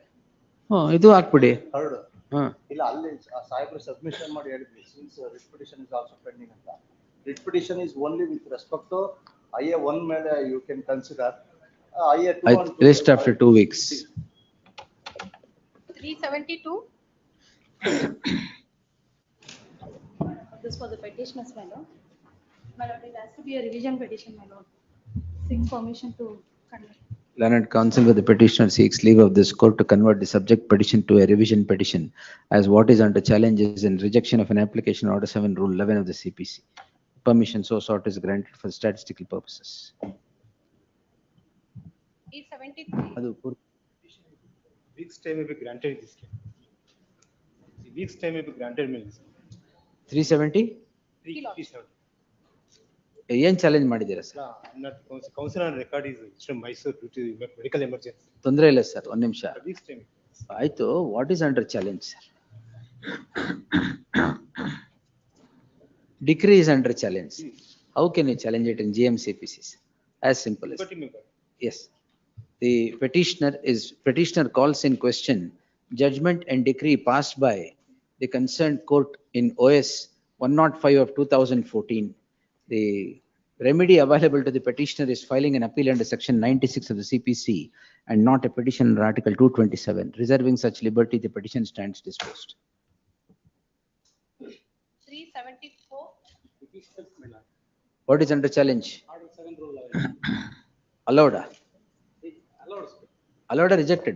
ಇದು ಹಾಕ್ಬಿಡಿ. Third. ಇಲ್ಲ ಅಲ್ಲಿ ಸಾಹೇಬ್ರು ಸಬ್ಮಿಷನ್ ಮಾಡಿ ಹೇಳಿದ್ವಿ since writ petition is also pending ಅಂತ. Writ petition is only with respect to IA 1 ಮೇಲೆ you can consider. IA 2 and 2. List after 2 weeks. 372. This for the petitioners, my lord. My lord, it has to be a revision petition, my lord. Seeks permission to convert. Learned counsel with the petitioner seeks leave of this court to convert the subject petition to a revision petition, as what is under challenge is in rejection of an application Order 7 Rule 11 of the CPC. Permission so sought is granted for statistical purposes. 373. Weeks time may be granted in this case. The weeks time may be granted in this case. 370? 370. ಏನ್ challenge ಮಾಡಿದ್ದೀರಾ sir? Counsel on record is from Mysore due to medical emergency. ತೊಂದರೆ ಇಲ್ಲ sir, ಒಂದ್ ನಿಮಿಷ Weeks time. ಆಯ್ತು. What is under challenge sir? Decree is under challenge. How can you challenge it in GMCPCs? As simple as yes. The petitioner calls in question judgment and decree passed by the concerned court in OS 105 of 2014. The remedy available to the petitioner is filing an appeal under Section 96 of the CPC and not a petition under Article 227. Reserving such liberty, the petition stands disposed. 374. What is under challenge? Allowed. Allowed or rejected?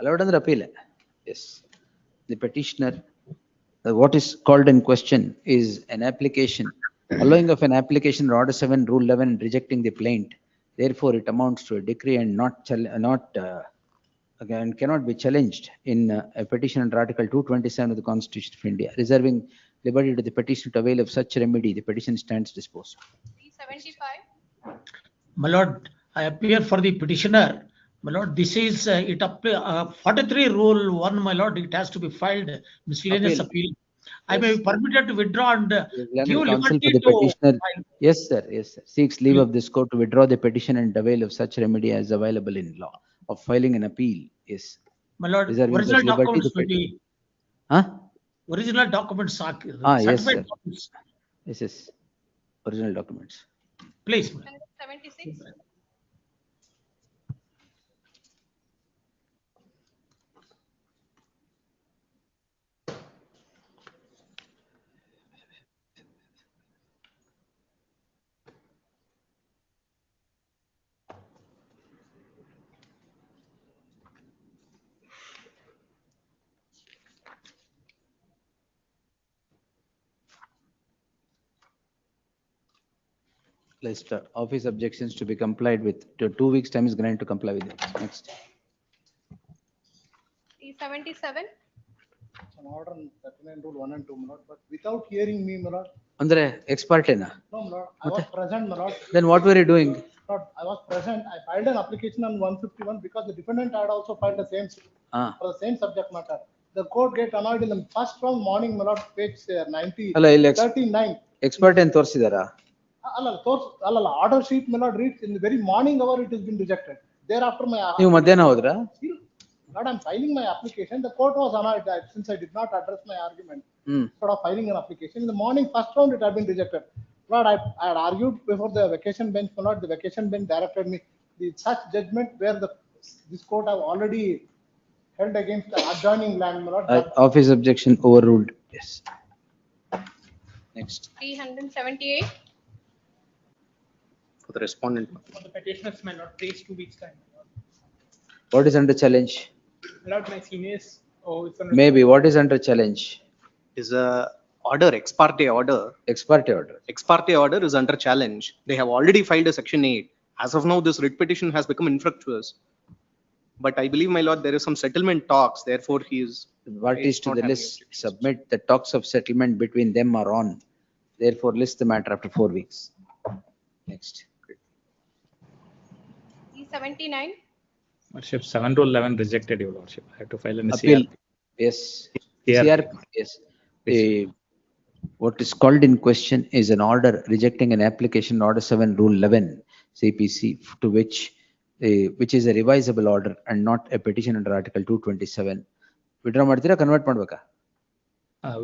Allowed under appeal. Yes. The petitioner, what is called in question is an application, allowing of an application Order 7 Rule 11 rejecting the plaint. Therefore, it amounts to a decree and cannot be challenged in a petition under Article 227 of the Constitution of India, reserving liberty to the petitioner to avail of such remedy, the petition stands disposed. 375. My lord, I appear for the petitioner. My lord, this is, 43 rule 1, my lord, it has to be filed miscellaneous appeal. I may be permitted to withdraw and give Learned counsel for liberty the to petitioner. file. Yes, sir. Yes, sir. Seeks leave of this court to withdraw the petition and avail of such remedy as available in law of filing an appeal. Yes. My lord, Reserving original such liberty. documents will be, original documents are Yes, certified sir. documents. Yes, yes. Original documents. Please. 76. List office objections to be complied with. 2 weeks time is granted to comply with it. Next. 377. An order on 39 rule 1 and 2, my lord, but without hearing me, my lord. Andre ex parte na? No, my lord, I was present, my lord. Then what were you doing? Lord, I was present. I filed an application on 151 because the defendant had also filed the same for the same subject matter. The court get annoyed in the first round morning, my lord, page 90, 39. Expert and torsidara. Order sheet, my lord, reads in the very morning hour it has been rejected. Thereafter, my You madhyana hodra? Lord, I'm filing my application. The court was annoyed that since I did not address my argument, sort of filing an application. In the morning, first round, it had been rejected. Lord, I had argued before the vacation bench. My lord, the vacation bench directed me the such judgment where this court have already held against the adjoining land. My lord, Office objection overruled. Yes. Next. 378. For the respondent. For the petitioners, may not raise 2 weeks time. What is under challenge? Without my seniors, it's under. Maybe. What is under challenge? Is a order, ex parte order. Ex parte order. Ex parte order is under challenge. They have already filed a section 8. As of now, this writ petition has become infructuous. But I believe, my lord, there is some settlement talks. Therefore, he is. What is to the list? Submit the talks of settlement between them are on. Therefore, list the matter after 4 weeks. Next. 379. Lordship, 7 rule 11 rejected, your lordship. I have to file an Appeal. CRP. Yes. CRP. Yes. What is called in question is an order rejecting an application, order 7 rule 11 CPC, to which is a revisable order and not a petition under article 227. Withdraw ಮಾಡ್ತೀರಾ convert ಮಾಡ್ಬೇಕಾ?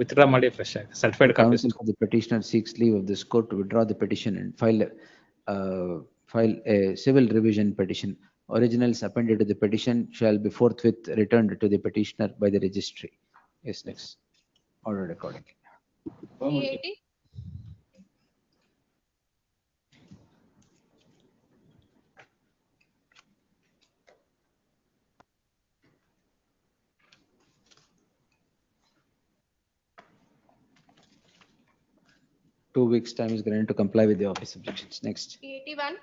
Withdraw ಮಾಡಿ fresh ಆಗಿ certified copies. Counsel for the petitioner seeks leave of this court to withdraw the petition and file a civil revision petition. Originals appended to the petition shall be forthwith returned to the petitioner by the registry. Yes, next. Ordered accordingly. 380. Two weeks time is granted to comply with the office objections. Next. 381.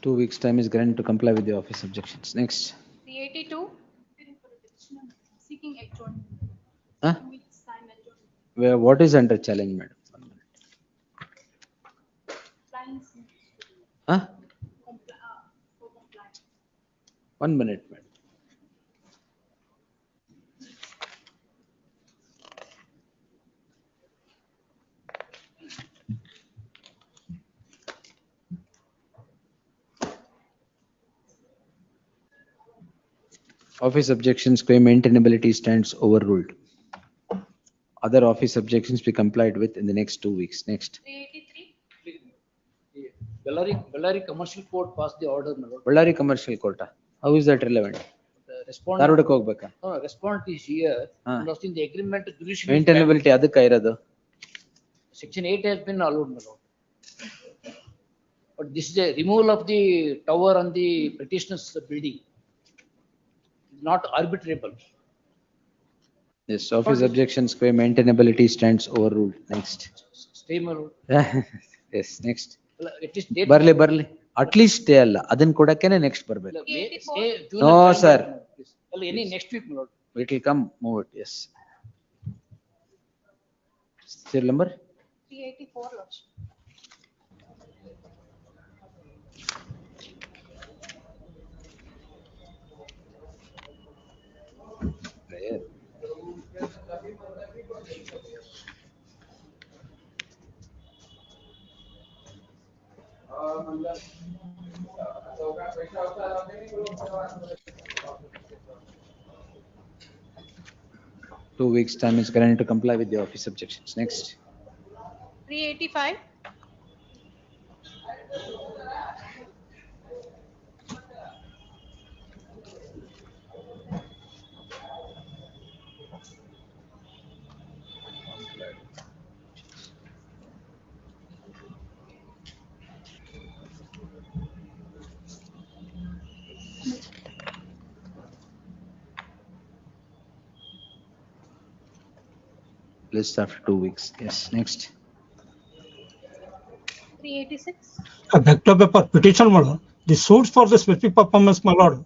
Two weeks time is granted to comply with the office objections. Next. 382. Seeking adjournment. Huh? 2 weeks time adjournment. Where what is under challenge, madam? Compliance. Huh? For compliance. 1 minute, madam. Office objections claim maintainability stands overruled. Other office objections be complied with in the next 2 weeks. Next. 383. Bellary Commercial Court passed the order, my lord. Bellary Commercial Court. How is that relevant? The respondent. ಧಾರವಾಡಕ್ಕೆ ಹೋಗ್ಬೇಕಾ? No, respondent is here. ಹಾ. And also in the agreement, jurisdiction is ಮೇಂಟೈನಬಿಲಿಟಿ ಅದಕ್ಕೆ ಇರೋದು. Section 8 has been allowed, my lord. But this is a removal of the tower on the petitioner's building. Not arbitrable. Yes, office objections square maintainability stands overruled. Next. Stay, my lord. Yes, next. At least date. ಬರ್ಲಿ. At least stay ಅಲ್ಲ. ಅದನ್ನ ಕೊಡಕ್ಕೇನೆ next ಬರ್ಬೇಕು. Stay June No, and sir. Any next week, my lord. It will come, move it, yes. Serial number? 384, Lordship. There. Two weeks time is granted to comply with the office objections. Next. 385. List after 2 weeks. Yes, next. 386. A vector paper petition, my lord. The suits for the specific performance, my lord.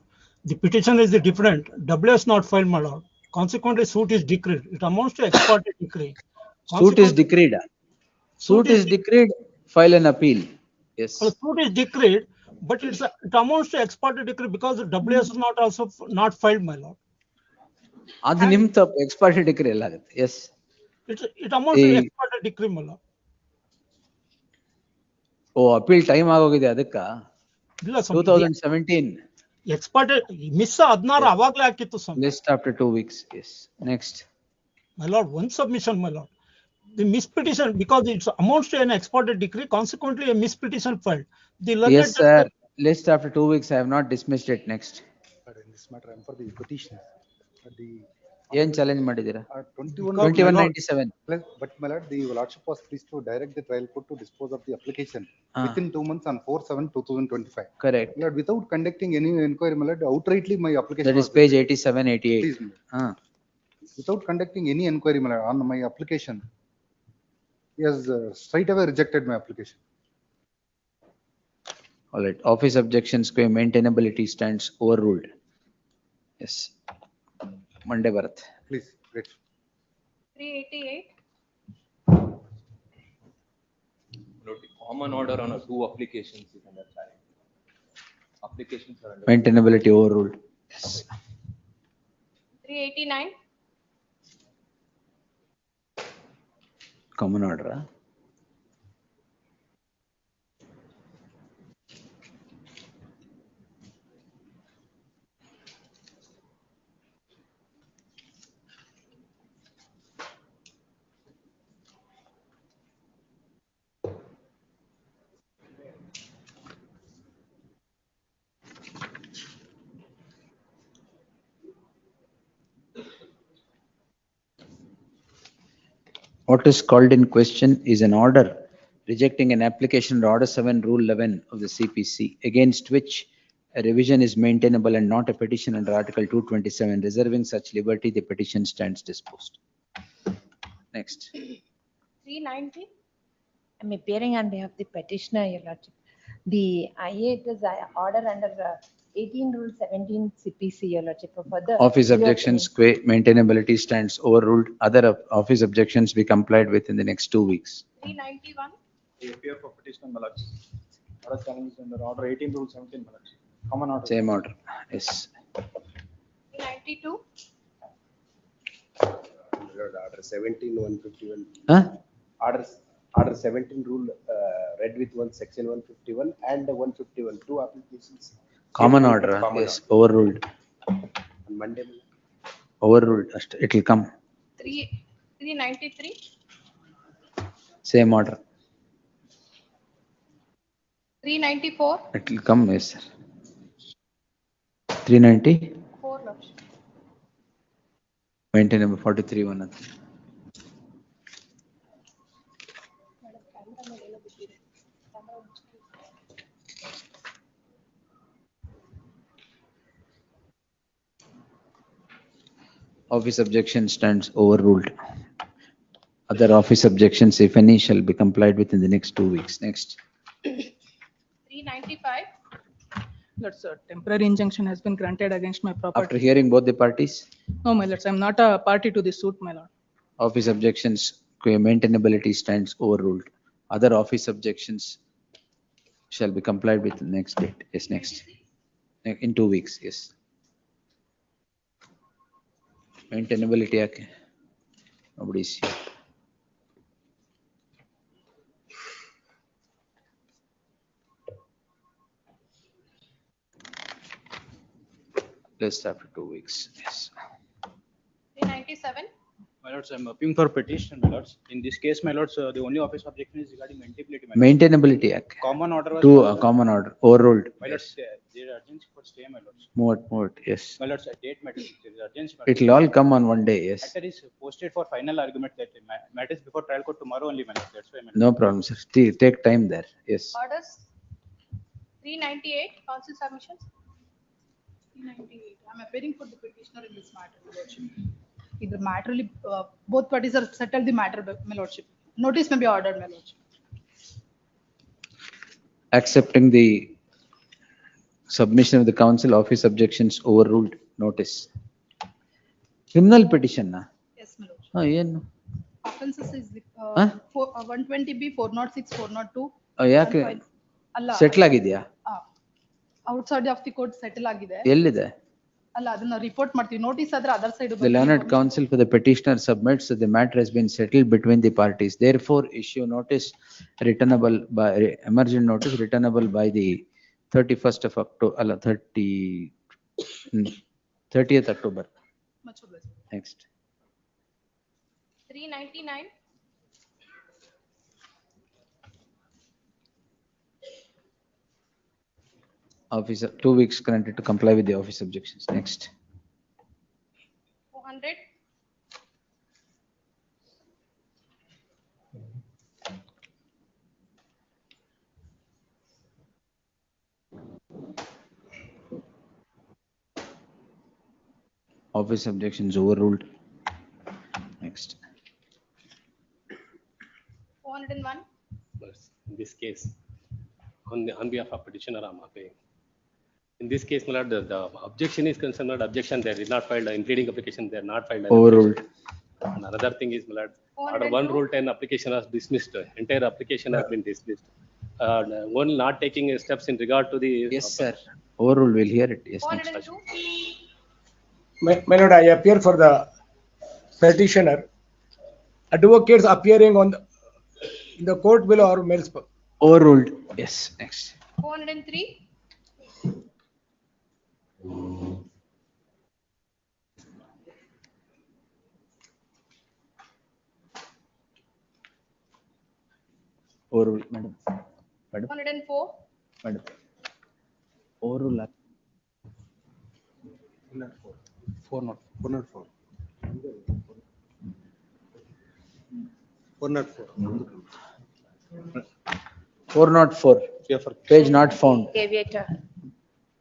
The petition is different. WS not filed, my lord. Consequently, suit is decreed. It amounts to ex parte decree. Suit is decreed. Suit is decreed. File an appeal. Yes. Suit is decreed, but it amounts to ex parte decree because the WS is not also not filed, my lord. ಅದು ನಿಮ್ ತಪ್ಪು ex parte decree ಎಲ್ಲ ಆಗುತ್ತೆ. Yes. It amounts to ex parte decree, my lord. Oh appeal time ಆಗೋಗಿದೆ ಅದಕ್ಕ? ಇಲ್ಲ 2017. X parte miss 16 ಅವಾಗಲೇ ಹಾಕಿತ್ತು ಸ್ವಾಮಿ. List after 2 weeks. Yes. Next. My lord, one submission, my lord. The mispetition, because it amounts to an ex parte decree, consequently a mispetition filed. Yes, sir. List after 2 weeks. I have not dismissed it. Next. In this matter, I am for the petition. ಏನ್ challenge ಮಾಡಿದೀರಾ? 2197. But my lord, the lordship was pleased to direct the trial court to dispose of the application within 2 months on 4/7/2025. Correct. My lord, without conducting any inquiry, my lord, outrightly my application. That is page 87, 88. Please, without conducting any inquiry, my lord, on my application, he has straight away rejected my application. All right. Office objections square maintainability stands overruled. Yes. Monday, Bharat. Please, great. 388. Common order on 2 applications is under challenge. Applications are under Maintainability overruled. Yes. 389. Common order. What is called in question is an order rejecting an application under Order 7, Rule 11 of the CPC, against which a revision is maintainable and not a petition under Article 227. Reserving such liberty, the petition stands disposed. Next. 390. I'm appearing on behalf of the petitioner, Your Lordship. The IA is order under 18 Rule 17 CPC, Your Lordship. For the Office objections, maintainability stands overruled. Other office objections be complied with in the next 2 weeks. 391. They appear for petitioner, my lord. Order challenged under Order 18 Rule 17, my lord. Common order. Same order. Yes. 392. Order 17, 151. Huh? Order 17 rule read with one section 151 and 151, 2 applications. Common order. Yes, overruled. On Monday. Overruled. It will come. 393. Same order. 394. It will come, yes, sir. 390, 4 lakhs. maintain number 43 one. Office objection stands overruled. Other office objections, if any, shall be complied with in the next 2 weeks. Next. 395. Lords, temporary injunction has been granted against my property. After hearing both the parties, No, my lords, I'm not a party to this suit, my lord. office objections, maintainability stands overruled. Other office objections shall be complied with the next date. Yes, next. In 2 weeks, yes. Maintainability, okay. Nobody's here. Just after 2 weeks, yes. 397. My lords, I'm appealing for petition, my lords. In this case, my lords, the only office objection is regarding maintainability. my lords. Maintainability, okay. Common order was. Two, common order, overruled. My lords, Yes. there is urgency for stay, my lords. Move it, yes. My lords, date matters. There is urgency. It will all come on one day, yes. Matter is posted for final argument that matters before trial court tomorrow only, my lords. That's why, my lords. No problem, sir. Take time there, yes. Orders. 398. Council submissions. 398. I'm appearing for the petitioner in this matter, my lordship. Either matterly, both parties are settled the matter, my lordship. Notice may be ordered, my lordship. Accepting the submission of the council, office objections overruled. Notice. Criminal petition, na? Yes, my lordship. ಏನು? Offenses is the, Huh? 120B, 406, 402. ಯಾಕೆ ಅಲ್ಲ. Settle ಆಗಿದ್ಯಾ? Outside of the court settle ಆಗಿದೆ. ಎಲ್ಲಿದೆ? ಅಲ್ಲ ಅದನ್ನ report ಮಾಡ್ತೀವಿ. Notice ಆದ್ರೆ other side. The learned counsel for the petitioner submits that the matter has been settled between the parties. Therefore, issue notice returnable by emergent notice returnable by the 31st of October, 30th October. Much obliged. Next. 399. Officer, 2 weeks granted to comply with the office objections. Next. 400. Office objections overruled. Next. 401. In this case, on behalf of petitioner, I'm appealing. In this case, my lord, the objection is concerned, not objection, they did not file in pleading application, they are not filed. Overruled. And another thing is, my lord, order 1 rule 10 application was dismissed, entire application has been dismissed. One not taking steps in regard to the. Yes, sir. Overruled, we'll hear it. Yes, next. 402. My lord, I appear for the petitioner. Advocates appearing on in the court below or mails. Overruled. Yes, next. 403. Overruled, madam. Madam. 404. Madam. Overruled. 404. 404. Page not found. Aviator.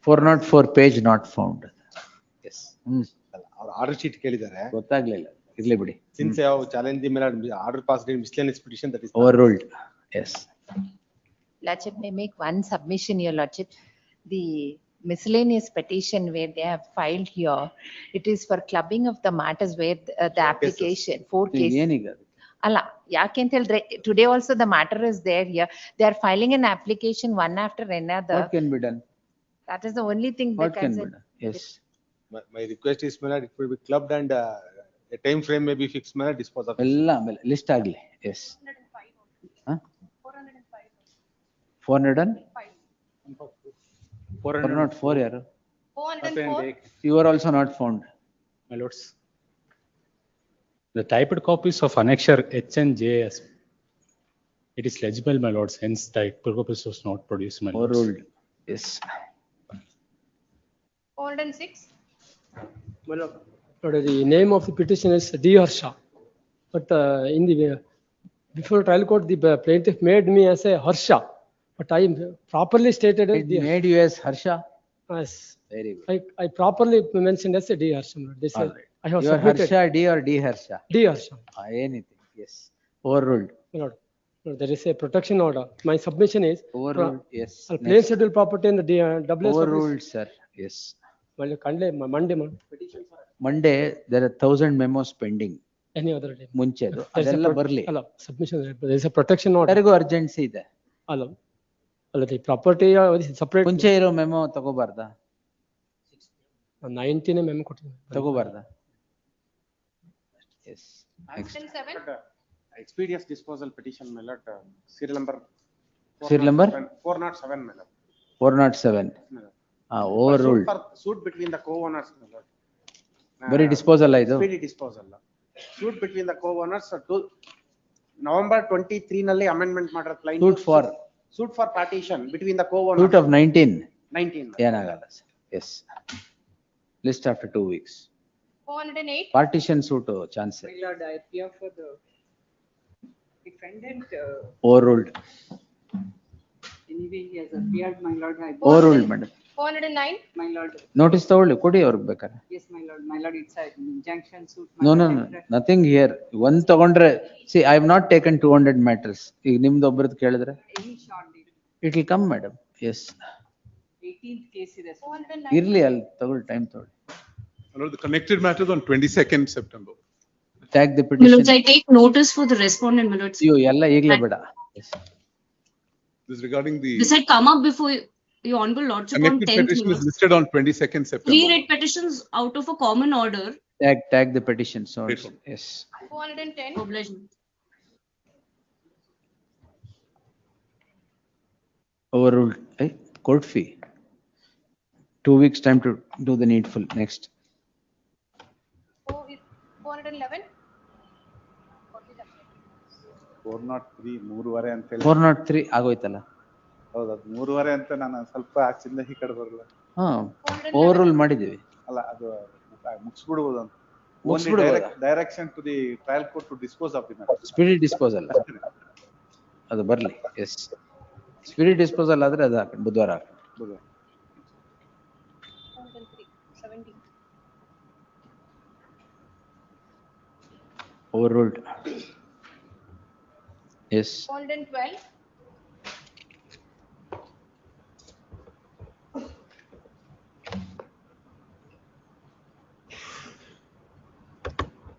404 page not found. Yes. ಅವ್ರು order sheet ಕೇಳಿದ್ದಾರೆ. ಗೊತ್ತಾಗ್ಲಿಲ್ಲ. ಇರ್ಲಿ ಬಿಡಿ. Since ಯಾವ challenge the ಮೇಲೆ order passed in miscellaneous petition that is Overruled. Yes. Lordship, may make one submission, your lordship. The miscellaneous petition where they have filed here, it is for clubbing of the matters where the application, 4 cases. ಏನೀಗ? ಅಲ್ಲ ಯಾಕೆ ಅಂತ ಹೇಳಿದ್ರೆ today also the matter is there here. They are filing an application one after another. What can be done? That is the only thing What that can be done? Yes. My request is it will be clubbed and a time frame may be fixed ಮೇಲೆ dispose of. ಎಲ್ಲ ಆಮೇಲೆ list ಆಗ್ಲಿ. Yes. 405. 404 ಯಾರು? 404. You are also not found. My lords, the typed copies of annexure H and J It is legible, my lords, hence the purpose was not produced, my lords. Overruled. Yes. 406. My lord, the name of the petition is D. Harsha. But in the before trial court, the plaintiff made me as a Harsha. But I properly stated as It D. made you as Harsha? Yes. Very good. I properly mentioned as a D. Harsha. My lord. They All said right. I have You are submitted. Harsha D or D Harsha? D. Harsha. Anything, yes. Overruled. My lord, there is a protection order. My submission is Overruled, yes. plain Next. schedule property and the WS. Overruled, sir. Yes. Well, Monday, man. Monday, there are 1,000 memos pending. Any other day. ಮುಂಚೆದು There is a ಅದೆಲ್ಲ ಬರ್ಲಿ. Hello, submission. There is a protection order. ಯಾರಿಗೂ urgency ಇದೆ. Hello. Hello, the property separate. ಮುಂಚೆ ಇರೋ memo ತಗೋಬಾರ್ದಾ? 19 memo ಕೊಟ್ಟಿದ್ದೀನಿ. ತಗೋಬಾರ್ದಾ? Yes. Next. 7. Expeditious disposal petition, my lord, serial number. Serial number? 407, my lord. 407. Overruled. Suit between the co-owners, my lord. Very disposal ಇದು. Speedy disposal. Suit between the co-owners to November 23 ನಲ್ಲಿ amendment ಮಾಡಿರೋ plaintiff. Suit for partition between the co-owners. Suit of 19. 19. ಏನಾಗಲ್ಲ sir. Yes. List after 2 weeks. 408. Partition suit chance. My lord, I appear for the defendant. Overruled. Anyway, he has appeared, my lord. Overruled, madam. 409. My lord. Notice ತಗೊಳ್ಳಿ ಕೊಡಿ ಅವ್ರಿಗೆ ಬೇಕಾದ್ರೆ. Yes, my lord. My lord, it's an injunction suit. No, nothing here. One ತಗೊಂಡ್ರೆ, see, I have not taken 200 matters. ಈಗ ನಿಮ್ದು ಒಬ್ಬರದ್ದು ಕೇಳಿದ್ರೆ. Any short date. It will come, madam. Yes. 18th case ಇದೆ. ಇರ್ಲಿ ಅಲ್ಲಿ ತಗೊಳ್ಳಿ ಟೈಮ್ ತಗೊಳ್ಳಿ. The connected matters on 22nd September. Tag the petition. Milords, I take notice for the respondent, Milords. You ಎಲ್ಲ ಈಗಲೇ ಬೇಡ. This regarding the. This had come up before your honorable lordship on Connected 10th. petition is listed on 22nd September. 3 writ petitions out of a common order. Tag the petition. So yes. 410. Obligation. Overruled. Court fee. 2 weeks time to do the needful. Next. 411. 403 3:15 ಅಂತ ಹೇಳಿ 403 ಆಗೋಯ್ತಲ್ಲ. ಹೌದು ಅದು 3:15 ಅಂತ ನಾನು ಸ್ವಲ್ಪ ಆಚಿಂದ ಈ ಕಡೆ ಬರಲ್ಲ. ಓವರ್ರೂಲ್ ಮಾಡಿದೀವಿ. ಅಲ್ಲ ಅದು ಮುಗಿಸ್ಬಿಡ್ಬೋದು ಅಂತ. ಮುಗಿಸ್ಬಿಡ್ಬೋದಾ? Direction to the trial court to dispose of the matter. Spirit disposal ಅದು ಬರ್ಲಿ. ಎಸ್, ಸ್ಪಿರಿಟ್ ಡಿಸ್ಪೋಸಲ್ ಆದ್ರೆ ಅದು ಹಾಕಿ ಬುಧವಾರ ಹಾಕಿ. ಬುಧವಾರ. 403. 17. Overruled. Yes. 412.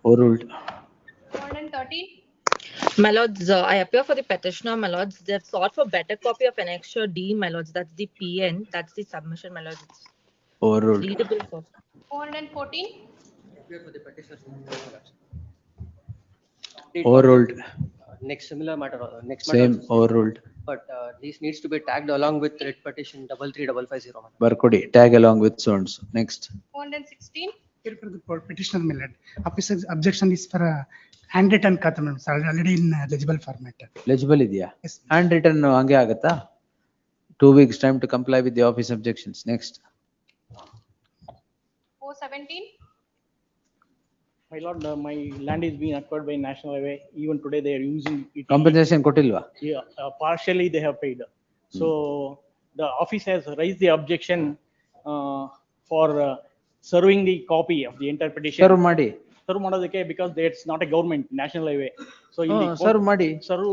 Overruled. 413. My lords, I appear for the petitioner, my lords. They've sought for better copy of annexure D, my lords. That's the PN. That's the submission, my lords. It's Overruled. readable for. 414. Appear for the petitioner. Overruled. Next similar matter. Next Same matter. overruled. But this needs to be tagged along with writ petition 33550. Barkodi, tag along with so and so. Next. 416. Here for the petitioner, my lord. Objection is for handwritten katham, already in legible format. Legible ಇದೆಯಾ? Handwritten ಹಂಗೆ ಆಗುತ್ತಾ? 2 weeks time to comply with the office objections. Next. 417. My lord, my land is being acquired by National Highway. Even today they are using it. Compensation ಕೊಟ್ಟಿಲ್ವಾ? Yeah, partially they have paid. So the office has raised the objection for serving the copy of the entire petition. Serve ಮಾಡಿ. Serve ಮಾಡೋದಕ್ಕೆ because it's not a government, National Highway. So in the serve ಮಾಡಿ. Serve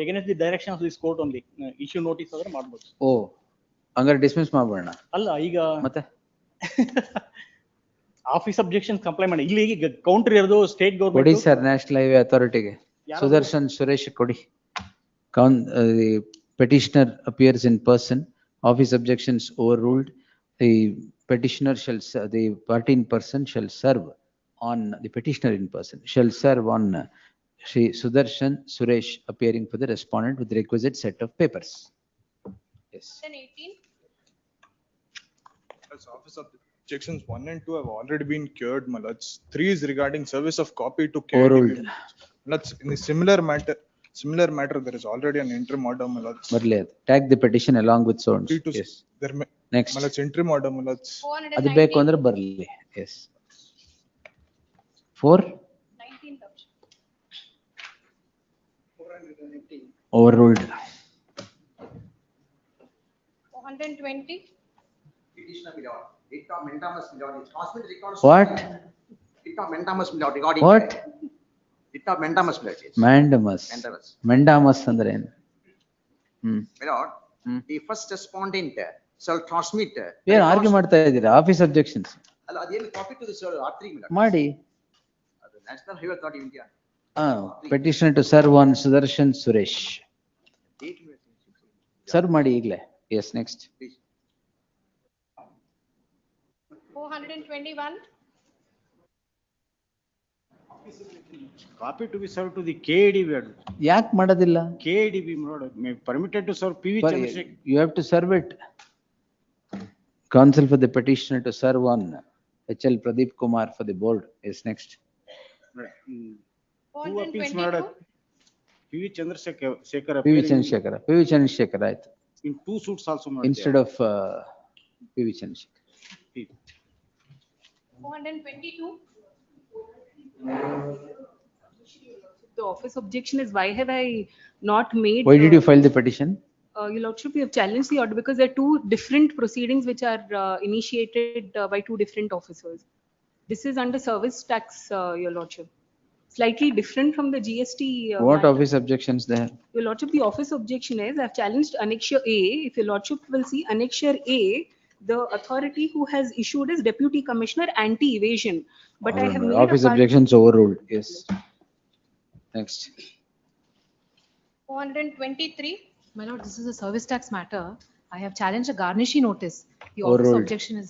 against the direction of this court only. Issue notice ಆದ್ರೆ ಮಾಡಬಹುದು. ಓ, ಹಂಗಾರೆ dismiss ಮಾಡ್ಬೋಣ. ಅಲ್ಲ ಈಗ ಮತ್ತೆ office objection comply ಮಾಡಿ. ಇಲ್ಲಿ ಈಗ ಕೌಂಟರ್ ಇರೋದು ಸ್ಟೇಟ್ ಗವರ್ನಮೆಂಟ್. ಕೊಡಿ ಸರ್ ನ್ಯಾಷನಲ್ ಹೈವೇ ಅಥಾರಿಟಿಗೆ. ಸುದರ್ಶನ್ ಸುರೇಶ್ ಕೊಡಿ. The petitioner appears in person. Office objections overruled. The petitioner shall, the party in person shall serve on, the petitioner in person shall serve on Shri Sudarshan Suresh appearing for the respondent with the requisite set of papers. Yes. 418. As office objections 1 and 2 have already been cured, my lords. 3 is regarding service of copy to care. Overruled. Lords, in a similar matter, similar matter, there is already an interim order, my lords. ಬರ್ಲಿ ಅದು. Tag the petition along with so and so. Free to Yes. there may, Next. my lords, interim order, my lords. ಅದು ಬೇಕು ಅಂದ್ರೆ ಬರ್ಲಿ. Yes. 4 overruled. 420. What? What? Mandamus. Mandamus ಅಂದ್ರೆ ಏನು? The first respondent shall transmit. ಏನು argue ಮಾಡ್ತಾ ಇದ್ದೀರಾ? Office objections ಅಲ್ಲ ಅದೇನು ಕಾಪಿ ಟು ದಿ R3 ಮಾಡಿ. ಅದು national highway authority India. Petitioner to serve on Sudarshan Suresh. Serve ಮಾಡಿ ಈಗಲೇ. Yes, next. 421. Copy to be served to the KADB. ಯಾಕೆ ಮಾಡೋದಿಲ್ಲ? KADB may permitted to serve PV Chandrasekhar. You have to serve it. Counsel for the petitioner to serve on HL Pradeep Kumar for the board is next. Two appeals murder. PV Chandrasekhar. PV Chandrasekhar ಆಯ್ತು. In two suits also murder. Instead of PV Chandrasekhar. 422. The office objection is, why have I not made? Why did you file the petition? Your lordship, we have challenged the order because there are two different proceedings which are initiated by two different officers. This is under service tax, your lordship. Slightly different from the GST. What matter. office objections there? Your lordship, the office objection is, I have challenged Annexure A. If your lordship will see Annexure A, the authority who has issued is Deputy Commissioner Anti-Evasion. But I have made office objections overruled. Yes. Next. 423. My lord, this is a service tax matter. I have challenged a garnishee notice. The office Overruled. objection is,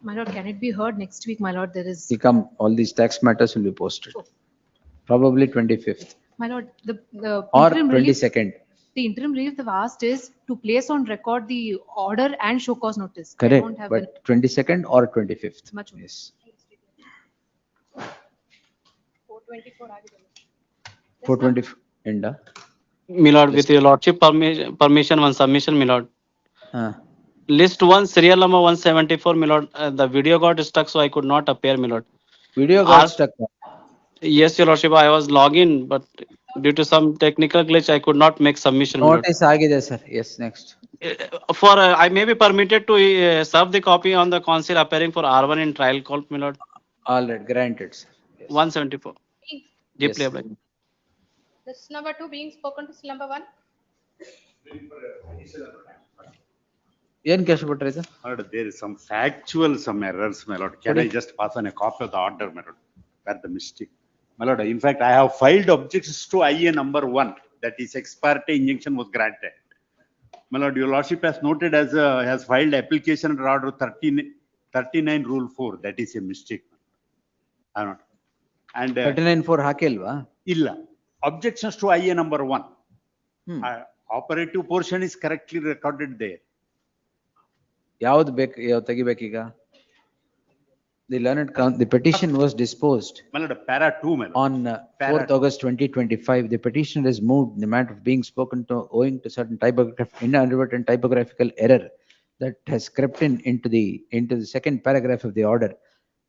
my lord, can it be heard next week? My lord, there is. Will come, all these tax matters will be posted. Probably 25th My lord, the or interim relief, 22nd. the interim relief they've asked is to place on record the order and show cause notice. They Correct, don't have but 22nd or 25th. Much more. Yes. 424 ಆಗಿದೆ. 420 end. My lord, with your lordship permission, one submission, my lord. List 1, serial number 174, my lord. The video got stuck, so I could not appear, my lord. Video got stuck. Yes, your lordship, I was logging, but due to some technical glitch, I could not make submission. my lord. Notice agide sir. Yes, next. For I may be permitted to serve the copy on the counsel appearing for R1 in trial court, my lord. All right, granted, sir. Yes. 174. Deeply obliged. This number 2 being spoken to still number 1. ಏನ್ case ಬಿಟ್ರಿ ಇದು? There is some factual, some errors, my lord. Can I just pass on a copy of the order, my lord? Where the mistake, my lord. In fact, I have filed objections to IA number 1, that is ex parte injunction was granted. My lord, your lordship has noted has filed application under order 39 rule 4. That is a mistake. I not. And 39(4) ಹಾಕಿಲ್ವಾ? illa. Objections to IA number 1. Operative portion is correctly recorded there. ಯಾವ್ದು ಬೇಕು, ಯಾವ್ದು ತೆಗಿಬೇಕೀಗ? The petition was disposed para 2, on 4th August 2025. The petitioner has moved the matter of being spoken to owing to certain inadvertent typographical error that has crept into the second paragraph of the order.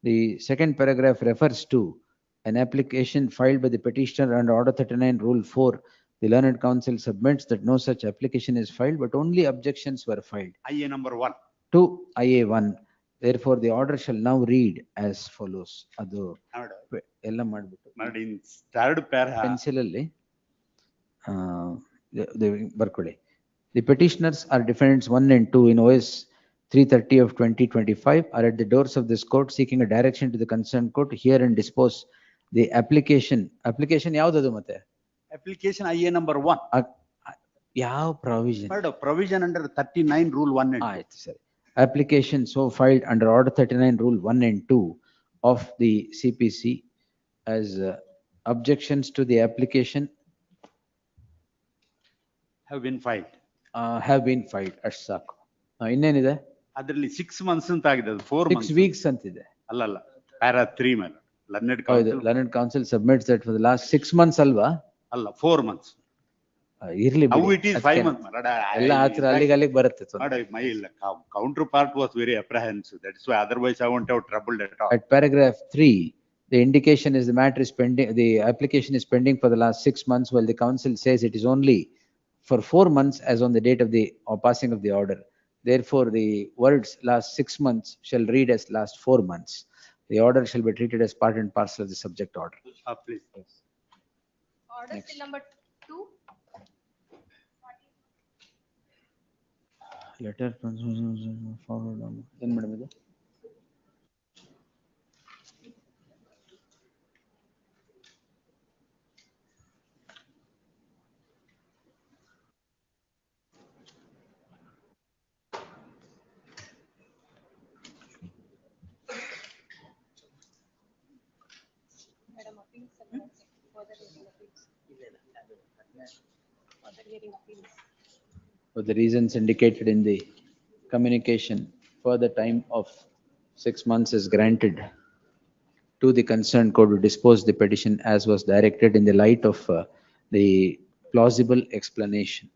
The second paragraph refers to an application filed by the petitioner under Order 39 Rule 4. The learned counsel submits that no such application is filed, but only objections were filed. IA number 1. To IA1. Therefore, the order shall now read as follows. ಅದು ಎಲ್ಲ ಮಾಡ್ಬಿಟ್ಟು in third para pencil ಅಲ್ಲಿ ಬರ್ಕೊಳ್ಳಿ. The petitioners are defendants 1 and 2 in OS 330 of 2025 are at the doors of this court seeking a direction to the concerned court to hear and dispose the application ಯಾವ್ದದು ಮತ್ತೆ? Application IA number 1. ಯಾವ provision? Provision under 39 rule 1 and 2. ಆಯ್ತು ಸರಿ. Application so filed under Order 39 Rule 1 and 2 of the CPC as objections to the application have been filed. ಅಷ್ಟು ಸಾಕು. ಇನ್ನೇನಿದೆ? ಅದರಲ್ಲಿ 6 months ಅಂತ ಆಗಿದೆ, 4 months. 6 weeks ಅಂತಿದೆ. ಅಲ್ಲ para 3 ಮೇಲೆ learned counsel submits that for the last 6 months ಅಲ್ವಾ? ಅಲ್ಲ 4 months. ಇರ್ಲಿ How ಬಿಡಿ. it is ಅದ್ಕೆ 5 months, my lord. ಎಲ್ಲ ಆತರ ಅಲ್ಲಿಗೆ ಬರುತ್ತೆ. My lord, my counterpart was very apprehensive. That's why otherwise I won't have troubled at all. At paragraph 3, the indication is the matter is pending, the application is pending for the last 6 months, while the council says it is only for 4 months as on the date of the passing of the order. Therefore, the words last 6 months shall read as last 4 months. The order shall be treated as part and parcel of the subject order. Please. Order still number 2. Letter forward on. Then madam idu. Madam, appeals further hearing appeals. Further hearing appeals. For the reasons indicated in the communication, for the time of 6 months is granted to the concerned court to dispose the petition as was directed in the light of the plausible explanation.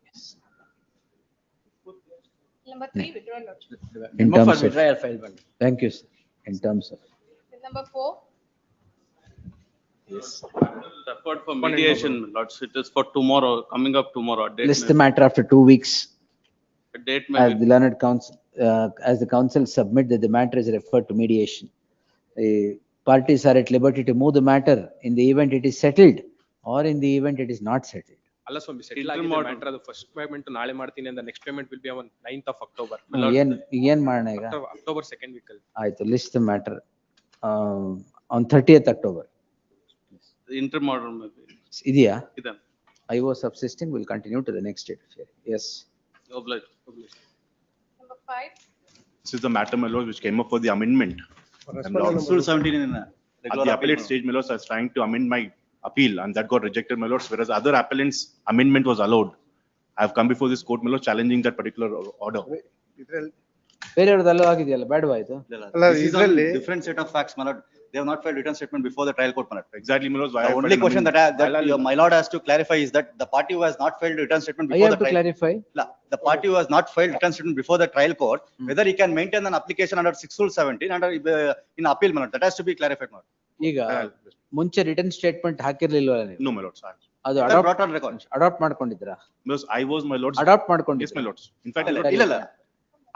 Yes. Number 3, withdrawal lodged. In Memo for terms of, withdrawal filed by. thank you, sir. In terms of, Number 4. yes. Report for mediation, lords, it is for tomorrow, coming up tomorrow. Date List may the matter after 2 weeks. be- Date may As be. the learned counsel, as the council submit that the matter is referred to mediation. The parties are at liberty to move the matter in the event it is settled or in the event it is not settled. ಅಲ್ಲ ಸ್ವಾಮಿ settle Interim ಆಗಿದೆ order. Matter ಅದು first payment ನಾಳೆ ಮಾಡ್ತೀನಿ ಅಂತ next payment will be on 9th of October. ಏನ್ ಮಾಡೋಣ ಈಗ? October second week ಅಲ್ಲಿ. ಆಯ್ತು, list the matter on 30th October. Interim order may be. ಇದೆಯಾ? Idha. IO subsisting will continue to the next date of hearing. Yes. Obliged. Number 5. This is the matter, my lord, which came up for the amendment. And Lord, Rule 17 in at the appellate stage, my lord, I was trying to amend my appeal and that got rejected, my lords, whereas other appellants amendment was allowed. I have come before this court, my lord, challenging that particular order. ಬೇರೆಯವ್ರದ್ದು ಅಲ್ಲೂ ಆಗಿದೆಯಲ್ಲ, ಬೇಡವಾಯ್ತು? This is on different set of facts, my lord. They have not filed written statement before the trial court, my lord. Exactly, my lords. Why I The filed only an question amendment. that my lord has to clarify is that the party who has not filed written statement I before have the to trial. clarify. The party who has not filed written statement before the trial court, whether he can maintain an application under 6 Rule 17 under in appeal, my lord. That has to be clarified, my lord. ಈಗ ಮುಂಚೆ return statement ಹಾಕಿರ್ಲಿಲ್ವಲ್ಲ ನೀವು? No, my lords. ಅದು That brought on record. Adopt ಮಾಡ್ಕೊಂಡಿದ್ರಾ? Because I was, my lords. Adopt Yes, ಮಾಡ್ಕೊಂಡಿದ್ರಾ? my lords. In fact, ಇಲ್ಲ.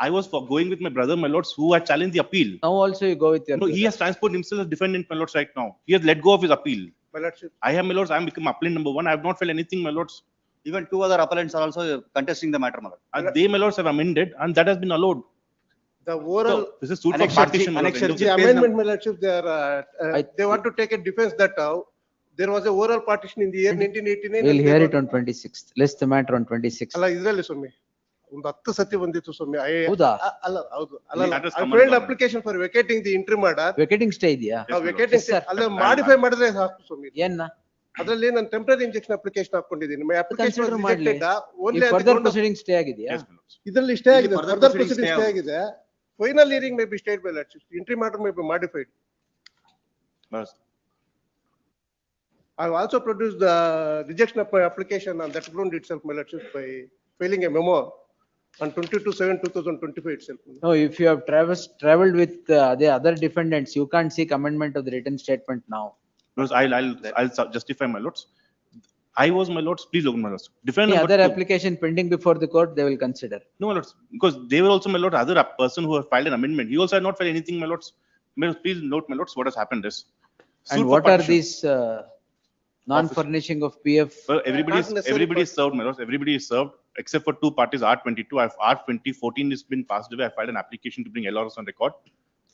I was for going with my brother, my lords, who had challenged the appeal. Now also you go with your. No, he has transported himself as defendant, my lords, right now. He has let go of his appeal. My lordship. I have, my lords, I am become appellant number 1. I have not filed anything, my lords. Even 2 other appellants are also contesting the matter, my lord. And they, my lords, have amended and that has been allowed. The oral, This is suit for Annexure G- partition. my lord. Annexure G- the amendment, my lordship, they are, they want to take a defense that there was a oral partition in the year 1989. We'll hear it on 26th. List the matter on 26th. ಅಲ್ಲ ಇದ್ರಲ್ಲಿ ಸ್ವಾಮಿ ಒಂದು 10 ಸತಿ ಬಂದಿತ್ತು ಸ್ವಾಮಿ. ಹೌದಾ? ಅಲ್ಲ ಹೌದು ಅಲ್ಲ That is I common filed law. application for vacating the interim order. Vacating stay ಇದೆಯಾ? vacating Yes, sir. ಅಲ್ಲ ಮಾಡಿಫೈ ಮಾಡಿದ್ರೆ ಸಾಕು ಸ್ವಾಮಿ. ಏನ್ನ? ಅದರಲ್ಲಿ ನಾನು ಟೆಂಪರರಿ ಇಂಜೆಕ್ಷನ್ ಅಪ್ಲಿಕೇಶನ್ ಹಾಕೊಂಡಿದ್ದೀನಿ. My application was ಕನ್ಸಿಡರ್ ಮಾಡ್ಲಿ. rejected only at the further ground of- proceeding stay ಆಗಿದೆಯಾ? Yes, my lords. ಇದರಲ್ಲಿ ಸ್ಟೇ ಆಗಿದೆ. further further proceedings proceeding stay stay ಆಗಿದೆ. Final hearing may be stayed by lordship. Interim order may be modified. But I have also produced the rejection of my application on that ground itself, my lordship, by filing a memo on 22/7/2025 itself. No, if you have traveled with the other defendants, you can't seek amendment of the written statement now. because I'll justify, my lords. I was, my lords, please look, my lords. Defendant Any number other 2. application pending before the court, they will consider. No, my lords, because they were also, my lord, other person who have filed an amendment. He also had not filed anything, my lords. May lords, please note, my lords, what has happened is. And suit for what are partition. these non-furnishing of PF? Well, everybody necessarily is served, my lords. Everybody is served except for 2 parties. R22, R2014 has been passed away. I filed an application to bring LRS on record.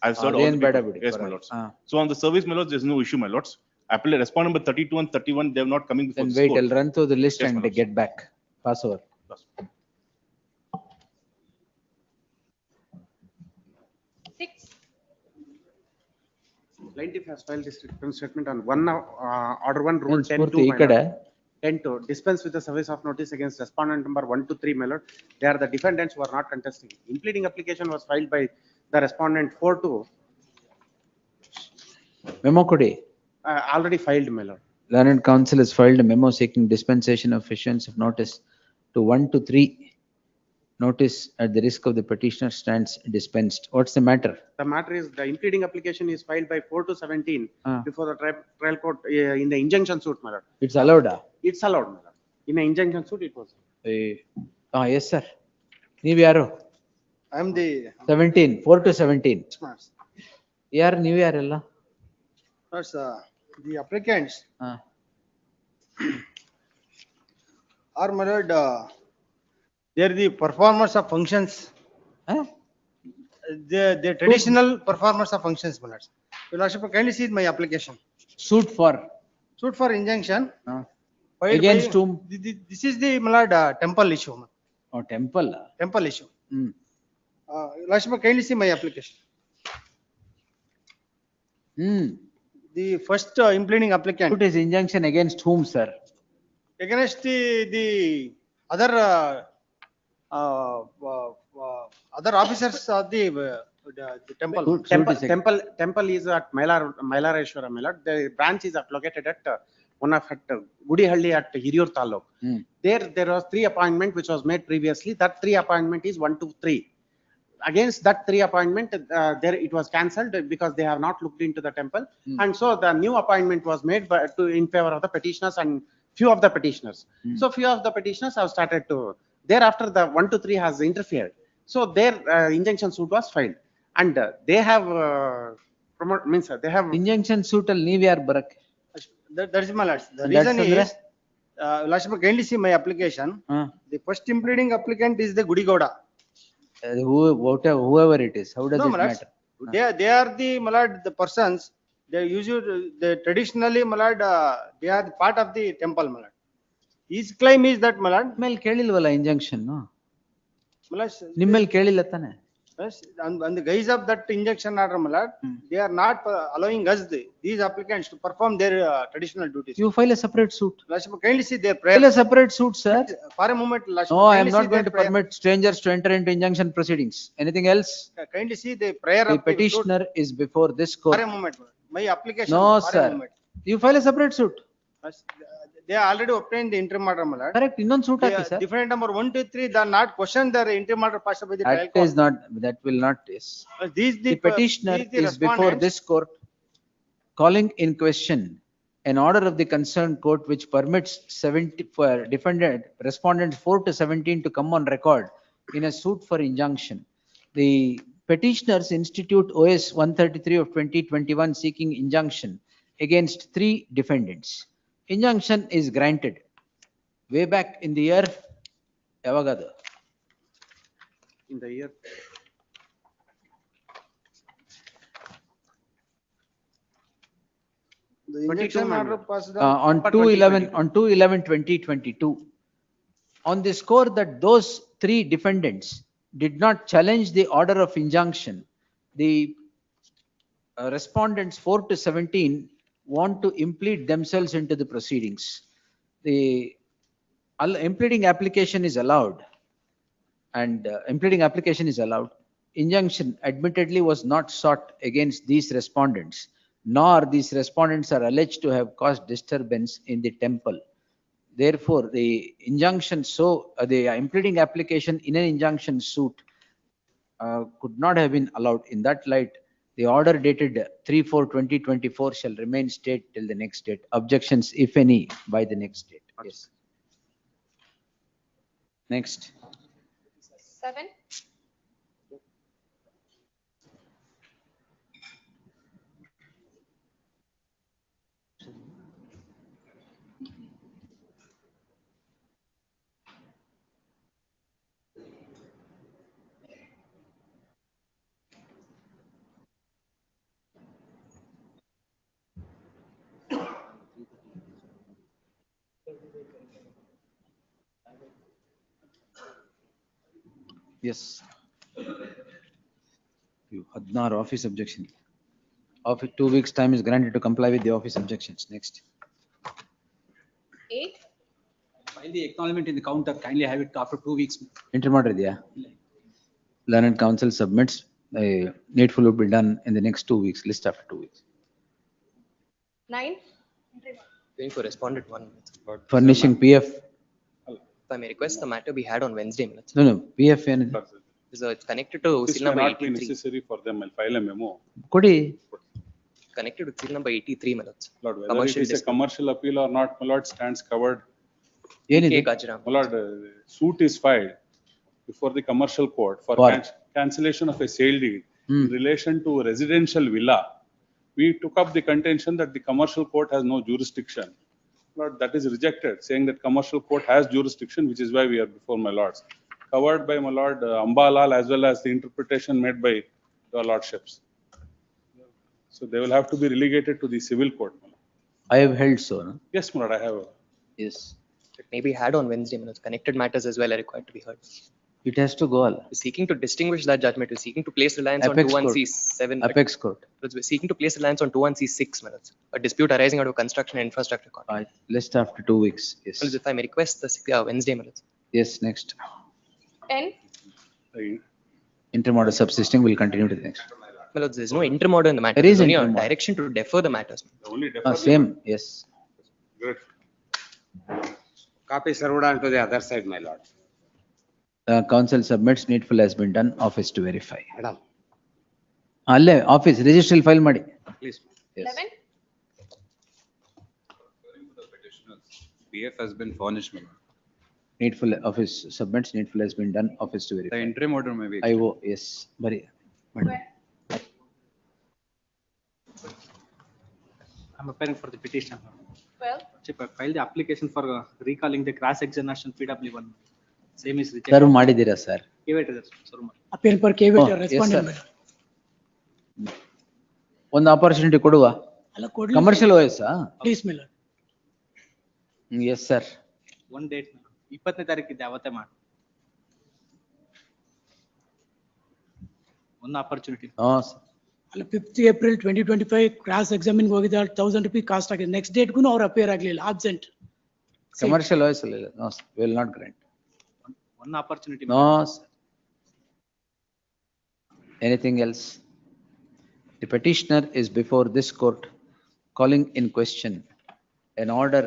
I've served all ಅದೇನ್ the ಬೇಡ people. ಬಿಡಿ. Yes, my lords. Ah. So on the service, my lords, there's no issue, my lords. Appellate respond number 32 and 31, they have not coming before Then this wait, court. I'll run through the list Yes, my and lords. get back. Pass over. Yes. 6. Plaintiff has filed this written statement on order 1 rule Then 10 Spurti, to ಈ ಕಡೆ 10 to dispense with the service of notice against respondent number 1 to 3, my lord. They are the defendants who are not contesting. Impleading application was filed by the respondent 4 to memo ಕೊಡಿ. already filed, my lord. Learned counsel has filed a memo seeking dispensation of issuance of notice to 1 to 3. Notice at the risk of the petitioner stands dispensed. What's the matter? The matter is the impleading application is filed by 4 to 17 Ah. before the trial court in the injunction suit, my lord. It's allowed. It's allowed, my lord. In the injunction suit, it was. Yes, sir. New Year. I am the 17, 4 to 17. smarts. Year, New Year, Allah. First, the applicants Ah. are, my lord, they are the performers of functions. The traditional performers of functions, my lord. Your lordship, kindly see my application. Suit for Injunction. filed against by- whom? This is the, my lord, temple issue. Oh, temple. Temple issue. Hmm. Your lordship, kindly see my application. The first impleading applicant. Suit is injunction against whom, sir? Against the other other officers of the temple. Temple is at Mailareshwara, my lord. The branch is located at one of at Gudihalli at Hiriyur Taluk. There was 3 appointment which was made previously. That 3 appointment is 1 to 3. Against that 3 appointment, there it was cancelled because they have not looked into the temple, and so the new appointment was made in favor of the petitioners and few of the petitioners. So few of the petitioners have started to. Thereafter, the 1 to 3 has interfered. So their injunction suit was filed, and they have they have injunction suit al New Year Barak. That is my lord. The And reason that's is, lordship, kindly see my application. The first impleading applicant is the Gudigoda. Whoever it is, how does No, it my lord. matter? They are the, my lord, the persons. They usually, they traditionally, my lord, they are the part of the temple, my lord. His claim is that, my lord. Nimmel kelilwala injunction, no? My lord, Nimmel kelilla tane. yes, on the guise of that injunction order, my lord, they are not allowing us, these applicants, to perform their traditional duties. You file a separate suit. Lordship, kindly see their prayer. File a separate suit, sir. For a moment, lordship, No, I am kindly see not their going to prayer. permit strangers to enter into injunction proceedings. Anything else? Kindly see the prayer The of the suit. petitioner is before this For court. a moment, my application. No, for a sir. moment. You file a separate suit. They already obtained the interim order, my lord. Correct. Innon suit They haki, are sir. different number 1 to 3, they are not questioned their interim order passed by the trial That court. is not, that will not, yes. The petitioner these the is before respondents. this court calling in question an order of the concerned court which permits 70 for defendant respondents 4 to 17 to come on record in a suit for injunction. The petitioners institute OS 133 of 2021 seeking injunction against 3 defendants. Injunction is granted way back in the year Yavagadu. in the year. The injunction order passed On 2/11/2022 on the score that those 3 defendants did not challenge the order of injunction, the respondents 4 to 17 want to implead themselves into the proceedings. The impleading application is allowed, and impleading application is allowed. Injunction admittedly was not sought against these respondents, nor these respondents are alleged to have caused disturbance in the temple. Therefore, the injunction, the impleading application in an injunction suit could not have been allowed. In that light, the order dated 3/4/2024 shall remain state till the next date. Objections, if any, by the next date. Yes. Next. 7. Yes. 16 office objection. Of 2 weeks time is granted to comply with the office objections. Next. 8. File the acknowledgement in the counter. Kindly have it after 2 weeks. Interim order, yeah. Learned counsel submits. Needful will be done in the next 2 weeks. List after 2 weeks. 9. Going for respondent one. Furnishing PF. If I may request, the matter we had on Wednesday minutes. No, PF ಏನು? So it's connected to This seal may number not be 83. necessary for them. I'll file a memo. ಕೊಡಿ. Connected with seal number 83 minutes. Lord, whether it is a commercial appeal or not, my lord, stands covered. ಏನಿದೆ? My lord, suit is filed before the commercial court for For? cancellation of a sale deed in relation to a residential villa. We took up the contention that the commercial court has no jurisdiction. Lord, that is rejected, saying that commercial court has jurisdiction, which is why we are before my lords. Covered by my lord Ambalal, as well as the interpretation made by your lordships. So they will have to be relegated to the civil court. My lord. I have held so. No? Yes, my lord, I have. Yes. It may be had on Wednesday minutes. Connected matters as well are required to be heard. It has to go all. We're seeking to distinguish that judgment. We're seeking to place reliance Apex on court. 21C7. Apex court. We're seeking to place reliance on 21C6 minutes. A dispute arising out of construction and infrastructure contract. List after 2 weeks. Yes. If I may request the Wednesday minutes. Yes, next. 10. Interim order subsisting will continue to the next. Well, there's no interim order in the matter. There is There's only a interim order. direction to defer the matters. Only defer the Same, yes. Good. Copy served on to the other side, my lord. Council submits needful has been done, office to verify. Madam, ಅಲ್ಲೇ office ರಿಜಿಸ್ಟ್ರಲ್ file ಮಾಡಿ. please. Yes. 11. PF has been furnished. Needful office submits needful has been done, office to The verify. interim order may be. IO, yes, ಬರಿ. I'm appearing for the petition. 12. Chip, I filed the application for recalling the cross examination PW1. Same is rejected. Serve ಮಾಡಿದ್ದೀರಾ sir? KVT is served. Appeal for KVT Oh, yes, respondent. sir. ಒಂದು opportunity ಕೊಡುವ. ಅಲ್ಲ ಕೊಡ್ಲಿ. Commercial OS Please, my lord. Yes sir. One date, 20ನೇ ತಾರೀಕಿದೆ ಅವತ್ತೇ ಮಾಡಿ. ಒಂದು opportunity. ಅಲ್ಲ 5th April 2025 cross examine ಹೋಗಿದ್ದಾಳೆ, 1000 ರೂಪಾಯಿ ಕಾಸ್ಟ್ ಆಗಿದೆ. ನೆಕ್ಸ್ಟ್ ಡೇಟ್ ಗೂ ಅವ್ರು ಅಪಿಯರ್ ಆಗ್ಲಿಲ್ಲ, ಆಬ್ಸೆಂಟ್. ಕಮರ್ಷಿಯಲ್ ಓಎಸ್ ಅಲ್ಲ. No will not grant. One opportunity. No, sir. Anything else? The petitioner is before this court calling in question an order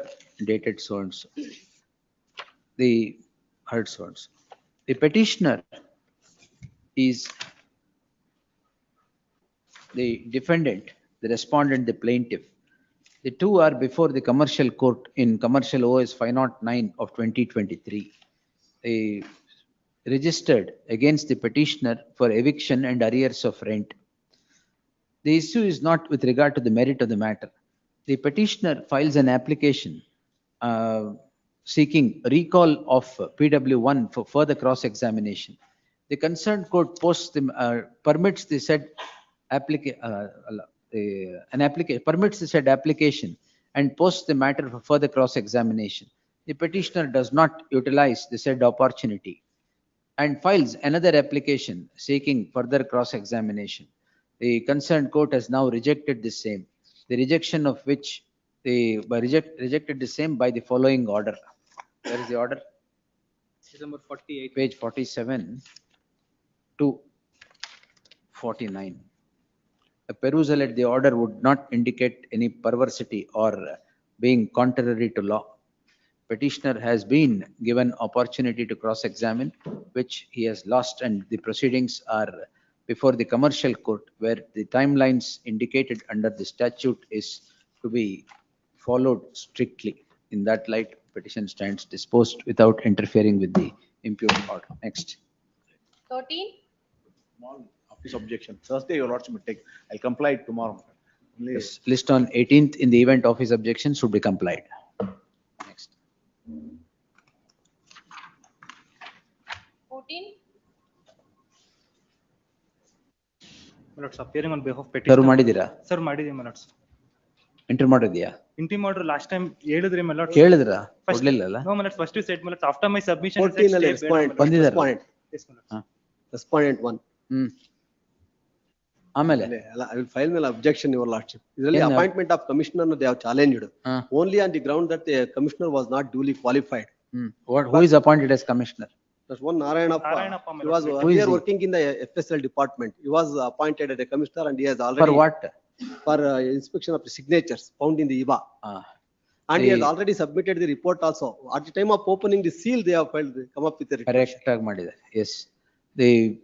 dated so and so. The heard so and so. The petitioner is the defendant, the respondent, the plaintiff. The two are before the commercial court in commercial OS 509 of 2023. Registered against the petitioner for eviction and arrears of rent. The issue is not with regard to the merit of the matter. The petitioner files an application seeking recall of PW1 for further cross-examination. The concerned court permits the said application and posts the matter for further cross-examination. The petitioner does not utilize the said opportunity and files another application seeking further cross-examination. The concerned court has now rejected the same. The rejection of which rejected the same by the following order. Where is the order? December 48. Page 47 to 49. A perusal at the order would not indicate any perversity or being contrary to law. Petitioner has been given opportunity to cross-examine, which he has lost, and the proceedings are before the commercial court, where the timelines indicated under the statute is to be followed strictly. In that light, petition stands disposed without interfering with the imputed order. Next. 13. Small office objection. Thursday, your lordship will take. I'll comply tomorrow. Yes, list on 18th in the event office objection should be complied. 14. Minutes appearing on behalf of Serve petitioner. ಮಾಡಿದ್ದೀರಾ? Sir, ಮಾಡಿದೀನಿ minutes. Enter ಮಾಡಿದ್ಯಾ? Interim order last time ಹೇಳಿದ್ರಿ minutes. ಕೇಳಿದ್ರಾ? ಕೊಡ್ಲಿಲ್ಲಲ್ಲ? No minutes, first you said minutes after my submission. 14 ಅಲ್ಲಿ respondent. ಬಂದಿದ್ದಾರೆ. Yes, minutes. Respondent 1. ಆಮೇಲೆ I will file my objection, your lordship. Usually ಏನು? appointment of commissioner they have challenged only on the ground that the commissioner was not duly qualified. Who is appointed as commissioner? That's one Narayanappa. Narayanappa, He was Who is earlier he? working in the FSL department. He was appointed as a commissioner and he has already. For what? For inspection of the signatures found in the IBA. And he has already submitted the report also. At the time of opening the seal, they have filed, come up with a report. Correct. Yes. The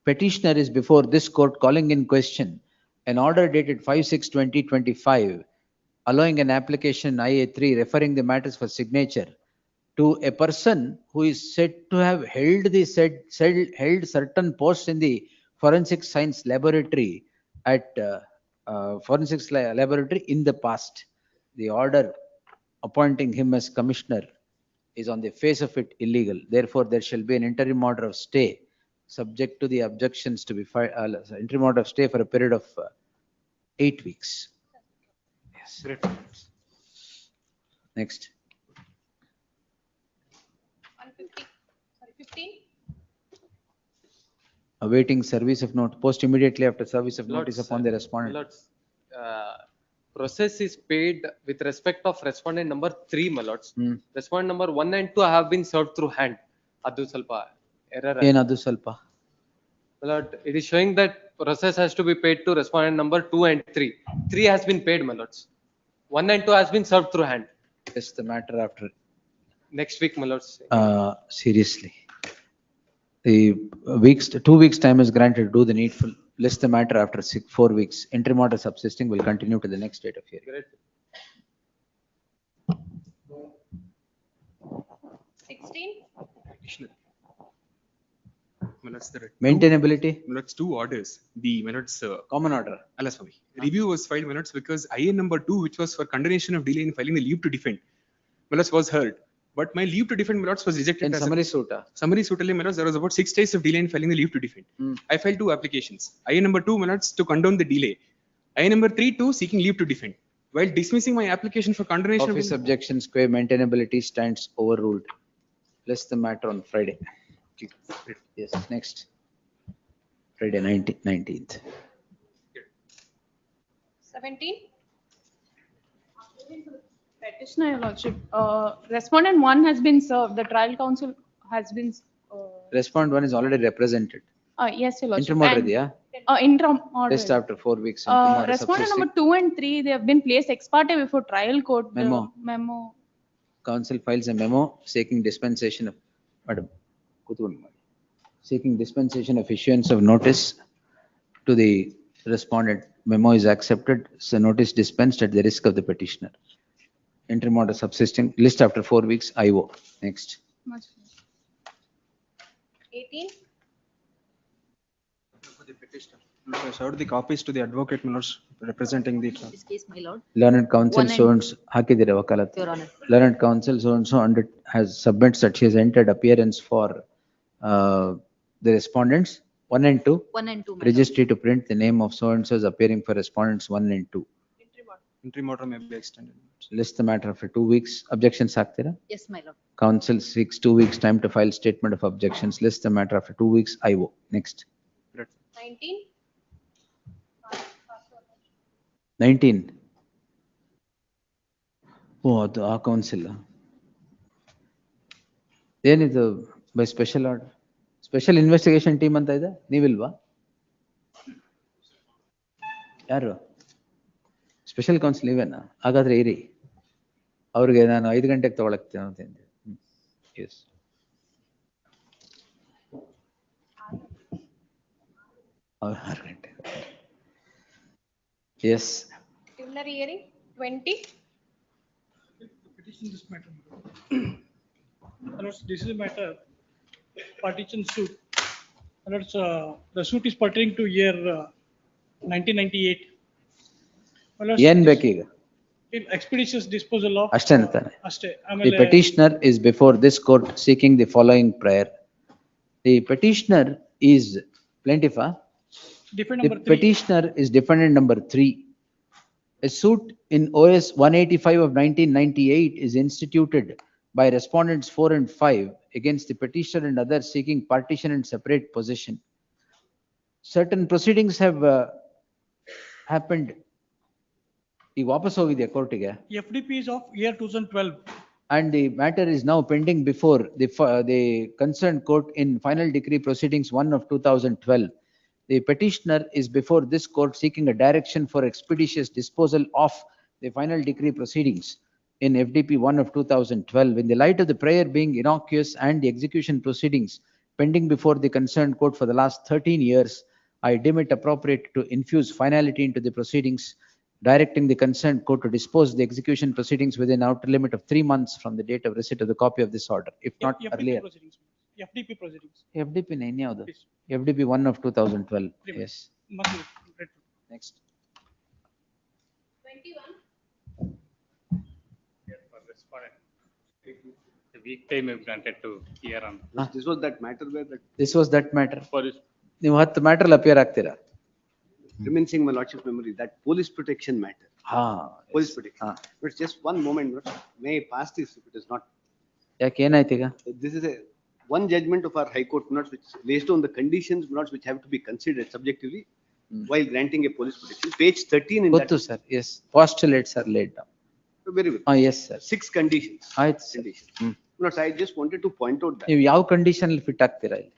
petitioner is before this court calling in question an order dated 5/6/2025 allowing an application IA3 referring the matters for signature to a person who is said to have held certain posts in the forensic science laboratory at forensics laboratory in the past. The order appointing him as commissioner is on the face of it illegal. Therefore, there shall be an interim order of stay subject to the objections to be filed, interim order of stay for a period of 8 weeks. Yes. Next. 15. Awaiting service of note, post immediately after service of notice Lords, upon the respondent. Lords, process is paid with respect of respondent number 3, my lords. Respondent number 1 and 2 have been served through hand. Adu salpa error. Yenadu salpa. My lord, it is showing that process has to be paid to respondent number 2 and 3. 3 has been paid, my lords. 1 and 2 has been served through hand. It's the matter after. Next week, my lords. Seriously. The 2 weeks time is granted to do the needful. List the matter after 4 weeks. Interim order subsisting will continue to the next date of hearing. Great. 16. Maintainability. Minutes 2 orders. The minutes common order. Sorry. Review was filed minutes because IA number 2, which was for condemnation of delay in filing the leave to defend, minutes was heard. But my leave to defend minutes was rejected. In as summary suit. Summary suit minutes, there was about 6 days of delay in filing the leave to defend. I filed 2 applications. IA number 2 minutes to condone the delay. IA number 3 2 seeking leave to defend. While dismissing my application for condemnation Office objections square maintainability stands overruled. List the matter on Friday. Yes, next. Friday 19th. 17. Petitioner, Your Lordship, respondent 1 has been served. The trial counsel has been. Respondent 1 is already represented. Yes, Your Lordship. Interim order, yeah? Interim order. Just after 4 weeks. Respondent number 2 and 3, they have been placed ex parte before trial court. Memo. Memo. Counsel files a memo seeking dispensation of, madam, seeking dispensation of issuance of notice to the respondent. Memo is accepted, so notice dispensed at the risk of the petitioner. Interim order subsisting. List after 4 weeks. IO. Next. 18. I served the copies to the advocate, my lords, representing the. This case, my lord. Learned counsel so and so hakidire vakalat. Your Honor. Learned counsel so and so has submits that she has entered appearance for the respondents 1 and 2. 1 and 2. Registry to print the name of so and so is appearing for respondents 1 and 2. Interim order may be extended. List the matter after 2 weeks. Objections haktira? Yes, my lord. Counsel seeks 2 weeks time to file statement of objections. List the matter after 2 weeks. IO. Next. 19. 19. Oh, ಅದು ಆ council ಏನಿದು by special order special investigation team ಅಂತ ಇದೆ ನೀವಿಲ್ವಾ ಯಾರು special council ನೀವೇನಾ ಹಾಗಾದ್ರೆ ಇರಿ ಅವ್ರಿಗೆ ನಾನು 5 ಗಂಟೆಗೆ ತಗೊಳಕ್ತೇನೆ ಅಂತ ಎಸ್ ಅವ್ರು 6 ಗಂಟೆ S Preliminary hearing 20. Petition this matter. This is a matter partition suit. The suit is pertaining to year 1998. ಏನ್ ಬೇಕೀಗ In expeditious disposal of. ಅಷ್ಟೇ ಅಂತಾನೆ ಅಷ್ಟೇ. The petitioner is before this court seeking the following prayer. The petitioner is plaintiff. Defendant The number 3. petitioner is defendant number 3. A suit in OS 185 of 1998 is instituted by respondents 4 and 5 against the petitioner and others seeking partition and separate possession. Certain proceedings have happened. ಈ ವಾಪಸ್ ಹೋಗಿದೆ ಕೋರ್ಟಿಗೆ. FDP is of year 2012. And the matter is now pending before the concerned court in final decree proceedings 1 of 2012. The petitioner is before this court seeking a direction for expeditious disposal of the final decree proceedings. in FDP 1 of 2012, in the light of the prayer being innocuous and the execution proceedings pending before the concerned court for the last 13 years, I deem it appropriate to infuse finality into the proceedings, directing the concerned court to dispose the execution proceedings within outer limit of 3 months from the date of receipt of the copy of this order, if not earlier. FDP proceedings. FDP name yavudu? FDP 1 of 2012. Yes. Next. 21. A week time is granted to hear on. This was that matter where that This was that matter. Police. ನೀವು 10 matter appear ಆಗ್ತೀರಾ? Reminiscing my lordship's memory, that police protection matter. Police protection. But just one moment, may I pass this if it is not. ಯಾಕೆ ಏನಾಯ್ತು ಈಗ? This is one judgment of our High Court, which based on the conditions, which have to be considered subjectively while granting a police protection. Page 13 in ಗೊತ್ತು sir. Yes. Postulates are laid down. Very well. Yes sir. 6 conditions. ಆಯ್ತು. Conditions. I just wanted to point out that. ನೀವು ಯಾವ condition ಅಲ್ಲಿ fit ಆಗ್ತೀರಾ ಇಲ್ಲಿ?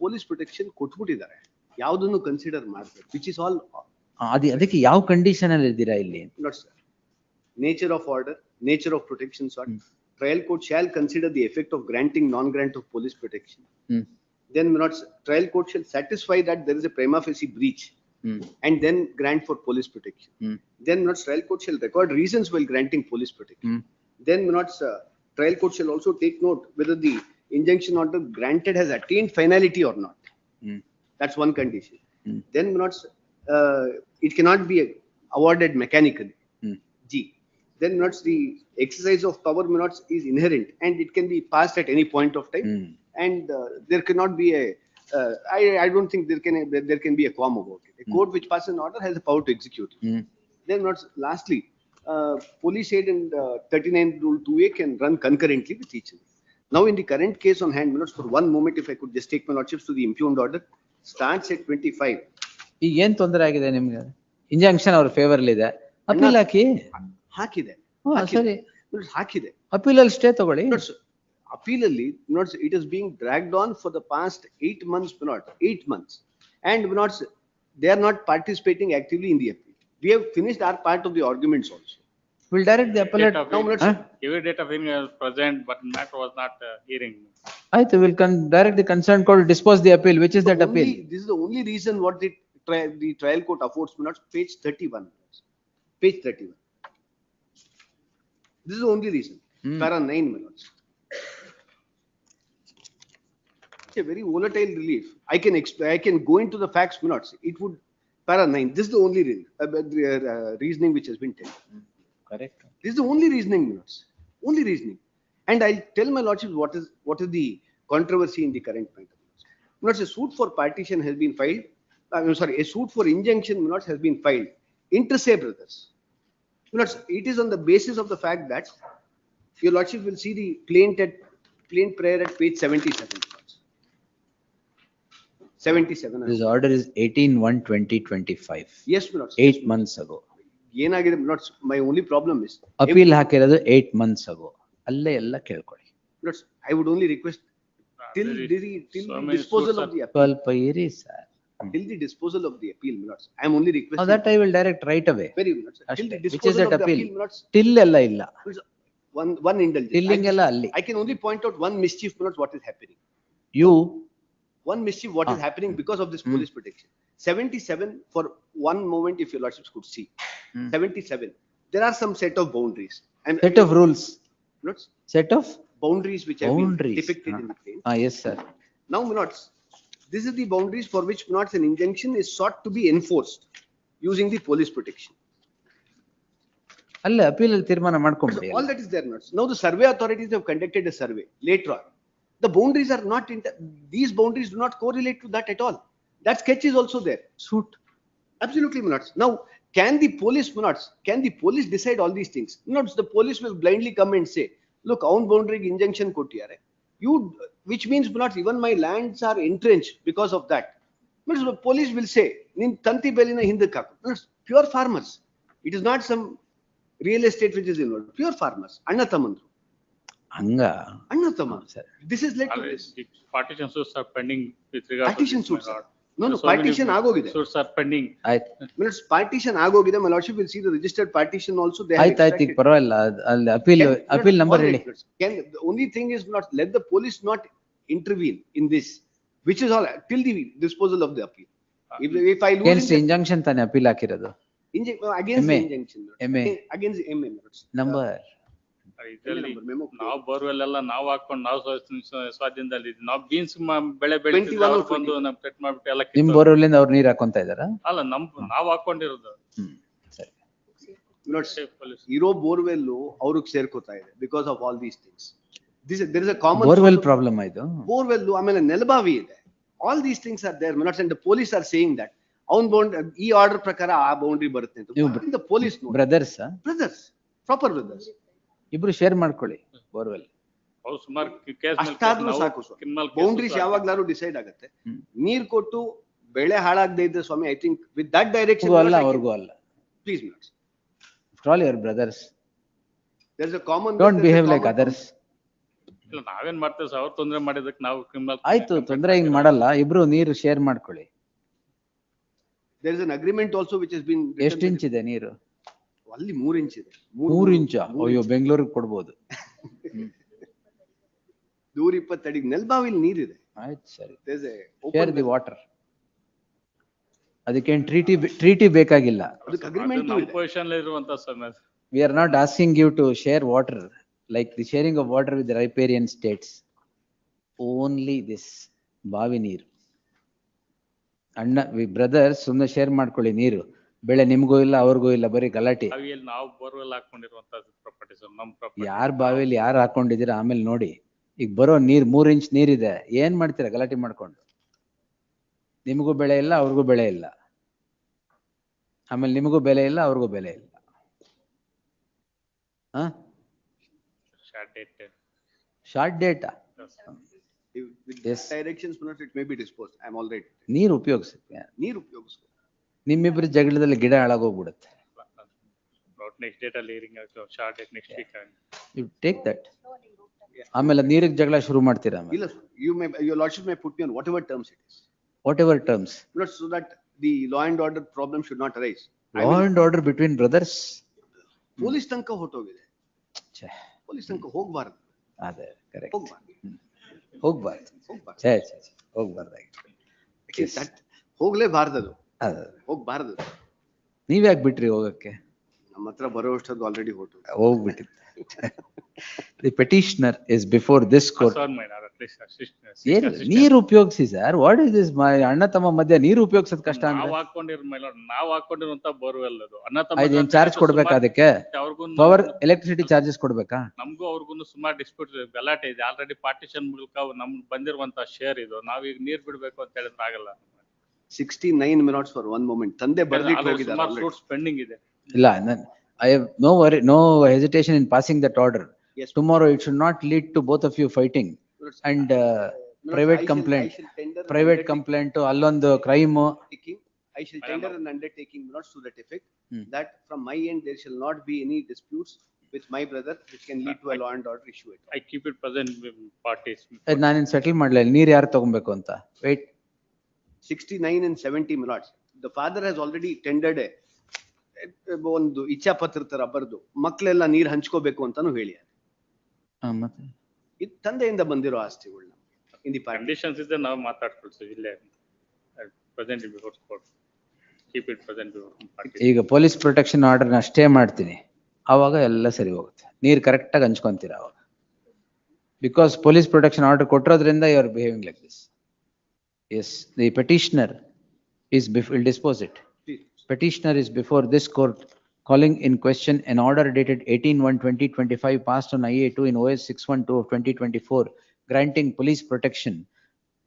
Police protection ಕೊಟ್ಬಿಟ್ಟಿದ್ದಾರೆ. ಯಾವುದನ್ನು consider ಮಾಡಬೇಕು, which is all. ಅದಕ್ಕೆ ಯಾವ ಕಂಡೀಷನ್ ಅಲ್ಲಿ ಇದ್ದೀರಾ ಇಲ್ಲಿ? Not sir. Nature of order, nature of protection sought. Trial court shall consider the effect of granting non-grant of police protection. Then trial court shall satisfy that there is a prima facie breach and then grant for police protection. Then trial court shall record reasons while granting police protection. Then trial court shall also take note whether the injunction order granted has attained finality or not. That's one condition. Then it cannot be awarded mechanically. G. Then the exercise of power is inherent and it can be passed at any point of time. And there cannot be a. I don't think there can be a qualm about it. A court which passes an order has the power to execute it. Then lastly, police aid and 39 rule 2A can run concurrently with each other. Now in the current case on hand, for one moment, if I could just take my lordships to the impugned order, starts at 25. ಈಗ ಏನ್ ತೊಂದರೆ ಆಗಿದೆ ನಿಮ್ಗೆ? Injunction ಅವ್ರ favour ಇದೆ. Appeal ಹಾಕಿ. ಹಾಕಿದೆ. ಸರಿ. ಹಾಕಿದೆ. ಅಪೀಲ್ ಅಲ್ಲಿ ಸ್ಟೇ ತಗೊಳ್ಳಿ. Appeal ಅಲ್ಲಿ it is being dragged on for the past 8 months, 8 months, and they are not participating actively in the appeal. We have finished our part of the arguments also. We'll direct the appellate. Every date of hearing was present, but matter was not hearing. Right, we'll direct the concerned court to dispose the appeal. Which is that appeal? This is the only reason what the trial court affords. Page 31. Page 31. This is the only reason. Para 9 minutes. It's a very volatile relief. I can go into the facts. It would para 9. This is the only reasoning which has been taken. Correct. This is the only reasoning. Only reasoning. And I'll tell my lordships what is the controversy in the current matter. A suit for partition has been filed. A suit for injunction has been filed. Inter se brothers. It is on the basis of the fact that your lordship will see the plain prayer at page 77. 77. This order is 18/1/2025. Yes, my lord. 8 months ago. My only problem is. Appeal ಹಾಕಿರೋದು 8 months ago. ಅಲ್ಲೇ ಎಲ್ಲ ಕೇಳ್ಕೊಳ್ಳಿ. I would only request till the disposal of the appeal. ಸ್ವಲ್ಪ ಇರಿ sir. Till the disposal of the appeal, I am only requesting. That I will direct right away. Very good. Till the Which is disposal that of the appeal? appeal, Till ಎಲ್ಲ ಇಲ್ಲ. One indulgence. Tilling ಎಲ್ಲ ಅಲ್ಲಿ. I can only point out one mischief, what is happening. One mischief, what is happening because of this police protection. 77, for one moment, if your lordships could see. 77. There are some set of boundaries. Set of rules. Set of boundaries which have been depicted in the claim. Yes, sir. Now, this is the boundaries for which an injunction is sought to be enforced using the police protection. ಅಲ್ಲ appeal ಅಲ್ಲಿ ತೀರ್ಮಾನ ಮಾಡ್ಕೊಂಡ್ಬಿಡಿ. All that is there. Now the survey authorities have conducted a survey later on. The boundaries are not these boundaries do not correlate to that at all. That sketch is also there. Suit. Absolutely not. Now, can the police decide all these things? The police will blindly come and say, look, own boundary injunction kottiyare. Which means even my lands are entrenched because of that. The police will say, nin tanti belina hinduk haku. Pure farmers. It is not some real estate which is involved. Pure farmers. Anna tamandru. Anga. Anna tamandru. This is led to this. Partition suits are pending with regard partition to suits. No, So many partition agogide. suits are pending. ಆಯ್ತು Minutes partition agogide, my lordship will see the registered partition also they have ಆಯ್ತು ಈಗ extracted. ಪರವಾಗಿಲ್ಲ ಅಲ್ಲಿ appeal number ಹೇಳಿ. The only thing is not, let the police not intervene in this, which is all till the disposal of the appeal. If I lose against injunction ತಾನೆ appeal ಹಾಕಿರೋದು. against the MA. injunction. MA. Against the MA. Number ಇದರಲ್ಲಿ ನಾವು borewell ಎಲ್ಲ ನಾವು ಹಾಕೊಂಡು ನಾವು ಸ್ವಾಧೀನದಲ್ಲಿ ನಾವು beans ಬೆಳೆ ಬೆಳಿತಿದ್ರೆ ಅವ್ರು ಬಂದು ನಮ್ ಕಟ್ ಮಾಡ್ಬಿಟ್ಟು ಎಲ್ಲ ನಿಮ್ ಬೋರ್ವೆಲ್ ಅವ್ರು ನೀರ್ ಹಾಕೊಂತ ಇದಾರ? ಅಲ್ಲ ನಾವ್ ಹಾಕೊಂಡಿರೋದು. ಇರೋ ಬೋರ್ವೆಲ್ ಅವ್ರಿಗೆ ಸೇರ್ಕೋತಾ ಇದೆ because of all these things. There is a common borewell problem ಇದು. ಬೋರ್ವೆಲ್ ಆಮೇಲೆ ನೆಲಬಾವಿ ಇದೆ. All these things are there, my lords, and the police are saying that ಅವನ್ ಬೌಂಡ್ ಈ ಆರ್ಡರ್ ಪ್ರಕಾರ ಆ ಬೌಂಡ್ರಿ ಬರುತ್ತೆ ಅಂತ. The police know. Brothers proper brothers. ಇಬ್ರು ಶೇರ್ ಮಾಡ್ಕೊಳ್ಳಿ ಬೋರ್ವೆಲ್. ಅವ್ರು ಸುಮಾರು ಕೇಸ್ ಅಷ್ಟಾದ್ರೂ ಸಾಕು. ಬೌಂಡ್ರೀಸ್ ಯಾವಾಗ್ಲಾರು ಡಿಸೈಡ್ ಆಗುತ್ತೆ. ನೀರ್ ಕೊಟ್ಟು ಬೆಳೆ ಹಾಳಾಗದೆ ಇದ್ರೆ ಸ್ವಾಮಿ, I think with that direction ಅಲ್ಲ ಅವ್ರಿಗೂ ಅಲ್ಲ. Please minutes. After all your brothers. There is a common. Don't behave like others. ಇಲ್ಲ ನಾವೇನ್ ಮಾಡ್ತೇವೆ ಸರ್, ಅವ್ರು ತೊಂದ್ರೆ ಮಾಡಿದಕ್ಕೆ ನಾವು ಕ್ರಿಮಿನಲ್. ಆಯ್ತು, ತೊಂದ್ರೆ ಹಿಂಗ್ ಮಾಡಲ್ಲ, ಇಬ್ರು ನೀರು ಶೇರ್ ಮಾಡ್ಕೊಳ್ಳಿ. There is an agreement also which has been. ಎಷ್ಟು ಇಂಚ್ ಇದೆ ನೀರು? ಅಲ್ಲಿ 3 ಇಂಚ್ ಇದೆ. 3 ಇಂಚ? ಅಯ್ಯೋ, ಬೆಂಗಳೂರಿಗೆ ಕೊಡ್ಬೋದು. 120 ಅಡಿ ನೆಲಬಾವಿಲಿ ನೀರಿದೆ. ಆಯ್ತು ಸರಿ. There is a share the water. ಅದಕ್ಕೇನ್ ಟ್ರೀಟಿ ಬೇಕಾಗಿಲ್ಲ. ಅದಕ್ಕೆ ಅಗ್ರಿಮೆಂಟ್ ನಮ್ಮ ಪೊಸಿಷನ್ ಅಲ್ಲಿ ಇರುವಂತ ಸಮಯ. We are not asking you to share water like the sharing of water with the riparian states. Only this ಬಾವಿ ನೀರು. ಅಣ್ಣ ಬ್ರದರ್ಸ್ ಸುಮ್ಮನೆ ಶೇರ್ ಮಾಡ್ಕೊಳ್ಳಿ ನೀರು. ಬೆಳೆ ನಿಮ್ಗೂ ಇಲ್ಲ ಅವ್ರಿಗೂ ಇಲ್ಲ, ಬರೀ ಗಲಾಟೆ. ಬಾವಿಯಲ್ಲಿ ನಾವು ಬೋರ್ವೆಲ್ ಹಾಕೊಂಡಿರುವಂತ ಪ್ರಾಪರ್ಟೀಸ್ ನಮ್ಮ ಪ್ರಾಪರ್ಟಿ. ಯಾರ್ ಬಾವಿಯಲ್ಲಿ ಯಾರು ಹಾಕೊಂಡಿದ್ದೀರಾ ಆಮೇಲೆ ನೋಡಿ. ಈಗ ಬರೋ ನೀರ್ 3 ಇಂಚ್ ನೀರಿದೆ, ಏನ್ ಮಾಡ್ತೀರಾ ಗಲಾಟೆ ಮಾಡ್ಕೊಂಡು? ನಿಮಗೂ ಬೆಳೆ ಇಲ್ಲ ಅವ್ರಿಗೂ ಬೆಳೆ ಇಲ್ಲ, ಆಮೇಲೆ ನಿಮಗೂ ಬೆಲೆ ಇಲ್ಲ ಅವ್ರಿಗೂ ಬೆಲೆ ಇಲ್ಲ. Short data. Directions it may be disposed. I am all right. ನೀರು ಉಪಯೋಗಿಸಿ. ನೀರು ಉಪಯೋಗಿಸಿ. ನಿಮ್ಮಿಬ್ಬರ ಜಗಳದಲ್ಲಿ ಗಿಡ ಹಾಳಾಗೋಗ್ಬಿಡುತ್ತೆ. ನೆಕ್ಸ್ಟ್ ಡೇಟ್ ಅಲ್ಲಿ short date next week. You take that. ಆಮೇಲೆ ನೀರಿಗೆ ಜಗಳ ಶುರು ಮಾಡ್ತೀರಾ? ಇಲ್ಲ, your lordship may put me on whatever terms it is. Whatever terms. So that the law and order problem should not arise. Law and order between brothers. Police ತನಕ ಹೊರಟೋಗಿದೆ. Police ತನಕ ಹೋಗ್ಬಾರ್ದು. ಅದೇ ಕರೆಕ್ಟ್. ಹೋಗ್ಬಾರ್ದು. ಹೋಗ್ಲೇಬಾರ್ದು. ಹೋಗ್ಬಾರ್ದು. ನೀವ್ ಯಾಕೆ ಬಿಟ್ರಿ ಹೋಗಕ್ಕೆ? ನಮ್ಮ ಹತ್ರ ಬರೋಷ್ಟೊಂದು already ಹೋಗ್ಬಿಟ್ಟಿತ್ತು. The petitioner is before this court. ನೀರು ಉಪಯೋಗಿಸಿ ಸರ್. What is this? ಅಣ್ಣ ತಮ್ಮ ಮಧ್ಯ ನೀರು ಉಪಯೋಗಿಸೋದು ಕಷ್ಟ ಅಂದ್ರೆ ನಾವು ಹಾಕೊಂಡಿರುವಂತ ಬೋರ್ವೆಲ್ ಅದು. ಅಣ್ಣ ತಮ್ಮ ಚಾರ್ಜ್ ಕೊಡ್ಬೇಕಾ ಅದಕ್ಕೆ? ಪವರ್ ಎಲೆಕ್ಟ್ರಿಸಿಟಿ ಚಾರ್ಜಸ್ ಕೊಡ್ಬೇಕಾ? ನಮಗೂ ಅವ್ರಿಗೂ ಸುಮಾರು ಡಿಸ್ಪ್ಯೂಟ್ ಗಲಾಟೆ ಇದೆ. ಆಲ್ರೆಡಿ ಪಾರ್ಟಿಷನ್ ಮೂಲಕ ನಮ್ಗೆ ಬಂದಿರುವಂತ ಶೇರ್ ಇದು. ನಾವೀಗ ನೀರ್ ಬಿಡ್ಬೇಕು ಅಂತ ಹೇಳಿದ್ರೆ ಆಗಲ್ಲ. 69 minutes for one moment. ತಂದೆ ಬರ್ದಿಟ್ಟು ಹೋಗಿದ್ದಾರೆ. ಪೆಂಡಿಂಗ್ ಇದೆ. ಇಲ್ಲ, I have no hesitation in passing that order. Yes. Tomorrow it should not lead to both of you fighting and private complaint to allondu crime. I shall tender an undertaking not to that effect, that from my end there shall not be any disputes with my brother which can lead to a law and order issue. I keep it present with parties. ನಾನು settle ಮಾಡಲಿಲ್ಲ. ನೀರು ಯಾರು ತಗೊಬೇಕು ಅಂತ. Wait. 69 and 70 minutes. The father has already tendered ಒಂದು ಇಚ್ಛಾ ಪತ್ರ ತರ ಬರೆದು ಮಕ್ಕಳೆಲ್ಲ ನೀರ್ ಹಂಚ್ಕೋಬೇಕು ಅಂತಾನು ಹೇಳಿ. ಇದು ತಂದೆಯಿಂದ ಬಂದಿರೋ ಆಸ್ತಿಗಳು. ಕಂಡೀಷನ್ಸ್ ಇದೆ, ನಾವು ಮಾತಾಡ್ಕೊಳ್ತೀವಿ ಇಲ್ಲೇ present before court. Keep it present before party. ಈಗ ಪೊಲೀಸ್ ಪ್ರೊಟೆಕ್ಷನ್ ಆರ್ಡರ್ ನ ಸ್ಟೇ ಮಾಡ್ತೀನಿ, ಆವಾಗ ಎಲ್ಲ ಸರಿ ಹೋಗುತ್ತೆ. ನೀರ್ ಕರೆಕ್ಟ್ ಆಗಿ ಹಂಚ್ಕೊಂತೀರಾ ಅವಾಗ. ಬಿಕಾಸ್ ಪೊಲೀಸ್ ಪ್ರೊಟೆಕ್ಷನ್ ಆರ್ಡರ್ ಕೊಟ್ಟಿರೋದ್ರಿಂದ you are behaving like this. Yes, the petitioner is will dispose it. Petitioner is before this court calling in question an order dated 18/1/2025 passed on IA2 in OS 612 of 2024 granting police protection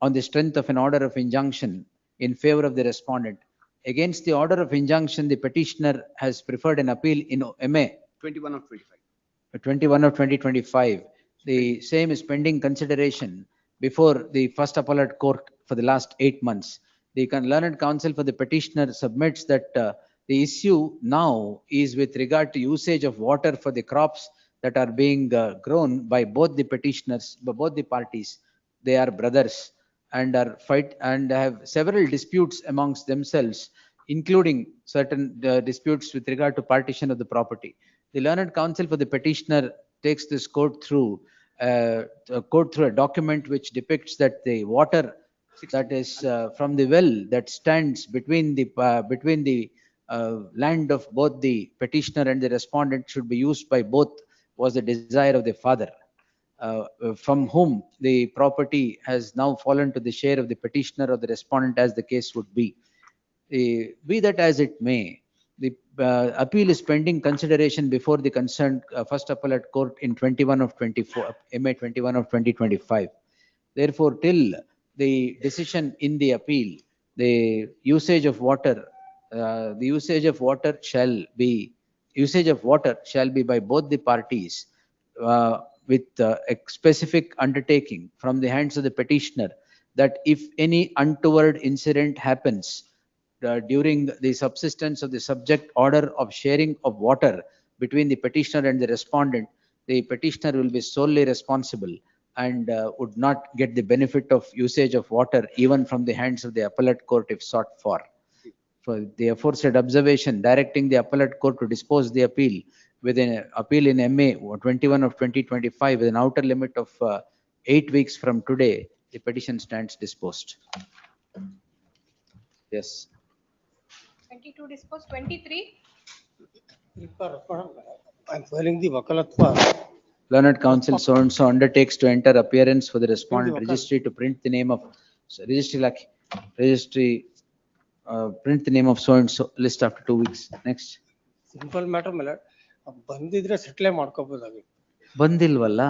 on the strength of an order of injunction in favor of the respondent. Against the order of injunction, the petitioner has preferred an appeal in MA 21 of 25. 21 of 2025. The same is pending consideration before the first appellate court for the last 8 months. The learned counsel for the petitioner submits that the issue now is with regard to usage of water for the crops that are being grown by both the petitioners, by both the parties. They are brothers, and have several disputes amongst themselves, including certain disputes with regard to partition of the property. The learned counsel for the petitioner takes this court through a document which depicts that the water that is from the well that stands between the land of both the petitioner and the respondent should be used by both was the desire of the father, from whom the property has now fallen to the share of the petitioner or the respondent, as the case would be. Be that as it may, the appeal is pending consideration before the concerned first appellate court in 21 of 24, MA 21 of 2025. Therefore, till the decision in the appeal, the usage of water shall be by both the parties, with a specific undertaking from the hands of the petitioner that if any untoward incident happens during the subsistence of the subject order of sharing of water between the petitioner and the respondent, the petitioner will be solely responsible and would not get the benefit of usage of water even from the hands of the appellate court if sought for. For the aforesaid observation directing the appellate court to dispose the appeal with an appeal in MA 21 of 2025 with an outer limit of 8 weeks from today, the petition stands disposed. Yes. 22 disposed. 23. I'm filing the Vakalatva. Learned counsel so and so undertakes to enter appearance for the respondent registry to print the name of print the name of so and so list after 2 weeks. Next. Simple matter, my lord. ಬಂದಿದ್ರೆ settle ಮಾಡ್ಕೋಬಹುದಾಗಿತ್ತು. ಬಂದಿಲ್ವಲ್ಲ?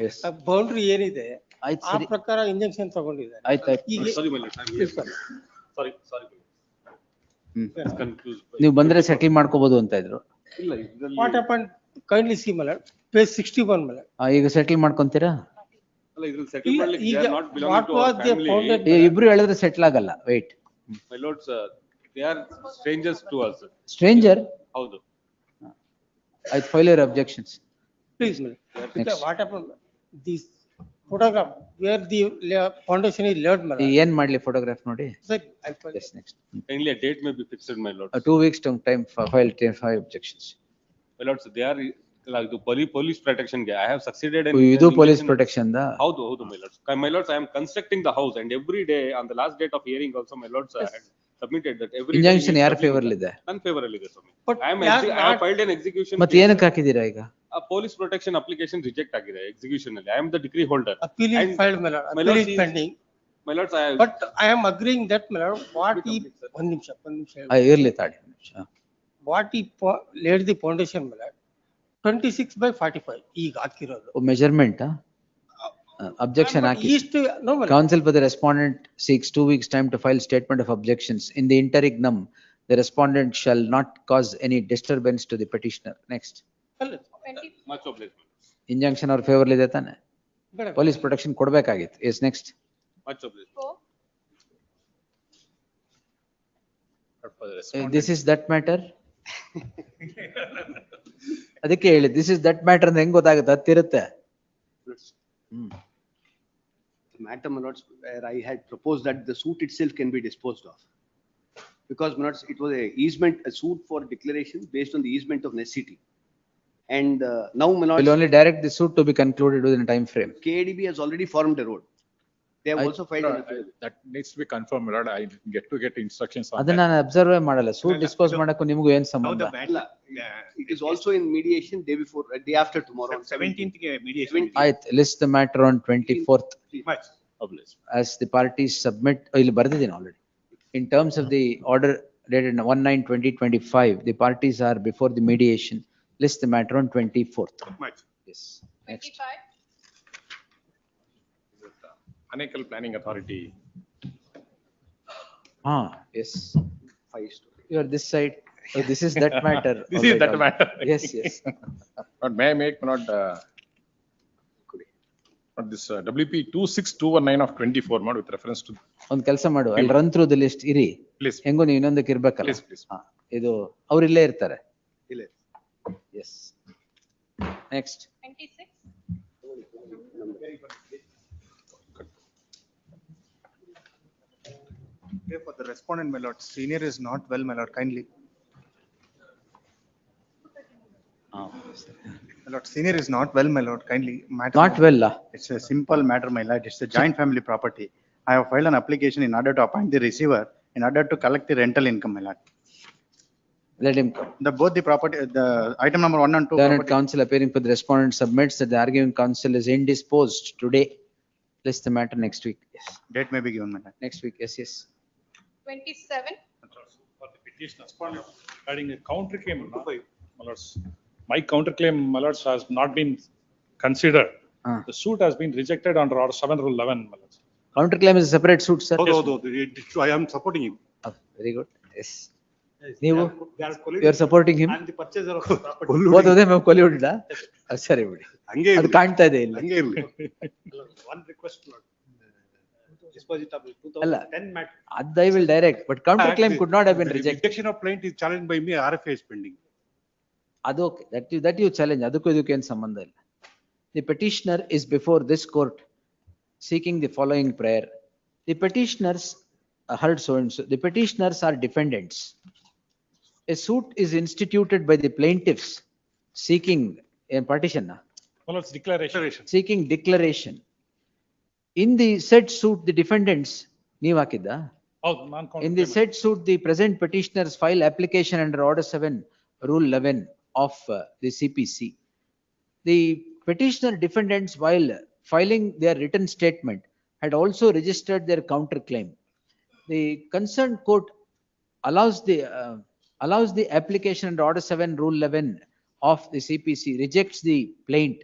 Yes. Boundary ಏನಿದೆ ಆಯ್ತು ಆ ಸರಿ. ಪ್ರಕಾರ injection ತಗೊಂಡಿದ್ದಾರೆ. ಆಯ್ತು. Sorry, my lord. Sorry. Confused. ನೀವು ಬಂದ್ರೆ ಸೆಟಲ್ ಮಾಡ್ಕೋಬಹುದು ಅಂತ ಇದ್ರು. ಇಲ್ಲ ಇದರಲ್ಲಿ what happen kindly see my lord. Page 61 my lord. ಈಗ ಸೆಟಲ್ ಮಾಡ್ಕೊಂತೀರಾ? ಅಲ್ಲ ಇದ್ರಲ್ಲಿ ಸೆಟಲ್ ಮಾಡ್ಲಿಕ್ಕೆ they are not belonging what to our was they family. founded? ಇಬ್ರು ಹೇಳಿದ್ರೆ ಸೆಟ್ಲ್ ಆಗಲ್ಲ. Wait. My lords, they are strangers to us. Stranger? ಹೌದು. I file your objections. Please, my lord. Because what happened? This photograph where the foundation is laid, my lord. ಏನ್ ಮಾಡ್ಲಿ photograph ನೋಡಿ? Sir, I'll file. Yes, next. Kindly a date may be fixed, my lords. 2 weeks time for file 5 objections. My lords, they are like the police protection ಗೆ I have succeeded in. ಇದು police protection da? ಹೌದು, my lords. My lords, I am constructing the house and every day on the last date of hearing also, my lords, I had submitted that every Injunction ಯಾರ favour ಇದೆ? ನನ್ನ favour ಅಲ್ಲಿ ಇದೆ ಸ್ವಾಮಿ. But I have filed an execution. ಮತ್ತೆ ಏನಕ್ಕೆ ಹಾಕಿದೀರಾ ಈಗ? A police protection application reject ಆಗಿದೆ execution ಅಲ್ಲಿ. I am the decree holder. Appeal is filed, my lord. Appeal is pending. My lords, But I am agreeing that, my lord, what he, one ನಿಮಿಷ. ಇರ್ಲಿ ತಾಡಿ. What he laid the foundation, my lord, 26/45 ಈಗ ಹಾಕಿರೋದು. Measurement objection hockey. No, my lord. Counsel for the respondent seeks 2 weeks time to file statement of objections. In the interregnum, the respondent shall not cause any disturbance to the petitioner. Next. much obliged. Injunction ಅವ್ರ favour ಇದೆ ತಾನೆ? Police protection ಕೊಡ್ಬೇಕಾಗಿತ್ತು. Yes next. Much obliged. This is that matter. ಅದಕ್ಕೆ ಹೇಳಿ this is that matter ಅಂತ ಹೆಂಗ್ ಗೊತ್ತಾಗುತ್ತೆ? ಹತ್ತಿರುತ್ತೆ. The matter, my lords, where I had proposed that the suit itself can be disposed of. Because, my lords, it was a suit for declaration based on the easement of necessity. And now, my lords, will only direct the suit to be concluded within a time frame. KADB has already formed a road. They have also filed an affidavit. That needs to be confirmed, my lord. I get instructions on ಅದನ್ನ ನಾನು observe ಮಾಡಲ್ಲ. Suit dispose ಮಾಡಕ್ಕೂ ನಿಮಗೂ ಏನ್ ಸಂಬಂಧ? It is also in mediation day after tomorrow. 17th ಗೆ mediation. ಆಯ್ತು. List the matter on 24th. Much obliged. As the parties submit, ಇಲ್ಲಿ ಬರ್ದಿದ್ದೀನಿ already. In terms of the order dated 19/2025, the parties are before the mediation. List the matter on 24th. Much. Yes. Next. 25. Anekal Planning Authority. Yes. 5 story. You are this side. So this is that matter. This is that matter. Yes, yes. But may I make not this WP 26219 of 24 mod with reference to. ಒಂದು ಕೆಲಸ ಮಾಡು. I'll run through the list. ಇರಿ. Please. ಹೆಂಗೋ ನೀವು ಇನ್ನೊಂದಕ್ಕೆ ಇರ್ಬೇಕಲ್ಲ. Please. ಇದು ಅವ್ರು ಇಲ್ಲೇ ಇರ್ತಾರೆ. ಇಲ್ಲೇ. Yes. Next. 26. Okay, for the respondent, my lord, senior is not well, my lord, kindly. My lord, senior is not well, my lord, kindly. Matter Not well, lah. It's a simple matter, my lord. It's a joint family property. I have filed an application in order to appoint the receiver, in order to collect the rental income, my lord. Let him come. Both the property, the item number 1 and 2. Learned property- counsel appearing for the respondent submits that the arguing counsel is indisposed today. List the matter next week. Yes. Date may be given, my lord. Next week, yes, yes. 27. For the petitioner, regarding a counterclaim, my lords. My counterclaim, my lords, has not been considered. The suit has been rejected under Order 7 Rule 11, my lords. Counterclaim is a separate suit, sir. I am supporting him. Oh, very good. Yes. ನೀವು you are supporting him. And the purchaser of the property. Both of them have colluded, ಸರಿ ಬಿಡಿ. ಹಂಗೆ ಅದು ಕಾಣ್ತಾ ಇದೆ ಇಲ್ಲಿ. ಹಂಗೆ ಇರ್ಲಿ. One request, Lord. Dispose of ಅಲ್ಲ 2010 matter. ಅದು I will direct, but counterclaim could not have been rejected. Rejection of plaint is challenged by me, RFA is pending. ಅದು okay, that you challenge, ಅದಕ್ಕೂ ಇದಕ್ಕೂ ಏನು ಸಂಬಂಧ ಇಲ್ಲ. The petitioner is before this court seeking the following prayer. The petitioners heard so and so. The petitioners are defendants. A suit is instituted by the plaintiffs seeking a partition, My lords, declaration. seeking declaration. In the said suit, the defendants, ನೀವು ಹಾಕಿದ್ದ? Oh, In the non-counterclaim. said suit, the present petitioners file application under Order 7, Rule 11 of the CPC. The petitioner defendants, while filing their written statement, had also registered their counterclaim. The concerned court allows the application under Order 7, Rule 11 of the CPC, rejects the plaint,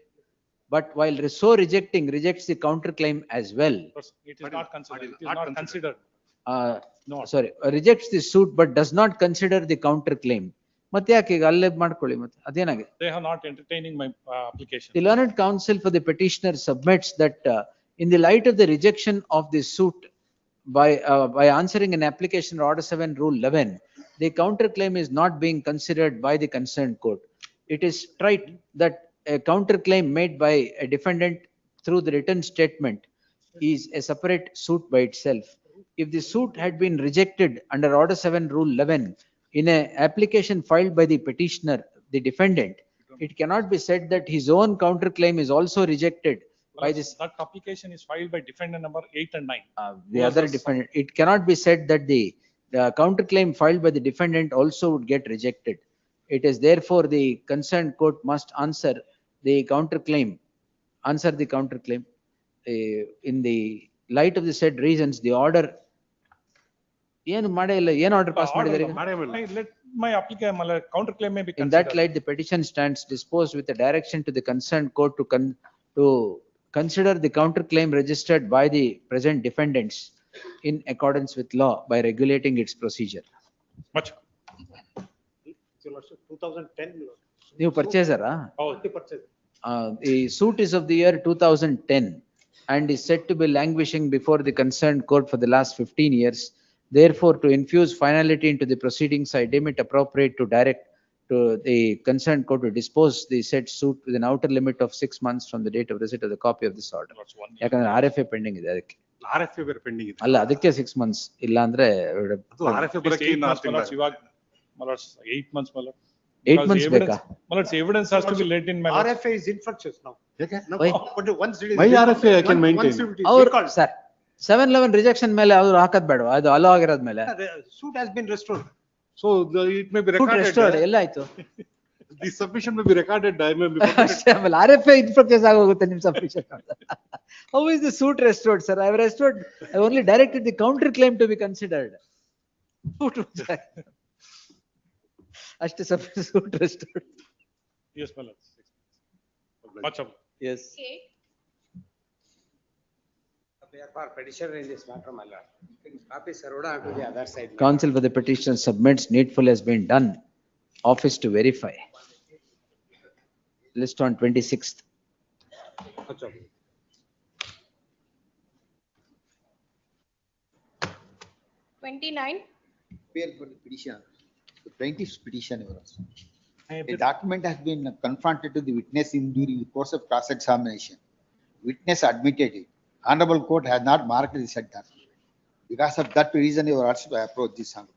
but while so rejecting, rejects the counterclaim as well. It is not considered. It is not considered. Sorry, rejects the suit but does not consider the counterclaim. ಮತ್ತೆ ಯಾಕೆ ಈಗ ಅಲ್ಲೇ ಮಾಡ್ಕೊಳ್ಳಿ ಮತ್ತೆ ಅದೇನಾಗಿದೆ? They are not entertaining my application. The learned counsel for the petitioner submits that in the light of the rejection of the suit by answering an application Order 7 Rule 11, the counterclaim is not being considered by the concerned court. It is trite that a counterclaim made by a defendant through the written statement is a separate suit by itself. If the suit had been rejected under Order 7 Rule 11 in an application filed by the petitioner, the defendant, it cannot be said that his own counterclaim is also rejected by this. That application is filed by defendant number 8 and 9. The other defendant, it cannot be said that the counterclaim filed by the defendant also would get rejected. It is therefore the concerned court must answer the counterclaim. In the light of the said reasons, the order ಏನು ಮಾಡೇ ಇಲ್ಲ, ಏನು order pass ಮಾಡಿದ್ದಾರೆ? Let my application, my counterclaim may be In that considered. light, the petition stands disposed with a direction to the concerned court to consider the counterclaim registered by the present defendants in accordance with law by regulating its procedure. Much. 2010, Lord. ನೀವು ಪರ್ಚೇಸರಾ? The purchase. The suit is of the year 2010 and is said to be languishing before the concerned court for the last 15 years. Therefore, to infuse finality into the proceedings, I deem it appropriate to direct to the concerned court to dispose the said suit with an outer limit of 6 months from the date of receipt of the copy of this order. ಯಾಕಂದ್ರೆ RFA pending ಇದೆ ಅದಕ್ಕೆ. RFA ಬೇರೆ pending ಇದೆ. ಅಲ್ಲ ಅದಕ್ಕೆ 6 months ಇಲ್ಲ ಅಂದ್ರೆ ಅದು RFA ಬರಕ್ಕೆ ಇನ್ನು 6 ತಿಂಗಳು. ಇವಾಗ my lords, 8 months, my lord. 8 months ಬೇಕಾ? My lords, evidence has to be let in, my lords. RFA is infructuous now. No, Why? but once it is. My RFA I can maintain. Once it is ಅವ್ರು recalled, sir 711 rejection ಮೇಲೆ ಅವ್ರು ಹಾಕದ್ ಬೇಡ, ಅದು hello ಆಗಿರೋದ್ ಮೇಲೆ the suit has been restored. So it may be suit recorded. restored ಎಲ್ಲ ಆಯ್ತು. The submission may be recorded. I may be. ಅಷ್ಟೇ, ಆಮೇಲೆ RFA ಇನ್ಫ್ರಕ್ಚರ್ಸ್ ಆಗೋಗುತ್ತೆ ನಿಮ್ submission. How is the suit restored, sir? I have restored, I only directed the counter claim to be considered. ಅಷ್ಟೇ suit restored. Yes, my lords. Much of. Yes. Okay. Therefore, petitioner in this matter, my lord. Copy served on to the other side. Counsel for the petitioner submits needful has been done. Office to verify. List on 26th. 29. Appear for the petition, the plaintiff's petition. A document has been confronted to the witness during the course of cross-examination. Witness admitted it. Honorable court has not marked the said document. Because of that reason, your lordship, I approach this Honorable.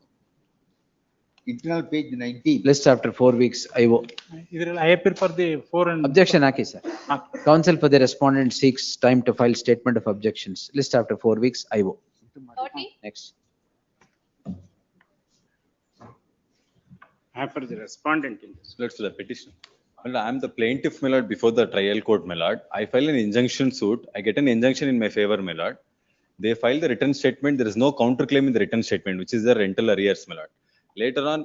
Internal page 19. List after 4 weeks, IO. I appear for the 4 and. Objection, Aki, sir. Counsel for the respondent seeks time to file statement of objections. List after 4 weeks, IO. 30. Next. I have for the respondent in this. Let's do the petition. Well, I am the plaintiff, my lord, before the trial court, my lord. I file an injunction suit. I get an injunction in my favor, my lord. They file the written statement. There is no counterclaim in the written statement, which is the rental arrears, my lord. Later on,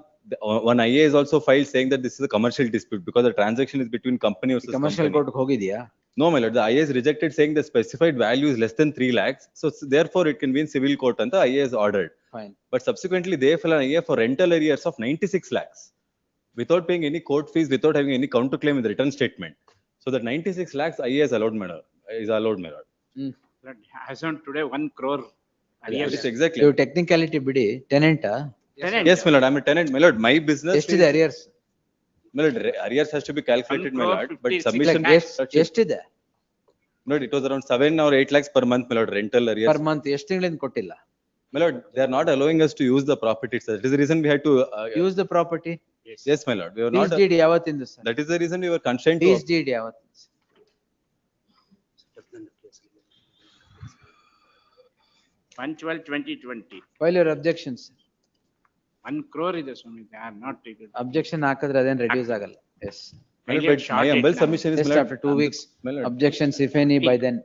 one IA is also filed saying that this is a commercial dispute because the transaction is between company versus Commercial company. court hogidiya? No, my lord. The IA is rejected saying the specified value is less than 3 lakhs. So therefore, it can be in civil court and the IA is ordered. Fine. But subsequently, they file an IA for rental arrears of 96 lakhs without paying any court fees, without having any counterclaim in the written statement. So that 96 lakhs IA is allowed, my lord. But as on today, 1 crore. Yes, exactly. You technicality bidi, tenant. Tenant. Yes, my lord. I'm a tenant, my lord. My business. ಎಷ್ಟು ಇದೆ arrears? My lord, arrears has to be calculated, my lord. But 1 crore submission. 56 lakhs. ಎಷ್ಟಿದೆ? My lord, it was around 7 or 8 lakhs per month, my lord. Rental arrears. Per month ಎಷ್ಟು ತಿಂಗಳಿಂದ ಕೊಟ್ಟಿಲ್ಲ? My lord, they are not allowing us to use the property. Sir. That is the reason we had to Use the property. Yes, my lord. We were Lease not. deed ಯಾವತ್ತಿಂದ sir? That is the reason we were constrained to. Lease deed ಯಾವತ್ತಿಂದ? One 2020. File your objections. 1 crore is Swami. They are not taken. Objection ಹಾಕಿದ್ರೆ ಅದೇನ್ reduce ಆಗಲ್ಲ. Yes. My lord, but my humble submission is, Just my lord, after 2 weeks. my lord. Objections if any by then.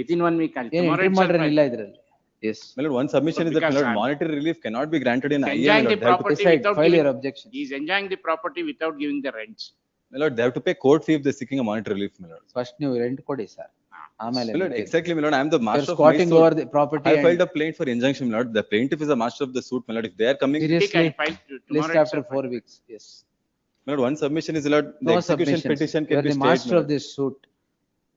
Within 1 week. I'll ಏನ್ tomorrow entry itself ಮಾಡ್ರೆ I'll- ಇಲ್ಲ ಇದ್ರಲ್ಲಿ. Yes. My lord, one submission is that, my Because lord, monetary relief cannot be granted in IA. My Enjoying lord. the They have to property decide, without file your giving. objection. He is enjoying the property without giving the rents. My lord, they have to pay court fee if they're seeking a monetary relief, my lord. First ನೀವು rent ಕೊಡಿ sir. ಆಮೇಲೆ My lord, exactly, my lord. I am the You're master of my squatting suit. over the property I and filed a plaint for injunction, my lord. The plaintiff is the master of the suit, my lord. If they are coming, seriously I'll file tomorrow list after itself. 4 weeks. Yes. my lord, one submission is, my lord, the No execution submissions. petition You can are be the stayed, master my of lord. this suit.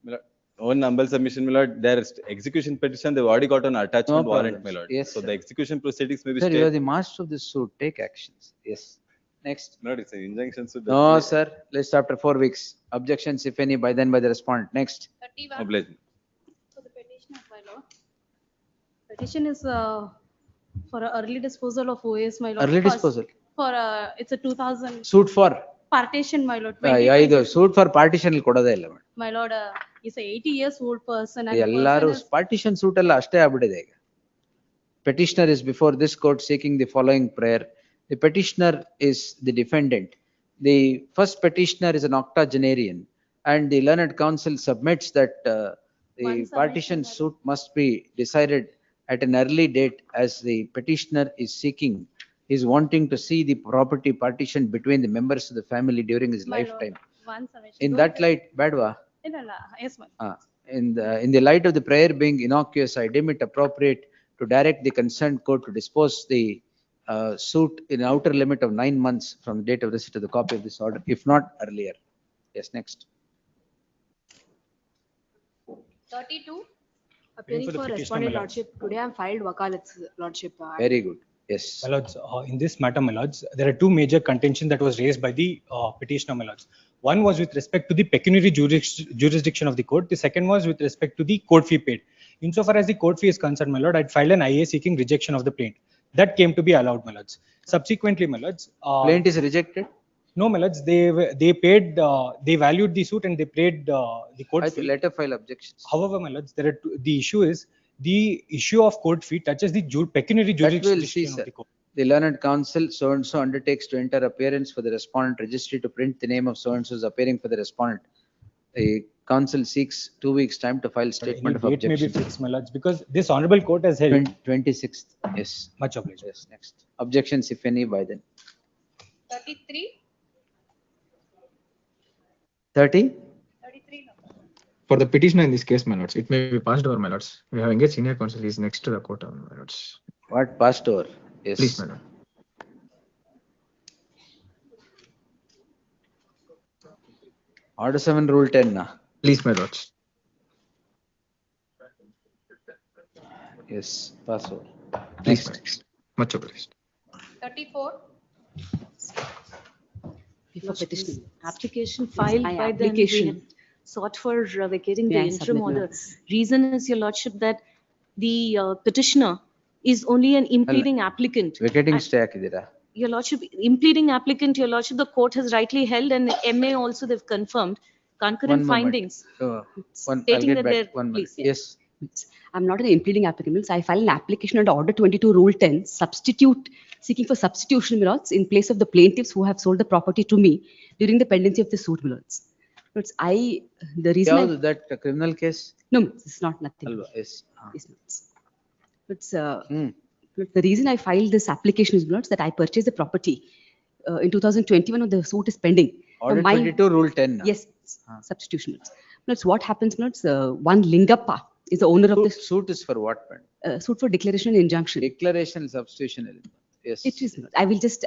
My lord, one humble submission, my lord. Their execution petition, they've already got an attachment No warrant, problem. my lord. Yes, So sir. the execution proceedings may be Sir, you are stayed. the master of this suit. Take actions. Yes. Next. My lord, it's an injunction suit. No, sir. List after 4 weeks. Objections if any by then by the respondent. Next. 31. Oblige. For the petitioner, my lord. Petition is for early disposal of OAS, my lord. Early First, disposal. For it's a 2000 Suit for. partition, my lord. ಇದು suit for partition ಅಲ್ಲಿ ಕೊಡೋದೇ ಇಲ್ಲ madam. My lord, is a 80 years old person and the ಎಲ್ಲಾರು person is partition suit ಎಲ್ಲ ಅಷ್ಟೇ ಆಗ್ಬಿಟ್ಟಿದೆ ಈಗ. Petitioner is before this court seeking the following prayer. The petitioner is the defendant. The first petitioner is an octogenarian and the learned counsel submits that the One partition submission, suit must be decided at an early date as the petitioner is seeking, is wanting to see the property partition between the members of the family during his my lord, lifetime. one submission. In that light, badwa. Yes, my lord. In the light of the prayer being innocuous, I deem it appropriate to direct the concerned court to dispose the suit in outer limit of 9 months from the date of receipt of the copy of this order, if not earlier. Yes, next. 32. Appearing for the for petitioner, respondent my lords. lordship, today I am filed Wakalat's lordship. Very good. Yes. My lords, in this matter, my lords, there are 2 major contentions that was raised by the petitioner, my lords. One was with respect to the pecuniary jurisdiction of the court. The second was with respect to the court fee paid. Insofar as the court fee is concerned, my lord, I'd filed an IA seeking rejection of the plaint. That came to be allowed, my lords. Subsequently, my lords. Plaint is rejected? No, my lords, they paid, they valued the suit and they paid the court I fee. let her file objections. However, my lords, the issue is, the issue of court fee touches the pecuniary That will see, jurisdiction sir. of the court. The learned counsel so and so undertakes to enter appearance for the respondent registry to print the name of so and so is appearing for the respondent. The counsel seeks 2 weeks time to file statement of Any date may be objection. fixed, my lords, because this honorable court has held. 26th. Yes. Much obliged. Yes, next. Objections if any by then. 33. 30? 33. No. For the petitioner in this case, my lords, it may be passed over, my lords. We have engaged senior counsel, he is next to the court, my lords. What passed over? Yes. Please, my lord. Order 7, Rule 10 na? Please, my lords. Yes, pass over. Please, Next. my lords. Much obliged. 34. Before petition. Application filed By by the application. sought for vacating the May I interim submit order. notes? Reason is, your lordship, that the petitioner is only an impleading applicant. Vacating stay ಹಾಕಿದ್ದೀರಾ? Your lordship, impleading applicant, your lordship, the court has rightly held, and MA also they've confirmed concurrent One moment. findings. I'll Stating get that back. they're, 1 minute. please, yeah. Yes. I'm not an impleading applicant. Means I file an application under Order 22 Rule 10, seeking for substitution, my lords, in place of the plaintiffs who have sold the property to me during the pendency of the suit, my lords. Lords, the reason ಯಾವುದು that criminal case? no, it's not nothing. ಅಲ್ವಾ? Yes. It's not. It's the reason I filed this application is not that I purchased the property in 2021 when the suit is pending. Order 22 Rule 10. Yes, substitution. That's what happens. One Lingappa is the owner of this Suit is for what? suit for declaration and injunction. Declaration substitution element. Yes. It is not. I will just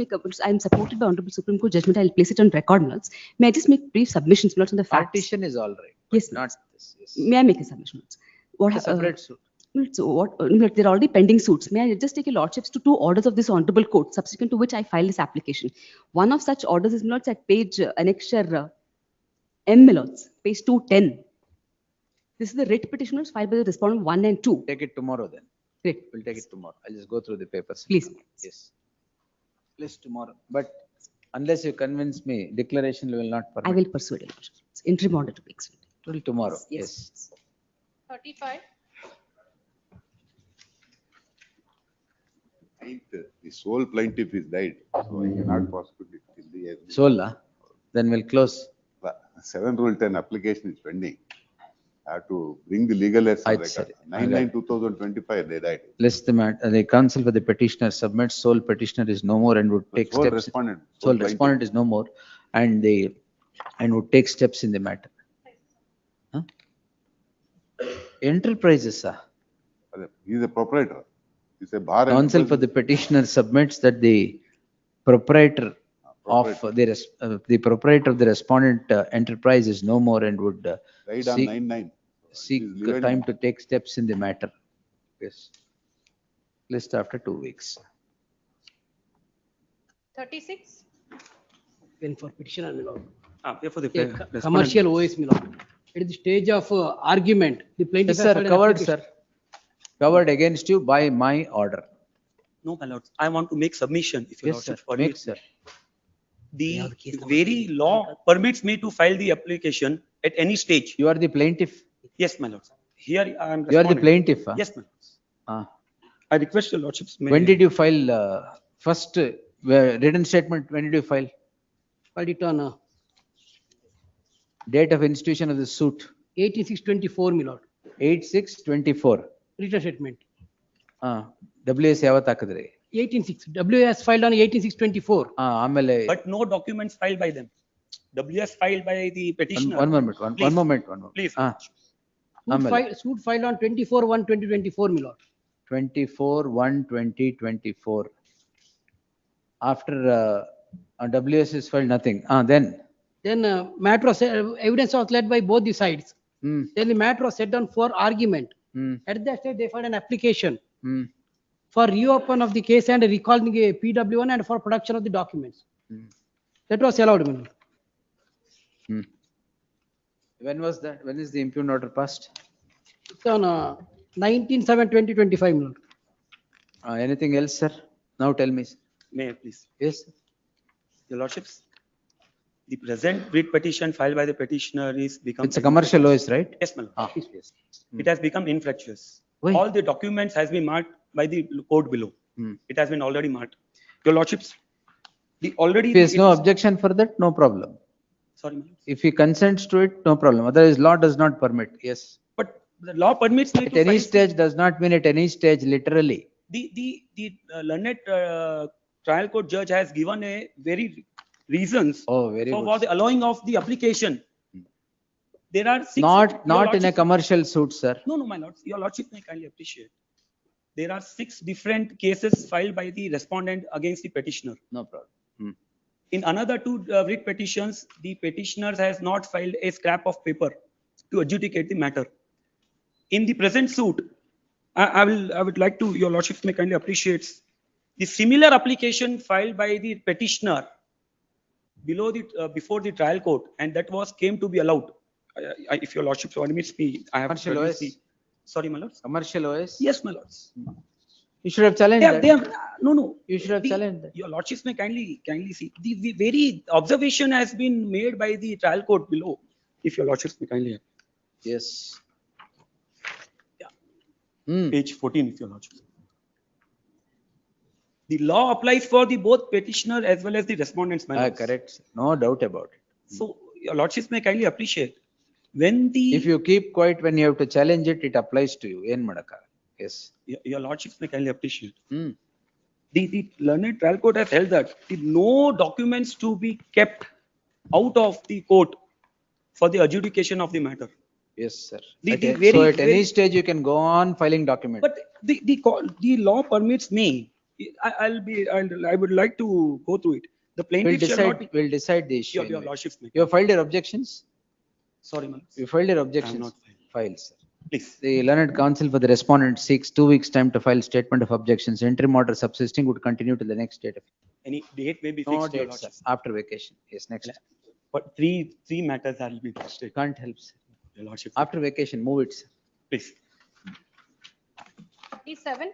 make I am supported by Honorable Supreme Court judgment. I'll place it on record, notes. May I just make brief submissions, notes on the facts? Partition is all right. Yes, Not this. Yes. May I make a submission? Notes? What It's a separate suit. So what? There are already pending suits. May I just take your lordships to two orders of this honorable court, subsequent to which I filed this application. One of such orders is not at page annexure M, my lords, page 210. This is the writ petitioners filed by the respondent 1 and 2. Take it tomorrow then. Great. We'll take it tomorrow. I'll just go through the papers. Please. Yes. Please tomorrow. But unless you convince me, declaration will not permit. I will pursue it. It's interim order to be extended. Till tomorrow. Yes. 35. The sole plaintiff is died, so I cannot prosecute it till the end. Sola, then we'll close. 7 Rule 10 application is pending. I have to bring the legal aids on record. 9/9/2025, they died. List the matter. The counsel for the petitioner submits sole petitioner is no more and would take Sole steps. respondent, sole Sole respondent is no more and would take steps in the matter. Huh? Enterprises, sir. He is a proprietor. He's a bar. Counsel for the petitioner submits that the proprietor of the proprietor of the respondent enterprise is no more and would Died on 9/9. seek time to take steps in the matter. Yes. List after 2 weeks. 36. When for petitioner, my lord. For the Commercial OS, my lord. At the stage of argument, the plaintiff. Yes, sir, covered, sir. Covered against you by my order. No, my lord, I want to make submission if your Yes, sir. lordship Make, permits. sir. The very law permits me to file the application at any stage. You are the plaintiff. Yes, my lord. Here I am. You are the responding. plaintiff. Huh? Yes, my lord. I request your lordships. When did you file first written statement? When did you file? Filed it on Date of institution of the suit? 18/6/24, my lord. 8/6/24. Written statement. WS ಯಾವತ್ತು ಹಾಕಿದ್ರಿ? 18/6. WS filed on 18/6/24. ಆಮೇಲೆ But no documents filed by them. WS filed by the petitioner. one moment. Please. Suit filed on 24/1/2024, my lord. 24/1/2024. After WS is filed, nothing. Then Matter of evidence was led by both the sides. Then the matter was set down for argument. At that stage, they filed an application for reopen of the case and recalling the PW1 and for production of the documents. That was allowed, my lord. when was that? When is the impugned order passed? It's on 19/7/2025, my lord. Anything else, sir? Now tell me. May I please? Yes. Your lordships, the present writ petition filed by the petitioner is become. It's a commercial OS, right? Yes, my lord. Yes. It has become infructuous. Why? All the documents has been marked by the court below. It has been already marked. Your lordships, If there is no objection for that, no problem. Sorry, my lord. If he consents to it, no problem. Otherwise, law does not permit. Yes. But the law permits me At to any file- stage does not mean at any stage, literally. The learned trial court judge has given a very reasons Very for good. the allowing of the application. There are six. Not your in a lordship- commercial suit, sir. No, my lords, your lordship may kindly appreciate. There are 6 different cases filed by the respondent against the petitioner. No problem. In another 2 writ petitions, the petitioner has not filed a scrap of paper to adjudicate the matter. In the present suit, I would like to, your lordship may kindly appreciate the similar application filed by the petitioner below the before the trial court, and that was came to be allowed. If your lordship permits me, I have. Commercial produced OS? the- Sorry, my lords. Commercial OS? Yes, my lords. You should have challenged They that. have, no. You should have The- challenged that. Your lordships may kindly see, the very observation has been made by the trial court below, if your lordships may kindly. Yes. Page 14, if your lordships. The law applies for the both petitioner as well as the respondents. my lords. Correct, sir. No doubt about it. So your lordships may kindly appreciate when the. If you keep quiet when you have to challenge it, it applies to you. Yen madaka. Yes. Your lordships may kindly appreciate. The learned trial court has held that no documents to be kept out of the court for the adjudication of the matter. Yes, sir. The- At the a- very- So at any very- stage, you can go on filing document. But the law permits me. I would like to go through it. The We'll plaintiff shall not. decide, we'll decide the issue. Your anyway. lordships may. You have filed your objections? Sorry, man. You filed your I have objections? not Filed, sir. Please. The learned counsel for the respondent seeks 2 weeks' time to file statement of objections. Interim order subsisting would continue till the next date. Any date may be No fixed, your date, sir. lordships. After vacation. Yes, next. But three matters that will be fixed. Can't help, sir. Your lordships. After vacation, move it, sir. Please. 37.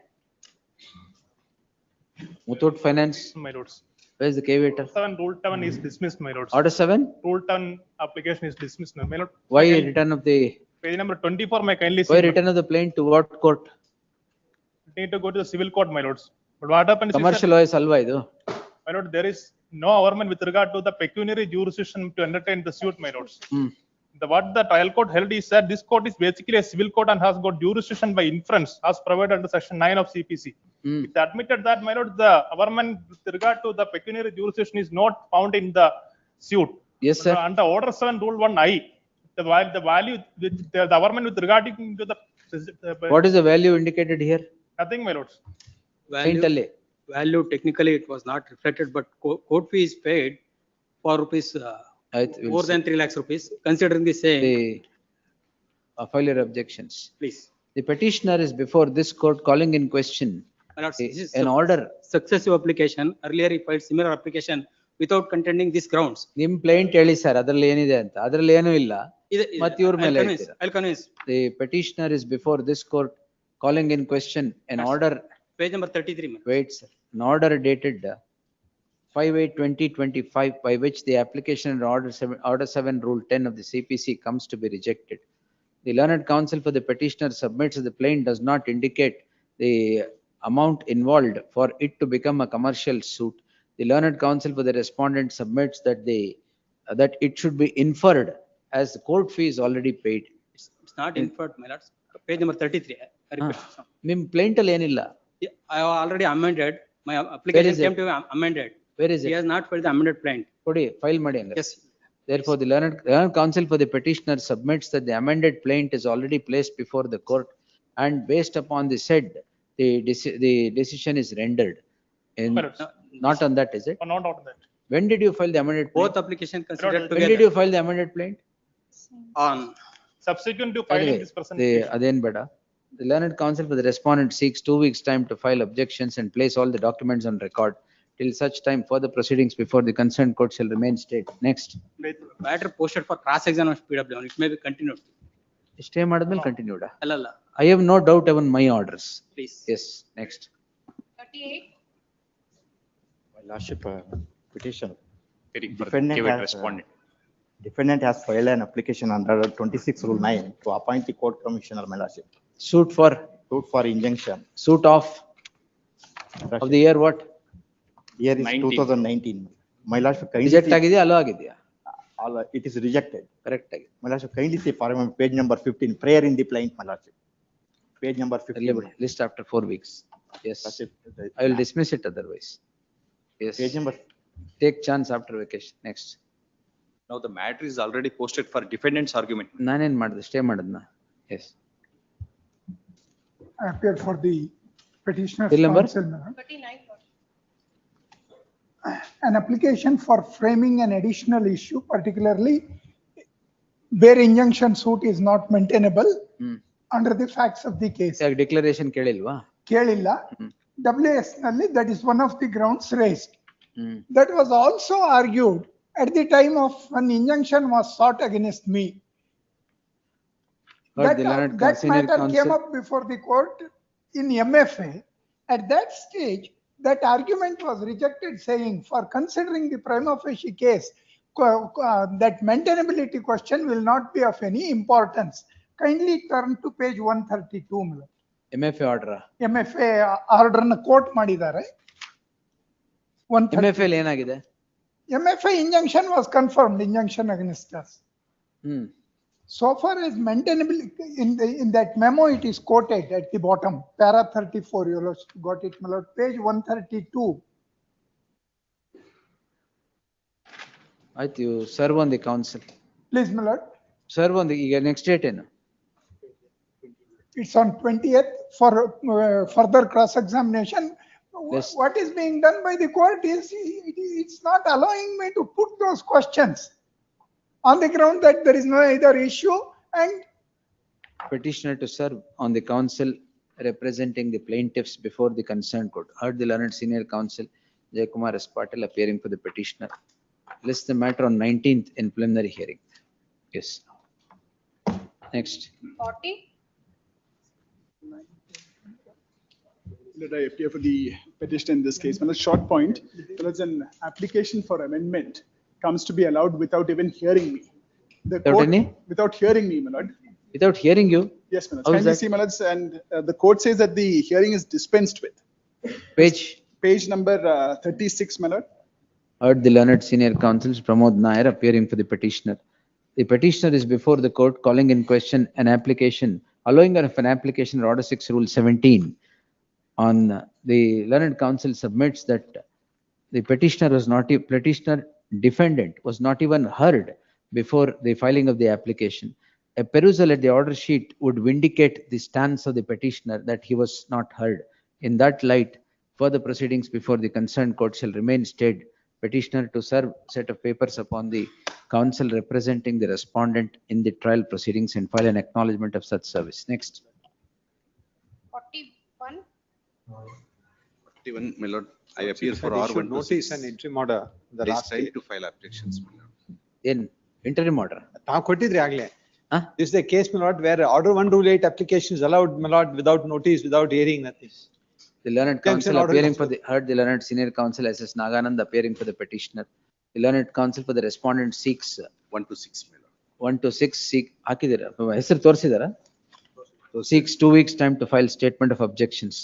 Muthoot Finance, My lords. where is the caveator? 7, Rule 7 is dismissed, my lords. Order 7? Rule 7 application is dismissed, my lord. Why return of the, Page number 24, my kindly see. why return of the plaint to what court? Need to go to the civil court, my lords. But what happens is that, Commercial law is alva idu. my lord, there is no averment with regard to the pecuniary jurisdiction to entertain the suit, my lords. What the trial court held is that this court is basically a civil court and has got jurisdiction by inference as provided under section 9 of CPC. It admitted that, my lord, the averment with regard to the pecuniary jurisdiction is not found in the suit. Yes, sir. Under order 7, rule 1I, the value, the averment with regard to the. What is the value indicated here? Nothing, my lords. Saint Alley. Value technically it was not reflected, but court fee is paid for rupees more than 3 lakhs rupees, considering the same. File your objections. Please. The petitioner is before this court calling in question My lords, this is an order. Successive application. Earlier he filed similar application without contending these grounds. ನಿಮ್ plaint ಹೇಳಿ sir ಅದ್ರಲ್ಲಿ ಏನಿದೆ ಅಂತ ಅದ್ರಲ್ಲಿ ಏನೂ ಇಲ್ಲ ಮತ್ತೆ ಇವ್ರ ಮೇಲೆ ಹೇಳ್ತೀರಾ? I'll convince. The petitioner is before this court calling in question an order. Page number 33. Wait, sir. An order dated 5/8/2025 by which the application in order 7 rule 10 of the CPC comes to be rejected. The learned counsel for the petitioner submits that the plaint does not indicate the amount involved for it to become a commercial suit. The learned counsel for the respondent submits that that it should be inferred as the court fee is already paid. It's not inferred, my lords. Page number 33. I request. ನಿಮ್ plaint ಅಲ್ಲಿ ಏನಿಲ್ಲ. I have already amended. My application is came it? to be amended. Where is He it? has not filed the amended plaint. ಕೊಡಿ file ಮಾಡಿ ಹಂಗಾರೆ. Yes. Therefore, the learned counsel for the petitioner submits that the amended plaint is already placed before the court and based upon the said, the decision is rendered. Not on that, is it? Not on that. When did you file the amended plaint? Both application considered When did together. you file the amended plaint? On Subsequent to filing Anyway, this presentation. ಅದೇನ್ ಬೇಡ. The learned counsel for the respondent seeks 2 weeks' time to file objections and place all the documents on record. Till such time, further proceedings before the concerned court shall remain stayed. Next. matter posted for cross-examination PW. It may be continued. Stay ಮಾಡಿದ್ಮೇಲೆ continued. Allala. I have no doubt even my orders. Please. Yes, next. 38. My lordship, petition. Defendant has filed an application under 26 rule 9 to appoint the court commissioner, my lordship. Suit for injunction. Suit of the year what? Year is 2019. My lordship, kindly Reject see- ಆಗಿದೆಯಾ hello ಆಗಿದೆಯಾ? It is rejected. Correct ಆಗಿದೆ. My lordship, kindly see for page number 15, prayer in the plaint, my lordship. Page number 15. List after 4 weeks. Yes. I will dismiss it otherwise. Yes. Page number. Take chance after vacation. Next. Now the matter is already posted for defendant's argument. ನಾನೇನ್ ಮಾಡಿದೆ? Stay ಮಾಡಿದ್ನ? Yes. I appeared for the petitioner's Bill number? counsel. Madam. 39. An application for framing an additional issue, particularly where injunction suit is not maintainable under the facts of the case. Declaration ಕೇಳಿಲ್ವಾ? ಕೇಳಿಲ್ಲ. WS ನಲ್ಲಿ that is one of the grounds raised. That was also argued at the time of when injunction was sought against me. But the learned That senior matter came counsel- up before the court in MFA. At that stage, that argument was rejected, saying for considering the prima facie case, that maintainability question will not be of any importance. Kindly turn to page 132. MFA order. MFA order na quote ಮಾಡಿದ್ದಾರೆ. MFA ಅಲ್ಲಿ ಏನಾಗಿದೆ? MFA injunction was confirmed, injunction against us. So far as maintainability, in that memo, it is quoted at the bottom, para 34, you got it, my lord, page 132. You serve on the council. Please, my lord. Serve on the next date. It's on 20th for further cross-examination. Yes. What is being done by the court is, it's not allowing me to put those questions on the ground that there is no either issue and Petitioner to serve on the council representing the plaintiffs before the concerned court. Heard the learned senior counsel Jayakumar S. Patil appearing for the petitioner. List the matter on 19th in preliminary hearing. Yes. Next. 40. That I appear for the petition in this case. Well, a short point. There is an application for amendment comes to be allowed without even hearing me. The Without court, any? without hearing me, my lord. Without hearing you? Yes, my lord. How is Kindly that? see, my lords, and the court says that the hearing is dispensed with. Page. Page number 36, my lord. Heard the learned senior counsel Pramod Nair appearing for the petitioner. The petitioner is before the court calling in question an application, allowing of an application order 6 rule 17. On the learned counsel submits that the petitioner defendant was not even heard before the filing of the application. A perusal at the order sheet would vindicate the stance of the petitioner that he was not heard. In that light, further proceedings before the concerned court shall remain stayed. Petitioner to serve set of papers upon the counsel representing the respondent in the trial proceedings and file an acknowledgement of such service. Next. 41. 41, my lord, I appear for R1. Notice and interim order. The Please last try to file applications, my lord. In interim order. ತಾವು ಕೊಟ್ಟಿದ್ರಿ ಆಗ್ಲೇ. This is the case, my lord, where order 1 rule 8 application is allowed, my lord, without notice, without hearing, nothing. The learned counsel appearing for the, heard the learned senior counsel SS Naganand appearing for the petitioner. The learned counsel for the respondent seeks 1 to 6, my lord. 1 to 6 seek ಹಾಕಿದ್ದೀರಾ ಹೆಸರು ತೋರಿಸಿದಾರಾ seeks 2 weeks time to file statement of objections.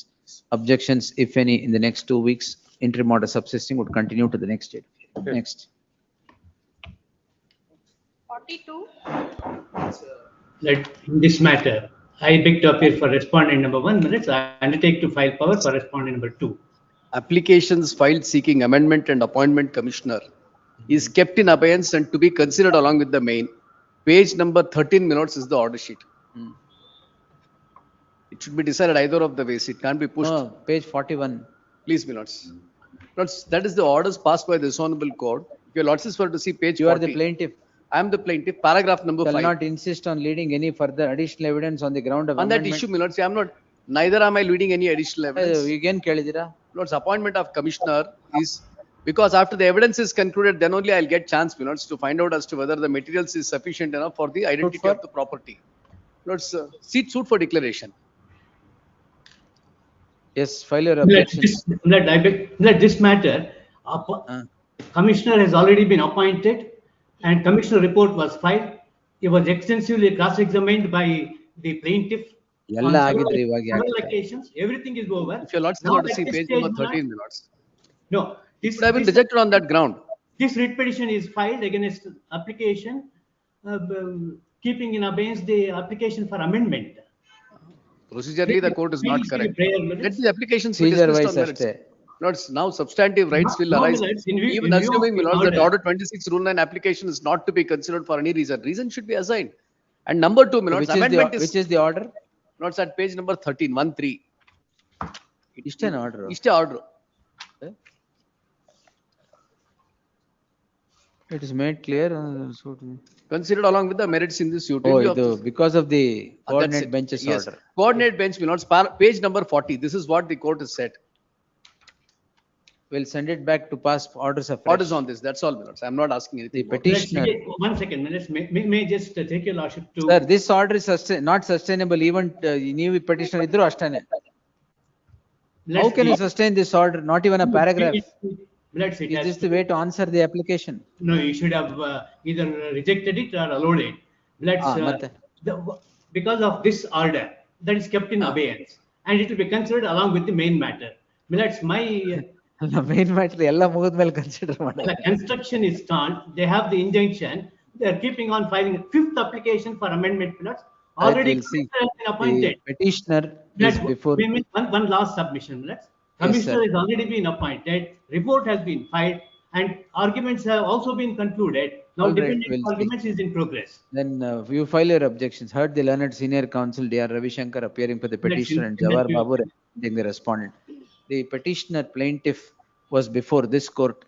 Objections, if any, in the next 2 weeks. Interim order subsisting would continue to the next date. Next. 42. That in this matter, I beg to appear for respondent number 1 minutes. I undertake to file power for respondent number 2. Applications filed seeking amendment and appointment commissioner is kept in abeyance and to be considered along with the main. Page number 13 minutes is the order sheet. It should be decided either of the ways. It can't be pushed. No, page 41. Please, my lords. Lords, that is the orders passed by this honorable court. If your lords were to see page 40. You are the plaintiff. I am the plaintiff. Paragraph number 5. Shall not insist on leading any further additional evidence on the ground of on that amendment. issue, my lords, I am not. Neither am I leading any additional evidence. Again, ಕೇಳಿದಿರಾ? Lords, appointment of commissioner is because after the evidence is concluded, then only I'll get chance, my lords, to find out as to whether the materials is sufficient enough for the identity of the property. Lords, seat suit for declaration. Yes, file your objection. Let this matter, commissioner has already been appointed and commissioner report was filed. He was extensively cross-examined by the plaintiff. On several occasions, everything is over. If your lords Now want to at see this page stage, number 13, my lords. No, this would have been rejected on that ground. This writ petition is filed against application, keeping in abeyance the application for amendment. Procedurally, the court is not correct. Let the applications be dismissed on merits. Lords, now substantive rights will arise. Even assuming, my lords, that order 26 rule 9 application is not to be considered for any reason. Reason should be assigned. And number 2, my lords, amendment is. Which is the order? Lords, at page number 13, 1-3. It is an order. It's an order. It is made clear. Considered along with the merits in this suit. Oh, because of the coordinate benches yes. order. Coordinate bench, my lords, page number 40. This is what the court has said. We'll send it back to pass orders of orders on this. That's all, my lords. I'm not asking anything. The petitioner. One second, may just take your lordship to. Sir, this order is not sustainable. Even new petitioner idru ashtane. How can you sustain this order? Not even a paragraph. Let's say it Is has this the way to answer the application? No, you should have either rejected it or allowed it. Let's, Matte. because of this order that is kept in abeyance, and it will be considered along with the main matter. Let's my Main matter ಎಲ್ಲ ಮುಗಿದ್ಮೇಲೆ consider ಮಾಡಿ. the construction is done. They have the injunction. They are keeping on filing a fifth application for amendment. Already We'll see. commissioner has been appointed. The petitioner is before. We made one last submission. Commissioner has already been appointed. Report has been filed, and arguments have also been concluded. Now, All right, defendant we'll see. arguments is in progress. Then you file your objections. Heard the learned senior counsel D.R. Ravishankar appearing for the petitioner and Jawar Babu representing the respondent. The petitioner plaintiff was before this court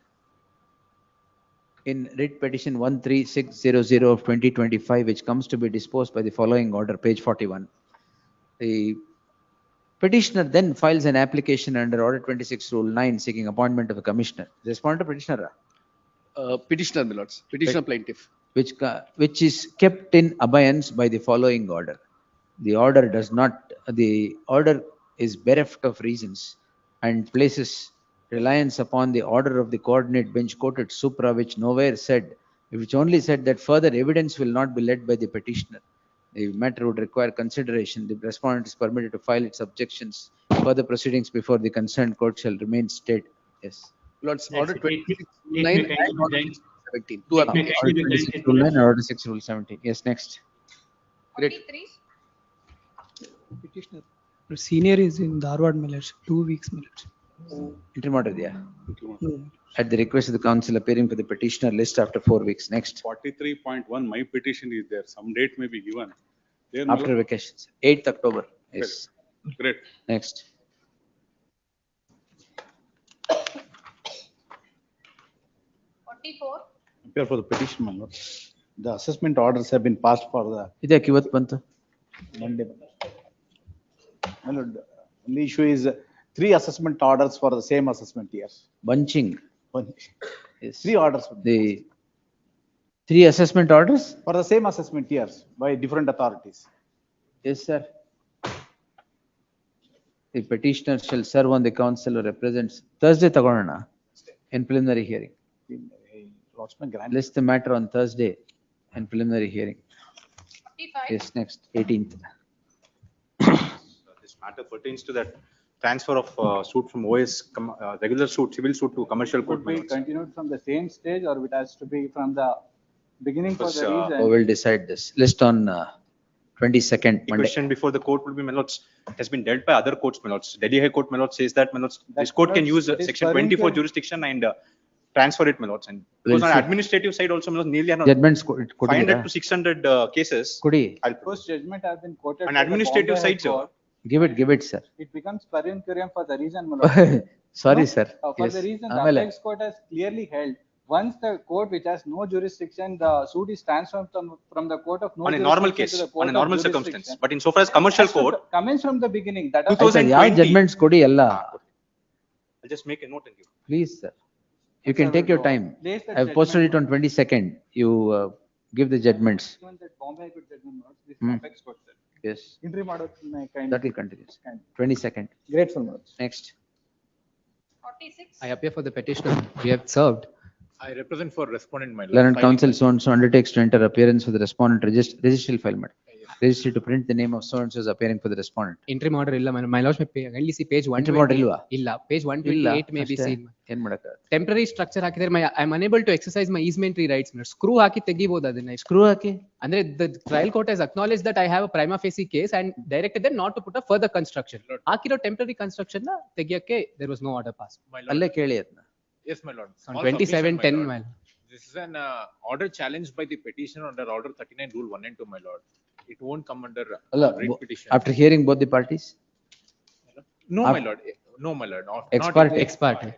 in writ petition 13600 of 2025, which comes to be disposed by the following order, page 41. The petitioner then files an application under order 26 rule 9 seeking appointment of a commissioner. Respondent or petitioner? Petitioner, my lords. Petitioner plaintiff. Which is kept in abeyance by the following order. The order is bereft of reasons and places reliance upon the order of the coordinate bench quoted supra, which only said that further evidence will not be led by the petitioner. The matter would require consideration. The respondent is permitted to file its objections. Further proceedings before the concerned court shall remain state. Yes. Lords, order 26 It 9 may and order 17. Two It may applications. kindly be Order 26 granted. rule 9 and order 6 rule 17. Yes, next. Great. Petitioner. Senior is in Dharwad Millets, 2 weeks Millets. Interim order, yeah. At the request of the council appearing for the petitioner list after 4 weeks. Next. 43.1, my petition is there. Some date may be given. There, After vacations. 8th October. Yes. Great. Next. 44. Appear for the petition, my lord. The assessment orders have been passed for the ಇದಕ್ಕೆ ಇವತ್ತು ಬಂತು. Monday. My lord, the issue is 3 assessment orders for the same assessment years. Bunching. Yes. 3 orders The 3 assessment orders? for the same assessment years by different authorities. Yes, sir. The petitioner shall serve on the council or represents Thursday ತಗೊಳ್ಳೋಣ in preliminary hearing. Lordsman grant. List the matter on Thursday in preliminary hearing. 45. Yes, next, 18th. This matter pertains to that transfer of suit from OS, regular suit, civil suit to commercial court. Could be continued from the same stage or it has to be from the beginning for Because, the reason. We will decide this. List on 22nd The Monday. question before the court will be, my lords, it has been dealt by other courts, my lords. Delhi High Court, my lords, says that, my lords, this court can use it is section per 24 inter- jurisdiction and transfer it, my lords. And We'll because on see. administrative side also, my lords, nearly around Judgments 500 to 600 cases. Kudi. Post judgment has been quoted. On by the administrative Bombay side, High sir. Court. Give it, sir. It becomes per incuriam for the reason, my lord. Sorry, No, sir. For Yes. the reason the ಆಮೇಲೆ apex court has clearly held, once the court which has no jurisdiction, the suit is transferred from the court of no On a normal jurisdiction case, to the court on a of normal jurisdiction. circumstance. But insofar as commercial Has to court, Commence from the beginning, that Two thousand- ಯಾವ 2020. judgments ಕೊಡಿ ಎಲ್ಲ. I'll just make a note and give. Please, sir. You can take your time. Place that I've posted it judgment. on 22nd. You give the judgments. Even that Bombay High Court judgment, my lord, this Hmm. apex court, sir. Yes, Interim order may kind. that will continue. 22nd. Grateful, my lord. Next. 46. I appear for the petitioner. We have served. I represent for respondent, my lord. Learned Filing- counsel so and so undertakes to enter appearance for the respondent registry file. Registry to print the name of so and so is appearing for the respondent. Interim order ಇಲ್ಲ my lords may kindly see page Interim order 120 ಇಲ್ವಾ? ಇಲ್ಲ page 128 may be ಅಷ್ಟೇ. seen. ಏನ್ ಮಾಡಕ? Temporary structure ಹಾಕಿದ್ರೆ I am unable to exercise my easementary rights. Screw ಹಾಕಿ ತೆಗಿಬಹುದು ಅದನ್ನ. Screw ಹಾಕಿ? ಅಂದ್ರೆ the trial court has acknowledged that I have a prima facie case and directed them not to put up further construction. ಹಾಕಿರೋ temporary construction ನ ತೆಗಿಯಕ್ಕೆ there was no order passed. My lord. ಅಲ್ಲೇ ಕೇಳಿ ಅದನ್ನ. Yes, my lord. On Small 27/10, submission, my lord. This is an order challenged by the petitioner under order 39 rule 1 and 2, my lord. It won't come under ಅಲ್ಲ, writ petition. after hearing both the parties? No, Af- my lord. No, my lord. Ex parte. Ex parte.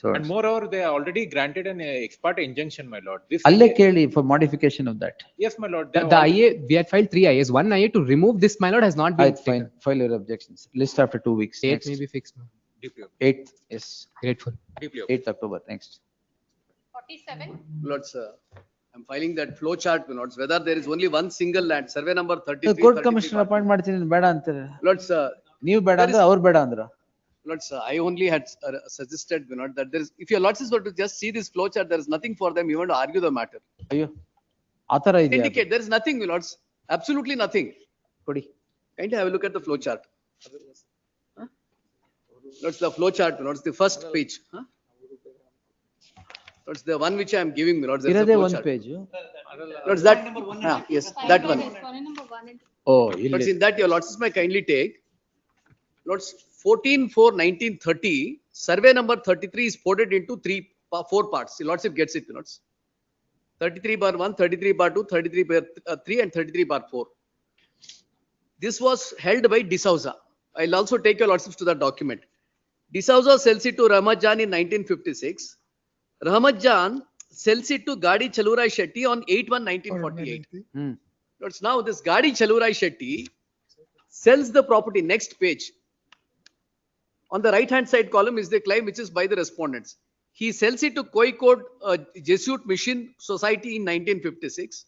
So And moreover, they are already granted an ex parte injunction, my lord. This ಅಲ್ಲೇ ಕೇಳಿ for modification of that. Yes, my lord. they The have already- IA, we had filed 3 IAs. One IA to remove this, my lord, has not been Fine, fine. File your objections. List after 2 weeks. 8 Next. may be fixed. ma'am. Deeply. 8th, yes. Grateful. Deeply. 8th October, next. 47. Lords, I'm filing that flow chart, my lords, whether there is only one single land, survey number 33. Court commissioner appoint ಮಾಡ್ತೀನಿ ಬೇಡ ಅಂತಾರೆ. Lords, ನೀವು ಬೇಡ ಅಂದ್ರೆ ಅವ್ರು ಬೇಡ ಅಂದ್ರ. Lords, I only had suggested, that there is, if your lords were to just see this flow chart, there is nothing for them even to argue the matter. Authorized. Indicate, there is nothing, lords, absolutely nothing. Kindly have a look at the flow chart. Huh? Lords, the flow chart, lords, the first page. Huh? Lords, the one which I am giving, lords, there is a flow chart. Page. Lords, that, yes, that one. Oh, Lords, in that your lords may kindly take. Lords, 14/4/1930, survey number 33 is ported into 4 parts. The lordship gets it, lords. 33/1, 33/2, 33/3, and 33/4. This was held by D'Souza. I'll also take your lordships to that document. D'Souza sells it to Rahmat in 1956. Rahmat sells it to Gadi Chalurai Shetty on 8/1/1948. Lords, now this Gadi Chalurai Shetty sells the property. Next page. On the right hand side column is the claim which is by the respondents. He sells it to Kozhikode Jesuit Mission Society in 1956.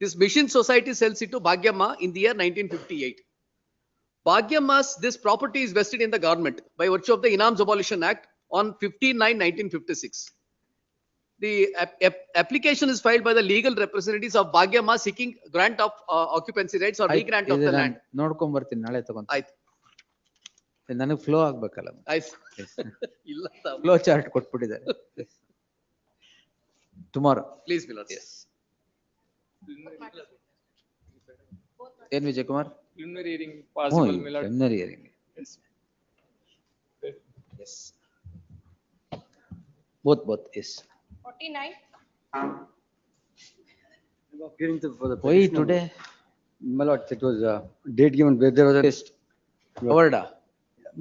This Mission Society sells it to Bhagyamma in the year 1958. Bhagyamma's, this property is vested in the government by virtue of the Inams Abolition Act on 15/9/1956. The application is filed by the legal representatives of Bhagyamma seeking grant of occupancy rights or regrant of the land. ನೋಡ್ಕೊಂಡ್ ಬರ್ತೀನಿ ನಾಳೆ ತಗೊಂಡು ನನಗೆ flow ಆಗ್ಬೇಕಲ್ಲ flow chart ಕೊಟ್ಬಿಟ್ಟಿದ್ದಾರೆ tomorrow please ಬಿಲಾಸ್ S N Vijay Kumar preliminary hearing possible, my lord. preliminary hearing yes both yes 49. Hearing for the why petitioner. today My lord, it was a date given where there was a test. covered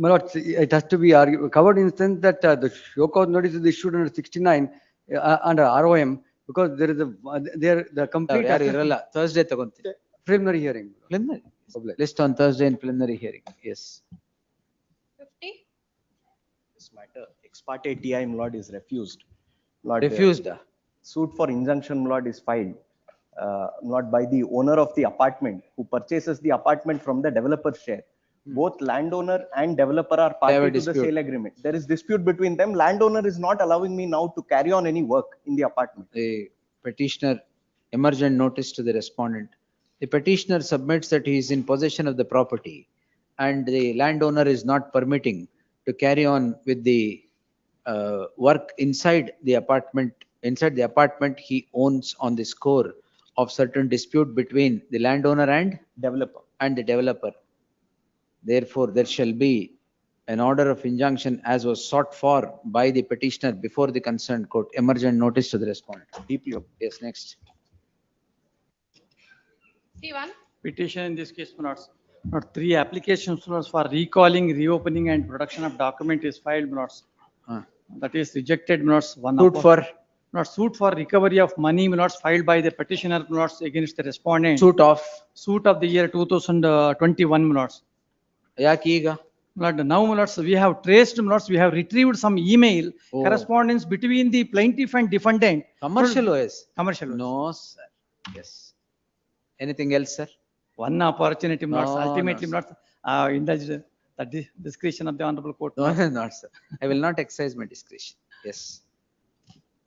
My lord, it has to be covered in the sense that the show cause notice is issued under 69 under ROM because there is the complete ಯಾರು ಇರಲ್ಲ Thursday ತಗೊಂತೀನಿ preliminary hearing. preliminary list on Thursday in preliminary hearing yes 50. This matter, ex parte TI, my lord, is refused. Lord, refused suit for injunction, my lord, is filed. Not by the owner of the apartment who purchases the apartment from the developer's share. Both landowner and developer are party to the sale agreement. There is dispute between them. Landowner is not allowing me now to carry on any work in the apartment. The petitioner emergent notice to the respondent. The petitioner submits that he is in possession of the property and the landowner is not permitting to carry on with the work inside the apartment. Inside the apartment he owns on the score of certain dispute between the landowner and the developer. Therefore, there shall be an order of injunction as was sought for by the petitioner before the concerned court. Emergent notice to the respondent. Deeply. Yes, next. C1. Petition in this case, not 3 applications for recalling, reopening and production of document is filed, that is rejected, one Suit for? Not suit for recovery of money, filed by the petitioner, against the respondent. Suit of the year 2021, ಯಾಕೆ ಈಗ now, we have traced, we have retrieved some email correspondence between the plaintiff and defendant. Commercial OS? Commercial. No, sir. Yes. Anything else, sir? One opportunity, ultimately, in the discretion of the honorable court. No, not, sir. I will not exercise my discretion. Yes.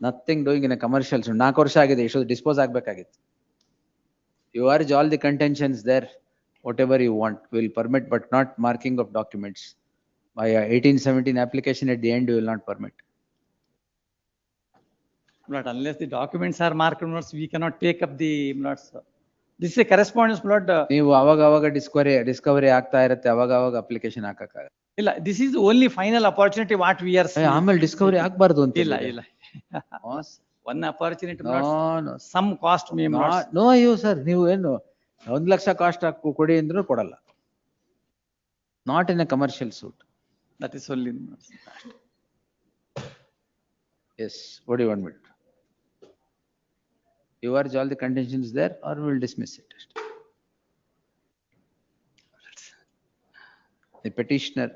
Nothing doing in a commercial. So, 4 ವರ್ಷ ಆಗಿದೆ, ಇಷ್ಟು dispose ಆಗಬೇಕಾಗಿತ್ತು. You urge all the contentions there. Whatever you want, will permit, but not marking of documents. By 1817 application at the end, you will not permit. But unless the documents are marked, we cannot take up the, this is a correspondence, ನೀವು ಅವಾಗ Discovery ಆಗ್ತಾ ಇರುತ್ತೆ, ಅವಾಗ application ಹಾಕಕ್ಕಾಗ. ಇಲ್ಲ, this is the only final opportunity what we are seeing. ಆಮೇಲೆ Discovery ಆಗ್ಬಾರ್ದು ಅಂತ. ಇಲ್ಲ. One opportunity, some cost may not. No, you sir, ನೀವು ಏನು 1 ಲಕ್ಷ ಕಾಸ್ಟ್ ಕೊಡಿ ಅಂದ್ರೂ ಕೊಡಲ್ಲ. Not in a commercial suit. That is only. Yes, what do you want me to do? You urge all the contentions there or we will dismiss it? The petitioner,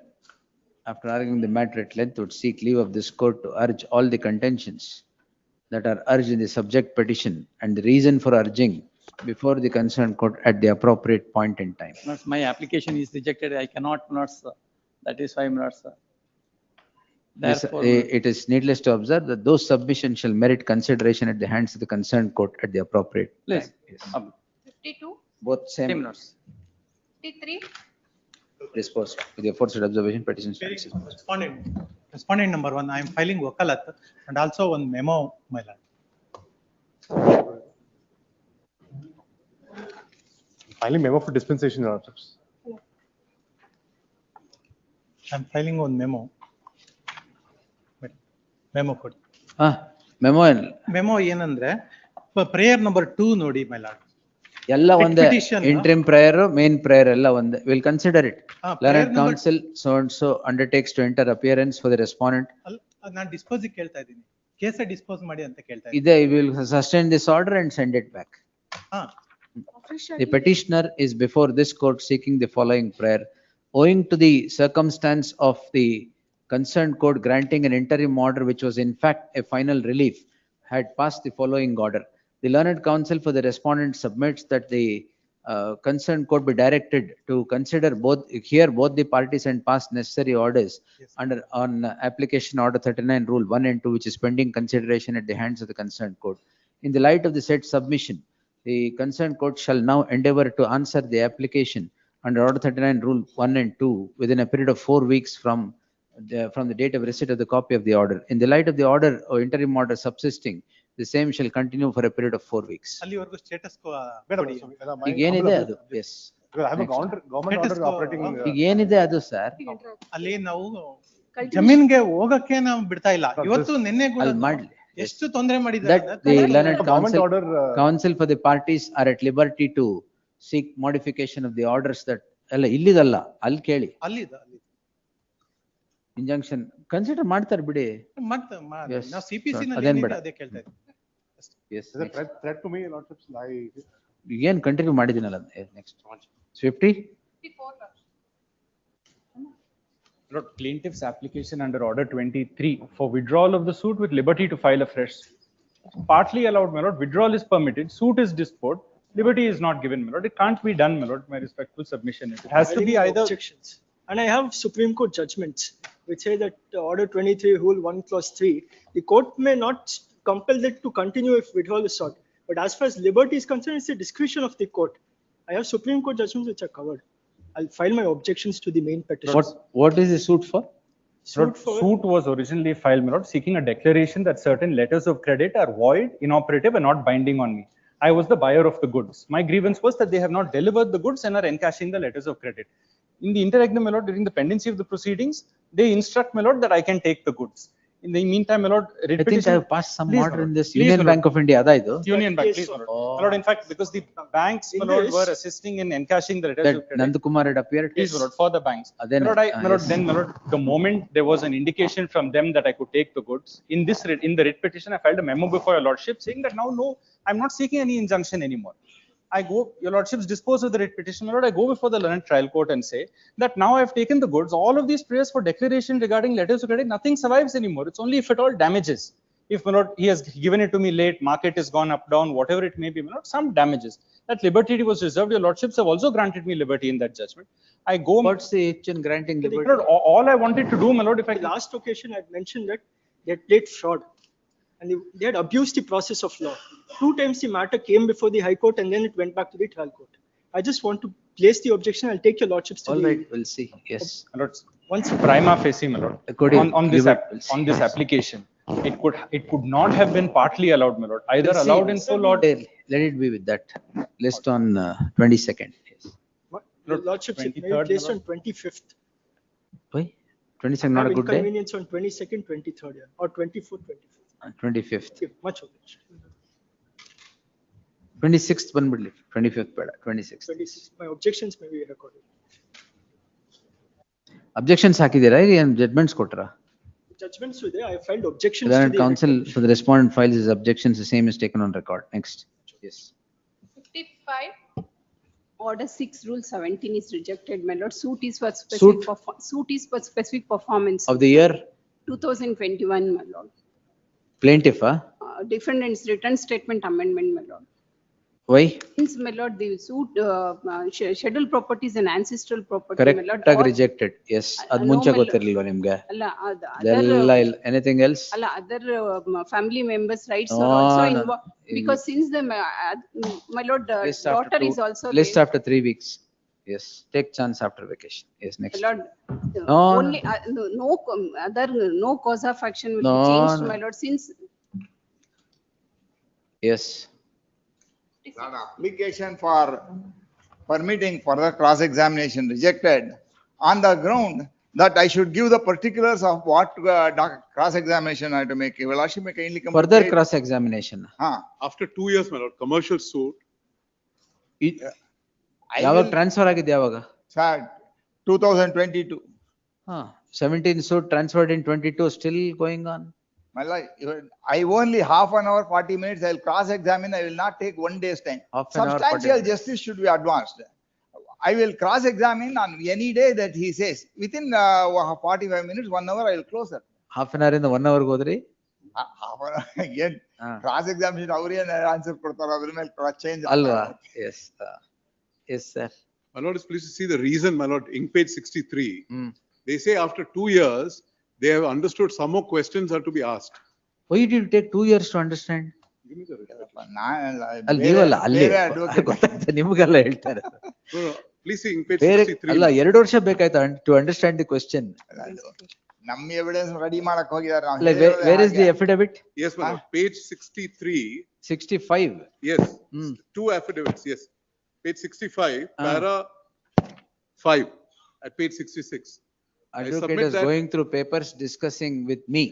after arguing the matter at length, would seek leave of this court to urge all the contentions that are urged in the subject petition and the reason for urging before the concerned court at the appropriate point in time. My application is rejected. I cannot, that is why, Therefore, It is needless to observe that those submissions shall merit consideration at the hands of the concerned court at the appropriate please. time. Yes. 52, Both Same same notes. 53, disposed with the aforesaid observation petitions. Respondent number one, I am filing wakalat and also one memo, my lord. Filing memo for dispensation, Your Honors. I am filing one memo. Memo code. Memo Memo ಏನಂದ್ರೆ prayer number 2 ನೋಡಿ my lord. ಎಲ್ಲ ಒಂದೇ Petition, interim prayer, main prayer ಎಲ್ಲ ಒಂದೇ. We'll consider it. prayer Learned number- counsel so and so undertakes to enter appearance for the respondent. ನಾನು dispose ಕೇಳ್ತಾ ಇದ್ದೀನಿ. ಕೇಸ dispose ಮಾಡಿ ಅಂತ ಕೇಳ್ತಾ ಇದ್ದೀನಿ. Either we will sustain this order and send it back. The petitioner is before this court seeking the following prayer. Owing to the circumstance of the concerned court granting an interim order which was in fact a final relief, had passed the following order. The learned counsel for the respondent submits that the concerned court be directed to consider hear both the parties and pass necessary orders on application order 39 rule 1 and 2, which is pending consideration at the hands of the concerned court. In the light of the said submission, the concerned court shall now endeavor to answer the application under order 39 rule 1 and 2 within a period of 4 weeks from the date of receipt of the copy of the order. In the light of the order or interim order subsisting, the same shall continue for a period of 4 weeks. ಅಲ್ಲಿವರೆಗೂ status ಈಗ ಏನಿದೆ ಅದು yes Because I have a government order operating. ಈಗ ಏನಿದೆ ಅದು sir ಅಲ್ಲಿ ನಾವು ಜಮೀನ್ಗೆ ಹೋಗಕ್ಕೆ ನಾವು ಬಿಡ್ತಾ ಇಲ್ಲ. ಇವತ್ತು ನಿನ್ನೆ ಕೂಡ ಅಲ್ಲಿ ಮಾಡ್ಲಿ. ಎಷ್ಟು ತೊಂದರೆ ಮಾಡಿದ್ದಾರೆ. That the learned counsel for the parties are at liberty to seek modification of the orders that ಅಲ್ಲ ಇಲ್ಲಿದಲ್ಲ ಅಲ್ಲಿ ಕೇಳಿ ಅಲ್ಲಿದ ಇಂಜಂಕ್ಷನ್ ಕನ್ಸಿಡರ್ ಮಾಡ್ತಾರೆ ಬಿಡಿ. ಮತ್ತೆ Yes. ನಾವು ಸಿಪಿಸಿ ಅದೇನ್ ನಲ್ಲಿ ಬೇಡ. ಅದೇ ಕೇಳ್ತಾ ಇದ್ದೀವಿ. Yes. Is a threat to me, Lordships. ಏನ್ continue ಮಾಡಿದಿನಲ್ಲ next 50. Lord, plaintiff's application under order 23 for withdrawal of the suit with liberty to file afresh. Partly allowed, my lord. Withdrawal is permitted. Suit is disposed. Liberty is not given, my lord. It can't be done, my lord. My respectful submission. It has to be either. Objections. And I have Supreme Court judgments which say that order 23 rule 1 clause 3, the court may not compel it to continue if withdrawal is sought. But as far as liberty is concerned, it's the discretion of the court. I have Supreme Court judgments which are covered. I'll file my objections to the main petition. What is the suit for? Suit was originally filed, my lord, seeking a declaration that certain letters of credit are void, inoperative, and not binding on me. I was the buyer of the goods. My grievance was that they have not delivered the goods and are encashing the letters of credit. In the interregnum, my lord, during the pendency of the proceedings, they instruct, my lord, that I can take the goods. In the meantime, my lord, I think I have passed some order in this Union Bank of India. Ada idu? Union Bank, please, my lord. My lord, in fact, because the banks, my lord, were assisting in encashing the letters of credit. Nandakumar had appeared. Please, my lord, for the banks. My lord, my lord, then, my lord, the moment there was an indication from them that I could take the goods, in the writ petition, I filed a memo before your lordship saying that now, no, I'm not seeking any injunction anymore. I go, your lordships dispose of the writ petition, my lord, I go before the learned trial court and say that now I've taken the goods, all of these prayers for declaration regarding letters of credit, nothing survives anymore. It's only if at all damages. If, my lord, he has given it to me late, market has gone up, down, whatever it may be, my lord, some damages. That liberty was reserved. Your lordships have also granted me liberty in that judgment. I go. What's the hitch in granting liberty? My lord, all I wanted to do, my lord, if I. The last occasion I had mentioned that they had played fraud and they had abused the process of law. 2 times the matter came before the High Court and then it went back to the trial court. I just want to place the objection. I'll take your lordships to All the. right, we'll see. Yes. My lord, once prima facie, my lord, on this application, it could not have been partly allowed, my lord. Either allowed in full or. Let it be with that list on 22nd. Yes. Your lordships, it may be placed on 25th. Why? 22nd not a good day? Inconvenience on 22nd, 23rd, yeah, or 24th, 25th. 25th. Okay, much obliged. 26th ಬಂದ್ಬಿಡ್ಲಿ 25th ಬೇಡ 26th. 26th. My objections may be recorded. Objections ಹಾಕಿದ್ದೀರಾ ಏನು judgments ಕೊಟ್ರಾ? Judgments with I have filed objections The to the counsel for the respondent files his objections, the same is taken on record. Next. Yes. 55. Order 6 rule 17 is rejected, my lord. Suit is for specific performance. Of the year? 2021, my lord. Plaintiff, Defendant's written statement amendment, my lord. Why? Since, my lord, the suit, scheduled properties and ancestral property, my lord. Correct ಆಗಿ rejected. Yes. ಅದ್ no, ಮುಂಚೆ my lord. ಗೊತ್ತಿರ್ಲಿಲ್ವಾ ನಿಮ್ಗೆ? ಅಲ್ಲ, ಅದೆಲ್ಲ ಇಲ್ಲ. Anything else? ಅಲ್ಲ, other family members' rights No, are also no. involved. Because since the, my lord, List daughter after is also list there. after 3 weeks. Yes. Take chance after vacation. Yes. Next. My lord, No, only, other, no cause of action will No, be changed, no. my lord, since. Yes. An application for permitting further cross-examination rejected on the ground that I should give the particulars of what cross-examination I have to make. Your Lordship may kindly come. Further cross-examination. After 2 years, my lord, commercial suit. ಯಾವಾಗ transfer ಆಗಿದೆ ಯಾವಾಗ? Sir, 2022. 17 suit transferred in 22 still going on. My lord, I only half an hour, 40 minutes, I will cross-examine, I will not take 1 day's time. Half an hour, 40 Substantial minutes. justice should be advanced. I will cross-examine on any day that he says. Within 45 minutes, 1 hour, I will close it. Half an hour ಇಂದ 1 hour ಹೋದ್ರಿ? Half an hour, again, cross-examination, ಅವ್ರೇನ್ answer ಕೊಡ್ತಾರೋ ಅದ್ರ ಮೇಲೆ change. ಅಲ್ವಾ? Yes. Yes, sir. My lord is pleased to see the reason, my lord, in page 63. They say after 2 years, they have understood some more questions are to be asked. Why did it take 2 years to understand? Give me the ಅಲ್ಲಿ ನೀವಲ್ಲ ಅಲ್ಲಿ ಗೊತ್ತಾಯ್ತು ನಿಮ್ಗೆಲ್ಲ ಹೇಳ್ತಾರೆ. No, no, please see in page ಬೇರೆ 63. ಅಲ್ಲ 2 ವರ್ಷ ಬೇಕಾಯ್ತು to understand the question. ನಮ್ಮ evidence ready ಮಾಡಕ್ ಹೋಗಿದ್ದಾರೆ. Where is the affidavit? Yes, my lord, page 63. 65. Yes, 2 affidavits, yes. Page 65, para 5 at page 66. Advocate is going through papers discussing with me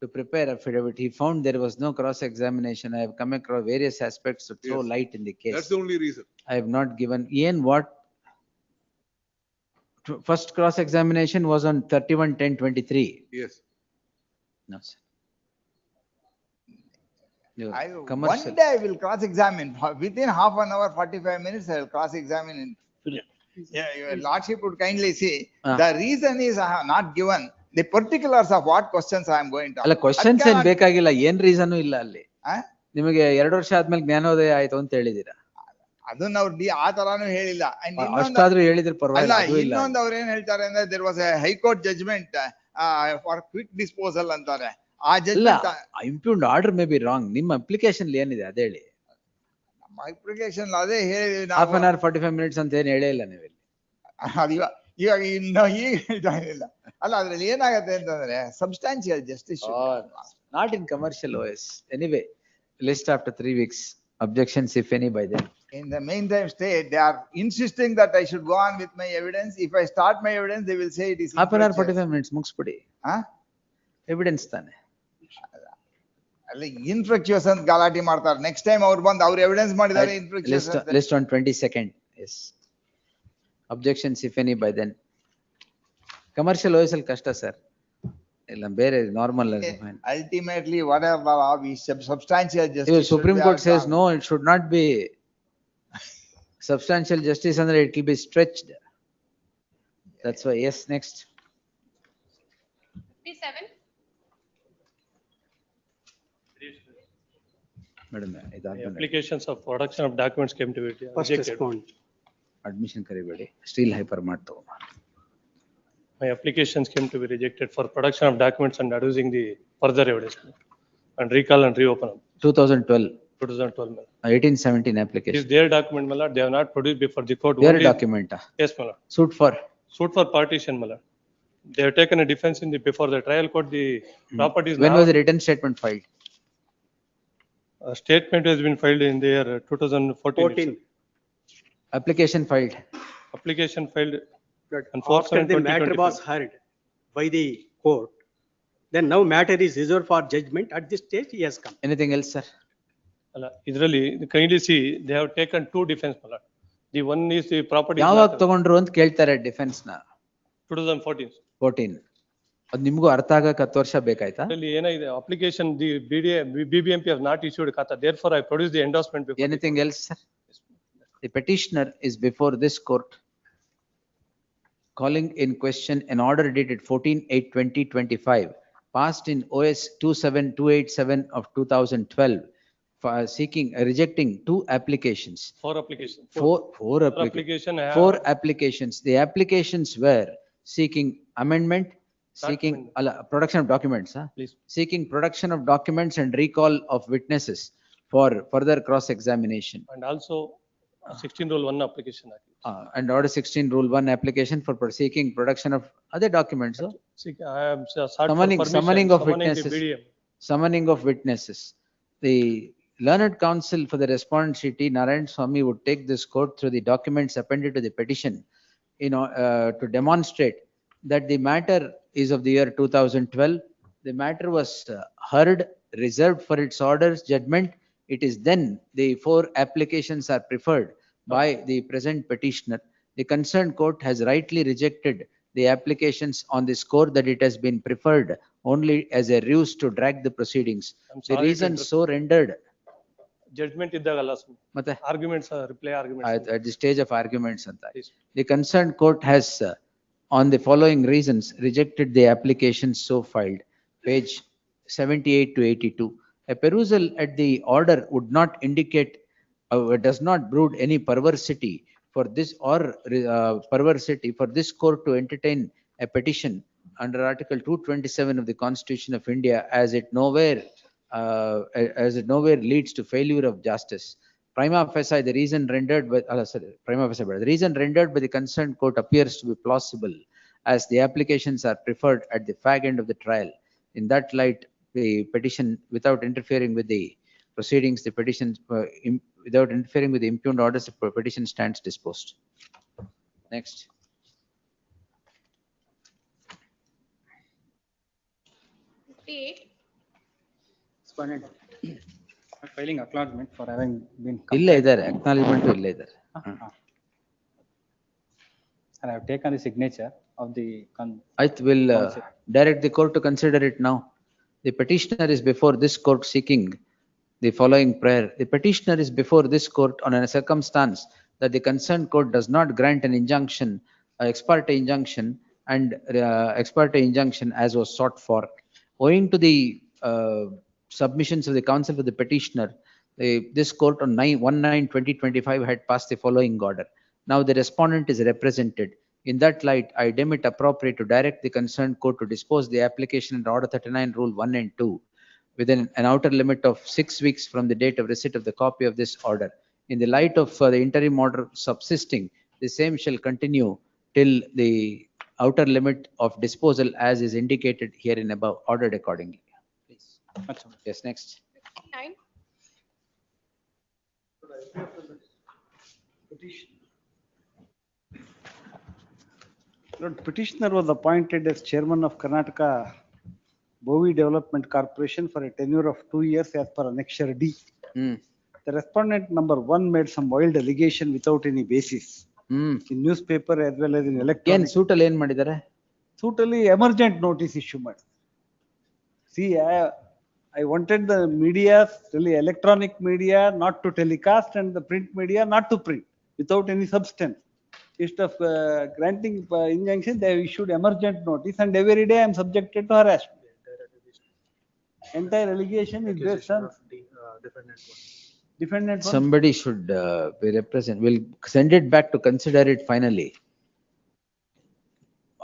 to prepare affidavit. He found there was no cross-examination. I have come across various aspects to throw light in the case. That's the only reason. I have not given. Ian, what? First cross-examination was on 31/10/23. Yes. No, sir. One day I will cross-examine. Within half an hour, 45 minutes, I will cross-examine. Yeah, your Lordship would kindly see. The reason is I have not given the particulars of what questions I am going to. ಅಲ್ಲ questions ಏನ್ ಬೇಕಾಗಿಲ್ಲ, ಏನ್ reason ಇಲ್ಲ ಅಲ್ಲಿ. ನಿಮಗೆ 2 ವರ್ಷ ಆದ್ಮೇಲೆ ಜ್ಞಾನೋದಯ ಆಯ್ತು ಅಂತ ಹೇಳಿದೀರಾ? ಅದನ್ನ ಅವ್ರು ಆ ತರಾನು ಹೇಳಿಲ್ಲ. ಅಷ್ಟಾದ್ರೂ ಹೇಳಿದ್ರೆ ಪರವಾಗಿಲ್ಲ. ಇನ್ನೊಂದು ಅವ್ರು ಏನ್ ಹೇಳ್ತಾರೆ ಅಂದ್ರೆ there was a high court judgment for quick disposal ಅಂತಾರೆ. ಆ judgment impugned order may be wrong. ನಿಮ್ಮ ಅಪ್ಲಿಕೇಶನ್ ಏನಿದೆ ಅದೇ ಹೇಳಿ. ನಮ್ಮ ಅಪ್ಲಿಕೇಶನ್ ಅದೇ ಹೇಳಿ. half an hour 45 minutes ಅಂತ ಏನು ಹೇಳೇ ಇಲ್ಲ ನೀವು. ಇವಾಗ ಇನ್ನು ಈಗ ಇಲ್ಲ ಅಲ್ಲ, ಅದ್ರಲ್ಲಿ ಏನಾಗತ್ತೆ ಅಂತಂದ್ರೆ substantial justice not in commercial OS. Anyway list after 3 weeks. Objections if any by them. In the meantime state, they are insisting that I should go on with my evidence. If I start my evidence, they will say it is half an hour 45 minutes ಮುಗಿಸ್ಬಿಡಿ. Evidence ತಾನೆ. ಅಲ್ಲಿ ಇನ್ಫ್ರಕ್ಚುಯಸ್ ಅಂತ ಗಲಾಟೆ ಮಾಡ್ತಾರೆ. Next time ಅವ್ರು ಬಂದು ಅವ್ರು evidence ಮಾಡಿದ್ದಾರೆ ಇನ್ಫ್ರಕ್ಚುಯಸ್. List on 22nd. Yes. Objections if any by then. Commercial OS ಅಲ್ಲಿ ಕಷ್ಟ ಸರ್. ಇಲ್ಲ ಬೇರೆ normal. Ultimately, whatever the law is, substantial justice. Supreme Court says no, it should not be substantial justice, and it will be stretched. That's why. Yes, next. 57. Madam, applications of production of documents came to it. Admission karibedi. Still hyper ಮಾಡ್ತೋ. My applications came to be rejected for production of documents and adducing the further evidence and recall and reopen. 2012. 2012. 1817 application. Is their document, my lord? They have not produced before the court. Their document. Yes, my lord. Suit for partition, my lord. They have taken a defense in the before the trial court. The properties. When was the written statement filed? A statement has been filed in the year 2014. Application filed. Application filed. And after the matter was heard by the court, then now matter is reserved for judgment. At this stage, he has come. Anything else, sir? Idralli, kindly see, they have taken 2 defense, my lord. The one is the property. ಯಾವಾಗ ತಗೊಂಡ್ರು ಅಂತ ಕೇಳ್ತಾರೆ defence ನ. 2014. 14. ಅದು ನಿಮಗೂ ಅರ್ಥ ಆಗಕ್ಕೆ 10 ವರ್ಷ ಬೇಕಾಯ್ತಾ? ಅಲ್ಲಿ ಏನಾಗಿದೆ application the BBMP has not issued kata. Therefore, I produced the endorsement before. Anything else, sir? The petitioner is before this court calling in question an order dated 14/8/2025 passed in OS 27287 of 2012 rejecting two applications. Four applications. Four application I have- Four applications. The applications were seeking amendment, seeking production of documents, Please. seeking production of documents and recall of witnesses for further cross-examination. And also 16 rule 1 application. And order 16 rule 1 application for seeking production of other documents. I am sought for Summoning permission, of summoning the witnesses. BDM. Summoning of witnesses. The learned counsel for the respondent Sri T. Narayan Swami would take this court through the documents appended to the petition, to demonstrate that the matter is of the year 2012. The matter was heard, reserved for its orders, judgment. It is then the four applications are preferred by the present petitioner. The concerned court has rightly rejected the applications on the score that it has been preferred only as a ruse to drag the proceedings. I'm The sorry reason to so rendered judgment ಇದ್ದಾಗಲ್ಲ ಮತ್ತೆ arguments reply arguments. at the stage of arguments anta. The concerned court has on the following reasons rejected the applications so filed. Page 78 to 82. A perusal at the order would not indicate does not brood any perversity for this perversity for this court to entertain a petition under Article 227 of the Constitution of India as it nowhere leads to failure of justice. Prima facie, the reason rendered by the reason rendered by the concerned court appears to be plausible, as the applications are preferred at the fag end of the trial. In that light, the petition, without interfering with the proceedings, the petition, without interfering with the impugned orders, the petition stands disposed. Next. Respondent, filing acknowledgement for having been. ಇಲ್ಲ ಇದ್ದಾರೆ acknowledgement ಇಲ್ಲ ಇದ್ದಾರೆ. And I have taken the signature of the. I will direct the court to consider it now. The petitioner is before this court seeking the following prayer. The petitioner is before this court on a circumstance that the concerned court does not grant an injunction, ex parte injunction, and ex parte injunction as was sought for. Owing to the submissions of the counsel for the petitioner, this court on 1/9/2025 had passed the following order. Now the respondent is represented. In that light, I deem it appropriate to direct the concerned court to dispose the application under Order 39 Rule 1 and 2 within an outer limit of 6 weeks from the date of receipt of the copy of this order. In the light of the interim order subsisting, the same shall continue till the outer limit of disposal as is indicated herein above, ordered accordingly. Please. Yes, next. 59. Lord, petitioner was appointed as chairman of Karnataka Bowie Development Corporation for a tenure of 2 years as per Annexure D. The respondent number 1 made some wild allegation without any basis in newspaper as well as in electronic. Suit ಅಲ್ಲಿ ಏನು ಮಾಡಿದ್ದಾರೆ? Suit ಅಲ್ಲಿ emergent notice issue ಮಾಡಿ. See, I wanted the media, really electronic media not to telecast and the print media not to print without any substance. Instead of granting injunction, they have issued emergent notice and every day I am subjected to harassment. Entire allegation is based on defendant one. Somebody should be represent. We'll send it back to consider it finally.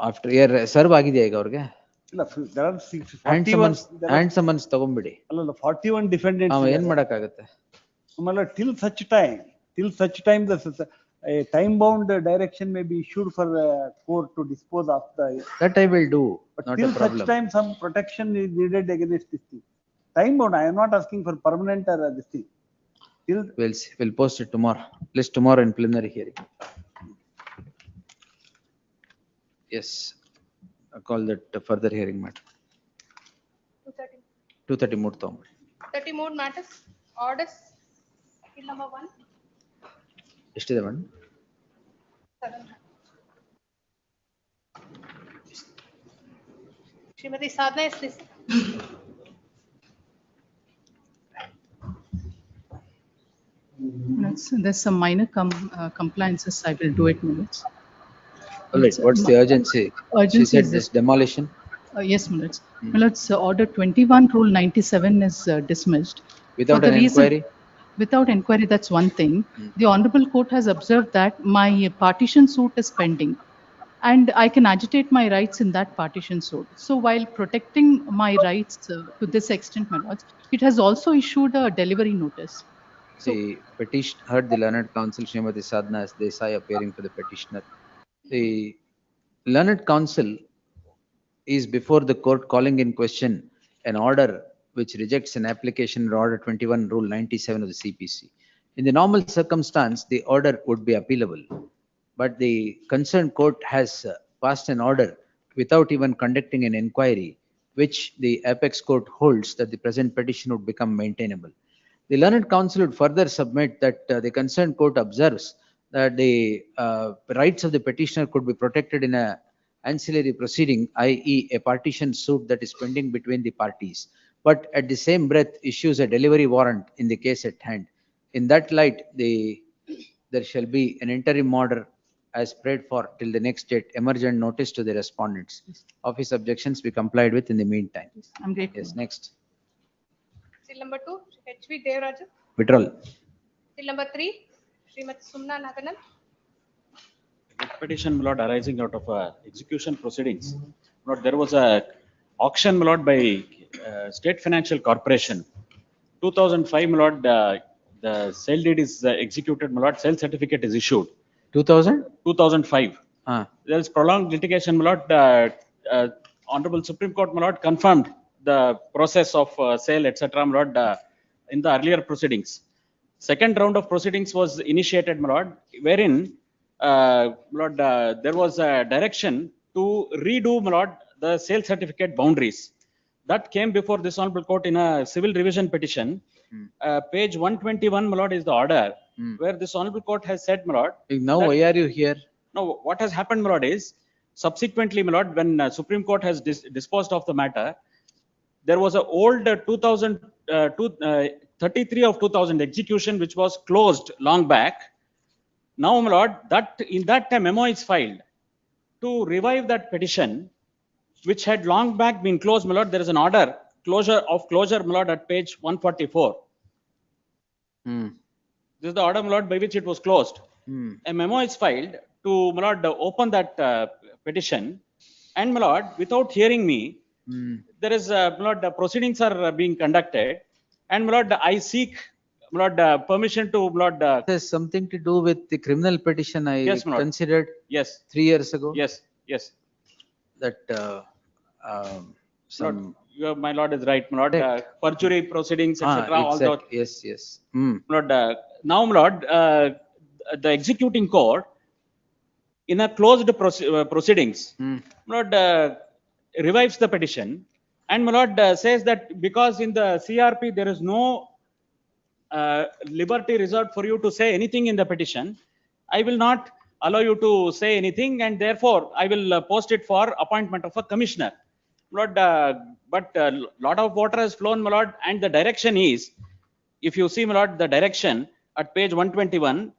After year serve ಆಗಿದೆಯಾ ಈಗ ಅವ್ರಿಗೆ? ಇಲ್ಲ, there are 41 hand summons ತಗೊಂಬಿಡಿ. ಅಲ್ಲ 41 defendants. ಏನ್ ಮಾಡಕ್ಕಾಗತ್ತೆ? ಆಮೇಲೆ till such time a time bound direction may be issued for court to dispose of the. That I will do. But not till a problem. such time some protection is needed against this thing. Time bound, I am not asking for permanent or this thing. Till. We'll see. We'll post it tomorrow. List tomorrow in plenary hearing. Yes. I call that further hearing matter. 230 more ತಗೊಂಬಿಡಿ. 30 more matters, orders, appeal number 1. ಎಷ್ಟಿದೆ madam? 7. Srimati Sadhana is this. There's some minor compliances. I will do it minutes. All right. What's the urgency? She said this demolition. Yes, minutes. Minutes. Order 21, Rule 97 is dismissed. Without the an reason- inquiry? Without inquiry, that's one thing. The Honorable Court has observed that my partition suit is pending and I can agitate my rights in that partition suit. So while protecting my rights to this extent, my lords, it has also issued a delivery notice. The petition heard the learned counsel Srimati Sadhana as Desai appearing for the petitioner. The learned counsel is before the court calling in question an order which rejects an application in Order 21, Rule 97 of the CPC. In the normal circumstance, the order would be appealable, but the concerned court has passed an order without even conducting an inquiry, which the apex court holds that the present petition would become maintainable. The learned counsel would further submit that the concerned court observes that the rights of the petitioner could be protected in a ancillary proceeding, i.e. a partition suit that is pending between the parties, but at the same breath issues a delivery warrant in the case at hand. In that light, there shall be an interim order as prayed for till the next date, emergent notice to the respondents. Office objections be complied with in the meantime. I'm grateful. Yes, next. Till number 2, H.V. Devaraju. Withdrawal. Till number 3, Srimati Sumna Naganan. Petition, my lord, arising out of execution proceedings. My lord, there was a auction, my lord, by State Financial Corporation. 2005, my lord, the sale deed is executed, my lord, sale certificate is issued. 2000? 2005. There is prolonged litigation, my lord. Honorable Supreme Court, my lord, confirmed the process of sale, etc., my lord, in the earlier proceedings. Second round of proceedings was initiated, my lord, wherein Lord, there was a direction to redo, my lord, the sale certificate boundaries. That came before this honorable court in a civil revision petition. Page 121, my lord, is the order where this honorable court has said, my lord. Now, why are you here? No, what has happened, my lord, is subsequently, my lord, when Supreme Court has disposed of the matter, there was an old 33 of 2000 execution which was closed long back. Now, my lord, that in that time memo is filed to revive that petition, which had long back been closed, my lord. There is an order closure, my lord, at page 144. This is the order, my lord, by which it was closed. A memo is filed to, my lord, open that petition, and my lord, without hearing me, there is, my lord, the proceedings are being conducted, and my lord, I seek, my lord, permission to, my lord. It has something to do with the criminal petition I Yes, my lord. considered. Yes. 3 years ago. Yes. Yes. That Lord, my lord is right, my lord. Perjury proceedings, etc. All exactly. that. Yes, yes. My lord, now, my lord, the executing court in a closed proceedings, my lord, revives the petition, and my lord says that because in the CRP there is no liberty reserved for you to say anything in the petition, I will not allow you to say anything, and therefore I will post it for appointment of a commissioner. Lord, but a lot of water has flown, my lord, and the direction is, if you see, my lord, the direction at page 121,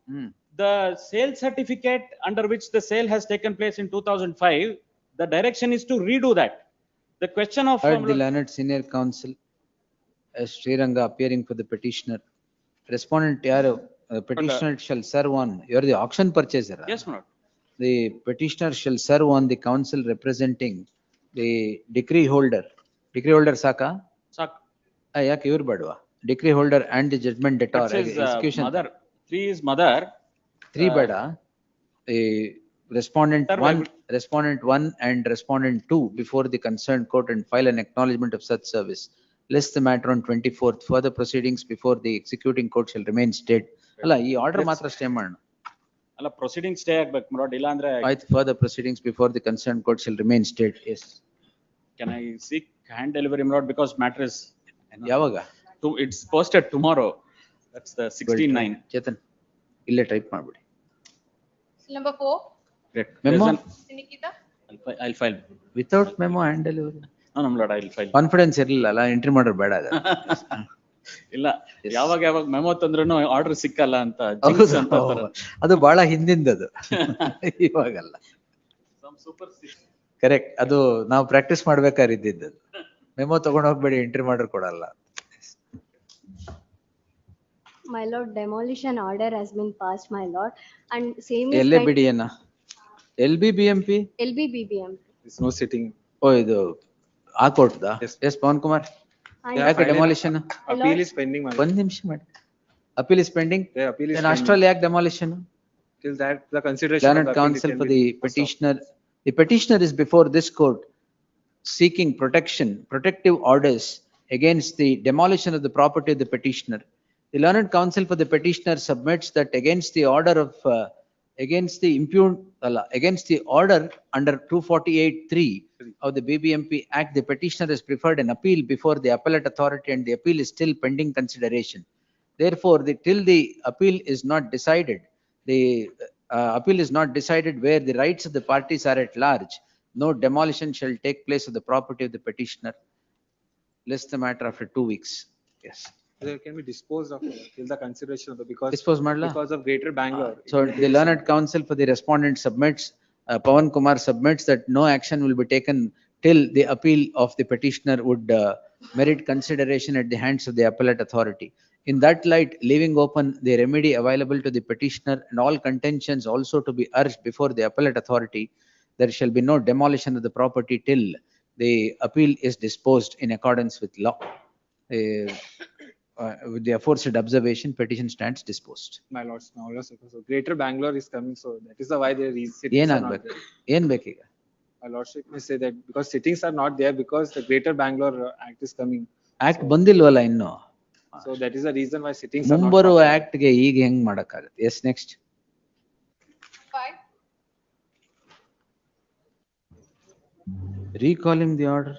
the sale certificate under which the sale has taken place in 2005, the direction is to redo that. The question of heard the learned senior counsel as Sriranga appearing for the petitioner. Respondent petitioner shall serve on. You are the auction purchaser. Yes, my lord. The petitioner shall serve on the counsel representing the decree holder. Decree holder Saka? Saka. Yake ivar badwa. Decree holder and the judgment debtor. Execution. Mother. 3 is mother. 3 bada. The respondent 1 and respondent 2 before the concerned court and file an acknowledgement of such service. Lest the matter on 24th, further proceedings before the executing court shall remain stayed. Alla, ee order matra stay madna. Alla, proceedings stay agಬೇಕು, my lord. Illa andre. Further proceedings before the concerned court shall remain stayed. Yes. Can I seek hand delivery, my lord, because matter is. Yavaga? It's posted tomorrow. That's the 16/9. Chetan, ille type ಮಾಡ್ಬಿಡಿ. Number 4. Great. Memo? Nikita. I'll file. Without memo hand delivery. No, my lord, I'll file. Confidence ಇರಲಿಲ್ಲ ಅಲ್ಲ, entry ಮಾಡೋದು ಬೇಡ ಅದು. ಇಲ್ಲ, ಯಾವಾಗ memo ತಂದ್ರೂ order ಸಿಕ್ಕಲ್ಲ ಅಂತ. ಅದು ಬಹಳ ಹಿಂದಿಂದದು, ಇವಾಗಲ್ಲ. ಕರೆಕ್ಟ್, ಅದು ನಾವು ಪ್ರಾಕ್ಟೀಸ್ ಮಾಡ್ಬೇಕಾದ್ರೆ ಇದ್ದಿದ್ದು. ಮೆಮೊ ತಗೊಂಡು ಹೋಗ್ಬೇಡಿ, ಎಂಟ್ರಿ ಮಾಡೋರು ಕೊಡಲ್ಲ. My lord, demolition order has been passed, my lord, and same is ಎಲ್ಲೇ like ಬಿಡಿ ಅನ್ನ LBBMP LBBBM. There's no sitting. ಓ ಇದು ಆ ಕೋರ್ಟ್ದ ಎಸ್ ಪವನ್ ಕುಮಾರ್ And ಯಾಕೆ demolition Appeal is pending, my lord. ಒಂದ್ ನಿಮಿಷ ಮಾಡಿ appeal is pending The appeal is then pending. ಅಷ್ಟ್ರಲ್ಲಿ ಯಾಕೆ demolition Till that, the consideration of learned the appeal counsel can for be the passed off. petitioner is before this court seeking protective orders against the demolition of the property of the petitioner. The learned counsel for the petitioner submits that against the order of against the order under 248(3) of the BBMP Act, the petitioner has preferred an appeal before the appellate authority, and the appeal is still pending consideration. Therefore, till the appeal is not decided, the appeal is not decided where the rights of the parties are at large, no demolition shall take place of the property of the petitioner. List the matter after 2 weeks. Yes. They can be disposed of till the consideration of the, because of Greater Bangalore. So the learned counsel for the respondent submits, Pawan Kumar submits that no action will be taken till the appeal of the petitioner would merit consideration at the hands of the appellate authority. In that light, leaving open the remedy available to the petitioner and all contentions also to be urged before the appellate authority, there shall be no demolition of the property till the appeal is disposed in accordance with law. With the aforesaid observation, petition stands disposed. My lords, now also, so Greater Bangalore is coming, so that is the why they ಏನ್ ಆಗ್ಬೇಕು ಏನ್ ಬೇಕೀಗ My lordship may say that because sittings are not there because the Greater Bangalore Act is coming. Act ಬಂದಿಲ್ವಲ್ಲ ಇನ್ನು So that is the reason why sittings are not. ಮುಂಬರುವ act ಗೆ ಈಗ ಹೆಂಗ್ ಮಾಡಕ್ಕಾಗತ್ತೆ? Yes next 5. recalling the order.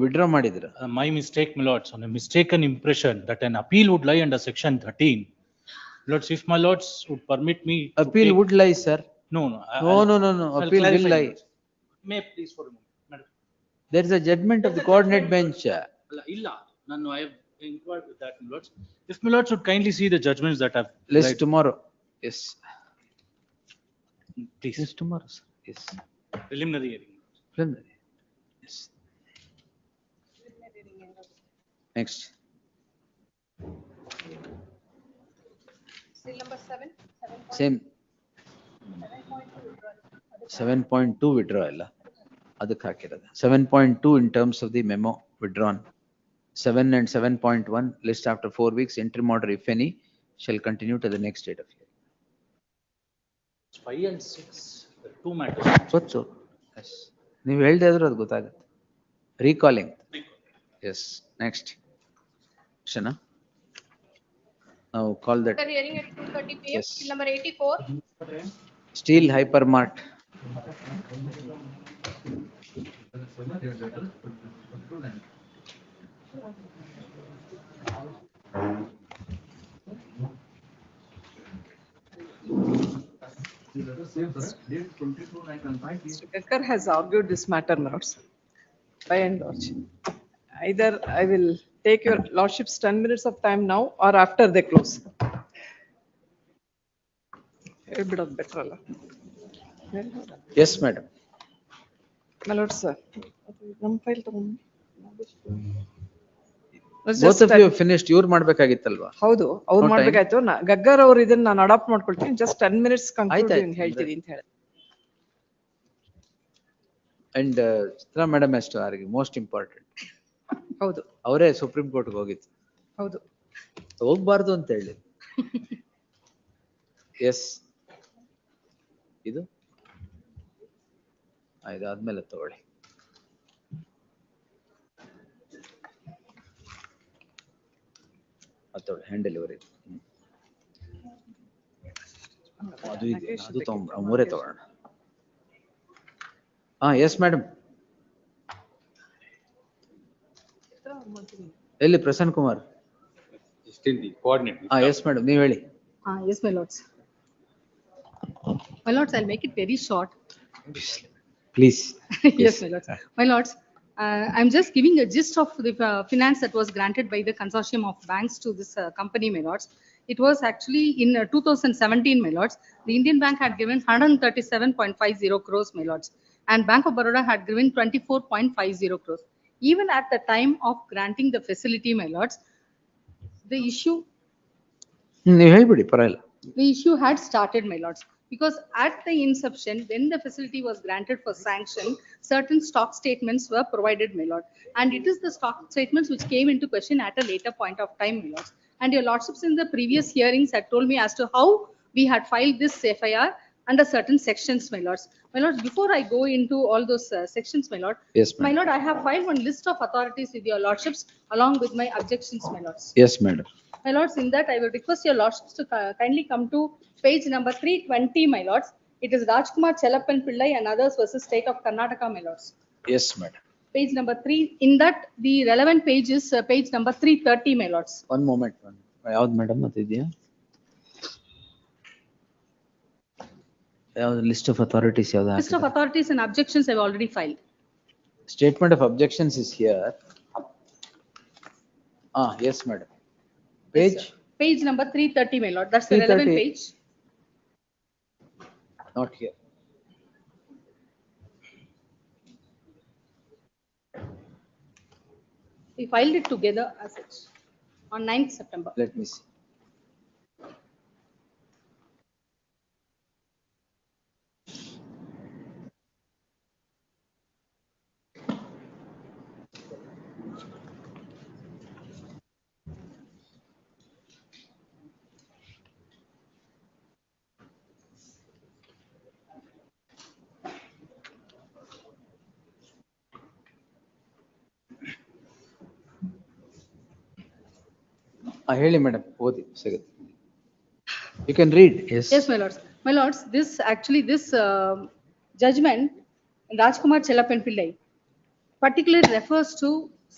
Withdraw ಮಾಡಿದ್ರ? My mistake, my lords, on a mistaken impression that an appeal would lie under section 13. Lords, if my lords would permit me. Appeal would lie, sir. No. No. Appeal will lie. May please for a moment, madam. There is a judgment of the coordinate bench. Illa, no, I have inquired with that, my lords. If my lords would kindly see the judgments that have. List tomorrow. Yes. Please. Yes, tomorrow, sir. Yes. Preliminary hearing. Preliminary. Yes. Next. Still number 7. Same. 7.2 withdraw ಅಲ್ಲ ಅದಕ್ಕೆ ಹಾಕಿರೋದು 7.2 in terms of the memo withdrawn. 7 and 7.1 list after 4 weeks, interim order if any shall continue to the next date of hearing. 5 and 6, two matters. ಗೊತ್ತು. Yes. ನೀವು ಹೇಳ್ದೆ ಆದ್ರೂ ಅದು ಗೊತ್ತಾಗುತ್ತೆ. Recalling. Yes. Next. Shana. Now call that. After hearing at 2:30 p.m. Yes. Still number 84. Steel Hypermart. Mr. Kakkar has argued this matter, lords, by and large. Either I will take your lordship's 10 minutes of time now or after they close. A bit of better, Allah. Yes, madam. My lord, sir. Both of you have finished. ಇವ್ರು ಮಾಡ್ಬೇಕಾಗಿತ್ತಲ್ವಾ? ಹೌದು, ಅವ್ರು No time. ಮಾಡ್ಬೇಕಾಯ್ತು. Ghaggar ಅವ್ರು ಇದನ್ನ ನಾನು adapt ಮಾಡ್ಕೊಳ್ತೀನಿ. Just 10 minutes ಆಯ್ತಾಯ್ತು. conclude ಹೇಳ್ತೀನಿ ಅಂತ ಹೇಳಿ. And Chitra madam has to argue, most important. ಹೌದು. ಅವರೇ ಸುಪ್ರೀಂ ಕೋರ್ಟ್ಗೆ ಹೋಗಿತ್ತು. ಹೌದು. ಹೋಗ್ಬಾರ್ದು ಅಂತ ಹೇಳಿ. ಎಸ್. ಇದು ಇದಾದ್ಮೇಲೆ ತಗೊಳ್ಳಿ. ತಗೊಳ್ಳಿ ಹ್ಯಾಂಡ್ ಡೆಲಿವರಿ. ಅದು ಇದೆ, ಅದು ತಗೊಂಡ್ರ ಮೂರೇ ತಗೊಳ್ಳೋಣ. Yes madam. ಎಲ್ಲಿ Prasanna Kumar? Still the coordinate. Yes madam, ನೀವ್ ಹೇಳಿ. Yes, my lords. My lords, I'll make it very short. Please. Yes, my lords. My lords, I'm just giving a gist of the finance that was granted by the consortium of banks to this company, my lords. It was actually in 2017, my lords. The Indian Bank had given 137.50 crores, my lords, and Bank of Baroda had given 24.50 crores. even at the time of granting the facility, my lords, the issue ನೀವು ಹೇಳ್ಬಿಡಿ ಪರವಾಗಿಲ್ಲ. the issue had started, my lords, because at the inception, when the facility was granted for sanction, certain stock statements were provided, my lord. And it is the stock statements which came into question at a later point of time, my lords. And your lordships in the previous hearings had told me as to how we had filed this FIR under certain sections, my lords. My lord, before I go into all those sections, my lord, Yes, ma'am. my lord, I have filed one list of authorities with your lordships along with my objections, my lords. Yes, madam. My lords, in that I will request your lordships to kindly come to page number 320, my lords. It is Rajkumar Chelappan Pillai and others versus State of Karnataka, my lords. Yes, madam. Page number 3. In that, the relevant page is page number 330, my lords. One moment. ಯಾವ್ದು madam ಅದು ಇದೆಯಾ? ಯಾವ್ದು list of authorities ಯಾವ್ದು? List of authorities and objections I have already filed. Statement of objections is here. Yes, madam. Page? Yes, page number 330, my lord. That's the relevant 330. page. Not here. We filed it together as such on 9th September. Let me see. ಹೇಳಿ madam, ಓದಿ ಸಿಗುತ್ತೆ. You can read. Yes. Yes, my lords. My lords, this judgment in Rajkumar Chelappan Pillai particularly refers to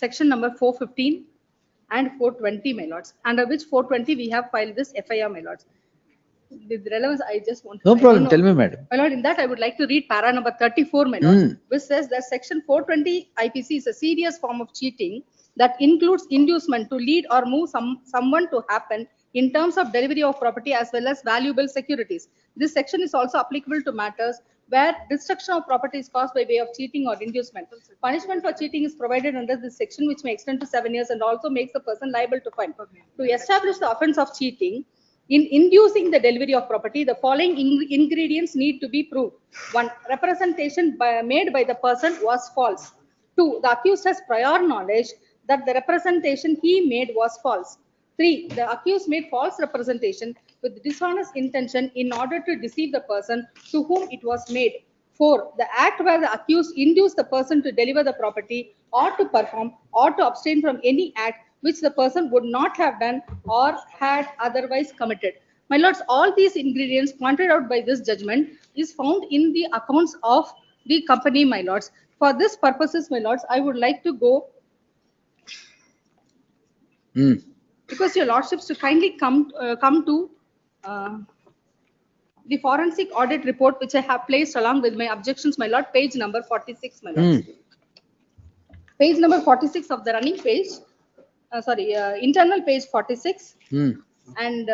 section number 415 and 420, my lords, under which 420 we have filed this FIR, my lords. With relevance, I just want to. No problem. Tell me, madam. My lord, in that I would like to read para number 34, my lord, which says that section 420 IPC is a serious form of cheating that includes inducement to lead or move someone to happen in terms of delivery of property as well as valuable securities. This section is also applicable to matters where destruction of property is caused by way of cheating or inducement. Punishment for cheating is provided under this section, which may extend to 7 years and also makes the person liable to fine. To establish the offence of cheating, in inducing the delivery of property, the following ingredients need to be proved. 1. Representation made by the person was false. 2. The accused has prior knowledge that the representation he made was false. 3. The accused made false representation with dishonest intention in order to deceive the person to whom it was made. 4. The act where the accused induced the person to deliver the property or to perform or to abstain from any act which the person would not have done or had otherwise committed. My lords, all these ingredients pointed out by this judgment is found in the accounts of the company, my lords. For this purposes, my lords, I would like to go because your lordships to kindly come to the forensic audit report, which I have placed along with my objections, my lord, page number 46, my lords. Page number 46 of the running page. Internal page 46 and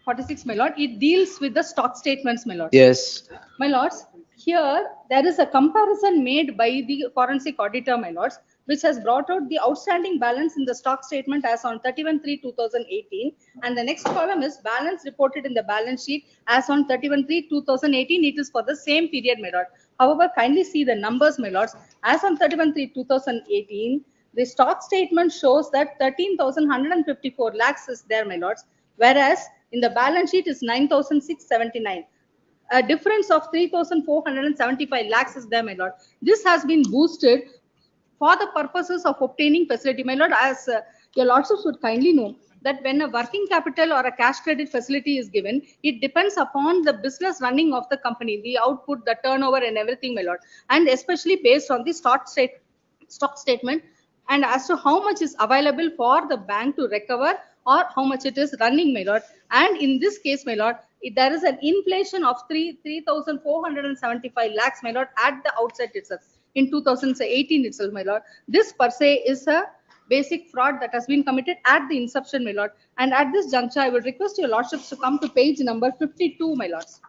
46, my lord. It deals with the stock statements, my lord. Yes. My lords, here there is a comparison made by the forensic auditor, my lords, which has brought out the outstanding balance in the stock statement as on 31/3/2018, and the next column is balance reported in the balance sheet as on 31/3/2018. It is for the same period, my lord. However, kindly see the numbers, my lords. As on 31/3/2018, the stock statement shows that 13,154 lakhs is there, my lords, whereas in the balance sheet is 9,679. A difference of 3,475 lakhs is there, my lord. This has been boosted for the purposes of obtaining facility, my lord. As your lordships would kindly know that when a working capital or a cash credit facility is given, it depends upon the business running of the company, the output, the turnover and everything, my lord, and especially based on the stock statement and as to how much is available for the bank to recover or how much it is running, my lord. And in this case, my lord, there is an inflation of 3,475 lakhs, my lord, at the outset itself in 2018 itself, my lord. This per se is a basic fraud that has been committed at the inception, my lord. And at this juncture, I would request your lordships to come to page number 52, my lords.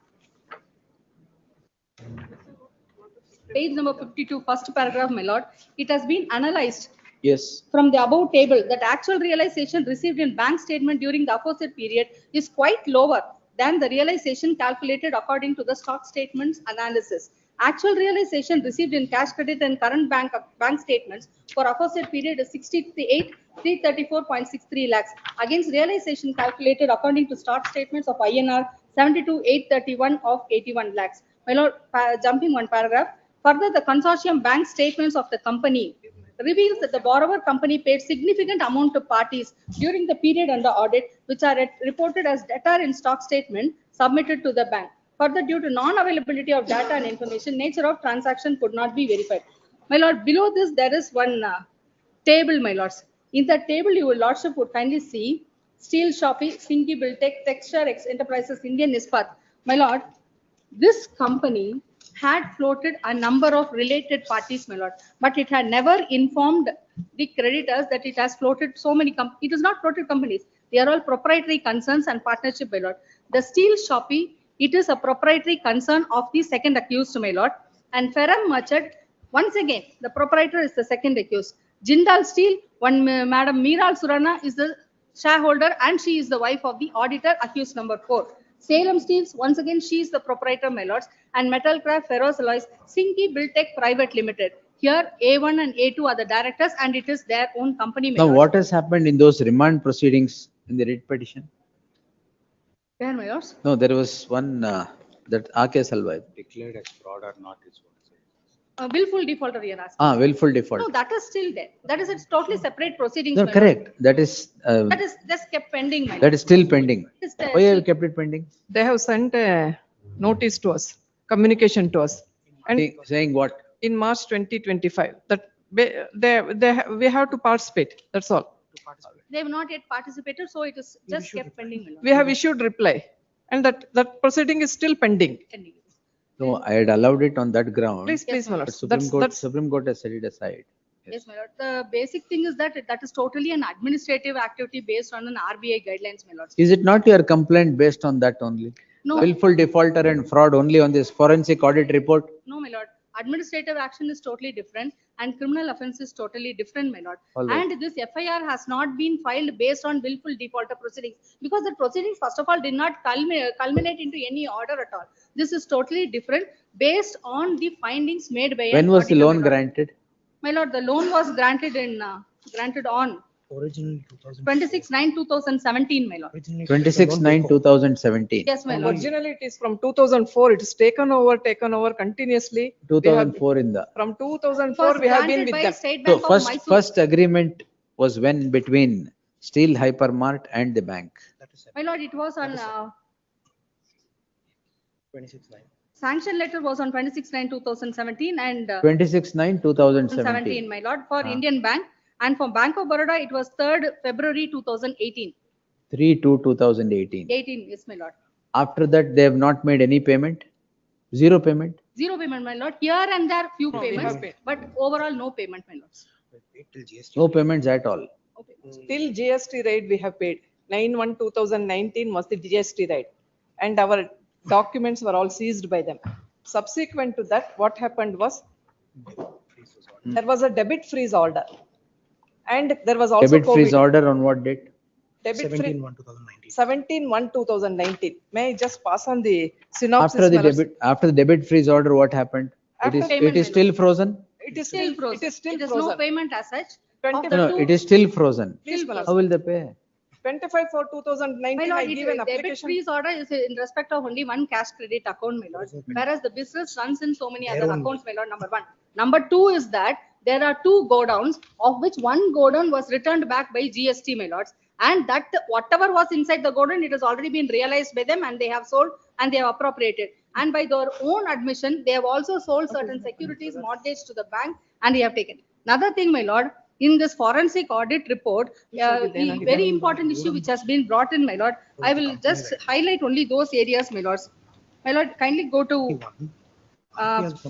page number 52, first paragraph, my lord, it has been analyzed Yes. from the above table that actual realization received in bank statement during the aforesaid period is quite lower than the realization calculated according to the stock statements analysis. Actual realization received in cash credit and current bank statements for aforesaid period is 68,334.63 lakhs against realization calculated according to stock statements of INR 72,831 of 81 lakhs. My lord, jumping one paragraph. Further, the consortium bank statements of the company reveals that the borrower company paid significant amount to parties during the period under audit, which are reported as debtor in stock statement submitted to the bank. Further, due to non-availability of data and information, nature of transaction could not be verified. My lord, below this there is one table, my lords. In that table, your lordship would kindly see Steel Shopee, Sinki Buildtech, Texture X Enterprises, Indian Ispat. My lord, this company had floated a number of related parties, my lord, but it had never informed the creditors that it has floated so many companies. It is not floated companies. They are all proprietary concerns and partnership, my lord. The Steel Shopee, it is a proprietary concern of the second accused, my lord. And Ferrum Merchant, once again, the proprietor is the second accused. Jindal Steel, one Madam Meeral Surana is the shareholder and she is the wife of the auditor accused number 4. Salem Steels, once again, she is the proprietor, my lords, and Metalcraft Ferros Alloys, Sinki Buildtech Private Limited. Here, A1 and A2 are the directors, and it is their own company, my Now, lords. what has happened in those remand proceedings in the writ petition? Where, my lords? No, there was one that R.K. Salwai. Declared as fraud or not is what. Willful defaulter, you are asking. Willful default. No, that is still there. That is it's totally separate proceedings. No, my correct. lord. That is Just kept pending, my that lord. is still pending. It is, Why have you kept it pending? They have sent a notice to us, communication to us. And Saying what? in March 2025, that we have to participate, that's all. They have not yet participated, so it is just kept pending, my lord. We have issued reply, and that proceeding is still pending. No, I had allowed it on that ground. Please, please, my But lord. Supreme Court has set it aside. Yes, my lord. The basic thing is that that is totally an administrative activity based on an RBI guidelines, my lord. Is it not your complaint based on that only? No. Willful defaulter and fraud only on this forensic audit report? No, my lord. Administrative action is totally different and criminal offense is totally different, my lord. All right. And this FIR has not been filed based on willful defaulter proceedings because the proceedings, first of all, did not culminate into any order at all. This is totally different based on the findings made by When an was the auditor, loan my lord. granted? My lord, the loan was granted on Originally 26/9/2017, my lord. 26/9/2017. Yes, my lord. Originally, it is from 2004, it is taken over continuously. We have 2004 in the. From 2004, we have been with them. State So Bank of Mysore. first agreement was when between Steel Hypermart and the bank. My lord, it was on 26/9. sanction letter was on 26/9/2017 and 26/9/2017. my lord, for Indian Bank, and for Bank of Baroda, it was 3rd February 2018. 3/2/2018. 18, yes, my lord. After that, they have not made any payment? Zero payment? Zero payment, my lord. Here and there, few No, we payments, have paid. but overall, no payment, my lords. No payments at all? Till GST rate we have paid. 9/1/2019 was the GST rate. And our documents were all seized by them. Subsequent to that, what happened was, there was a debit freeze order. And there was also Debit freeze COVID. order on what date? Debit free- 17/1/2019. 17/1/2019. May I just pass on the synopsis? After the my lords? after the debit freeze order, what happened? After It payment, is my still frozen? It is Still still, frozen. it is still It is no frozen. payment as such. 20 Of the No, two- it is still frozen. Please, my lords. How will they pay? 25/4/2019, My lord, I give an debit application. freeze order is in respect of only one cash credit account, my lord. Whereas the business runs in so many other accounts, my lord, number one. Number two is that there are two godowns, of which one godown was returned back by GST, my lords. And that whatever was inside the godown, it has already been realized by them and they have sold and they have appropriated. And by their own admission, they have also sold certain securities mortgaged to the bank and they have taken. Another thing, my lord, in this forensic audit report, very important issue which has been brought in, my lord. I will just highlight only those areas, my lords. My lord, kindly go to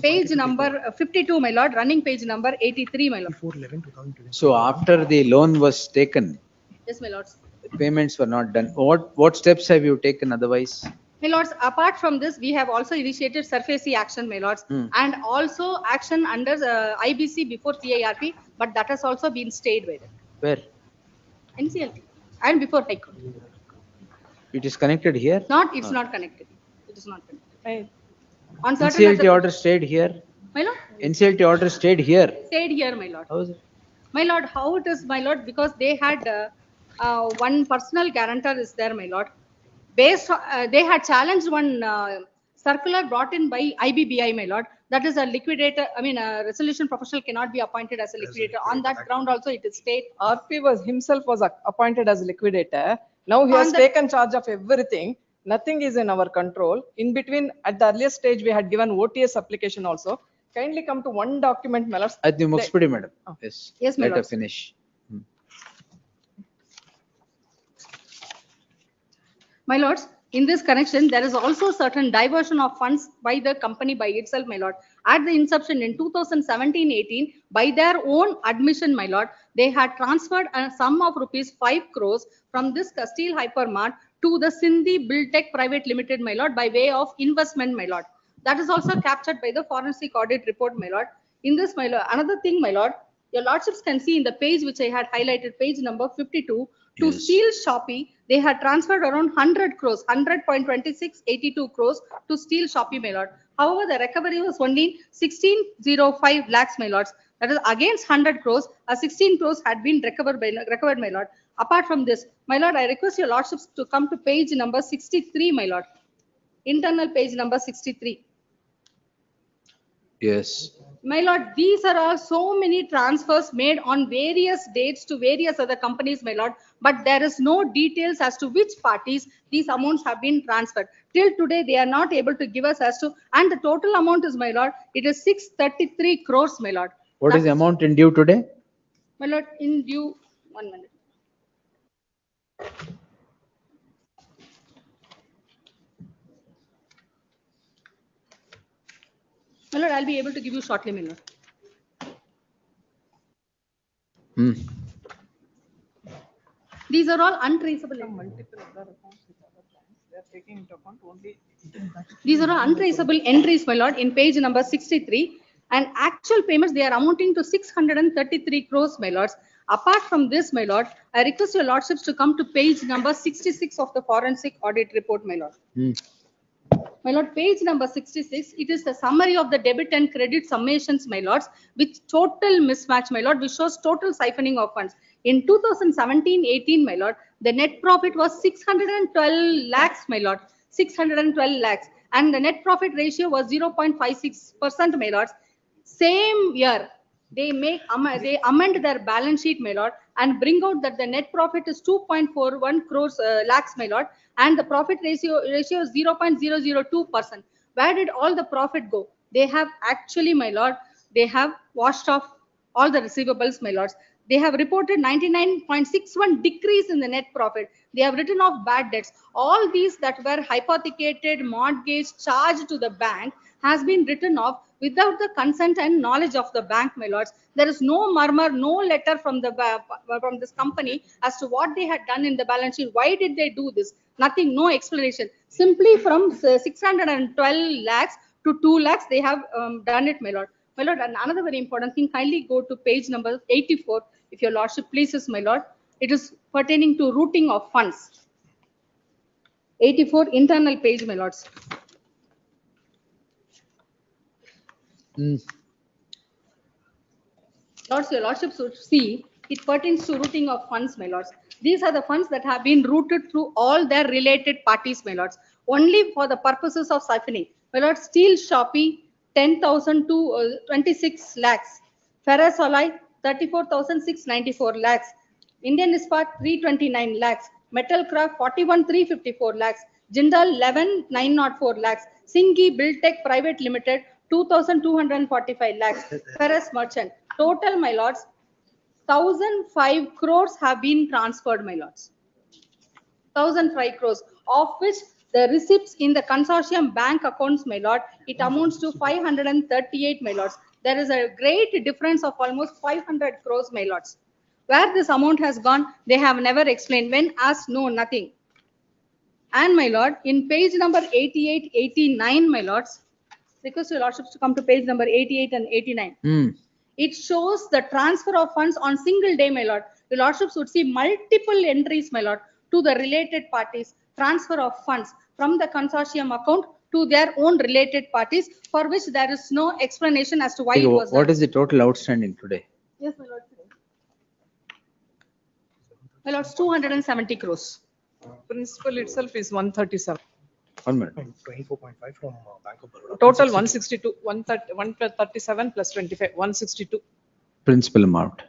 page number 52, my lord, running page number 83, my lord. 4/11/2020. So after the loan was taken, Yes, my lords. payments were not done. What steps have you taken otherwise? My lords, apart from this, we have also initiated surface action, my lords, and also action under IBC before CIRP, but that has also been stayed with Where? NCLT and before High Court. It is connected here? It's not connected. It is not connected. On certain NCLT order stayed here? My lord? NCLT order stayed here? Stayed here, my lord. How is it? My lord, how it is, my lord, because they had one personal guarantor is there, my lord. Based, they had challenged one circular brought in by IBBI, my lord. That is a liquidator, I mean, a resolution professional cannot be appointed as a liquidator. On that ground also it is state. RP was himself was appointed as liquidator. Now he has taken charge of everything. Nothing is in our control. In between, at the earliest stage, we had given OTS application also. Kindly come to one document, my lords. At the Mukspudi, madam. Yes. Yes, my Let her lords. finish. My lords, in this connection, there is also certain diversion of funds by the company by itself, my lord. At the inception in 2017-18, by their own admission, my lord, they had transferred a sum of rupees 5 crores from this Steel Hypermart to the Sindhi Buildtech Private Limited, my lord, by way of investment, my lord. That is also captured by the forensic audit report, my lord. In this, my lord, another thing, my lord, your lordships can see in the page which I had highlighted, page number 52, to Steel Shopee, they had transferred around 100 crores, 100.2682 crores to Steel Shopee, my lord. However, the recovery was only 1605 lakhs, my lords. That is against 100 crores, 16 crores had been recovered, my lord. Apart from this, my lord, I request your lordships to come to page number 63, my lord. Internal page number 63. Yes. My lord, these are all so many transfers made on various dates to various other companies, my lord, but there is no details as to which parties these amounts have been transferred. Till today, they are not able to give us as to, and the total amount is, my lord, it is 633 crores, my lord. What is the amount in due today? My lord, in due, 1 minute. My lord, I'll be able to give you shortly, my lord. These are all untraceable. Multiple other accounts with other banks. They are taking into account only. These are all untraceable entries, my lord, in page number 63. And actual payments, they are amounting to 633 crores, my lords. Apart from this, my lord, I request your lordships to come to page number 66 of the forensic audit report, my lord. My lord, page number 66, it is the summary of the debit and credit summations, my lords, with total mismatch, my lord, which shows total siphoning of funds. In 2017-18, my lord, the net profit was 612 lakhs, my lord, 612 lakhs. And the net profit ratio was 0.56%, my lords. Same year, they amend their balance sheet, my lord, and bring out that the net profit is 2.41 crores lakhs, my lord, and the profit ratio is 0.002%. Where did all the profit go? They have actually, my lord, they have washed off all the receivables, my lords. They have reported 99.61 decrease in the net profit. They have written off bad debts. All these that were hypothecated, mortgage, charged to the bank has been written off without the consent and knowledge of the bank, my lords. There is no murmur, no letter from this company as to what they had done in the balance sheet. Why did they do this? Nothing, no explanation. Simply from 612 lakhs to 2 lakhs, they have done it, my lord. My lord, and another very important thing, kindly go to page number 84, if your lordship pleases, my lord. It is pertaining to routing of funds. 84, internal page, my lords. Lords, your lordship should see, it pertains to routing of funds, my lords. These are the funds that have been routed through all their related parties, my lords, only for the purposes of siphoning. My lord, Steel Shopee, 10,000 to 26 lakhs. Ferrous Alloy, 34,694 lakhs. Indian Ispat, 329 lakhs. Metalcraft, 41,354 lakhs. Jindal, 11,904 lakhs. Singhi Buildtech Private Limited, 2,245 lakhs. Ferrous Merchant. Total, my lords, 1,005 crores have been transferred, my lords. 1,005 crores, of which the receipts in the consortium bank accounts, my lord, it amounts to 538, my lords. There is a great difference of almost 500 crores, my lords. Where this amount has gone, they have never explained. When asked, no, nothing. And my lord, in page number 88, 89, my lords, request your lordships to come to page number 88 and 89. It shows the transfer of funds on single day, my lord. The lordships would see multiple entries, my lord, to the related parties, transfer of funds from the consortium account to their own related parties, for which there is no explanation as to why it was What done. is the total outstanding today? Yes, my lord. My lords, 270 crores. Principal itself is 137. 1 minute. 24.5 from Bank of Baroda. Total 162, 137 plus 25, 162. Principal amount.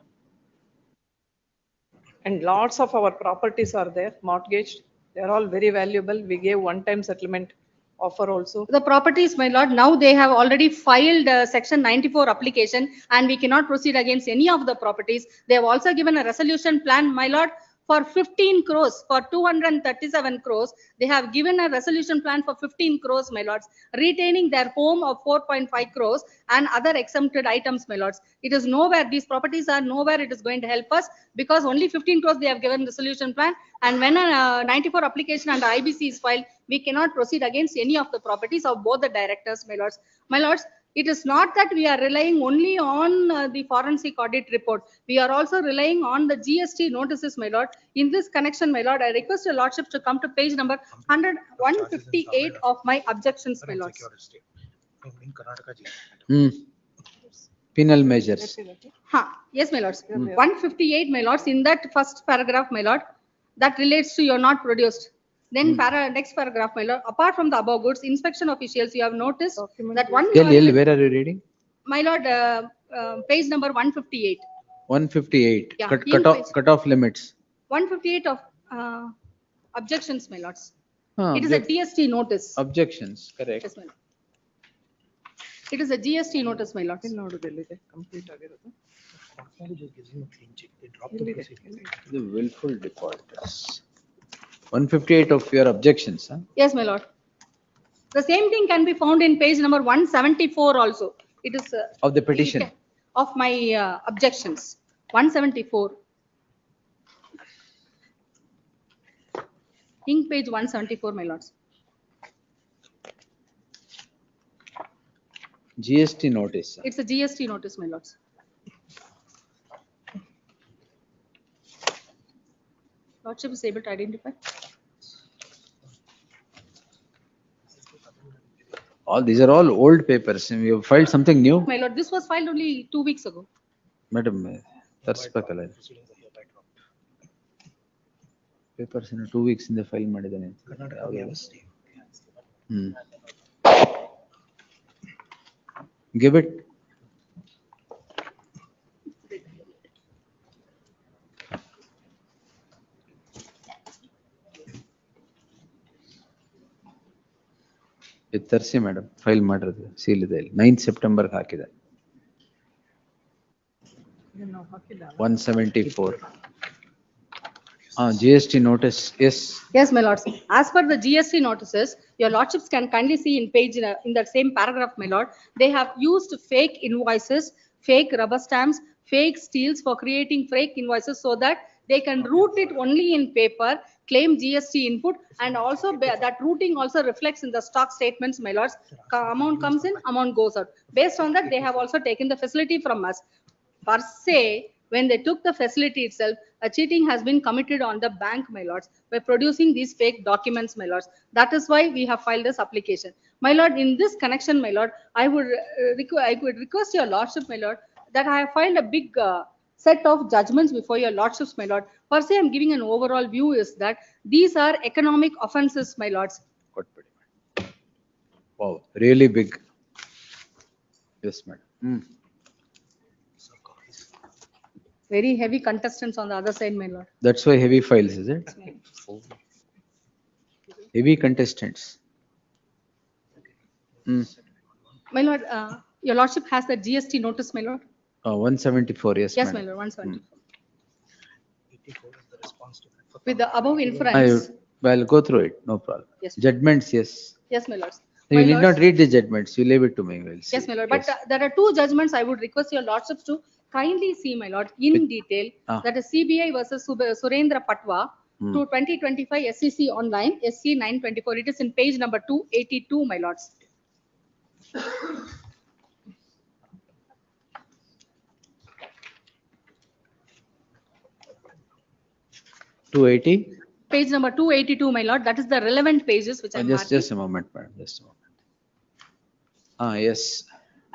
And lots of our properties are there, mortgaged. They're all very valuable. We gave one-time settlement offer also. The properties, my lord, now they have already filed section 94 application and we cannot proceed against any of the properties. They have also given a resolution plan, my lord, for 15 crores, for 237 crores. They have given a resolution plan for 15 crores, my lords, retaining their home of 4.5 crores and other exempted items, my lords. It is nowhere, these properties are nowhere it is going to help us, because only 15 crores they have given resolution plan. And when a 94 application under IBC is filed, we cannot proceed against any of the properties of both the directors, my lords. My lords, it is not that we are relying only on the forensic audit report. We are also relying on the GST notices, my lord. In this connection, my lord, I request your lordship to come to page number 158 of my objections, my lords. In Karnataka. Penal measures. Yes, my lords. 158, my lords, in that first paragraph, my lord, that relates to you're not produced. Then next paragraph, my lord, apart from the above goods, inspection officials, you have noticed that one. Where are you reading? My lord, page number 158. 158. Yeah, Cut off limits. 158 of objections, my lords. It is a GST notice. Objections, correct. Yes, my lord. It is a GST notice, my lord. Complete The willful defaulters. 158 of your objections, huh? Yes, my lord. The same thing can be found in page number 174 also. It is of the petition. Of my objections. 174. Ink page 174, my lords. GST notice. It's a GST notice, my lords. Lordship is able to identify. All these are all old papers. We have filed something new. My lord, this was filed only 2 weeks ago. Madam, papers in 2 weeks in the file madidane. Give it. ತರಿಸಿ madam file ಮಾಡಿರೋದು seal ಇದೆ 9th September ಹಾಕಿದೆ 174 GST notice. Yes, my lords, as per the GST notices, your lordships can kindly see in page in that same paragraph, my lord, they have used fake invoices, fake rubber stamps, fake steels for creating fake invoices so that they can route it only in paper, claim GST input, and also that routing also reflects in the stock statements, my lords. Amount comes in, amount goes out. Based on that, they have also taken the facility from us. Per se, when they took the facility itself, a cheating has been committed on the bank, my lords, by producing these fake documents, my lords. That is why we have filed this application. My lord, in this connection, my lord, I would request your lordship, my lord, that I have filed a big set of judgments before your lordships, my lord. Per se, I am giving an overall view is that these are economic offences, my lords. Wow, really big. Yes, madam. Very heavy contestants on the other side, my lord. That's why heavy files, is it? Heavy contestants. My lord, your lordship has the GST notice, my lord. 174, yes. Yes, my lord, 174. With the above inference. I'll go through it, no problem. Yes. Judgments, yes. Yes, my lords. You need not read the judgments. You leave it to me. We'll see. Yes, my lord. But there are two judgments I would request your lordships to kindly see, my lord, in detail. That is CBI versus Surendra Patwa, to 2025 SCC online, SC 924. It is in page number 282, my lords. Page number 282, my lord. That is the relevant pages which I am marking. Just a moment, madam, just a moment. Yes.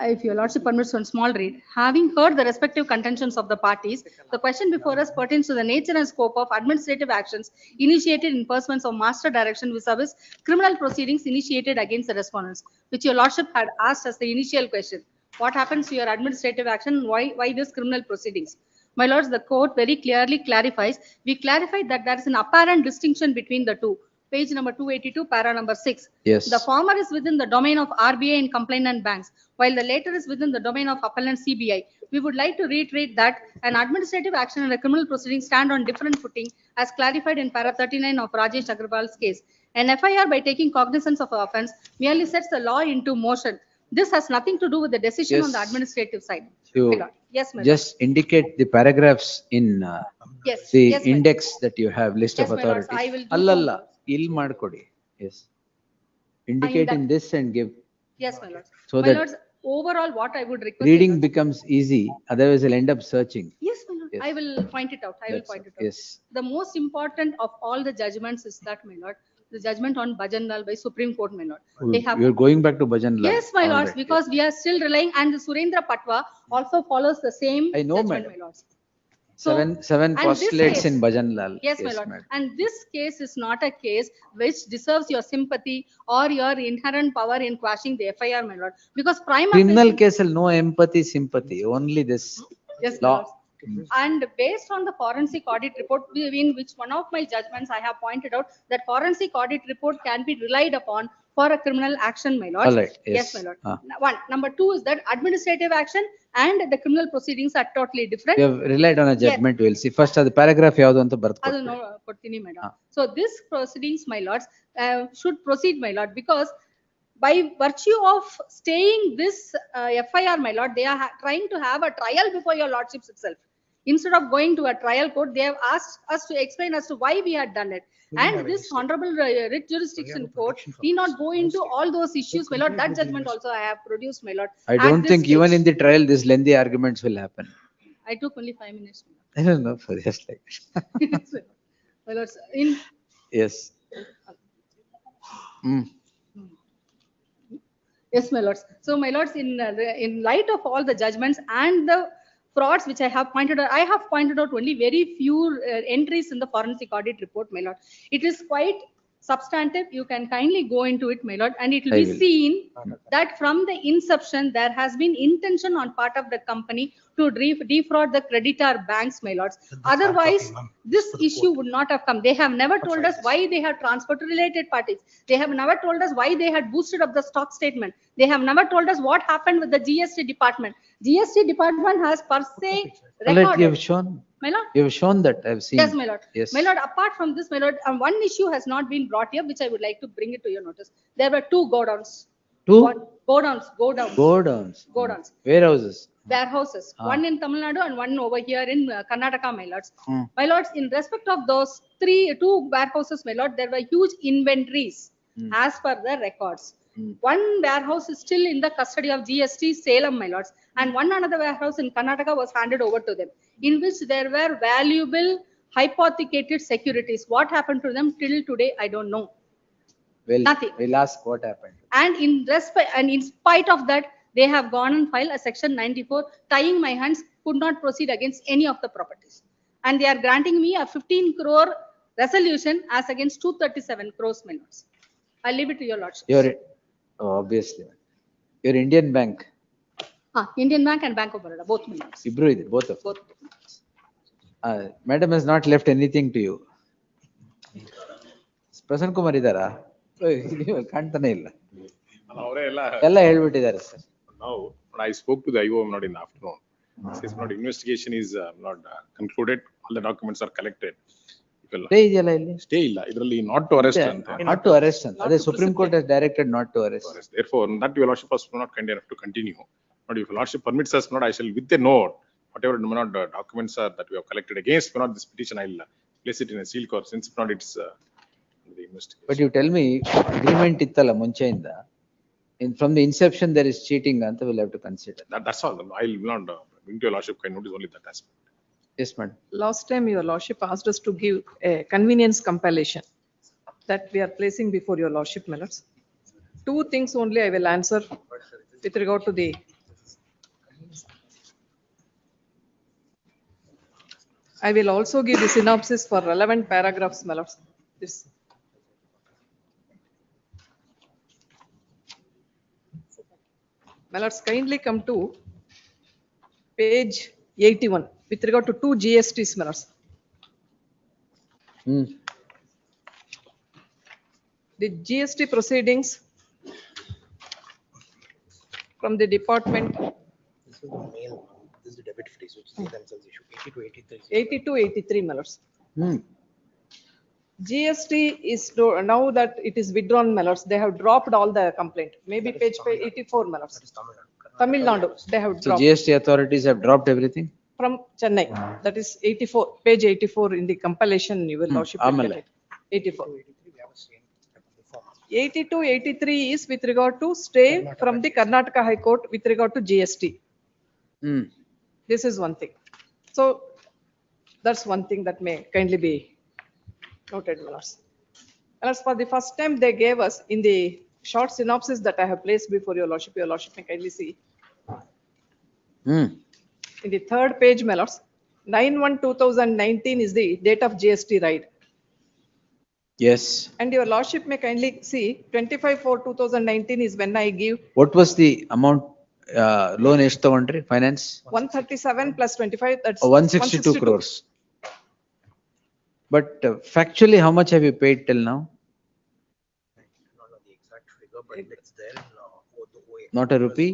If your lordship permits one small read. Having heard the respective contentions of the parties, the question before us pertains to the nature and scope of administrative actions initiated in pursuance of master direction vis-a-vis criminal proceedings initiated against the respondents, which your lordship had asked as the initial question. What happens to your administrative action? Why this criminal proceedings? My lords, the court very clearly clarifies. We clarified that there is an apparent distinction between the two. Page number 282, para number 6. Yes. The former is within the domain of RBI and complainant banks, while the latter is within the domain of appellant CBI. We would like to reiterate that an administrative action and a criminal proceeding stand on different footing, as clarified in para 39 of Rajesh Agarwal's case. An FIR, by taking cognizance of offence, merely sets the law into motion. This has nothing to do with the decision on the administrative side. Yes, madam. Just indicate the paragraphs in Yes. the Yes, madam. index that you have, list Yes, of my lords, authorities. I will do Allalla, ill madkodi. Yes. Indicate in this and give. Yes, my lords. So My that lords, overall, what I would request. reading becomes easy, otherwise you'll end up searching. Yes, my lord. Yes. I will point it out. I will That's- point it out. Yes. The most important of all the judgments is that, my lord, the judgment on Bhajanlal by Supreme Court, my lord. They have. You're going back to Bhajan Lal. Yes, my All lords, right. because we are still relying, and the Surendra Patwa also follows the same I know, judgment, madam. my lords. So, Seven and this postulates case- in Bhajan Lal. Yes, my lord. madam. And this case is not a case which deserves your sympathy or your inherent power in quashing the FIR, my lord. Because prima Criminal facie- case, no empathy, sympathy, only this Yes, my law. lords. And based on the forensic audit report, in which one of my judgments I have pointed out that forensic audit report can be relied upon for a criminal action, my lord. All right, Yes, yes. my lord. Ah. One. Number two is that administrative action and the criminal proceedings are totally different. You have relied on a judgment, we'll see. First, the paragraph ಯಾವುದು ಅಂತ ಬರ್ದು ಅದು ಕೊಟ್ಬಿಡಿ. ಕೊಡ್ತೀನಿ madam. So this proceedings, my lords, should proceed, my lord, because by virtue of staying this FIR, my lord, they are trying to have a trial before your lordships itself. Instead of going to a trial court, they have asked us to explain as to why we had done it. And this honorable writ jurisdiction court need not go into all those issues, my lord. That judgment also I have produced, my lord. I at don't this think even stage. in the trial, these lengthy arguments will happen. I took only 5 minutes. I don't know, for just like. My lords, in Yes. Mm. Yes, my lords. So, my lords, in light of all the judgments and the frauds which I have pointed out, I have pointed out only very few entries in the forensic audit report, my lord. It is quite substantive. You can kindly go into it, my lord, and it will I be will. seen that from the inception, there has been intention on part of the company to defraud the creditor banks, my lords. Otherwise, this issue would not have come. They have never told us why they have transferred to related parties. They have never told us why they had boosted up the stock statement. They have never told us what happened with the GST department. GST department has per se All right, you recorded. have shown, My lord? you have shown that, I've seen. Yes, my lord. Yes. My lord, apart from this, my lord, one issue has not been brought here, which I would like to bring it to your notice. There were two godowns. Two? Godowns. Godowns. Godowns. Warehouses. Warehouses. Ah. One in Tamil Nadu and one over here in Karnataka, my lords. Hmm. My lords, in respect of those two warehouses, my lord, there were huge inventories as per the records. One warehouse is still in the custody of GST Salem, my lords, and one another warehouse in Karnataka was handed over to them, in which there were valuable hypothecated securities. What happened to them till today, I don't know. Well, Nothing. we'll ask what happened. And in spite of that, they have gone and filed a section 94, tying my hands, could not proceed against any of the properties. And they are granting me a 15 crore resolution as against 237 crores, my lords. I'll leave it to your lordship. Obviously. Your Indian bank, Indian Bank and Bank of Baroda, both, my lords. Ibru ಇದೆ, both of them. Both. Madam has not left anything to you. Prasanna Kumar ಇದ್ದಾರಾ? ಕಾಣ್ತಾನೆ ಇಲ್ಲ. ಎಲ್ಲ ಹೇಳ್ಬಿಟ್ಟಿದ್ದಾರೆ sir. Now, when I spoke to the IO not in the afternoon, says not investigation is not concluded, all the documents are collected. Stay ಇದೆಯಲ್ಲ ಇಲ್ಲಿ? Stay ಇಲ್ಲ, ಇದರಲ್ಲಿ not to arrest ಅಂತ. Not to arrest ಅಂತ. ಅದೇ Supreme Court has directed not to arrest. Therefore, that your lordship was not kind enough to continue. But if your lordship permits us, not I shall with a note, whatever documents are that we have collected against, not this petition, I'll place it in a sealed court, since if not, it's the investigation. But you tell me, agreement ittala muncheinda. From the inception, there is cheating, anta we'll have to consider. That's all. I'll not bring to your lordship, can notice only that aspect. Yes, madam. Last time your lordship asked us to give a convenience compilation that we are placing before your lordship, my lords. Two things only I will answer with regard to the I will also give the synopsis for relevant paragraphs, my lords. This. My lords, kindly come to page 81 with regard to two GSTs, my lords. The GST proceedings from the department. This is the mail, this is the debit fees, which they themselves issue, 80 to 83. 80 to 83, my lords. GST is now that it is withdrawn, my lords, they have dropped all the complaint. Maybe page 84, my lords. Tamil Nadu, they have So dropped. GST authorities have dropped everything? From Chennai, that is 84, page 84 in the compilation, your lordship. will get it. 84. 82, 83 is with regard to stay from the Karnataka High Court with regard to GST. This is one thing. So that's one thing that may kindly be noted, my lords. My lords, for the first time, they gave us in the short synopsis that I have placed before your lordship may kindly see. In the third page, my lords, 9/1/2019 is the date of GST ride. Yes. And your lordship may kindly see 25/4/2019 is when I give. What was the amount, loan ಎಷ್ಟು ತಗೊಂಡ್ರಿ finance? 137 plus 25, that's 162 crores. But factually, how much have you paid till now? The exact figure, but it's there in the OA. Not a rupee?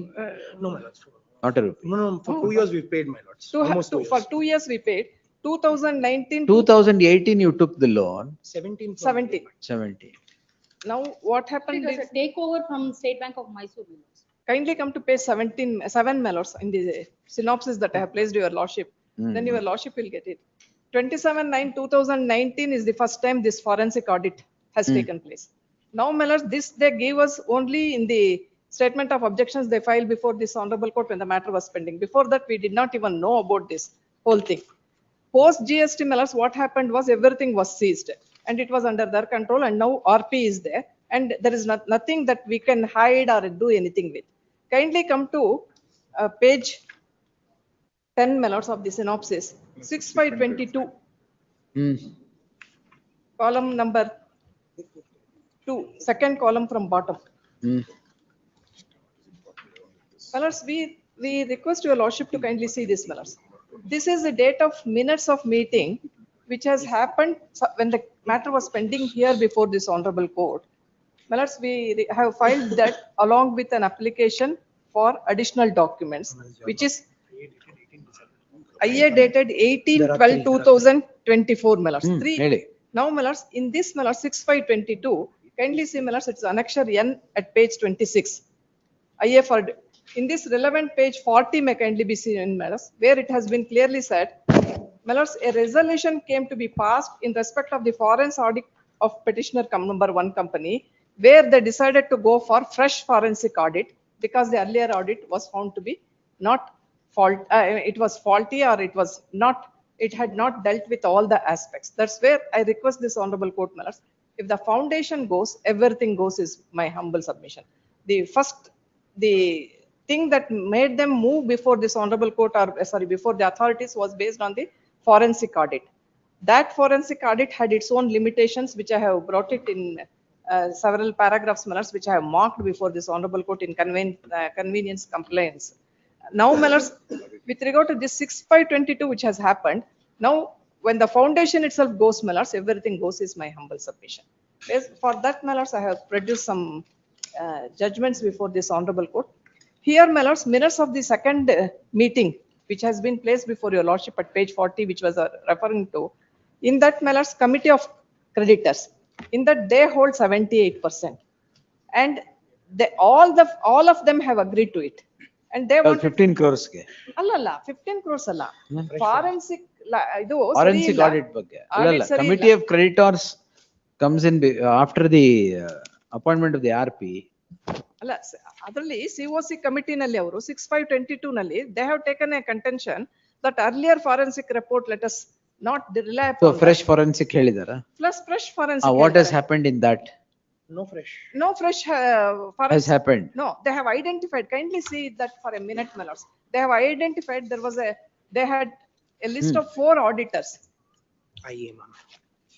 No, my lords. Not a rupee. No, for 2 years we paid, my lords. Almost 2 years. For 2 years we paid. 2019. 2018 you took the loan. 17. 17. Now what happened It was is a takeover from State Bank of Mysore. kindly come to page 7, my lords, in the synopsis that I have placed your lordship. Then your lordship will get it. 27/9/2019 is the first time this forensic audit has taken place. Now, my lords, this they gave us only in the statement of objections they filed before this honorable court when the matter was pending. Before that, we did not even know about this whole thing. Post GST, my lords, what happened was everything was seized and it was under their control, and now RP is there and there is nothing that we can hide or do anything with. Kindly come to page 10, my lords, of the synopsis, 6/5/22. Column number 2, second column from bottom. My lords, we request your lordship to kindly see this, my lords. This is the date of minutes of meeting which has happened when the matter was pending here before this honorable court. My lords, we have filed that along with an application for additional documents, which is IA dated 18/12/2024, my lords. Now, my lords, in this, my lords, 6/5/22, kindly see, my lords, it's annexure N at page 26. IA for, in this relevant page 40 may kindly be seen, my lords, where it has been clearly said, my lords, a resolution came to be passed in respect of the forensic audit of petitioner number 1 company, where they decided to go for fresh forensic audit because the earlier audit was found to be not fault, it was faulty, or it had not dealt with all the aspects. That's where I request this honorable court, my lords, if the foundation goes, everything goes, is my humble submission. The thing that made them move before this honorable court, or before the authorities, was based on the forensic audit. That forensic audit had its own limitations, which I have brought it in several paragraphs, my lords, which I have marked before this honorable court in convenience complaints. Now, my lords, with regard to this 6/5/22 which has happened, now when the foundation itself goes, my lords, everything goes, is my humble submission. Yes, for that, my lords, I have produced some judgments before this honorable court. Here, my lords, minutes of the second meeting, which has been placed before your lordship at page 40, which was referring to, in that, my lords, committee of creditors, in that they hold 78%, and all of them have agreed to it. And they want 15 crores. 15 crores. Forensic ಇದು ಸರಿ Forensic ಇಲ್ಲ. audit ಬಗ್ಗೆ. Audit ಅಲ್ಲಲ್ಲ, ಸರಿ committee ಇಲ್ಲ. of creditors comes in after the appointment of the RP. ಅಲ್ಲ ಅದರಲ್ಲಿ COC committee ನಲ್ಲಿ ಅವರು 6522 ನಲ್ಲಿ they have taken a contention that earlier forensic report let us not rely So upon fresh that. forensic ಹೇಳಿದಾರ? Plus fresh forensic. What has happened in that? No fresh. No fresh forensic. Has happened? No, they have identified, kindly see that for a minute, my lords. They have identified they had a list of 4 auditors. IA, ma'am.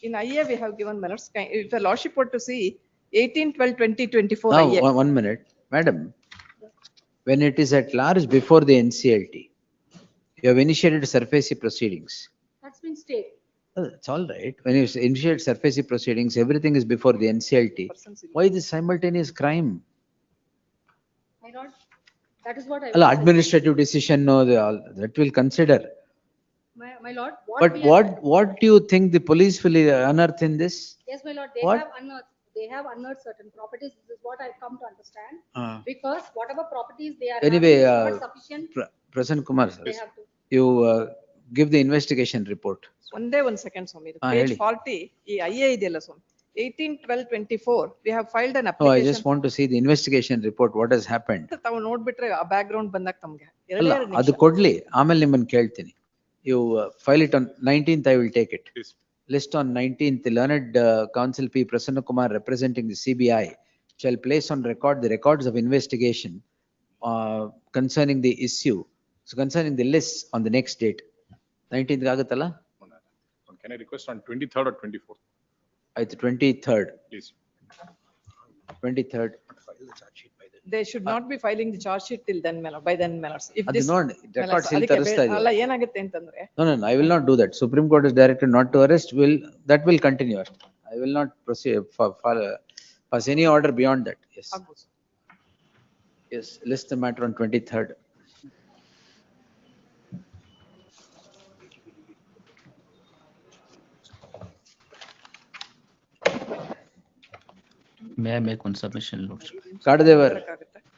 In IA we have given, my lords, if the lordship were to see 18/12/2024 Now, IA. one minute, madam. When it is at large before the NCLT, you have initiated surface proceedings. That's been stayed. It's all right. When you initiate surface proceedings, everything is before the NCLT. Why this simultaneous crime? My lord, that is what I. Well, administrative decision, no, that will consider. My lord, But what do you think the police will unearth in this? Yes, my lord, What? they have unearthed certain properties. This is what I've come to understand. Ah. Because whatever properties they are Anyway, having is not sufficient. Prasanna Kumar, sir, They have to. you give the investigation report. One second, Swami. Ah, Page ಹೇಳಿ. 40, ಈ IA ಇದೆಯಲ್ಲ ಸ್ವಾಮಿ. 18/12/24 we have filed an Oh, I application. just want to see the investigation report, what has happened. ತಾವು ನೋಡ್ಬಿಟ್ರೆ ಆ background ಬಂದಾಗ ತಮ್ಗೆ ಅಲ್ಲ, ಅದು ಕೊಡ್ಲಿ, ಆಮೇಲೆ ನಿಮ್ಮನ್ನ ಕೇಳ್ತೀನಿ. You file it on 19th, I will take it. List on 19th, learned counsel P. Prasanna Kumar representing the CBI shall place on record the records of investigation concerning the issue, so concerning the list on the next date. 19th ಆಗುತ್ತಲ್ಲ? Can I request on 23rd or 24th? It's 23rd. Please. 23rd. They should not be filing the charge sheet till then, by then, my lords. If ಅದು this. ನೋಡಿ, records ಇಲ್ಲಿ ಅದಕ್ಕೆ ತರಿಸ್ತಾ ಇದೀವಿ. ಅಲ್ಲ ಏನಾಗುತ್ತೆ ಅಂತಂದ್ರೆ. No, I will not do that. Supreme Court is directed not to arrest, that will continue. I will not proceed pass any order beyond that. Yes. Yes, list the matter on 23rd. May I make one submission, Lordship? ಕಾಡದೇವರ್,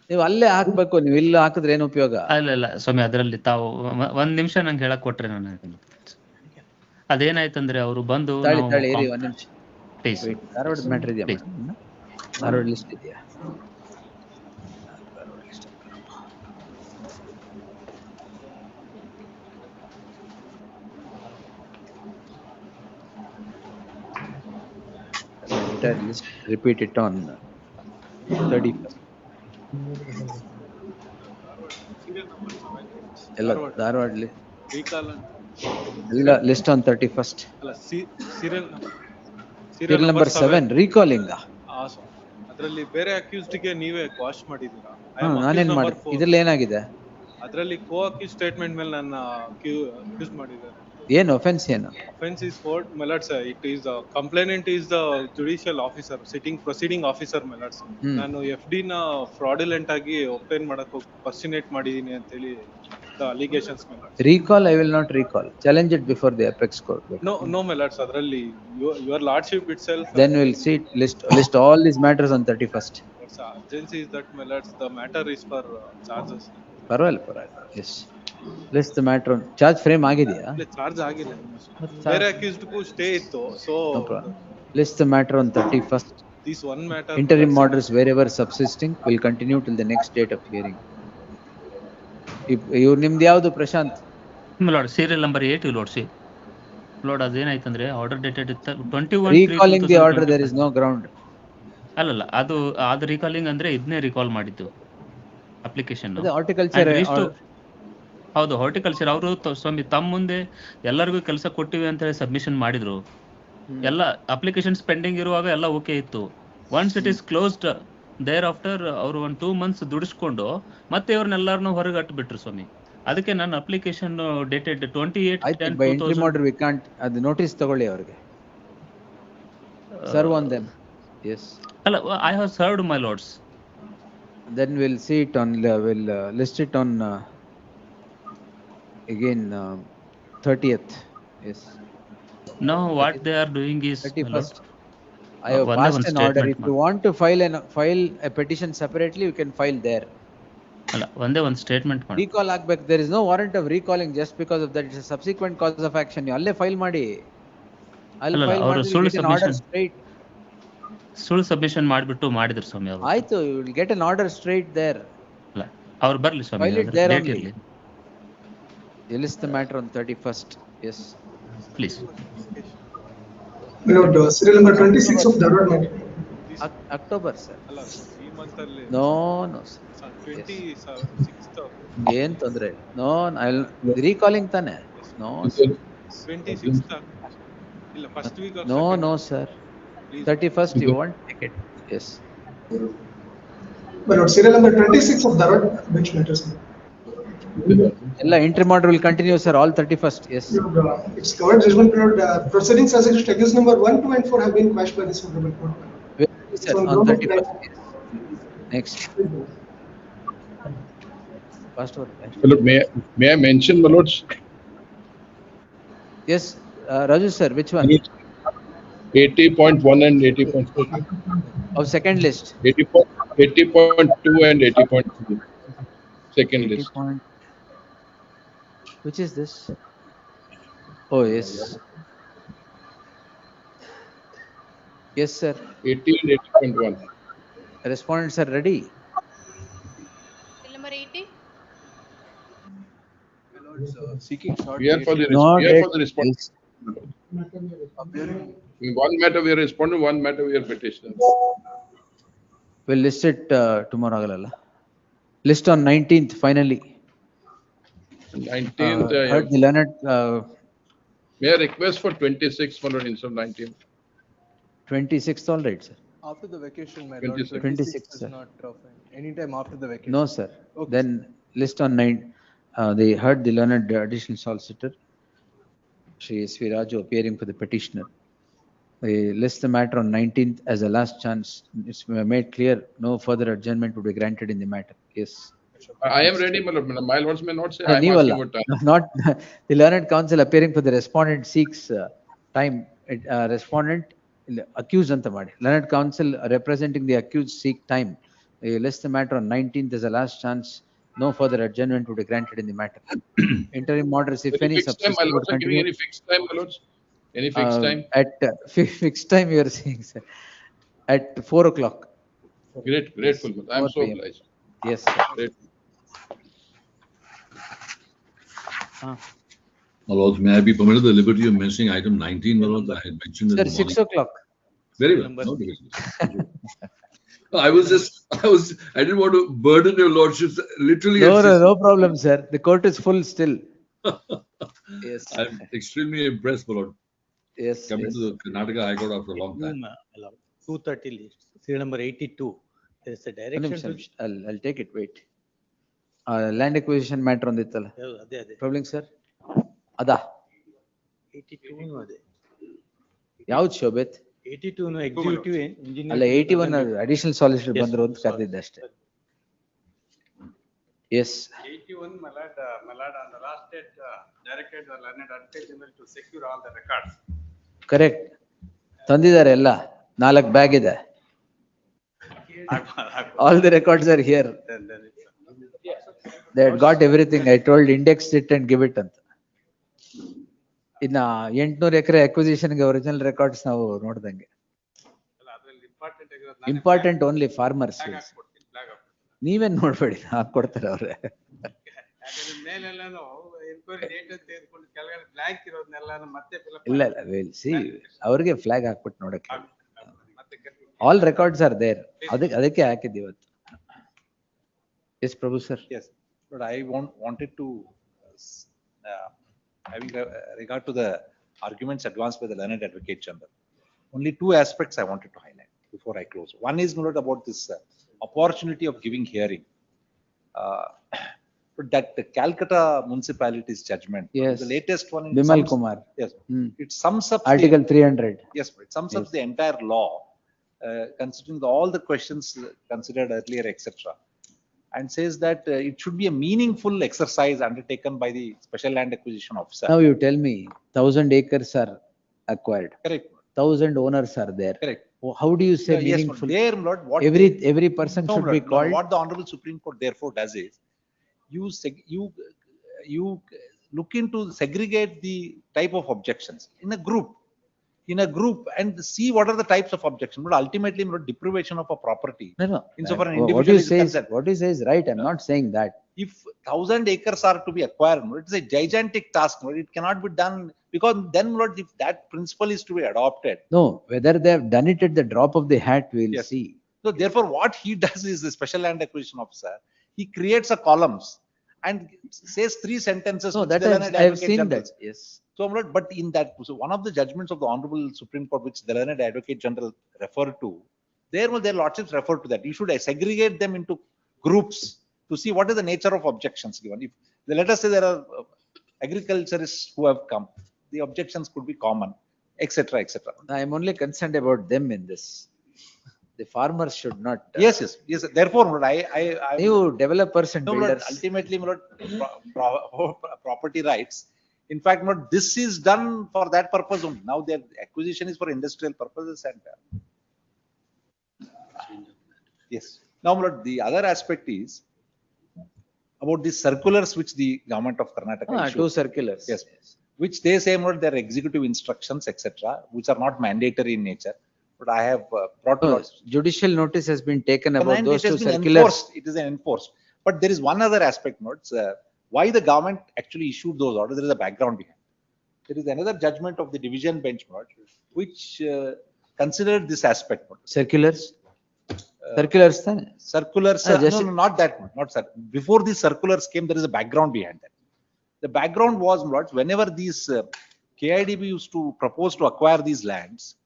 ನೀವು ಅಲ್ಲೇ ಹಾಕ್ಬೇಕು, ನೀವು ಇಲ್ಲಿ ಹಾಕಿದ್ರೆ ಏನು ಉಪಯೋಗ? ಇಲ್ಲ ಸ್ವಾಮಿ, ಅದರಲ್ಲಿ ತಾವು ಒಂದ್ ನಿಮಿಷ ನಂಗೆ ಹೇಳಕ್ ಕೊಟ್ರೆ ನಾನು ಹೇಳ್ತೀನಿ. ಅದೇನಾಯ್ತಂದ್ರೆ ಅವರು ಬಂದು ಇರಿ ಒಂದ್ ನಿಮಿಷ. ಧಾರವಾಡ ಮ್ಯಾಟರ್ ಇದೆಯಾ? ಧಾರವಾಡ ಲಿಸ್ಟ್ ಇದೆಯಾ? List, repeat it on 31st. ಎಲ್ಲ ಧಾರವಾಡ ಎಲ್ಲ list on 31st. Serial number 7 recalling. ಅದರಲ್ಲಿ ಬೇರೆ ಅಕ್ಯೂಸ್ಡ್ ಗೆ ನೀವೇ ಕ್ವಾಶ್ ಮಾಡಿದೀರಾ? ನಾನೇನ್ ಮಾಡಿ, ಇದ್ರಲ್ಲಿ ಏನಾಗಿದೆ? ಅದರಲ್ಲಿ ಕೋ ಅಕ್ಯೂಸ್ ಸ್ಟೇಟ್ಮೆಂಟ್ ಮೇಲೆ ನನ್ನ ಅಕ್ಯೂಸ್ ಮಾಡಿದ್ದಾರೆ. ಏನು offense ಏನು? Offense is what, my lords, it is the complainant is the judicial officer, proceeding officer, my lords. ನಾನು FD ನ fraudulent ಆಗಿ obtain ಮಾಡಕ್ಕೆ personate ಮಾಡಿದೀನಿ ಅಂತ ಹೇಳಿ the allegations, my lords. Recall, I will not recall. Challenge it before the apex court. No, my lords, ಅದರಲ್ಲಿ your lordship itself. Then we'll see, list all these matters on 31st. Agency is that, my lords, the matter is for charges. ಪರವಾಗಿಲ್ಲ. Yes. List the matter on charge frame ಆಗಿದೆಯಾ? Charge ಆಗಿಲ್ಲ, ಬೇರೆ accused ಗೂ stay ಇತ್ತು. So list the matter on 31st. this one matter, interim orders wherever subsisting will continue till the next date of hearing. ಇವ್ರು ನಿಮ್ದು ಯಾವುದು Prashanth? Lord serial number 8 lord C lord ಅದೇನಾಯ್ತಂದ್ರೆ order dated 21 recalling the order, there is no ground. ಅಲ್ಲಲ್ಲ, ಅದು recalling ಅಂದ್ರೆ ಇದನ್ನೇ recall ಮಾಡಿದ್ದು application. Horticulture ಹೌದು, ಹಾರ್ಟಿಕಲ್ಚರ್ ಅವರು ಸ್ವಾಮಿ ತಮ್ಮ ಮುಂದೆ ಎಲ್ಲರಿಗೂ ಕೆಲಸ ಕೊಟ್ಟಿವಿ ಅಂತ ಹೇಳಿ ಸಬ್ಮಿಷನ್ ಮಾಡಿದ್ರು. ಎಲ್ಲ ಅಪ್ಲಿಕೇಶನ್ಸ್ ಪೆಂಡಿಂಗ್ ಇರುವಾಗ ಎಲ್ಲ ಓಕೆ ಇತ್ತು. Once it is closed there after ಅವರು 2 months ದುಡಿಸ್ಕೊಂಡು ಮತ್ತೆ ಇವ್ರನ್ನೆಲ್ಲರನ್ನು ಹೊರಗೆ ಅಟ್ಬಿಟ್ರು ಸ್ವಾಮಿ. ಅದಕ್ಕೆ ನನ್ನ application dated 28 by interim order we can't, ಅದು ನೋಟಿಸ್ ತಗೊಳ್ಳಿ ಅವರಿಗೆ, serve on them. Yes, ಅಲ್ಲ, I have served, my lords. Then we'll see it on, we'll list it on again 30th. Yes. Now what they are doing is 31st. I have passed an order. If you want to file a petition separately, you can file there. ಅಲ್ಲ ಒಂದೇ ಒಂದು statement ಮಾಡಿ. Recall ಆಗ್ಬೇಕು. There is no warrant of recalling just because of that. It's a subsequent cause of action. ನೀವು ಅಲ್ಲೇ file ಮಾಡಿ. ಅಲ್ಲಿ ಅಲ್ಲ ಫೈಲ್ ಅವರು ಮಾಡಿ ಸುಳ್ಳು get an order submission straight. ಸುಳ್ಳು ಸಬ್ಮಿಷನ್ ಮಾಡಿಬಿಟ್ಟು ಮಾಡಿದ್ರು ಸ್ವಾಮಿ ಅವರು. ಆಯ್ತು, you will get an order straight there. ಅಲ್ಲ ಅವ್ರು ಬರ್ಲಿ ಸ್ವಾಮಿ, File it there date only. ಇರಲಿ You list the matter on 31st. Yes. Please. My lord, serial number 26 of Dharwad matter. October, sir. ಅಲ್ಲ ಈ ಮಂತ್ ಅಲ್ಲಿ No, no, sir. 26th ಏನ್ ತೊಂದ್ರೆ? No, I'll recalling ತಾನೆ? No. 26th ಇಲ್ಲ first week of No, no, sir. 31st you want take it. Yes. My lord, serial number 26 of Dharwad bench matters. ಎಲ್ಲ interim order will continue, sir, all 31st. Yes. It's covered judgment. My lord, proceedings as against accused number 1, 2 and 4 have been quashed by this honorable court. Sir, on 31st. Next. First one. My lord, may I mention, my lords? Yes, Raju sir, which one? 80.1 and 80.4. Of second list. 80.2 and 80.3. Second list. Which is this? Oh, yes. Yes, sir. 80 and 80.1. Respondents are ready. Bill number 80. Seeking short. We are for the response. In one matter we are responding, one matter we are petitioning. We'll list it tomorrow. Agalala. List on 19th finally. 19th. Heard the learned. May I request for 26th, my lord, instead of 19th? 26th, all right, sir. After the vacation, my lord, 26th, 26th is sir. not anytime after the vacation. No, sir. Okay. Then list on 9. They heard the learned additional solicitor, Shri S.V. Raju, appearing for the petitioner. They list the matter on 19th as a last chance. It's made clear no further adjournment would be granted in the matter. Yes. I am ready, my lord. My lords may not say I am Neevalla. asking for time. Not the learned counsel appearing for the respondent seeks time. Respondent accused anta ಮಾಡಿ. Learned counsel representing the accused seek time. They list the matter on 19th as a last chance. No further adjournment would be granted in the matter. Interim orders, if any, Fixed time, my subsist would lords are giving continue. any fixed time, my lords? Any fixed time? At fixed time, you are saying, sir. At 4 o'clock. Grateful. I am 4 so PM. obliged. Yes, sir. Grateful. My lords, may I be permitted the liberty of mentioning item 19, my lords? I had mentioned in Sir, the 6 morning. o'clock. Very well. No divisions. I didn't want to burden your lordships. Literally, No problem, sir. The court is full still. Yes. I'm extremely impressed, my lord. Yes. Coming to the Karnataka High Court after a long time. 230 list, serial number 82. There is a direction. I'll take it. Wait. Land acquisition matter on the tala. ಅದೇ Problem, sir. Ada. 82 ಅದೇ. ಯಾವ್ದು ಶೋಭೆತ್? 82 executive engineer. ಅಲ್ಲ 81 additional solicitor ಬಂದ್ರು ಅಂತ ಕರೆದಿದ್ದೆ ಅಷ್ಟೇ. Yes. 81 Malad on the last date directed the learned advocate general to secure all the records. Correct. ತಂದಿದ್ದಾರೆ ಎಲ್ಲ 4 bag ಇದೆ. All the records are here. They had got everything. I told index it and give it ಅಂತ. ಇನ್ನ 800 ಎಕರೆ acquisition ಗೆ original records ನಾವು ನೋಡ್ದಂಗೆ. Important only farmers. ನೀವೇನ್ ನೋಡ್ಬೇಡಿ, ಹಾಕೊಡ್ತಾರೆ ಅವ್ರೆ. ಇಲ್ಲ ಸಿ ಅವ್ರಿಗೆ ಫ್ಲಾಗ್ ಹಾಕ್ಬಿಟ್ಟು ನೋಡಕ್ಕೆ. All records are there. ಅದಕ್ಕೆ ಹಾಕಿದ್ದು ಇವತ್ತು. Yes Prabhu sir. Yes, but I wanted to having regard to the arguments advanced by the learned advocate general. Only two aspects I wanted to highlight before I close. One is not about this opportunity of giving hearing. That the Calcutta municipality's judgment. Yes. The latest one. Bimal Kumar. Yes. It sums up Article 300. Yes, it sums up the entire law, considering all the questions considered earlier, etc. And says that it should be a meaningful exercise undertaken by the special land acquisition officer. Now you tell me, 1000 acres are acquired. Correct. 1000 owners are there. Correct. How do you say Yes, meaningful? there, Lord, what Every person no, should Lord, be no, called. what the Honorable Supreme Court therefore does is, you look into segregate the type of objections in a group, and see what are the types of objections. But ultimately, Lord, deprivation of a property. No. Insofar an What individual you is say is, concerned. what you say is right. I'm not saying that. If 1,000 acres are to be acquired, Lord, it's a gigantic task. Lord. It cannot be done because then, Lord, if that principle is to be adopted. No, whether they have done it at the drop of the hat, we'll Yes. see. So therefore, what he does is the special land acquisition officer, he creates a columns and says 3 sentences. No, which that the learned I have advocate seen general- that. Yes. So, but in that, so one of the judgments of the Honorable Supreme Court, which the learned advocate general referred to, their lordships refer to that. You should segregate them into groups to see what is the nature of objections given. If let us say there are agriculturists who have come, the objections could be common, etc., etc. I'm only concerned about them in this. The farmers should not. Yes. Therefore, You developers and no, Lord, builders. ultimately, Lord, property rights. In fact, Lord, this is done for that purpose only. Now their acquisition is for industrial purposes and yes. Now, Lord, the other aspect is about the circulars which the government of Karnataka issued. 2 circulars. Yes. Which they say, Lord, they're executive instructions, etc., which are not mandatory in nature. But I have brought Judicial notice has been taken about and those it 2 has been circulars. enforced. It is enforced. But there is one other aspect, notes why the government actually issued those orders. There is a background behind. There is another judgment of the division bench, which considered this aspect. Circulars. Circulars. Circulars. No, not that one. Not sir. Before these circulars came, there is a background behind that. The background was, whenever these KIDB used to propose to acquire these lands,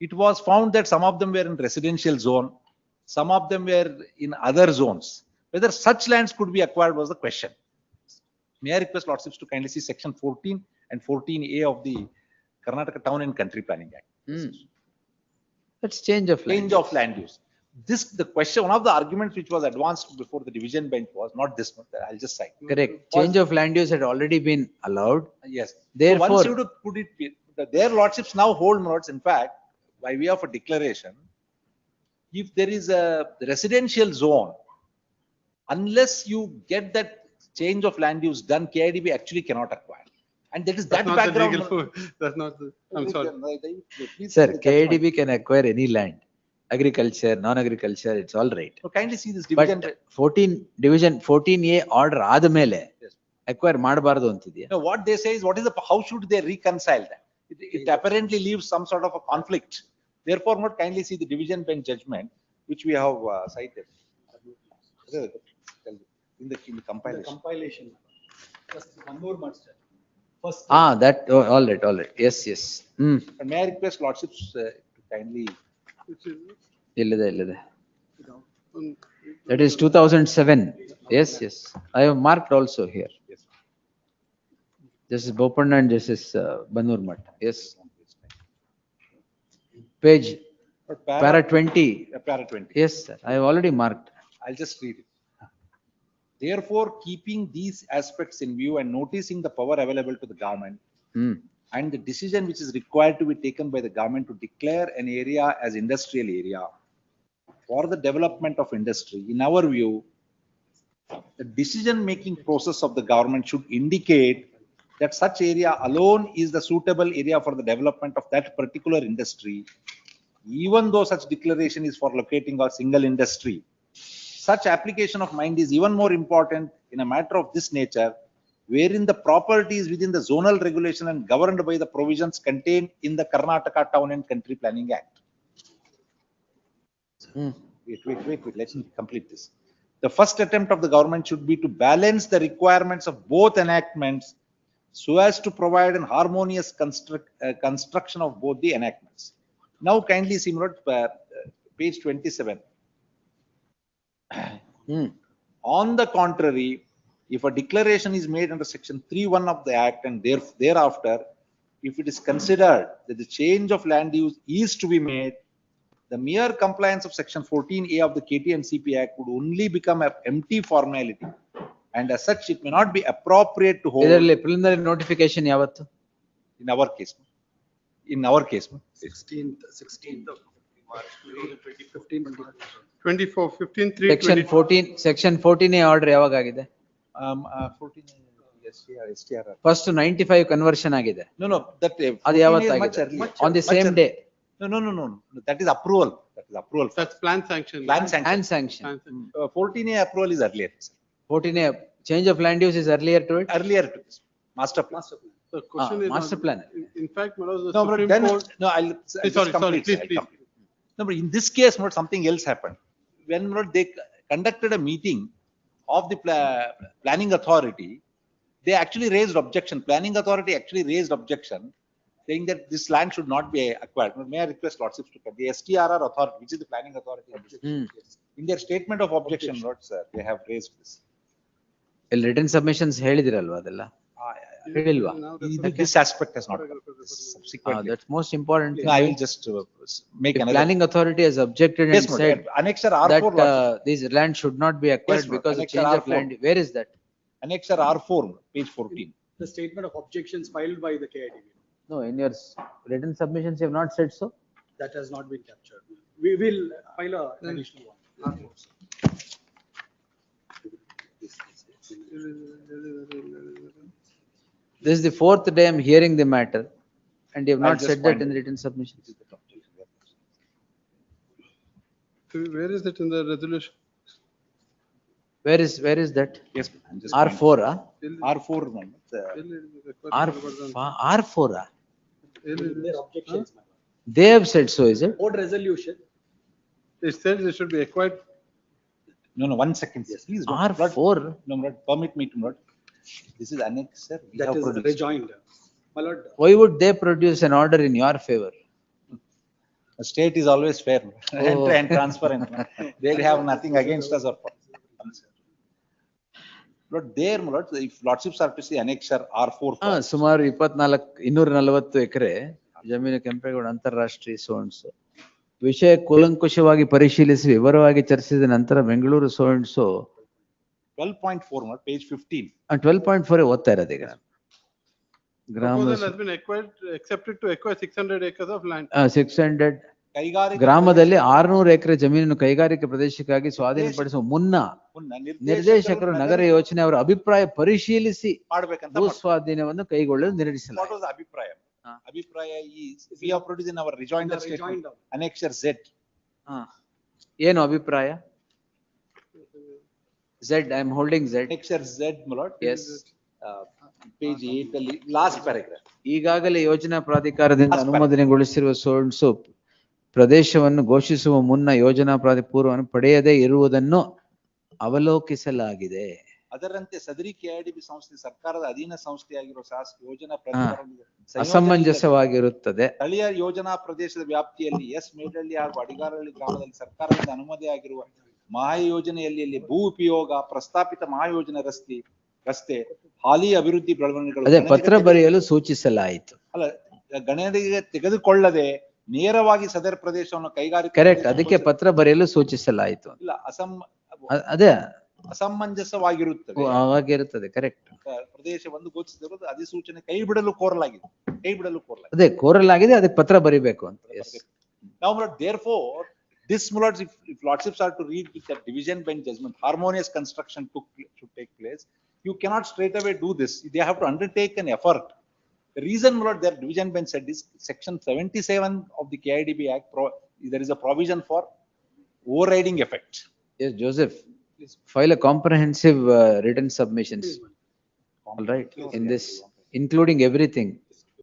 it was found that some of them were in residential zone, some of them were in other zones. Whether such lands could be acquired was the question. May I request lordships to kindly see section 14 and 14A of the Karnataka Town and Country Planning Act. That's change of land. Change of land use. The question, one of the arguments which was advanced before the division bench was not this one. I'll just cite. Correct. Change of land use had already been allowed. Yes. Therefore, so once you put it, their lordships now hold lords. In fact, by way of a declaration, if there is a residential zone, unless you get that change of land use done, KIDB actually cannot acquire. And that is that background. That's not the, I'm sorry. Sir, KIDB can acquire any land. Agriculture, non-agriculture, it's all right. So kindly see this division. But 14A order admele acquire ಮಾಡಬಾರದು ಅಂತಿದೆಯಾ? No, what they say is, how should they reconcile that? It apparently leaves some sort of a conflict. Therefore, not kindly see the division bench judgment, which we have cited. In the compilation. The compilation. Just one more master. First. That, all right. Yes. And may I request lordships to kindly. Illade. That is 2007. Yes. I have marked also here. Yes. Justice Bopanna and Justice Banurmat. Yes. Page para 20. Para 20. Yes, sir. I have already marked. I'll just read it. Therefore, keeping these aspects in view and noticing the power available to the government and the decision which is required to be taken by the government to declare an area as industrial area for the development of industry, in our view, the decision-making process of the government should indicate that such area alone is the suitable area for the development of that particular industry, even though such declaration is for locating a single industry. Such application of mind is even more important in a matter of this nature, wherein the property is within the zonal regulation and governed by the provisions contained in the Karnataka Town and Country Planning Act. Wait, let me complete this. The first attempt of the government should be to balance the requirements of both enactments so as to provide an harmonious construction of both the enactments. Now kindly see page 27. On the contrary, if a declaration is made under section 3(1) of the Act and thereafter, if it is considered that the change of land use is to be made, the mere compliance of section 14A of the KT and CP Act would only become an empty formality, and as such, it may not be appropriate to hold. Preliminary notification yavattu? In our case, 16th. 24, 15, 3, Section 14, section 14A order ಯಾವಾಗಾಗಿದೆ? 14 STR. First 95 conversion ಆಗಿದೆ. No, that ಅದು 14 is ಯಾವತ್ತಾಗಿದೆ? much earlier. On the Much same earlier. day. No. That is approval. That is approval. That's plan sanction. Plan sanction. And sanction. 14A approval is earlier. 14A, change of land use is earlier to it? Earlier to this. Master plan. The question is. Master plan. In fact, Manoj, the No, but Supreme then, Court. no, I'll just Sorry, complete. please, I'll please. complete. No, but in this case, something else happened. When they conducted a meeting of the planning authority, they actually raised objection. Planning authority actually raised objection, saying that this land should not be acquired. May I request Lordships to come? The STRR authority, which is the planning authority, in their statement of objection, Lords, they have raised this. Written submissions ಹೇಳಿದಿರಲ್ವಾ ಅದೆಲ್ಲ? ಹೇಳಿಲ್ವಾ? This aspect has not come. Subsequently. That's most important. No, I will just make The another. planning authority has objected Yes, and Lord. said Annexure that R4. this land should not be acquired Yes, Lord. because of Annexure change of R4. land. Where is that? Annexure R4, page 14. The statement of objections filed by the KITV. No, in your written submissions, you have not said so? That has not been captured. We will file an additional one. This is the fourth day I'm hearing the matter and you have I'll not just said that point in it. the written submissions. Where is it in the resolution? Where is that? Yes, I'm just R4, R4. R4, Their objections. They have said so, is it? Board resolution. It says it should be acquired. No, 1 second. Yes, please. R4. No, permit me to note. This is annexure. We That have is produced. rejoined. My lord, Why would they produce an order in your favor? The state is always fair and transparent. They have nothing against us or for us. But there, my lord, if Lordships are to see annexure R4. ಸುಮಾರು 240 ಎಕರೆ ಜಮೀನು ಕೆಂಪೇಗೌಡ ಅಂತಾರಾಷ್ಟ್ರೀಯ ಸೋನ್ಸು ವಿಷಯ ಕೂಲಂಕುಷವಾಗಿ ಪರಿಶೀಲಿಸಿ ವಿವರವಾಗಿ ಚರ್ಚಿಸಿದ ನಂತರ Bengaluru ಸೋನ್ಸು 12.4, page 15. 12.4 ಓದ್ತಾ ಇರೋದು ಈಗ Proposal has been accepted to acquire 600 acres of land. 600 ಕೈಗಾರಿಕಾ ಗ್ರಾಮದಲ್ಲಿ 600 ಎಕರೆ ಜಮೀನನ್ನು ಕೈಗಾರಿಕೆ ಪ್ರದೇಶಕ್ಕಾಗಿ ಸ್ವಾಧೀನಪಡಿಸುವ ಮುನ್ನ ನಿರ್ದೇಶಕರು ನಗರ ಯೋಜನೆ ಅವರ ಅಭಿಪ್ರಾಯ ಪರಿಶೀಲಿಸಿ ಮಾಡಬೇಕಂತ ಭೂ ಸ್ವಾಧೀನವನ್ನು ಕೈಗೊಳ್ಳಲು ನಿರ್ಣಯಿಸಲಾಗಿದೆ. What was the ಅಭಿಪ್ರಾಯ? ಅಭಿಪ್ರಾಯ is we have produced in our rejoinder statement annexure Z. ಏನು ಅಭಿಪ್ರಾಯ? Z, I am holding Z. Annexure Z, my lord. Yes. Page 8 ಅಲ್ಲಿ last paragraph. ಈಗಾಗಲೇ ಯೋಜನಾ ಪ್ರಾಧಿಕಾರದಿಂದ ಅನುಮೋದನೆಗೊಳಿಸಿರುವ ಸೋನ್ಸು ಪ್ರದೇಶವನ್ನು ಘೋಷಿಸುವ ಮುನ್ನ ಯೋಜನಾ ಪೂರ್ವವನ್ನು ಪಡೆಯದೇ ಇರುವುದನ್ನು ಅವಲೋಕಿಸಲಾಗಿದೆ. ಅದರಂತೆ ಸದರಿ ಕೆಐಡಿಬಿ ಸಂಸ್ಥೆ ಸರ್ಕಾರದ ಅಧೀನ ಸಂಸ್ಥೆಯಾಗಿರುವ ಯೋಜನಾ ಅಸಮಂಜಸವಾಗಿರುತ್ತದೆ. ಸ್ಥಳೀಯ ಯೋಜನಾ ಪ್ರದೇಶದ ವ್ಯಾಪ್ತಿಯಲ್ಲಿ ಎಸ್ ಮೇಡಳ್ಳಿ ಹಾಗೂ ಅಡಿಗಾರಹಳ್ಳಿ ಗ್ರಾಮದಲ್ಲಿ ಸರ್ಕಾರದಿಂದ ಅನುಮತಿಯಾಗಿರುವ ಮಹಾಯೋಜನೆಯಲ್ಲಿ ಭೂ ಉಪಯೋಗ ಪ್ರಸ್ತಾಪಿತ ಮಹಾಯೋಜನೆ ರಸ್ತೆ ಹಾಲಿ ಅಭಿವೃದ್ಧಿ ಬೆಳವಣಿಗೆಗಳು ಅದೇ ಪತ್ರ ಬರೆಯಲು ಸೂಚಿಸಲಾಯಿತು. ಅಲ್ಲ, ಗಣನೆಗೆ ತೆಗೆದುಕೊಳ್ಳದೆ ನೇರವಾಗಿ ಸದರ ಪ್ರದೇಶವನ್ನು ಕೈಗಾರಿಕೆ ಕರೆಕ್ಟ್, ಅದಕ್ಕೆ ಪತ್ರ ಬರೆಯಲು ಸೂಚಿಸಲಾಯಿತು. ಇಲ್ಲ, ಅದೇ ಅಸಮಂಜಸವಾಗಿರುತ್ತದೆ. ಆಗಿರುತ್ತದೆ, ಕರೆಕ್ಟ್. ಪ್ರದೇಶವನ್ನು ಘೋಷಿಸಿರುವುದು ಅಧಿಸೂಚನೆ ಕೈ ಬಿಡಲು ಕೋರಲಾಗಿದೆ. ಅದೇ ಕೋರಲಾಗಿದೆ, ಅದಕ್ಕೆ ಪತ್ರ ಬರಿಬೇಕು ಅಂತ. Now, therefore, this, if Lordships are to read with the division bench judgment, harmonious construction should take place. You cannot straight away do this. They have to undertake an effort. The reason, my lord, their division bench said is section 77 of the KIDB Act, there is a provision for overriding effect. Yes, Joseph, file a comprehensive written submissions. All right, in this, including everything.